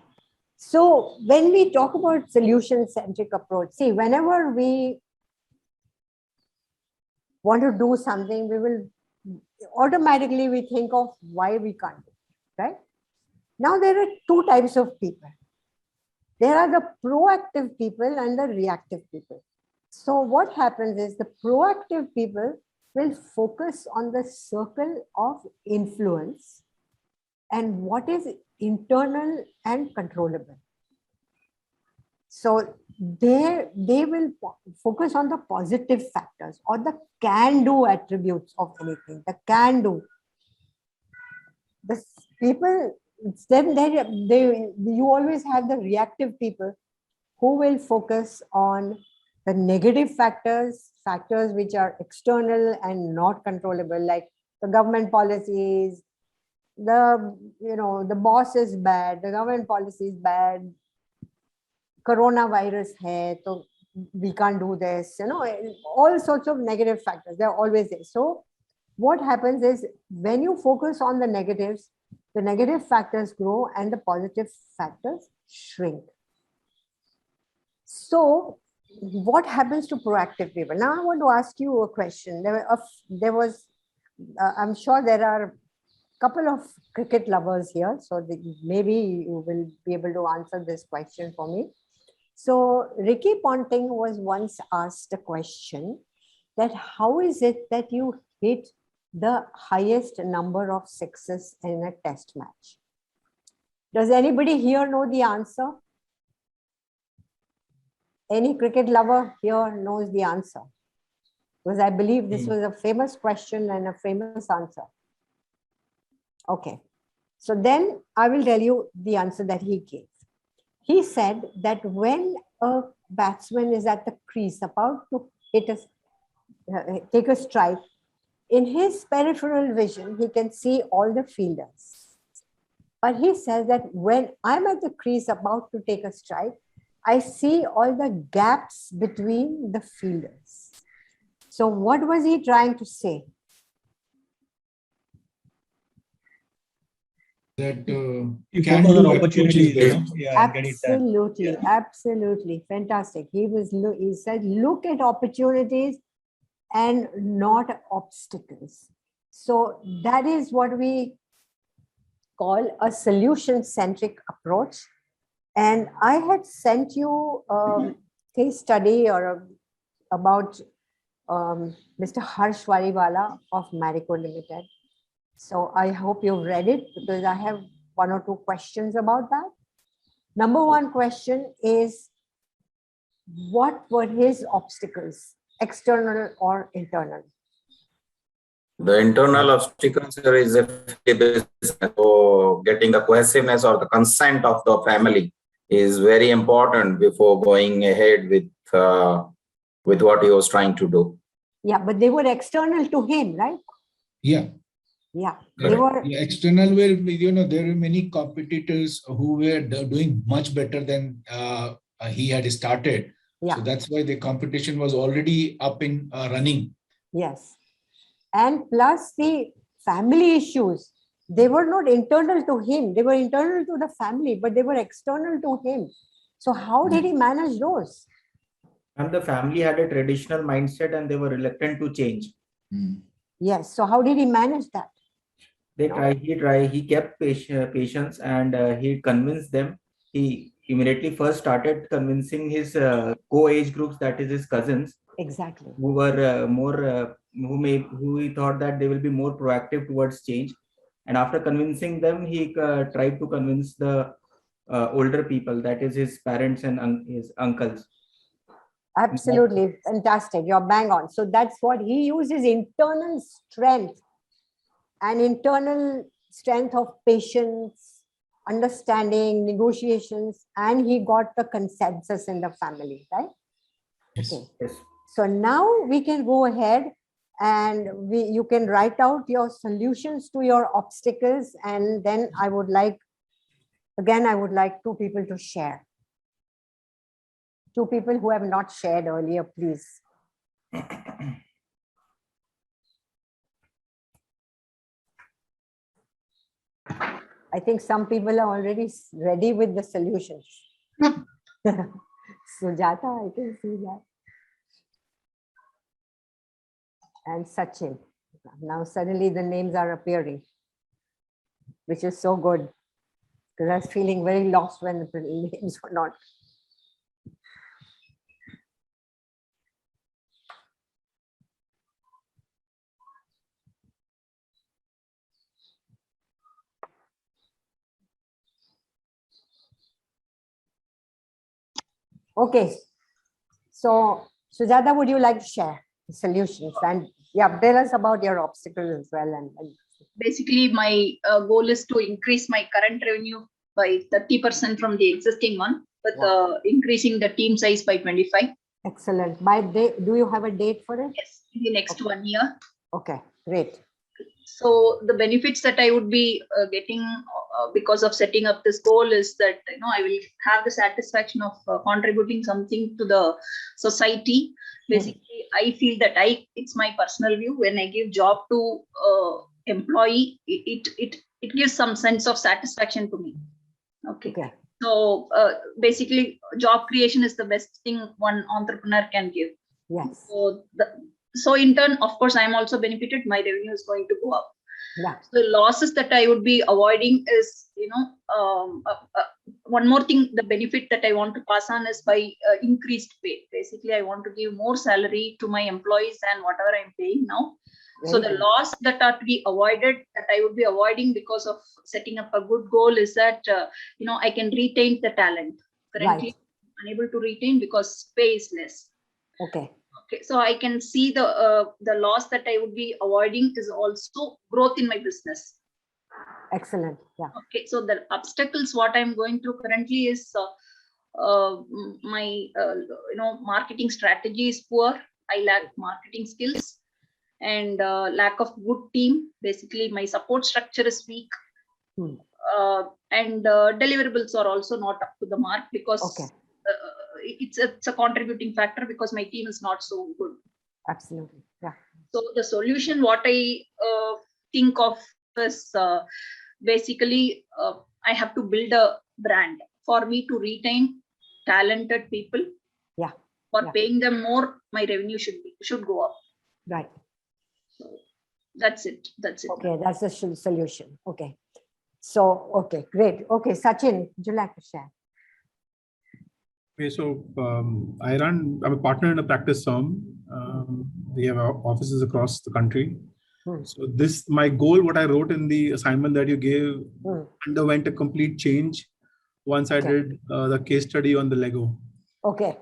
So when we talk about solution-centric approach, see, whenever we want to do something, we will automatically we think of why we can't do it, right? Now there are two types of people. There are the proactive people and the reactive people. So what happens is the proactive people will focus on the circle of influence and what is internal and controllable. So they will focus on the positive factors or the can-do attributes of anything, the can-do. The people, then you always have the reactive people who will focus on the negative factors, factors which are external and not controllable, like the government policies, the boss is bad, the government policy is bad, coronavirus hai, so we can't do this, all sorts of negative factors, they're always there. So what happens is when you focus on the negatives, the negative factors grow and the positive factors shrink. So what happens to proactive people? Now I want to ask you a question. I'm sure there are a couple of cricket lovers here, so maybe you will be able to answer this question for me. So Ricky Ponting was once asked a question that how is it that you hit the highest number of sixes in a test match? Does anybody here know the answer? Any cricket lover here knows the answer? Because I believe this was a famous question and a famous answer. Okay, so then I will tell you the answer that he gave. He said that when a batsman is at the crease about to take a strike, in his peripheral vision, he can see all the fielders. But he says that when I'm at the crease about to take a strike, I see all the gaps between the fielders. So what was he trying to say? That you focus on opportunities there. Yeah, absolutely, absolutely, fantastic. He said, look at opportunities and not obstacles. So that is what we call a solution-centric approach. And I had sent you a case study about Mr. Harsh Wariwala of Marico Limited. So I hope you've read it because I have one or two questions about that. Number one question is, what were his obstacles, external or internal? The internal obstacles is so getting the cohesiveness or the consent of the family is very important before going ahead with what he was trying to do. Yeah, but they were external to him, right? Yeah. Yeah, they were external. Where there were many competitors who were doing much better than he had started. Yeah. So that's why the competition was already up and running. Yes, and plus the family issues. They were not internal to him. They were internal to the family, but they were external to him. So how did he manage those? And the family had a traditional mindset and they were reluctant to change. Yes. So how did he manage that? He kept patience and he convinced them. He immediately first started convincing his co-age groups, that is his cousins. Exactly. Who were who he thought that they will be more proactive towards change. And after convincing them, he tried to convince the older people, that is his parents and his uncles. Absolutely fantastic. You're bang on. So that's what he uses, internal strength and internal strength of patience, understanding, negotiations, and he got the consensus in the family, right? Yes. Okay. Yes. So now we can go ahead and you can write out your solutions to your obstacles, and then I would like two people to share. Two people who have not shared earlier, please. I think some people are already ready with the solutions. Sujata, I can see that. And Sachin. Now suddenly the names are appearing, which is so good, because I was feeling very lost when the names were not. Okay, so Sujata, would you like to share the solutions? And yeah, tell us about your obstacles as well. And basically, my goal is to increase my current revenue by 30% from the existing one, with increasing the team size by 25. Excellent. By date, do you have a date for it? Yes, in the next 1 year. Okay, great. So the benefits that I would be getting because of setting up this goal is that I will have the satisfaction of contributing something to the society. Basically, I feel that it's my personal view. When I give job to employee, it gives some sense of satisfaction to me. Okay. So basically, job creation is the best thing one entrepreneur can give. Yes. So in turn, of course, I am also benefited. My revenue is going to go up. Yeah. So the losses that I would be avoiding is, one more thing, the benefit that I want to pass on is by increased pay. Basically, I want to give more salary to my employees than whatever I'm paying now. So the loss that are to be avoided, that I would be avoiding because of setting up a good goal, is that, I can retain the talent. Currently, I'm unable to retain because pay is less. Okay. Okay, so I can see the loss that I would be avoiding is also growth in my business. Excellent. Yeah. Okay, so the obstacles what I'm going through currently is my marketing strategy is poor. I lack marketing skills and lack of good team. Basically, my support structure is weak. And deliverables are also not up to the mark because it's a contributing factor because my team is not so good. Absolutely. Yeah. So the solution what I think of is basically I have to build a brand for me to retain talented people. Yeah. For paying them more, my revenue should go up. Right. So that's it. Okay, that's the solution. Okay. So, okay, great. Okay, Sachin, would you like to share? Okay, so I'm a partner in a practice firm. We have offices across the country. So my goal, what I wrote in the assignment that you gave, underwent a complete change once I did the case study on the Lego. Okay.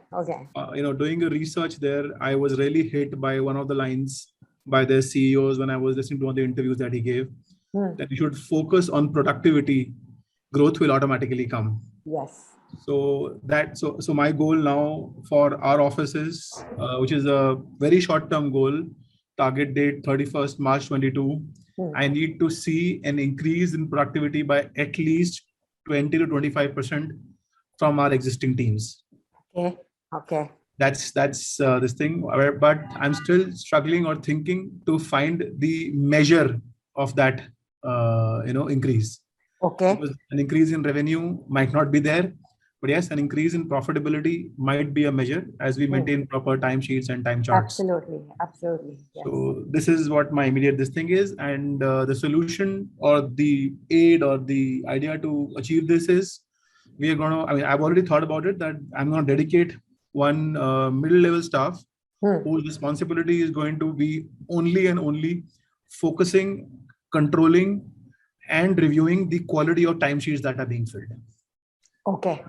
Doing a research there, I was really hit by one of the lines by their CEOs when I was listening to one of the interviews that he gave, that you should focus on productivity, growth will automatically come. Yes. So my goal now for our offices, which is a very short-term goal, target date 31st March 22, I need to see an increase in productivity by at least 20 to 25% from our existing teams. Okay. That's this thing, but I'm still struggling or thinking to find the measure of that increase. Okay. Because an increase in revenue might not be there, but yes, an increase in profitability might be a measure as we maintain proper timesheets and time charts. Absolutely. Yes. So this is what my immediate thing is, and the solution or the aid or the idea to achieve this is I've already thought about it, that I'm going to dedicate one middle level staff whose responsibility is going to be only and only focusing, controlling, and reviewing the quality of timesheets that are being filled. Okay,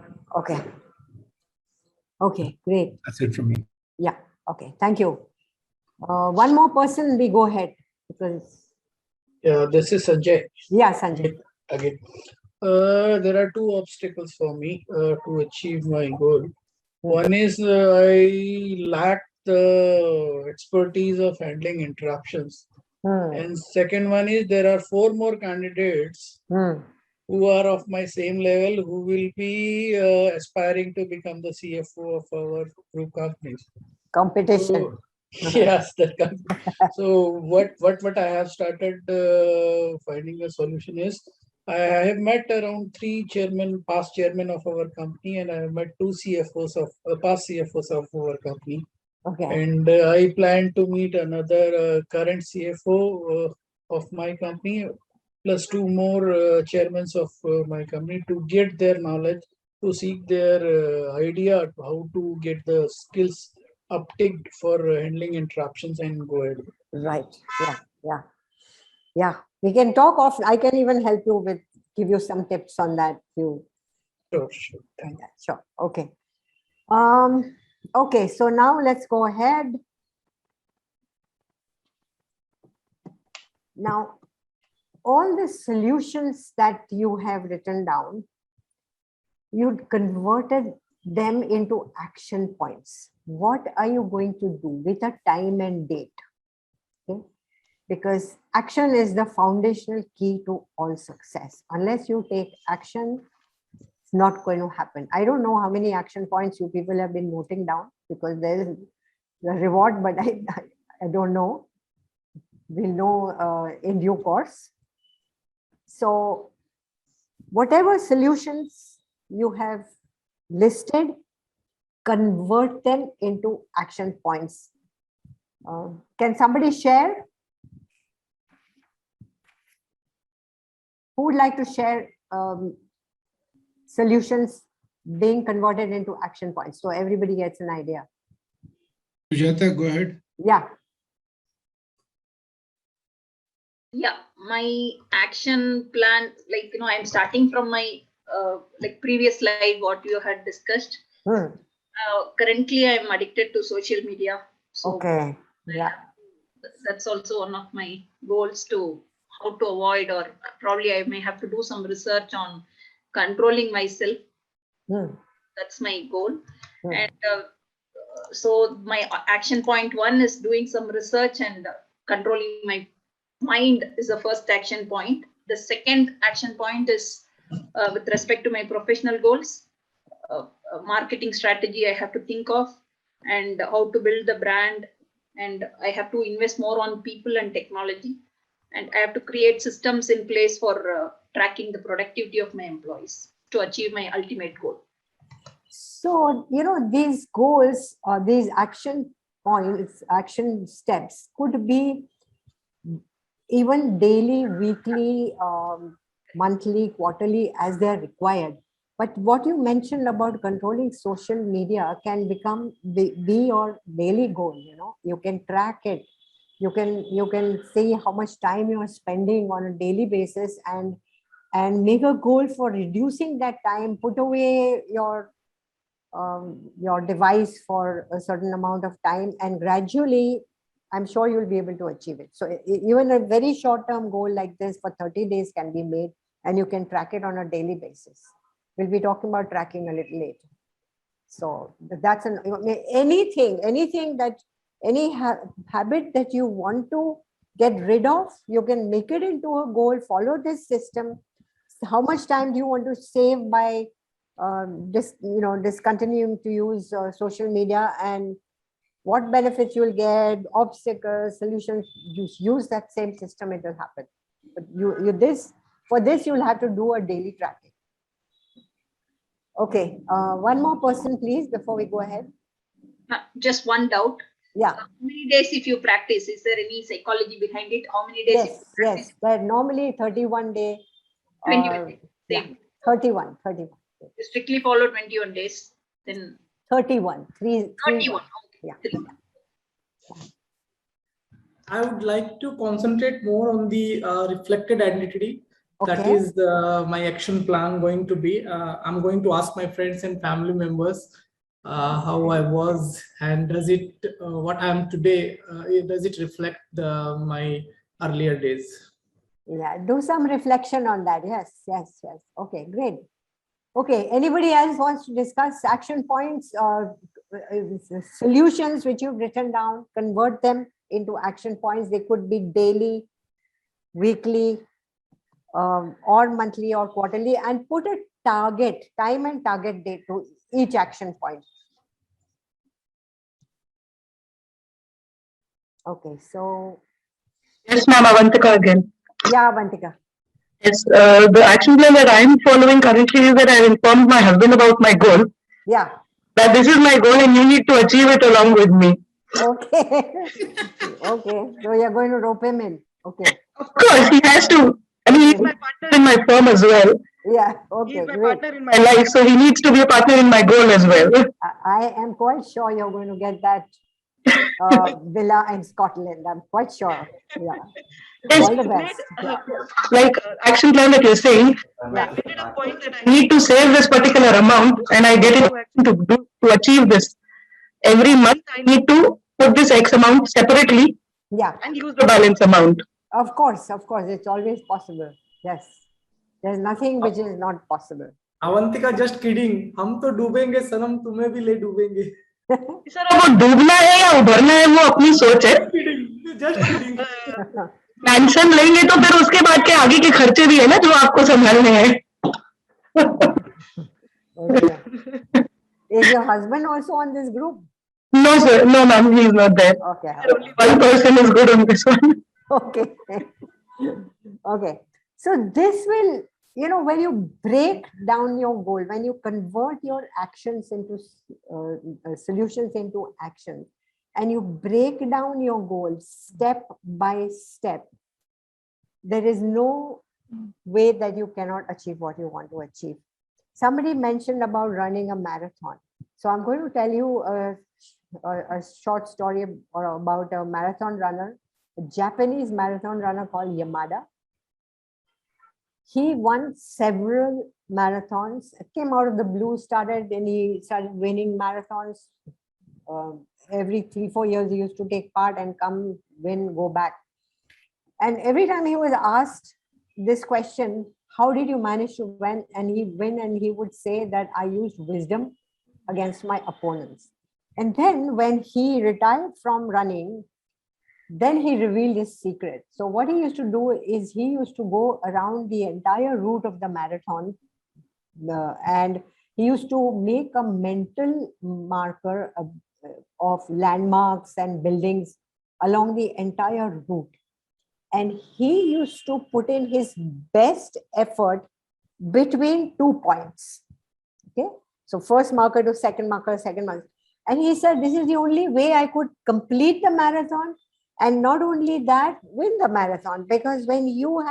great. That's it from me. Yeah, okay, thank you. One more person, we go ahead. Yeah, this is Sanjay. Yeah, Sanjay. Again. There are two obstacles for me to achieve my goal. One is I lack the expertise of handling interruptions. And second one is there are 4 more candidates who are of my same level who will be aspiring to become the CFO of our group companies. Competition. Yes, so what I have started finding a solution is I have met around 3 past chairmen of our company, and I have met 2 CFOs past CFOs of our company. Okay. And I plan to meet another current CFO of my company, plus two more chairmen of my company to get their knowledge, to seek their idea how to get the skills upticked for handling interruptions and go ahead. Right. Yeah. Yeah. Yeah. We can talk off. I can even help you with, give you some tips on that. Sure. Sure. Thank you. Sure. Okay. Okay. So now let's go ahead. Now, all the solutions that you have written down, you converted them into action points. What are you going to do with a time and date? Okay. Because action is the foundational key to all success. Unless you take action, it's not going to happen. I don't know how many action points you people have been noting down, because there is a reward, but I don't know. We'll know in due course. So whatever solutions you have listed, convert them into action points. Can somebody share? Who would like to share solutions being converted into action points, so everybody gets an idea? Sujata, go ahead. Yeah. Yeah, my action plan, like, I'm starting from my like previous slide, what you had discussed. Currently, I'm addicted to social media. So okay. Yeah. That's also one of my goals, to how to avoid, or probably I may have to do some research on controlling myself. That's my goal. And so my action point 1 is doing some research and controlling my mind is the first action point. The second action point is with respect to my professional goals, marketing strategy I have to think of, and how to build the brand, and I have to invest more on people and technology, and I have to create systems in place for tracking the productivity of my employees to achieve my ultimate goal. So, these goals or these action points, action steps could be even daily, weekly, monthly, quarterly, as they're required. But what you mentioned about controlling social media can become be your daily goal. You can track it. You can see how much time you are spending on a daily basis, and make a goal for reducing that time. Put away your device for a certain amount of time, and gradually I'm sure you'll be able to achieve it. So even a very short-term goal like this for 30 days can be made, and you can track it on a daily basis. We'll be talking about tracking a little later. So that's anything that any habit that you want to get rid of, you can make it into a goal. Follow this system. How much time do you want to save by discontinuing to use social media, and what benefits you will get, obstacles, solutions? Use that same system, it will happen. But for this you'll have to do a daily tracking. Okay, one more person please before we go ahead. Just one doubt. Yeah. How many days if you practice? Is there any psychology behind it? How many days? Yes, yes. They're normally 31 day. 21 days. Yeah, 31. You strictly follow 21 days. Then 31. 31. Okay. Yeah. I would like to concentrate more on the reflected identity. Okay. That is my action plan going to be. I'm going to ask my friends and family members how I was, and does it what I am today, does it reflect my earlier days? Yeah, do some reflection on that. Yes. Okay, great. Okay, anybody else wants to discuss action points or solutions which you've written down? Convert them into action points. They could be daily, weekly, or monthly or quarterly, and put a target, time and target date to each action point. Okay, so. Yes, ma'am, Avantika again. Yeah, Avantika. Yes, the action plan that I'm following currently is that I've informed my husband about my goal. Yeah. That this is my goal and you need to achieve it along with me. Okay. Okay. So you're going to rope him in. Okay. Of course, he has to. I mean, he's my partner in my firm as well. Yeah. Okay. He's my Great. partner in my life, so he needs to be a partner in my goal as well. I am quite sure you're going to get that villa in Scotland. I'm quite sure. Yeah. Yes, All the best. like action plan that you're saying, I made it a point that I need to save this particular amount and I get into action to achieve this. Every month I need to put this X amount separately and use the balance amount. Of course. It's always possible. Yes. There's nothing which is not possible. Avantika just kidding. हम तो डूबेंगे सनम, तुम्हें भी ले डूबेंगे. Sir वो डूबना है या उभरना है वो अपनी सोच है. Just kidding. पेंशन लेंगे तो फिर उसके बाद के आगे के खर्चे भी है ना जो आपको संभालने हैं. Okay. Is your husband also on this group? No, sir. No, ma'am. He is not there. Okay. Only one person is good on this one. Okay. Okay. So this will, when you break down your goal, when you convert your actions into solutions into action, and you break down your goal step by step, there is no way that you cannot achieve what you want to achieve. Somebody mentioned about running a marathon. So I'm going to tell you a short story about a marathon runner, a Japanese marathon runner called Yamada. He won several marathons, came out of the blue, and he started winning marathons. Every 3-4 years, he used to take part and come, win, go back. And every time he was asked this question, how did you manage to win? And he would say that I used wisdom against my opponents. And then when he retired from running, then he revealed his secret. So what he used to do is he used to go around the entire route of the marathon, and he used to make a mental marker of landmarks and buildings along the entire route. And he used to put in his best effort between 2 points. Okay, so first marker to second marker, second marker. And he said, this is the only way I could complete the marathon. And not only that, win the marathon. Because when you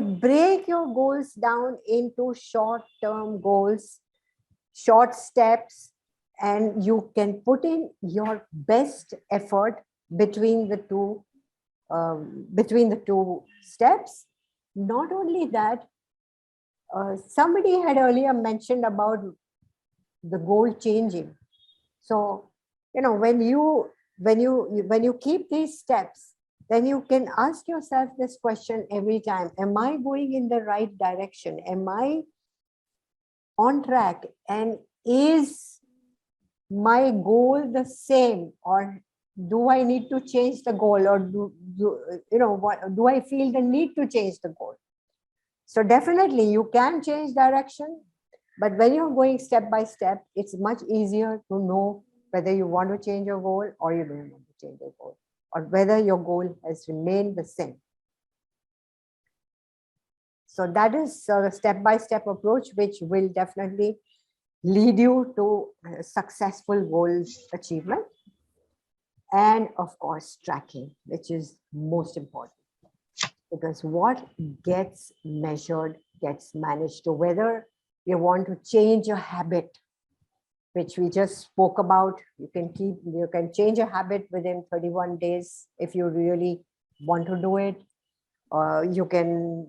break your goals down into short-term goals, short steps, and you can put in your best effort between the two steps. Not only that, somebody had earlier mentioned about the goal changing. So, when you keep these steps, then you can ask yourself this question every time: am I going in the right direction? Am I on track? And is my goal the same, or do I need to change the goal, or do I feel the need to change the goal? So definitely you can change direction, but when you're going step by step, it's much easier to know whether you want to change your goal or you don't want to change your goal, or whether your goal has remained the same. So that is a step-by-step approach, which will definitely lead you to successful goal achievement. And of course, tracking, which is most important, because what gets measured gets managed. So whether you want to change a habit, which we just spoke about, you can change a habit within 31 days if you really want to do it. You can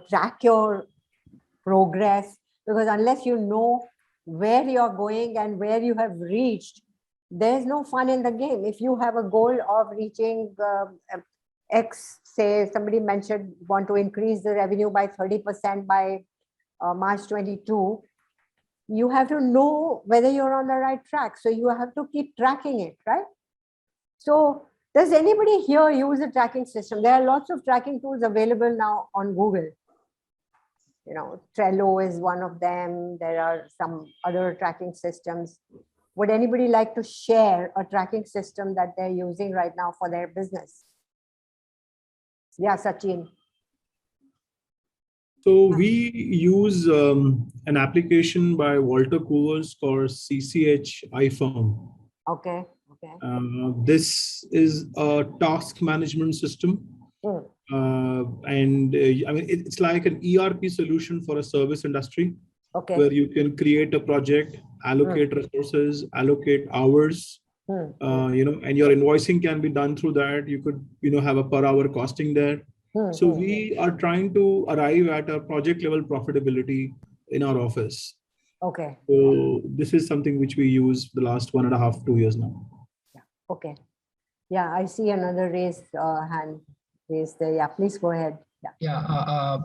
track your progress, because unless you know where you're going and where you have reached, there's no fun in the game. If you have a goal of reaching X, say somebody mentioned want to increase the revenue by 30% by March 22, you have to know whether you're on the right track. So you have to keep tracking it, right? So does anybody here use a tracking system? There are lots of tracking tools available now on Google. Trello is one of them. There are some other tracking systems. Would anybody like to share a tracking system that they're using right now for their business? Yeah, Sachin. So we use an application by Walter Coors called CCH iFirm. Okay. Okay. This is a task management system. And I mean, it's like an ERP solution for a service industry. Okay. Where you can create a project, allocate resources, allocate hours, and your invoicing can be done through that. You could, have a per hour costing there. So we are trying to arrive at a project level profitability in our office. Okay. So this is something which we use the last 1.5, 2 years now. Okay. Yeah, I see another raised hand raised there. Yeah, please go ahead. Yeah.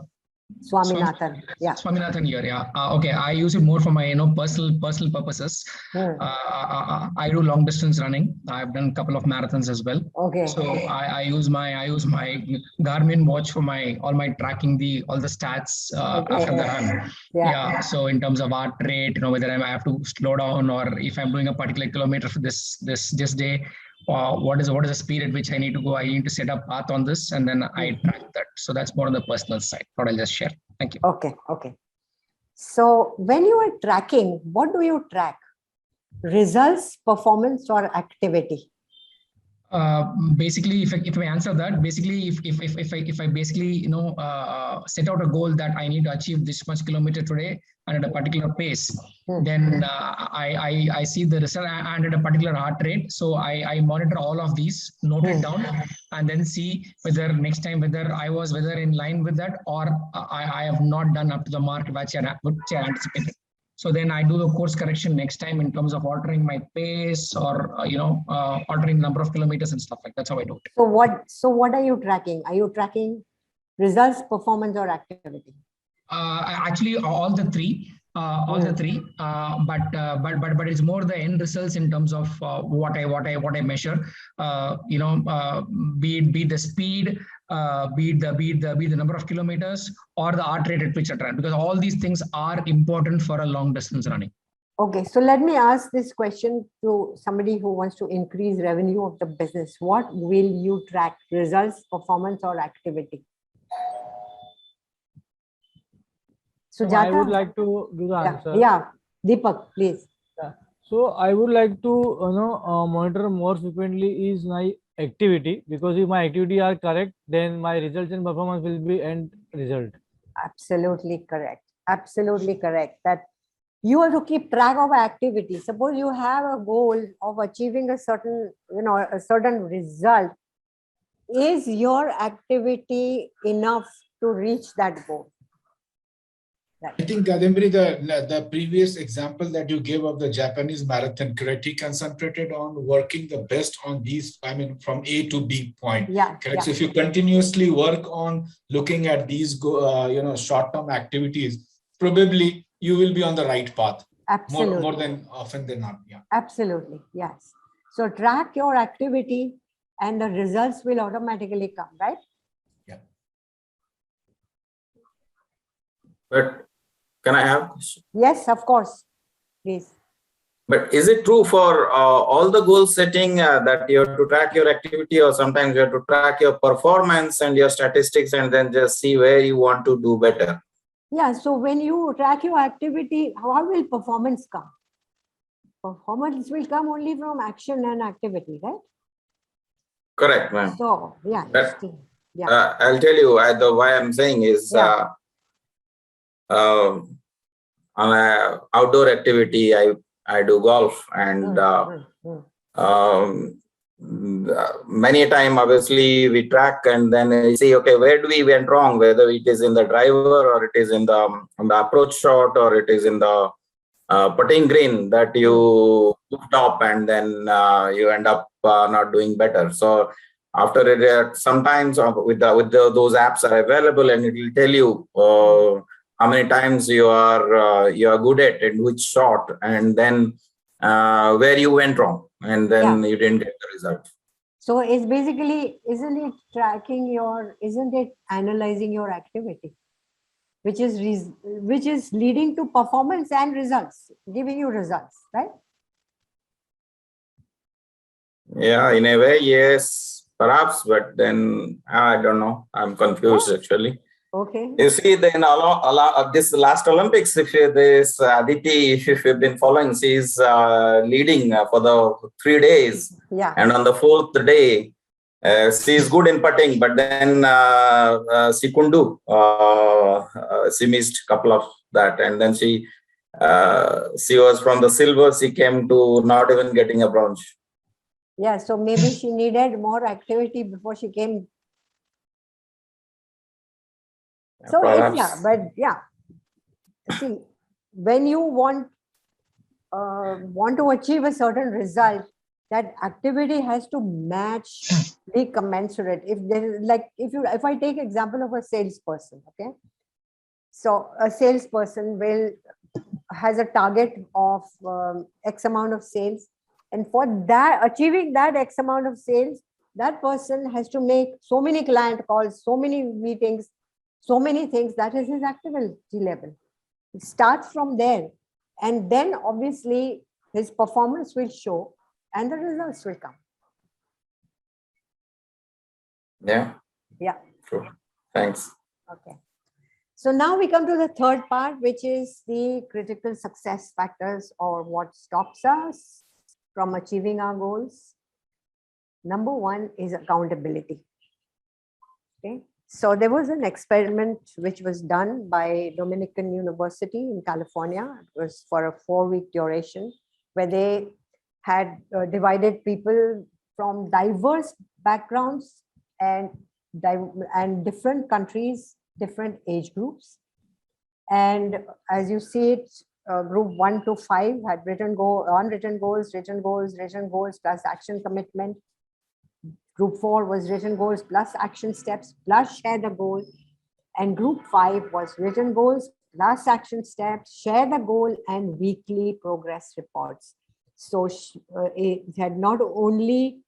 Swaminathan. Yeah. Swaminathan here. Yeah. Okay. I use it more for my personal purposes. I do long distance running. I've done a couple of marathons as well. Okay. So I use my Garmin watch for all my tracking all the stats after the run. Yeah. So in terms of heart rate, whether I have to slow down or if I'm doing a particular kilometer for this day. What is the speed at which I need to go? I need to set up path on this, and then I track that. So that's more on the personal side. What I'll just share. Thank you. Okay. Okay. So when you are tracking, what do you track? Results, performance, or activity? Basically, if I answer that, basically, if I basically set out a goal that I need to achieve this much kilometer today and at a particular pace, then I see the result and at a particular heart rate. So I monitor all of these, note it down, and then see whether next time whether in line with that or I have not done up to the mark which I anticipated. So then I do the course correction next time in terms of altering my pace or altering number of kilometers and stuff like that. That's how I do it. So what are you tracking? Are you tracking results, performance, or activity? Actually, all the three. But it's more the end results in terms of what I measure. Be it the speed, be the number of kilometers or the heart rate at which I run, because all these things are important for a long distance running. Okay, so let me ask this question to somebody who wants to increase revenue of the business. What will you track? Results, performance, or activity? So I would like to give the answer. Yeah, Deepak, please. Yeah. So I would like to monitor more frequently is my activity, because if my activity are correct, then my results and performance will be end result. Absolutely correct. Absolutely correct. That you have to keep track of activity. Suppose you have a goal of achieving a certain result. Is your activity enough to reach that goal? I think, Kadambari, the previous example that you gave of the Japanese marathon, correct? He concentrated on working the best on these, from A to B point. Yeah. Correct. So if you continuously work on looking at these, short-term activities, probably you will be on the right path. Absolutely. More than often than not. Yeah. Absolutely. Yes. So track your activity and the results will automatically come, right? Yeah. But can I have a question? Yes, of course. Please. But is it true for all the goal setting that you have to track your activity, or sometimes you have to track your performance and your statistics and then just see where you want to do better? Yeah. So when you track your activity, how will performance come? Performance will come only from action and activity, right? Correct, ma'am. So, yeah. I'll tell you why I'm saying is on an outdoor activity, I do golf, and many a time, obviously, we track and then we see, okay, where do we went wrong? Whether it is in the driver or it is in the approach shot or it is in the putting green that you top and then you end up not doing better. So after it, sometimes with those apps are available and it will tell you how many times you are good at and which shot, and then where you went wrong, and then you didn't get the result. So it's basically, isn't it analyzing your activity, which is leading to performance and results, giving you results, right? Yeah, in a way, yes, perhaps, but then I don't know. I'm confused actually. Okay. You see, then this last Olympics, if this Aditi, if you've been following, she's leading for the 3 days. Yeah. And on the 4th day, she is good in putting, but then she couldn't do. She missed a couple of that, and then she was from the silver. She came to not even getting a bronze. Yeah. So maybe she needed more activity before she came. So Perhaps. yeah, but yeah. See, when you want to achieve a certain result, that activity has to match, be commensurate. If there is, like, if I take example of a salesperson, okay, so a salesperson has a target of X amount of sales, and for that, achieving that X amount of sales, that person has to make so many client calls, so many meetings, so many things. That is his activity level. It starts from there, and then obviously his performance will show and the results will come. Yeah. Yeah. True. Thanks. Okay. So now we come to the third part, which is the critical success factors, or what stops us from achieving our goals. Number one is accountability. Okay. So there was an experiment which was done by Dominican University in California. It was for a 4-week duration, where they had divided people from diverse backgrounds and different countries, different age groups. And as you see it, group 1 to 5 had unwritten goals, written goals, plus action commitment. Group 4 was written goals plus action steps plus share the goal. And group 5 was written goals plus action steps, share the goal, and weekly progress reports. So it had not only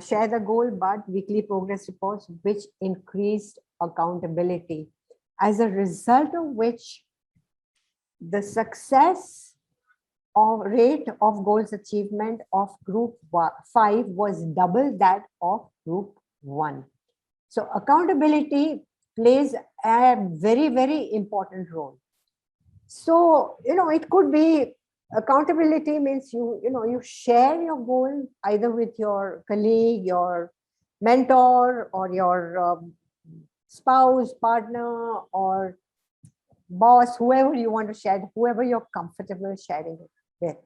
share the goal, but weekly progress reports, which increased accountability. As a result of which, the success or rate of goals achievement of group 5 was double that of group 1. So accountability plays a very, very important role. So, it could be, accountability means you share your goal either with your colleague, your mentor, or your spouse, partner, or boss, whoever you want to share, whoever you're comfortable sharing it with.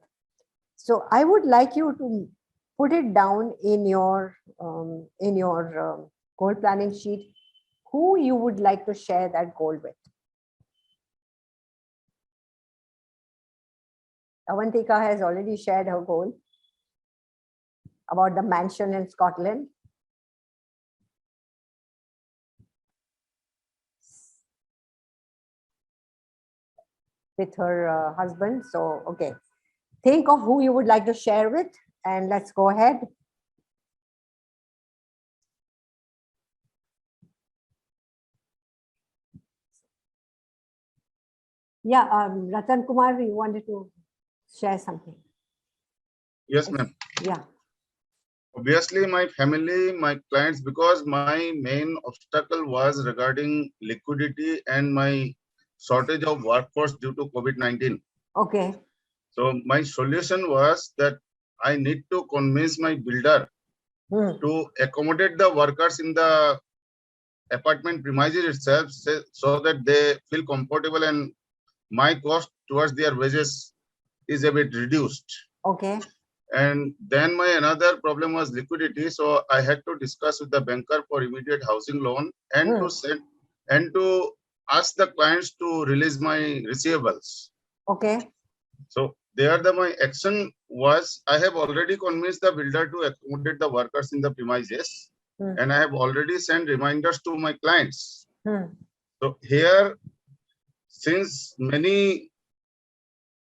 So I would like you to put it down in your goal planning sheet, who you would like to share that goal with. Avantika has already shared her goal about the mansion in Scotland. With her husband. So, okay. Think of who you would like to share with, and let's go ahead. Yeah, Ratan Kumar, you wanted to share something. Yes, ma'am. Yeah. Obviously, my family, my clients, because my main obstacle was regarding liquidity and my shortage of workforce due to COVID-19. Okay. So my solution was that I need to convince my builder to accommodate the workers in the apartment premises itself, so that they feel comfortable and my cost towards their wages is a bit reduced. Okay. And then my another problem was liquidity. So I had to discuss with the banker for immediate housing loan and to ask the clients to release my receivables. Okay. So there my action was, I have already convinced the builder to accommodate the workers in the premises, and I have already sent reminders to my clients. So here, since many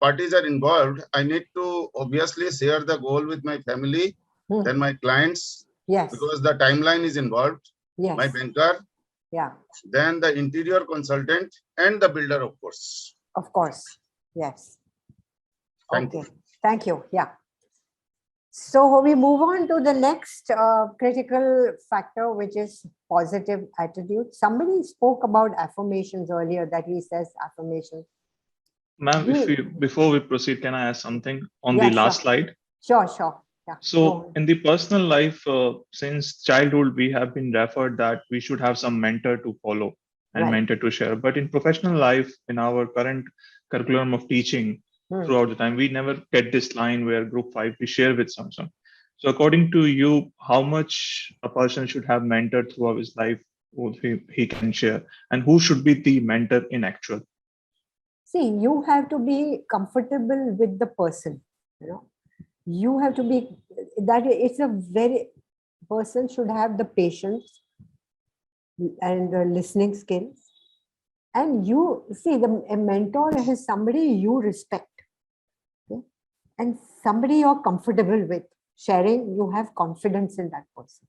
parties are involved, I need to obviously share the goal with my family, then my clients, because the timeline is involved, my banker, then the interior consultant, and the builder, of course. Of course, yes. Thank you. Thank you. Yeah. So we move on to the next critical factor, which is positive attitude. Somebody spoke about affirmations earlier, that he says affirmations. Ma'am, before we proceed, can I ask something on Yeah, the last sure. slide? Sure. Yeah. So in the personal life, since childhood, we have been referred that we should have some mentor to follow and Right. mentor to share. But in professional life, in our current curriculum of teaching throughout the time, we never get this line where group 5, we share with someone. So according to you, how much a person should have mentored throughout his life, he can share, and who should be the mentor in actual? See, you have to be comfortable with the person, you have to be, that it's a very, person should have the patience and the listening skills. And you see, a mentor is somebody you respect, okay? And somebody you're comfortable with sharing, you have confidence in that person.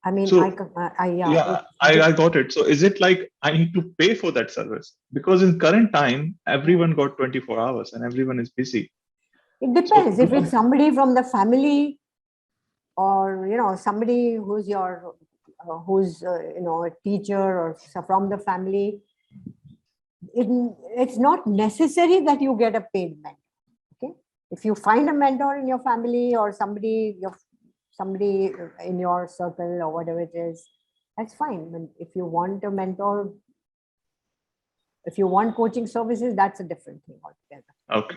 I mean, So, yeah, I got it. So is it like I need to pay for that service? Because in current time, everyone got 24 hours and everyone is busy. It depends. If it's somebody from the family, or somebody who's your a teacher or from the family, it's not necessary that you get a paid mentor. Okay, if you find a mentor in your family or somebody in your circle or whatever it is, that's fine. But if you want a mentor, if you want coaching services, that's a different thing altogether. Okay.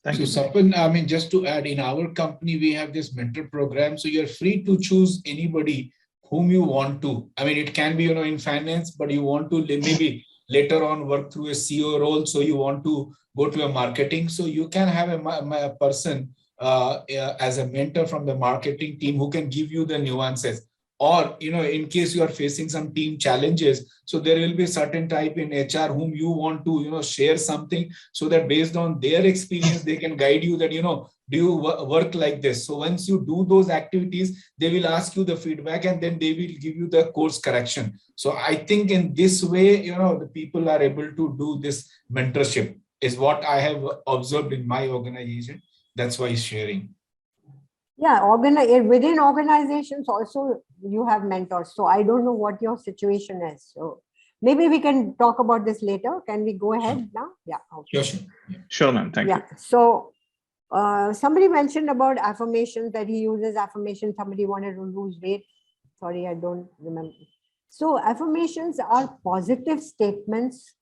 Thank you. Sarpan, I mean, just to add, in our company, we have this mentor program. So you're free to choose anybody whom you want to. I mean, it can be, in finance, but you want to maybe later on work through a CEO role. So you want to go to a marketing. So you can have a person as a mentor from the marketing team who can give you the nuances. Or, in case you are facing some team challenges, so there will be certain type in HR whom you want to, share something, so that based on their experience, they can guide you that, do you work like this? So once you do those activities, they will ask you the feedback and then they will give you the course correction. So I think in this way, the people are able to do this mentorship is what I have observed in my organization. That's why sharing. Yeah, within organizations also you have mentors. So I don't know what your situation is. So maybe we can talk about this later. Can we go ahead now? Yeah. Okay. Sure, ma'am. Thank you. So somebody mentioned about affirmations, that he uses affirmations. Somebody wanted to lose weight. Sorry, I don't remember. So affirmations are positive statements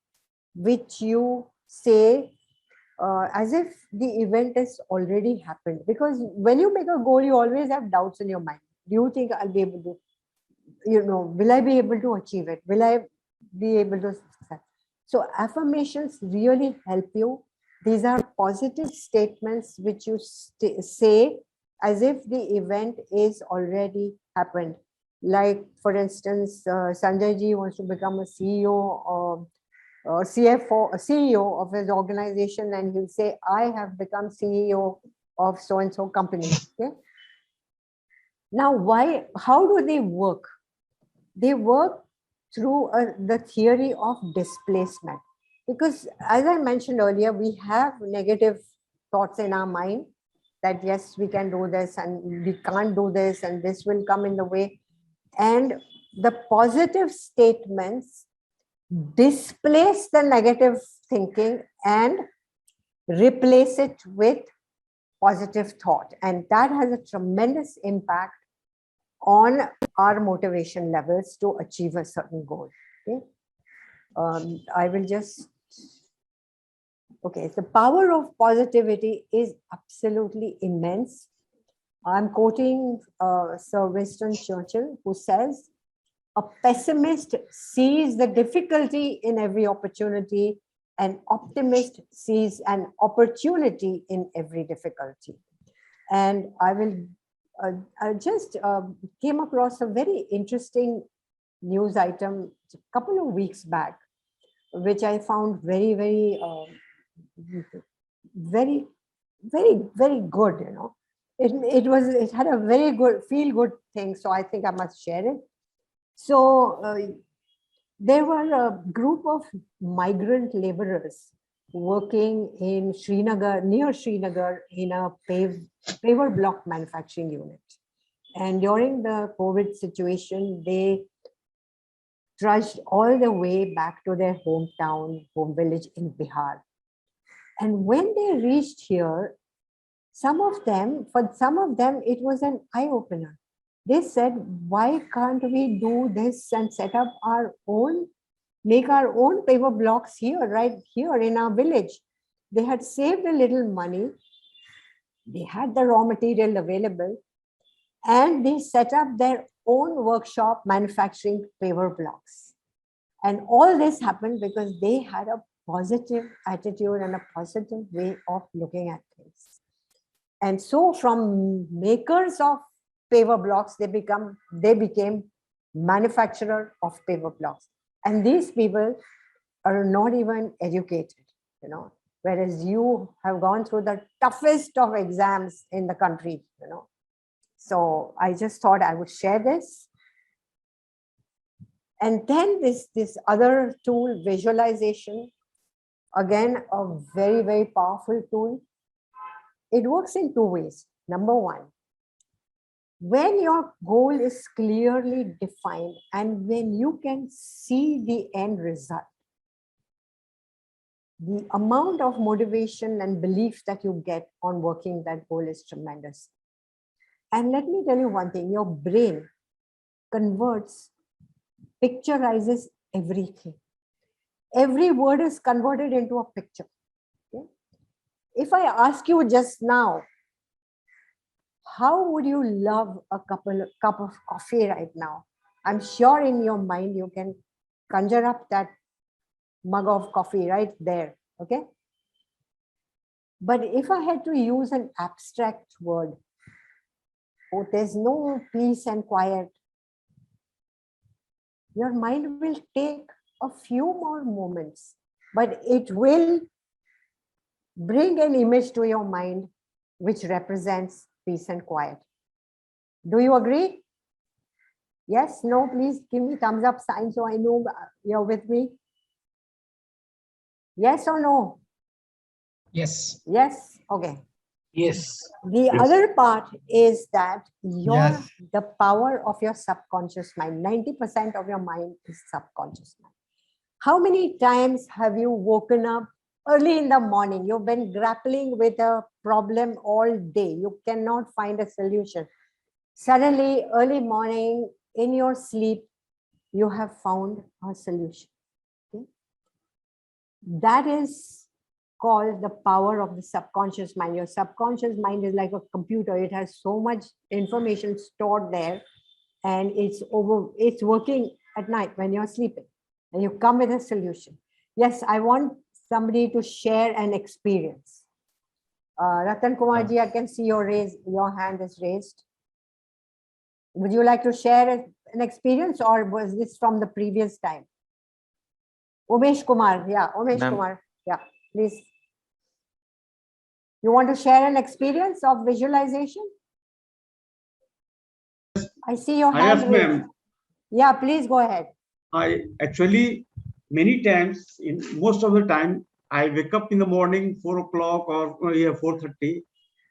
which you say as if the event has already happened. Because when you make a goal, you always have doubts in your mind. Do you think I'll be able to, will I be able to achieve it? Will I be able to succeed? So affirmations really help you. These are positive statements which you say as if the event is already happened. Like, for instance, Sanjay ji wants to become a CEO or CFO, a CEO of his organization, and he'll say, I have become CEO of so-and-so company. Okay. Now, how do they work? They work through the theory of displacement. Because as I mentioned earlier, we have negative thoughts in our mind that yes, we can do this and we can't do this and this will come in the way. And the positive statements displace the negative thinking and replace it with positive thought. And that has a tremendous impact on our motivation levels to achieve a certain goal. Okay. I will just, okay, the power of positivity is absolutely immense. I'm quoting Sir Winston Churchill, who says, a pessimist sees the difficulty in every opportunity, an optimist sees an opportunity in every difficulty. And I just came across a very interesting news item a couple of weeks back, which I found very, very, very good. It had a very good feel-good thing, so I think I must share it. So There were a group of migrant laborers working in Srinagar, near Srinagar, in a paver block manufacturing unit. And during the COVID situation, they trudged all the way back to their hometown, home village in Bihar. And when they reached here, for some of them, it was an eye-opener. They said, why can't we do this and set up our own, make our own paper blocks here, right here in our village? They had saved a little money. They had the raw material available, and they set up their own workshop manufacturing paper blocks. And all this happened because they had a positive attitude and a positive way of looking at things. And so from makers of paper blocks, they became manufacturer of paper blocks. And these people are not even educated, you know, whereas you have gone through the toughest of exams in the country, you know. So I just thought I would share this. And then this other tool, visualization, again, a very, very powerful tool. It works in two ways. Number one, when your goal is clearly defined and when you can see the end result, the amount of motivation and belief that you get on working that goal is tremendous. And let me tell you one thing, your brain picturizes everything. Every word is converted into a picture. Okay? If I ask you just now, how would you love a cup of coffee right now? I'm sure in your mind you can conjure up that mug of coffee right there, okay? But if I had to use an abstract word, oh, there's no peace and quiet, your mind will take a few more moments, but it will bring an image to your mind which represents peace and quiet. Do you agree? Yes, no, please give me thumbs up sign so I know you're with me. Yes or no? Yes. Yes, okay. Yes. The other part is that Yes. the power of your subconscious mind, 90% of your mind is subconscious mind. How many times have you woken up early in the morning? You've been grappling with a problem all day. You cannot find a solution. Suddenly, early morning, in your sleep, you have found a solution. Okay? That is called the power of the subconscious mind. Your subconscious mind is like a computer. It has so much information stored there, and it's working at night when you're sleeping, and you come with a solution. Yes, I want somebody to share an experience. Ratan Kumarji, I can see your hand is raised. Would you like to share an experience, or was this from the previous time? Umesh Kumar, yeah, Umesh Kumar, yeah, please. You want to share an experience of visualization? I see your hand Yes, raised. ma'am. Yeah, please go ahead. I actually, many times, in most of the time, I wake up in the morning, 4 o'clock or 4:30,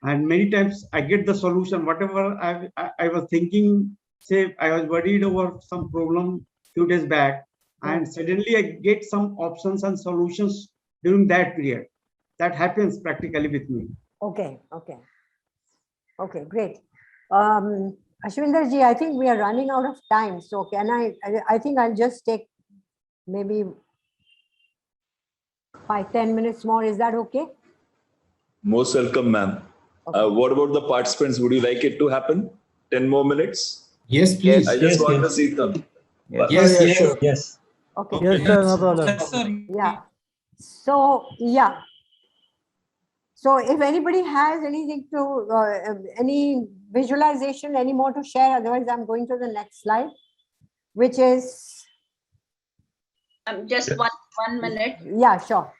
and many times I get the solution. Whatever I was thinking, say I was worried over some problem few days back, and suddenly I get some options and solutions during that period. That happens practically with me. Okay, okay. Okay, great. Ashwinder ji, I think we are running out of time. So can I think I'll just take maybe 5-10 minutes more. Is that okay? Most welcome, ma'am. Okay. What about the participants? Would you like it to happen? 10 more minutes? Yes, please. I just want to see them. Yes, sure. Yes. Okay. Yes, sir, no problem. Yes, sir. Yeah. So, yeah. So if anybody has anything to, any visualization, any more to share, otherwise I'm going to the next slide, which is. Just one minute. Yeah, sure.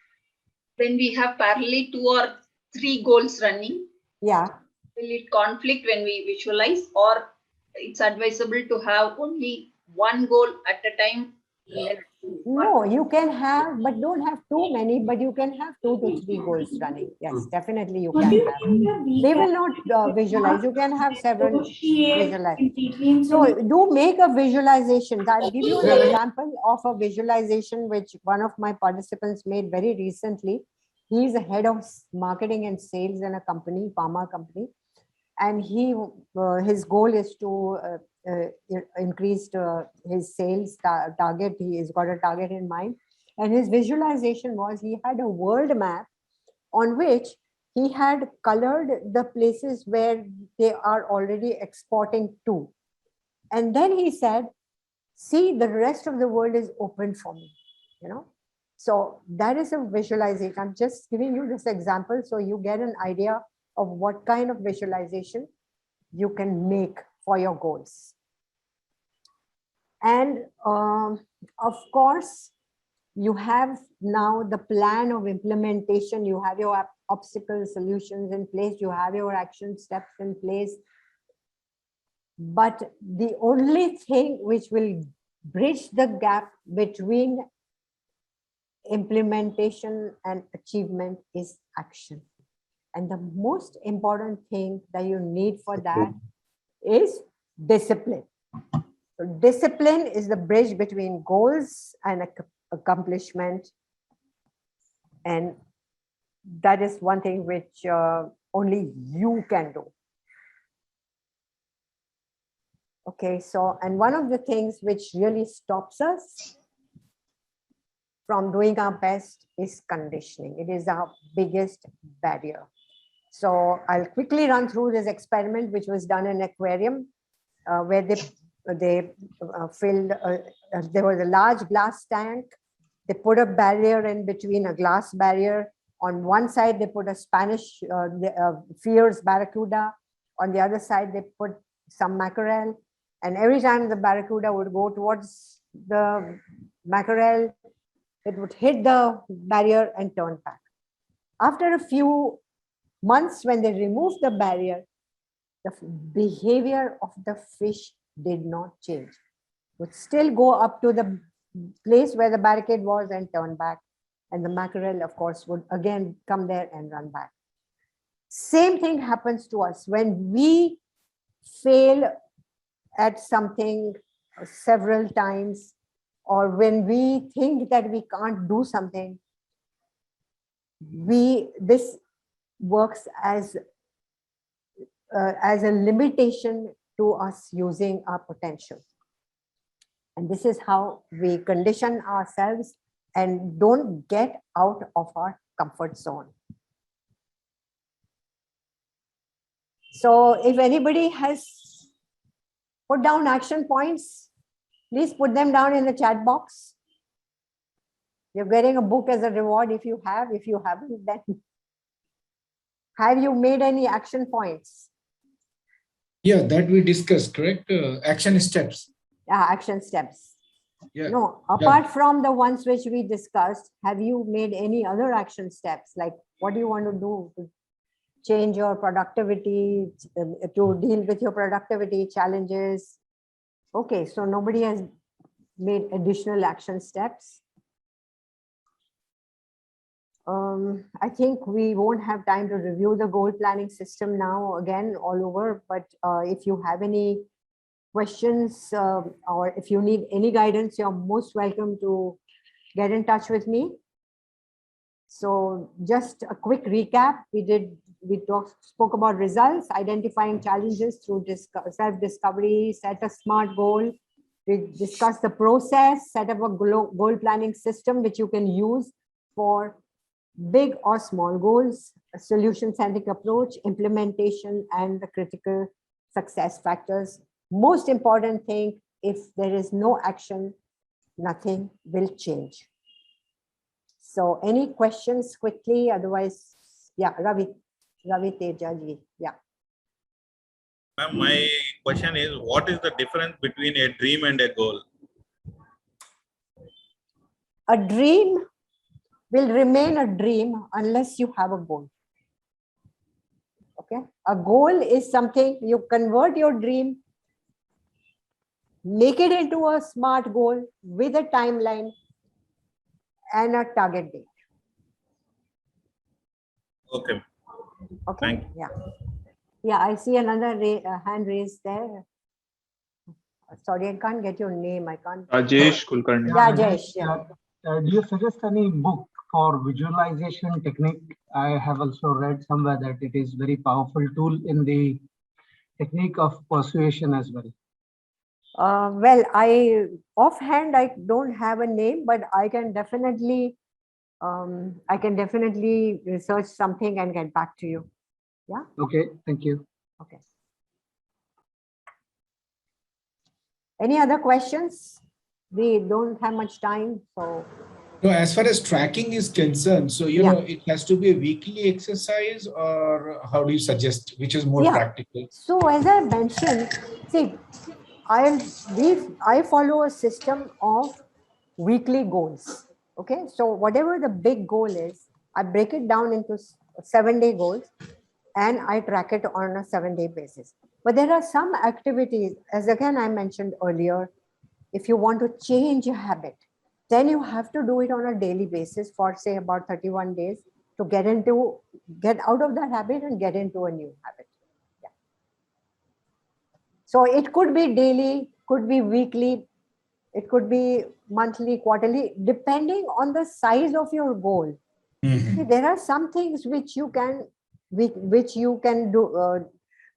When we have parallelly 2 or 3 goals running, yeah, will it conflict when we visualize, or it's advisable to have only one goal at a time No, you can have, but don't have too many, but you can have 2 to 3 goals running. Yes, definitely you can have. They will not visualize. You can have several visualizations. So do make a visualization. I'll give you an example of a visualization which one of my participants made very recently. He's a head of marketing and sales in a company, pharma company. And his goal is to increase his sales target. He has got a target in mind. And his visualization was he had a world map on which he had colored the places where they are already exporting to. And then he said, see, the rest of the world is open for me, you know. So that is a visualization. I'm just giving you this example so you get an idea of what kind of visualization you can make for your goals. And of course, you have now the plan of implementation. You have your obstacle solutions in place. You have your action steps in place. But the only thing which will bridge the gap between implementation and achievement is action. And the most important thing that you need for that is discipline. So discipline is the bridge between goals and accomplishment. And that is one thing which only you can do. Okay, so, and one of the things which really stops us from doing our best is conditioning. It is our biggest barrier. So I'll quickly run through this experiment, which was done in an aquarium, where they filled, there was a large glass tank. They put a barrier in between, a glass barrier. On one side, they put a Spanish fierce barracuda. On the other side, they put some mackerel. And every time the barracuda would go towards the mackerel, it would hit the barrier and turn back. After a few months, when they removed the barrier, the behavior of the fish did not change. It would still go up to the place where the barricade was and turn back. And the mackerel, of course, would again come there and run back. Same thing happens to us when we fail at something several times, or when we think that we can't do something. This works as a limitation to us using our potential. And this is how we condition ourselves and don't get out of our comfort zone. So if anybody has put down action points, please put them down in the chat box. You're getting a book as a reward if you have. If you haven't, then have you made any action points? Yeah, that we discussed, correct? Action steps. Yeah, action steps. Yeah. No, apart from the ones which we discussed, have you made any other action steps? Like what do you want to do to change your productivity, to deal with your productivity challenges? Okay, so nobody has made additional action steps. I think we won't have time to review the goal planning system now again all over, but if you have any questions or if you need any guidance, you're most welcome to get in touch with me. So just a quick recap, we spoke about results, identifying challenges through self-discovery, set a SMART goal. We discussed the process, set up a goal planning system which you can use for big or small goals, a solution-centric approach, implementation, and the critical success factors. Most important thing, if there is no action, nothing will change. So any questions quickly? Otherwise, yeah, Ravi Tejaji, yeah. Ma'am, my question is, what is the difference between a dream and a goal? A dream will remain a dream unless you have a goal. Okay, a goal is something you convert your dream, make it into a SMART goal with a timeline, and a target date. Okay. Okay. Thank you. Yeah. Yeah, I see another hand raised there. Sorry, I can't get your name. I can't. Rajesh Kulkarni. Yeah, Rajesh. Yeah. Do you suggest any book for visualization technique? I have also read somewhere that it is very powerful tool in the technique of persuasion as well. Well, offhand I don't have a name, but I can definitely research something and get back to you. Yeah. Okay. Thank you. Okay. Any other questions? We don't have much time, so. No, as far as tracking is concerned, so you know, it has to be a weekly exercise, or how do you suggest which is more practical? So as I mentioned, see, I follow a system of weekly goals. Okay, so whatever the big goal is, I break it down into 7-day goals and I track it on a 7-day basis. But there are some activities, as again I mentioned earlier, if you want to change a habit, then you have to do it on a daily basis for say about 31 days to get out of that habit and get into a new habit. Yeah. So it could be daily, could be weekly, it could be monthly, quarterly, depending on the size of your goal. See, there are some things which you can do,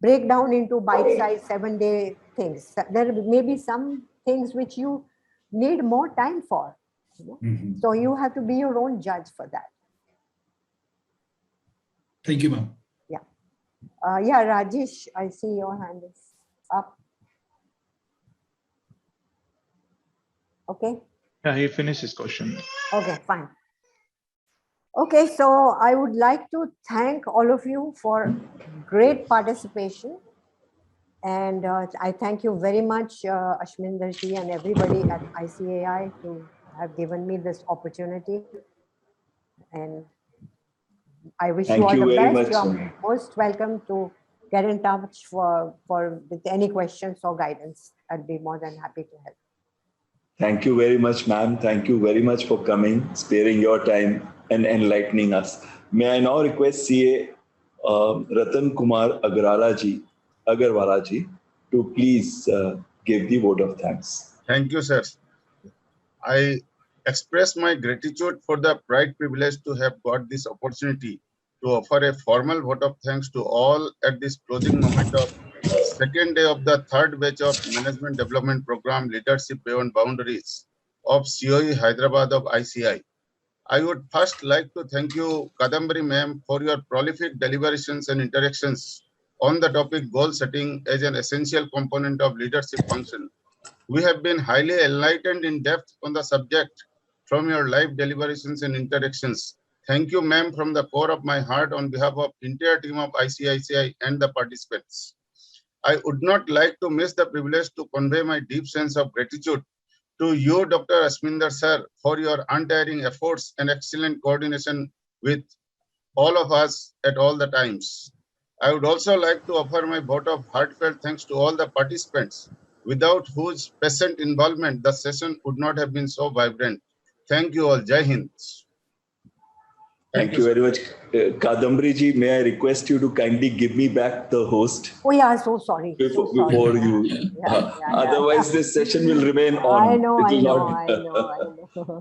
break down into bite-sized 7-day things. There may be some things which you need more time for. You know? So you have to be your own judge for that. Thank you, ma'am. Yeah. Yeah, Rajesh, I see your hand is up. Okay. Yeah, he finished his question. Okay, fine. Okay, so I would like to thank all of you for great participation. And I thank you very much, Ashminder ji and everybody at ICAI to have given me this opportunity. And I wish you all the best. You're most welcome to get in touch with any questions or guidance. I'd be more than happy to help. Thank you very much, ma'am. Thank you very much for coming, sparing your time and enlightening us. May I now request CA Ratan Kumar Agarwala ji to please give the vote of thanks. Thank you, sir. I express my gratitude for the pride privilege to have got this opportunity to offer a formal vote of thanks to all at this closing moment of second day of the third batch of Management Development Program Leadership Beyond Boundaries of COE Hyderabad of ICI. I would first like to thank you, Kadambari ma'am, for your prolific deliberations and interactions on the topic goal setting as an essential component of leadership function. We have been highly enlightened in depth on the subject from your live deliberations and interactions. Thank you, ma'am, from the core of my heart on behalf of the entire team of ICICI and the participants. I would not like to miss the privilege to convey my deep sense of gratitude to you, Dr. Ashminder sir, for your untiring efforts and excellent coordination with all of us at all the times. I would also like to offer my vote of heartfelt thanks to all the participants, without whose patient involvement the session would not have been so vibrant. Thank you all. Jai Hind. Thank you very much. Kadambari ji, may I request you to kindly give me back the host? Oh yeah, so sorry. Before you. Otherwise, this session will remain on. I know.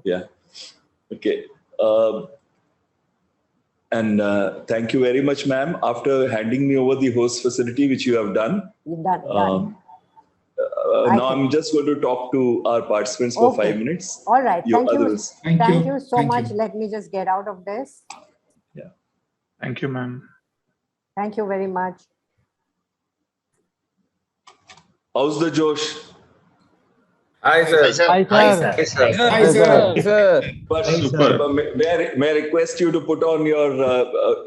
Yeah. Okay. And thank you very much, ma'am. After handing me over the host facility, which you have done. Done. Now I'm just going to talk to our participants for 5 minutes. All right. Thank you so Thank much. you. Let me just get out of this. Yeah. Thank you, ma'am. Thank you very much. How's the Josh? Hi, sir. Hi, sir. Super. May I request you to put on your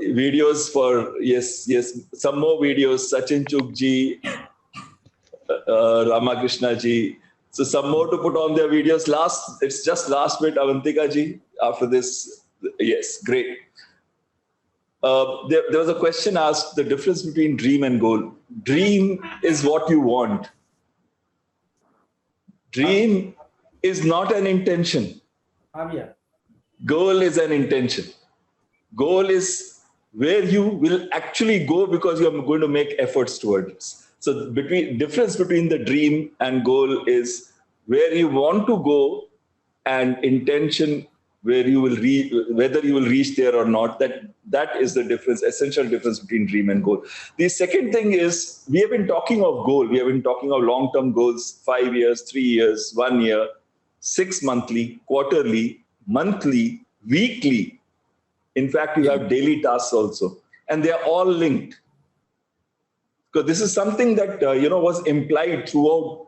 videos for, yes, some more videos, Sachin Chuk ji, Ramakrishna ji. So some more to put on their videos. It's just last bit, Avantika ji. After this, yes, great. There was a question asked, the difference between dream and goal. Dream is what you want. Dream is not an intention. Goal is an intention. Goal is where you will actually go because you're going to make efforts towards it. So difference between the dream and goal is where you want to go, and intention where you will whether you will reach there or not. That is the difference, essential difference between dream and goal. The second thing is, we have been talking of goal. We have been talking of long-term goals, 5 years, 3 years, 1 year, 6 monthly, quarterly, monthly, weekly. In fact, you have daily tasks also, and they are all linked. Because this is something that was implied throughout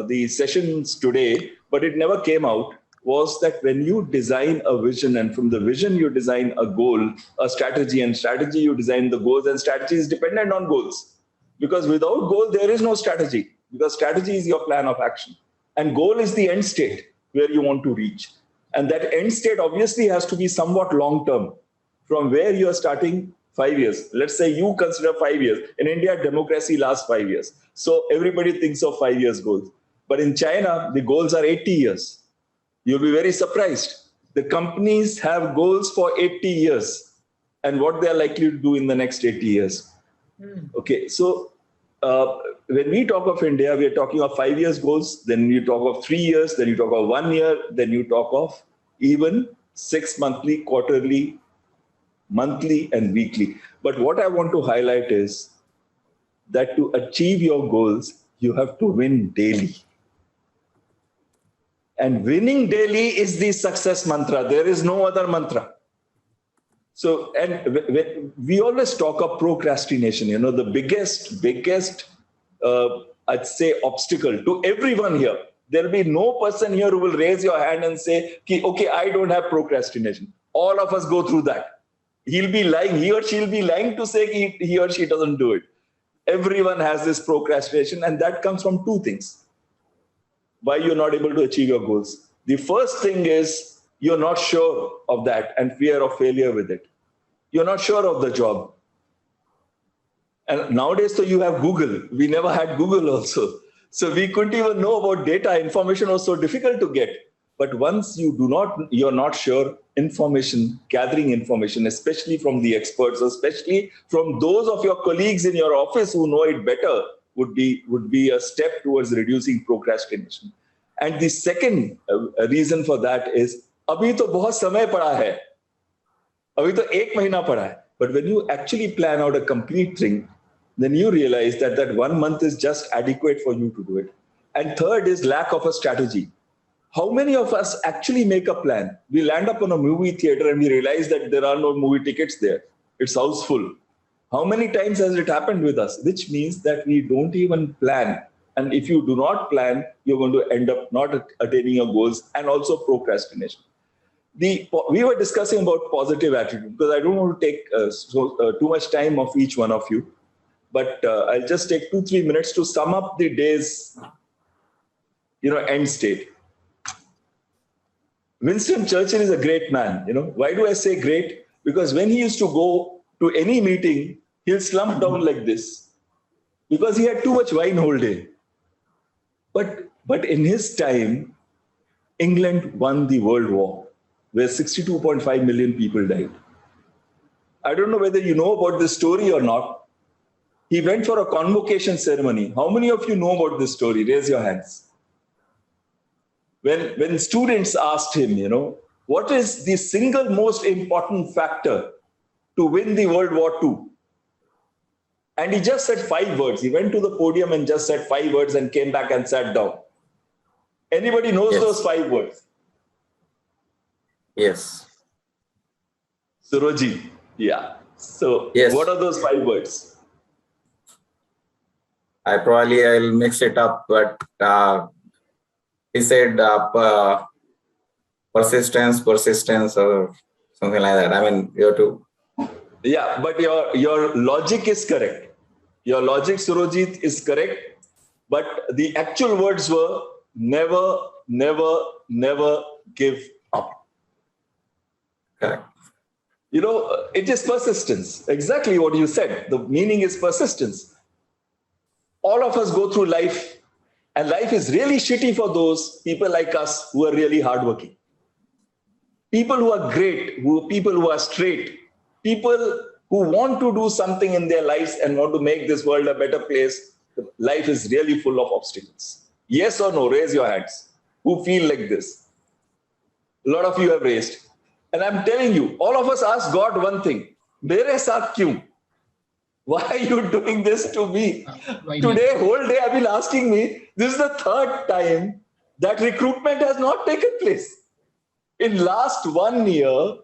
the sessions today, but it never came out, was that when you design a vision, and from the vision you design a goal, a strategy, and strategy you design the goals, and strategy is dependent on goals. Because without goal, there is no strategy, because strategy is your plan of action. And goal is the end state where you want to reach. And that end state obviously has to be somewhat long-term. From where you are starting, 5 years. Let's say you consider 5 years. In India, democracy lasts 5 years. So everybody thinks of 5 years goals. But in China, the goals are 80 years. You'll be very surprised. The companies have goals for 80 years and what they're likely to do in the next 80 years. Okay, so when we talk of India, we are talking of 5 years goals, then you talk of 3 years, then you talk of 1 year, then you talk of even 6 monthly, quarterly, monthly, and weekly. But what I want to highlight is that to achieve your goals, you have to win daily. And winning daily is the success mantra. There is no other mantra. So, and we always talk of procrastination, the biggest, I'd say, obstacle to everyone here. There'll be no person here who will raise your hand and say, okay, I don't have procrastination. All of us go through that. He'll be lying, he or she'll be lying to say he or she doesn't do it. Everyone has this procrastination, and that comes from two things. Why you're not able to achieve your goals. The first thing is you're not sure of that and fear of failure with it. You're not sure of the job. And nowadays, so you have Google. We never had Google also. So we couldn't even know about data. Information was so difficult to get. But once you're not sure, gathering information, especially from the experts, especially from those of your colleagues in your office who know it better, would be a step towards reducing procrastination. And the second reason for that is, abhi to bahut samay pada hai. Abhi to 1 mahina pada hai. But when you actually plan out a complete thing, then you realize that 1 month is just adequate for you to do it. And third is lack of a strategy. How many of us actually make a plan? We land up on a movie theater and we realize that there are no movie tickets there. It's house full. How many times has it happened with us? Which means that we don't even plan. And if you do not plan, you're going to end up not attaining your goals, and also procrastination. We were discussing about positive attitude, because I don't want to take too much time of each one of you. But I'll just take 2-3 minutes to sum up the day's end state. Winston Churchill is a great man. Why do I say great? Because when he used to go to any meeting, he'll slump down like this, because he had too much wine whole day. But in his time, England won the World War, where 62.5 million people died. I don't know whether you know about this story or not. He went for a convocation ceremony. How many of you know about this story? Raise your hands. When students asked him, what is the single most important factor to win the World War II? And he just said 5 words. He went to the podium and just said 5 words and came back and sat down. Anybody knows those 5 words? Yes. Suroji. Yeah. So what are those 5 words? I'll mix it up, but he said persistence, or something like that. I mean, you have to. Yeah, but your logic is correct. Your logic, Surojit, is correct. But the actual words were never, never, never give up. Correct. It is persistence. Exactly what you said. The meaning is persistence. All of us go through life, and life is really shitty for those people like us who are really hardworking. people who are great, people who are straight, people who want to do something in their lives and want to make this world a better place, life is really full of obstacles. Yes or no? Raise your hands. Who feel like this? A lot of you have raised. And I'm telling you, all of us ask God one thing. Mere saath kyun? Why are you doing this to me? Today, whole day I've been asking me, this is the third time that recruitment has not taken place. In last 1 year,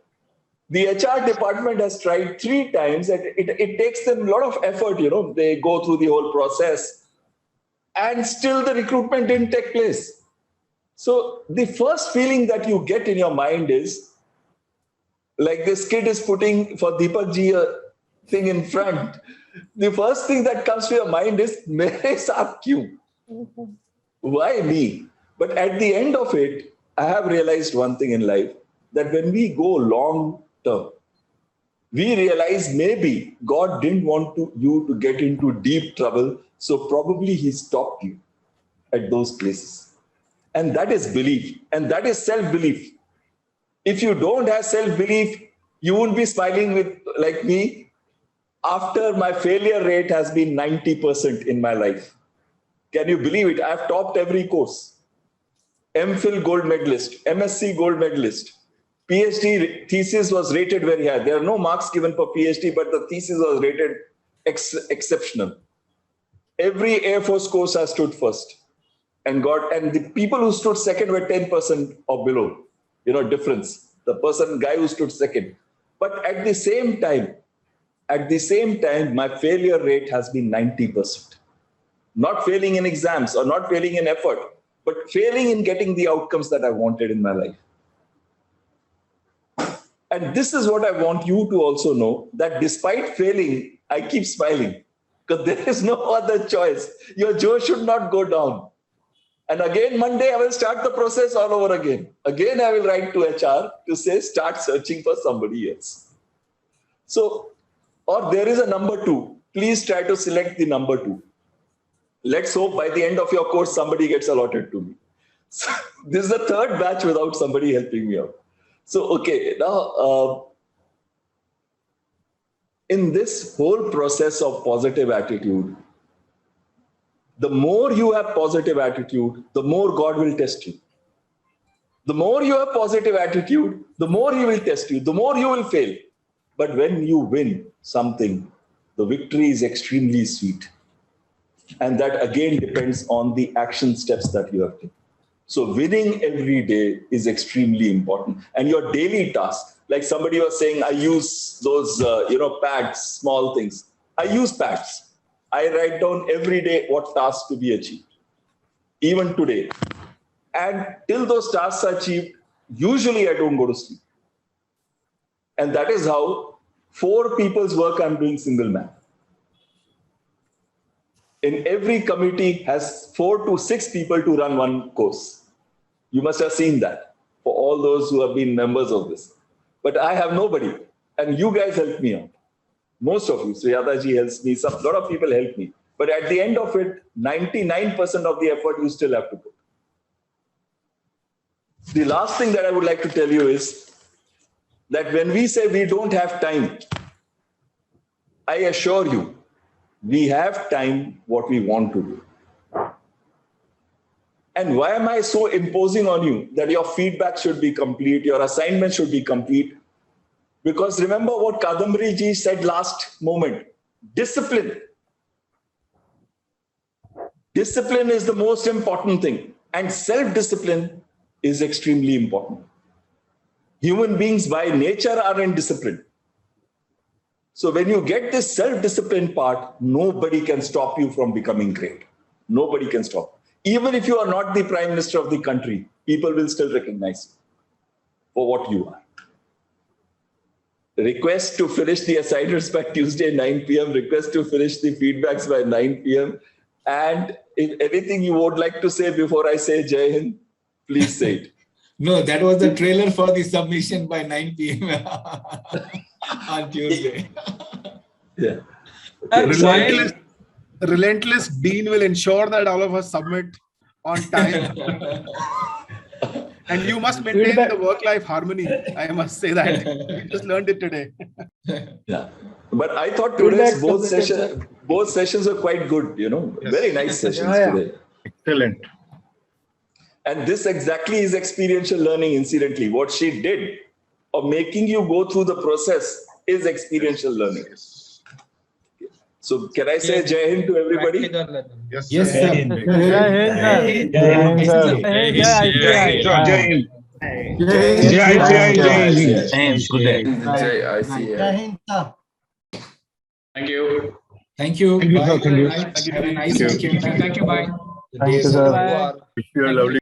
the HR department has tried 3 times, and it takes them a lot of effort, they go through the whole process, and still the recruitment didn't take place. So the first feeling that you get in your mind is, like this kid is putting for Deepak ji a thing in front. The first thing that comes to your mind is, mere saath kyun? Why me? But at the end of it, I have realized one thing in life, that when we go long term, we realize maybe God didn't want you to get into deep trouble, so probably he stopped you at those places. And that is belief, and that is self-belief. If you don't have self-belief, you won't be smiling with like me. After my failure rate has been 90% in my life. Can you believe it? I've topped every course. MPhil gold medalist, MSc gold medalist. PhD thesis was rated very high. There are no marks given for PhD, but the thesis was rated exceptional. Every Air Force course I stood first. And the people who stood second were 10% or below. Difference. The guy who stood second. But at the same time, my failure rate has been 90%. Not failing in exams or not failing in effort, but failing in getting the outcomes that I wanted in my life. And this is what I want you to also know, that despite failing, I keep smiling, because there is no other choice. Your jaw should not go down. And again, Monday, I will start the process all over again. Again, I will write to HR to say, start searching for somebody else. So, or there is a number 2. Please try to select the number 2. Let's hope by the end of your course, somebody gets allotted to me. So, this is the third batch without somebody helping me out. So, okay, now, in this whole process of positive attitude, the more you have positive attitude, the more God will test you. The more you have positive attitude, the more he will test you, the more you will fail. But when you win something, the victory is extremely sweet. And that again depends on the action steps that you have taken. So winning every day is extremely important. And your daily task, like somebody was saying, I use those, pads, small things. I use pads. I write down every day what tasks to be achieved, even today. And till those tasks are achieved, usually I don't go to sleep. And that is how 4 people's work I'm doing single man. In every committee has 4 to 6 people to run one course. You must have seen that for all those who have been members of this. But I have nobody, and you guys help me out. Most of you, Sriyadaji helps me, a lot of people help me. But at the end of it, 99% of the effort you still have to put. The last thing that I would like to tell you is that when we say we don't have time, I assure you, we have time what we want to do. And why am I so imposing on you that your feedback should be complete, your assignment should be complete? Because remember what Kadambari ji said last moment, discipline. Discipline is the most important thing, and self-discipline is extremely important. Human beings by nature are indisciplined. So when you get this self-discipline part, nobody can stop you from becoming great. Nobody can stop. Even if you are not the Prime Minister of the country, people will still recognize you for what you are. Request to finish the assignments by Tuesday 9 p.m. Request to finish the feedbacks by 9 p.m. And if anything you would like to say before I say Jai Hind, please say it. No, that was the trailer for the submission by 9 p.m. on Tuesday. Yeah. Relentless Dean will ensure that all of us submit on time. And you must maintain the work-life harmony. I must say that. We just learned it today. Yeah. But I thought today's both sessions are quite good, very nice sessions today. Excellent. And this exactly is experiential learning, incidentally. What she did of making you go through the process is experiential learning. So can I say Jai Hind to everybody? Yes, Yes, sir. Jai Hind, sir. Jai Hind. Thank you. Thank you. Thank you, Bye. sir. Thank you. Have a nice weekend. Thank you. Bye. Thank you, sir. Bye. Wish you a lovely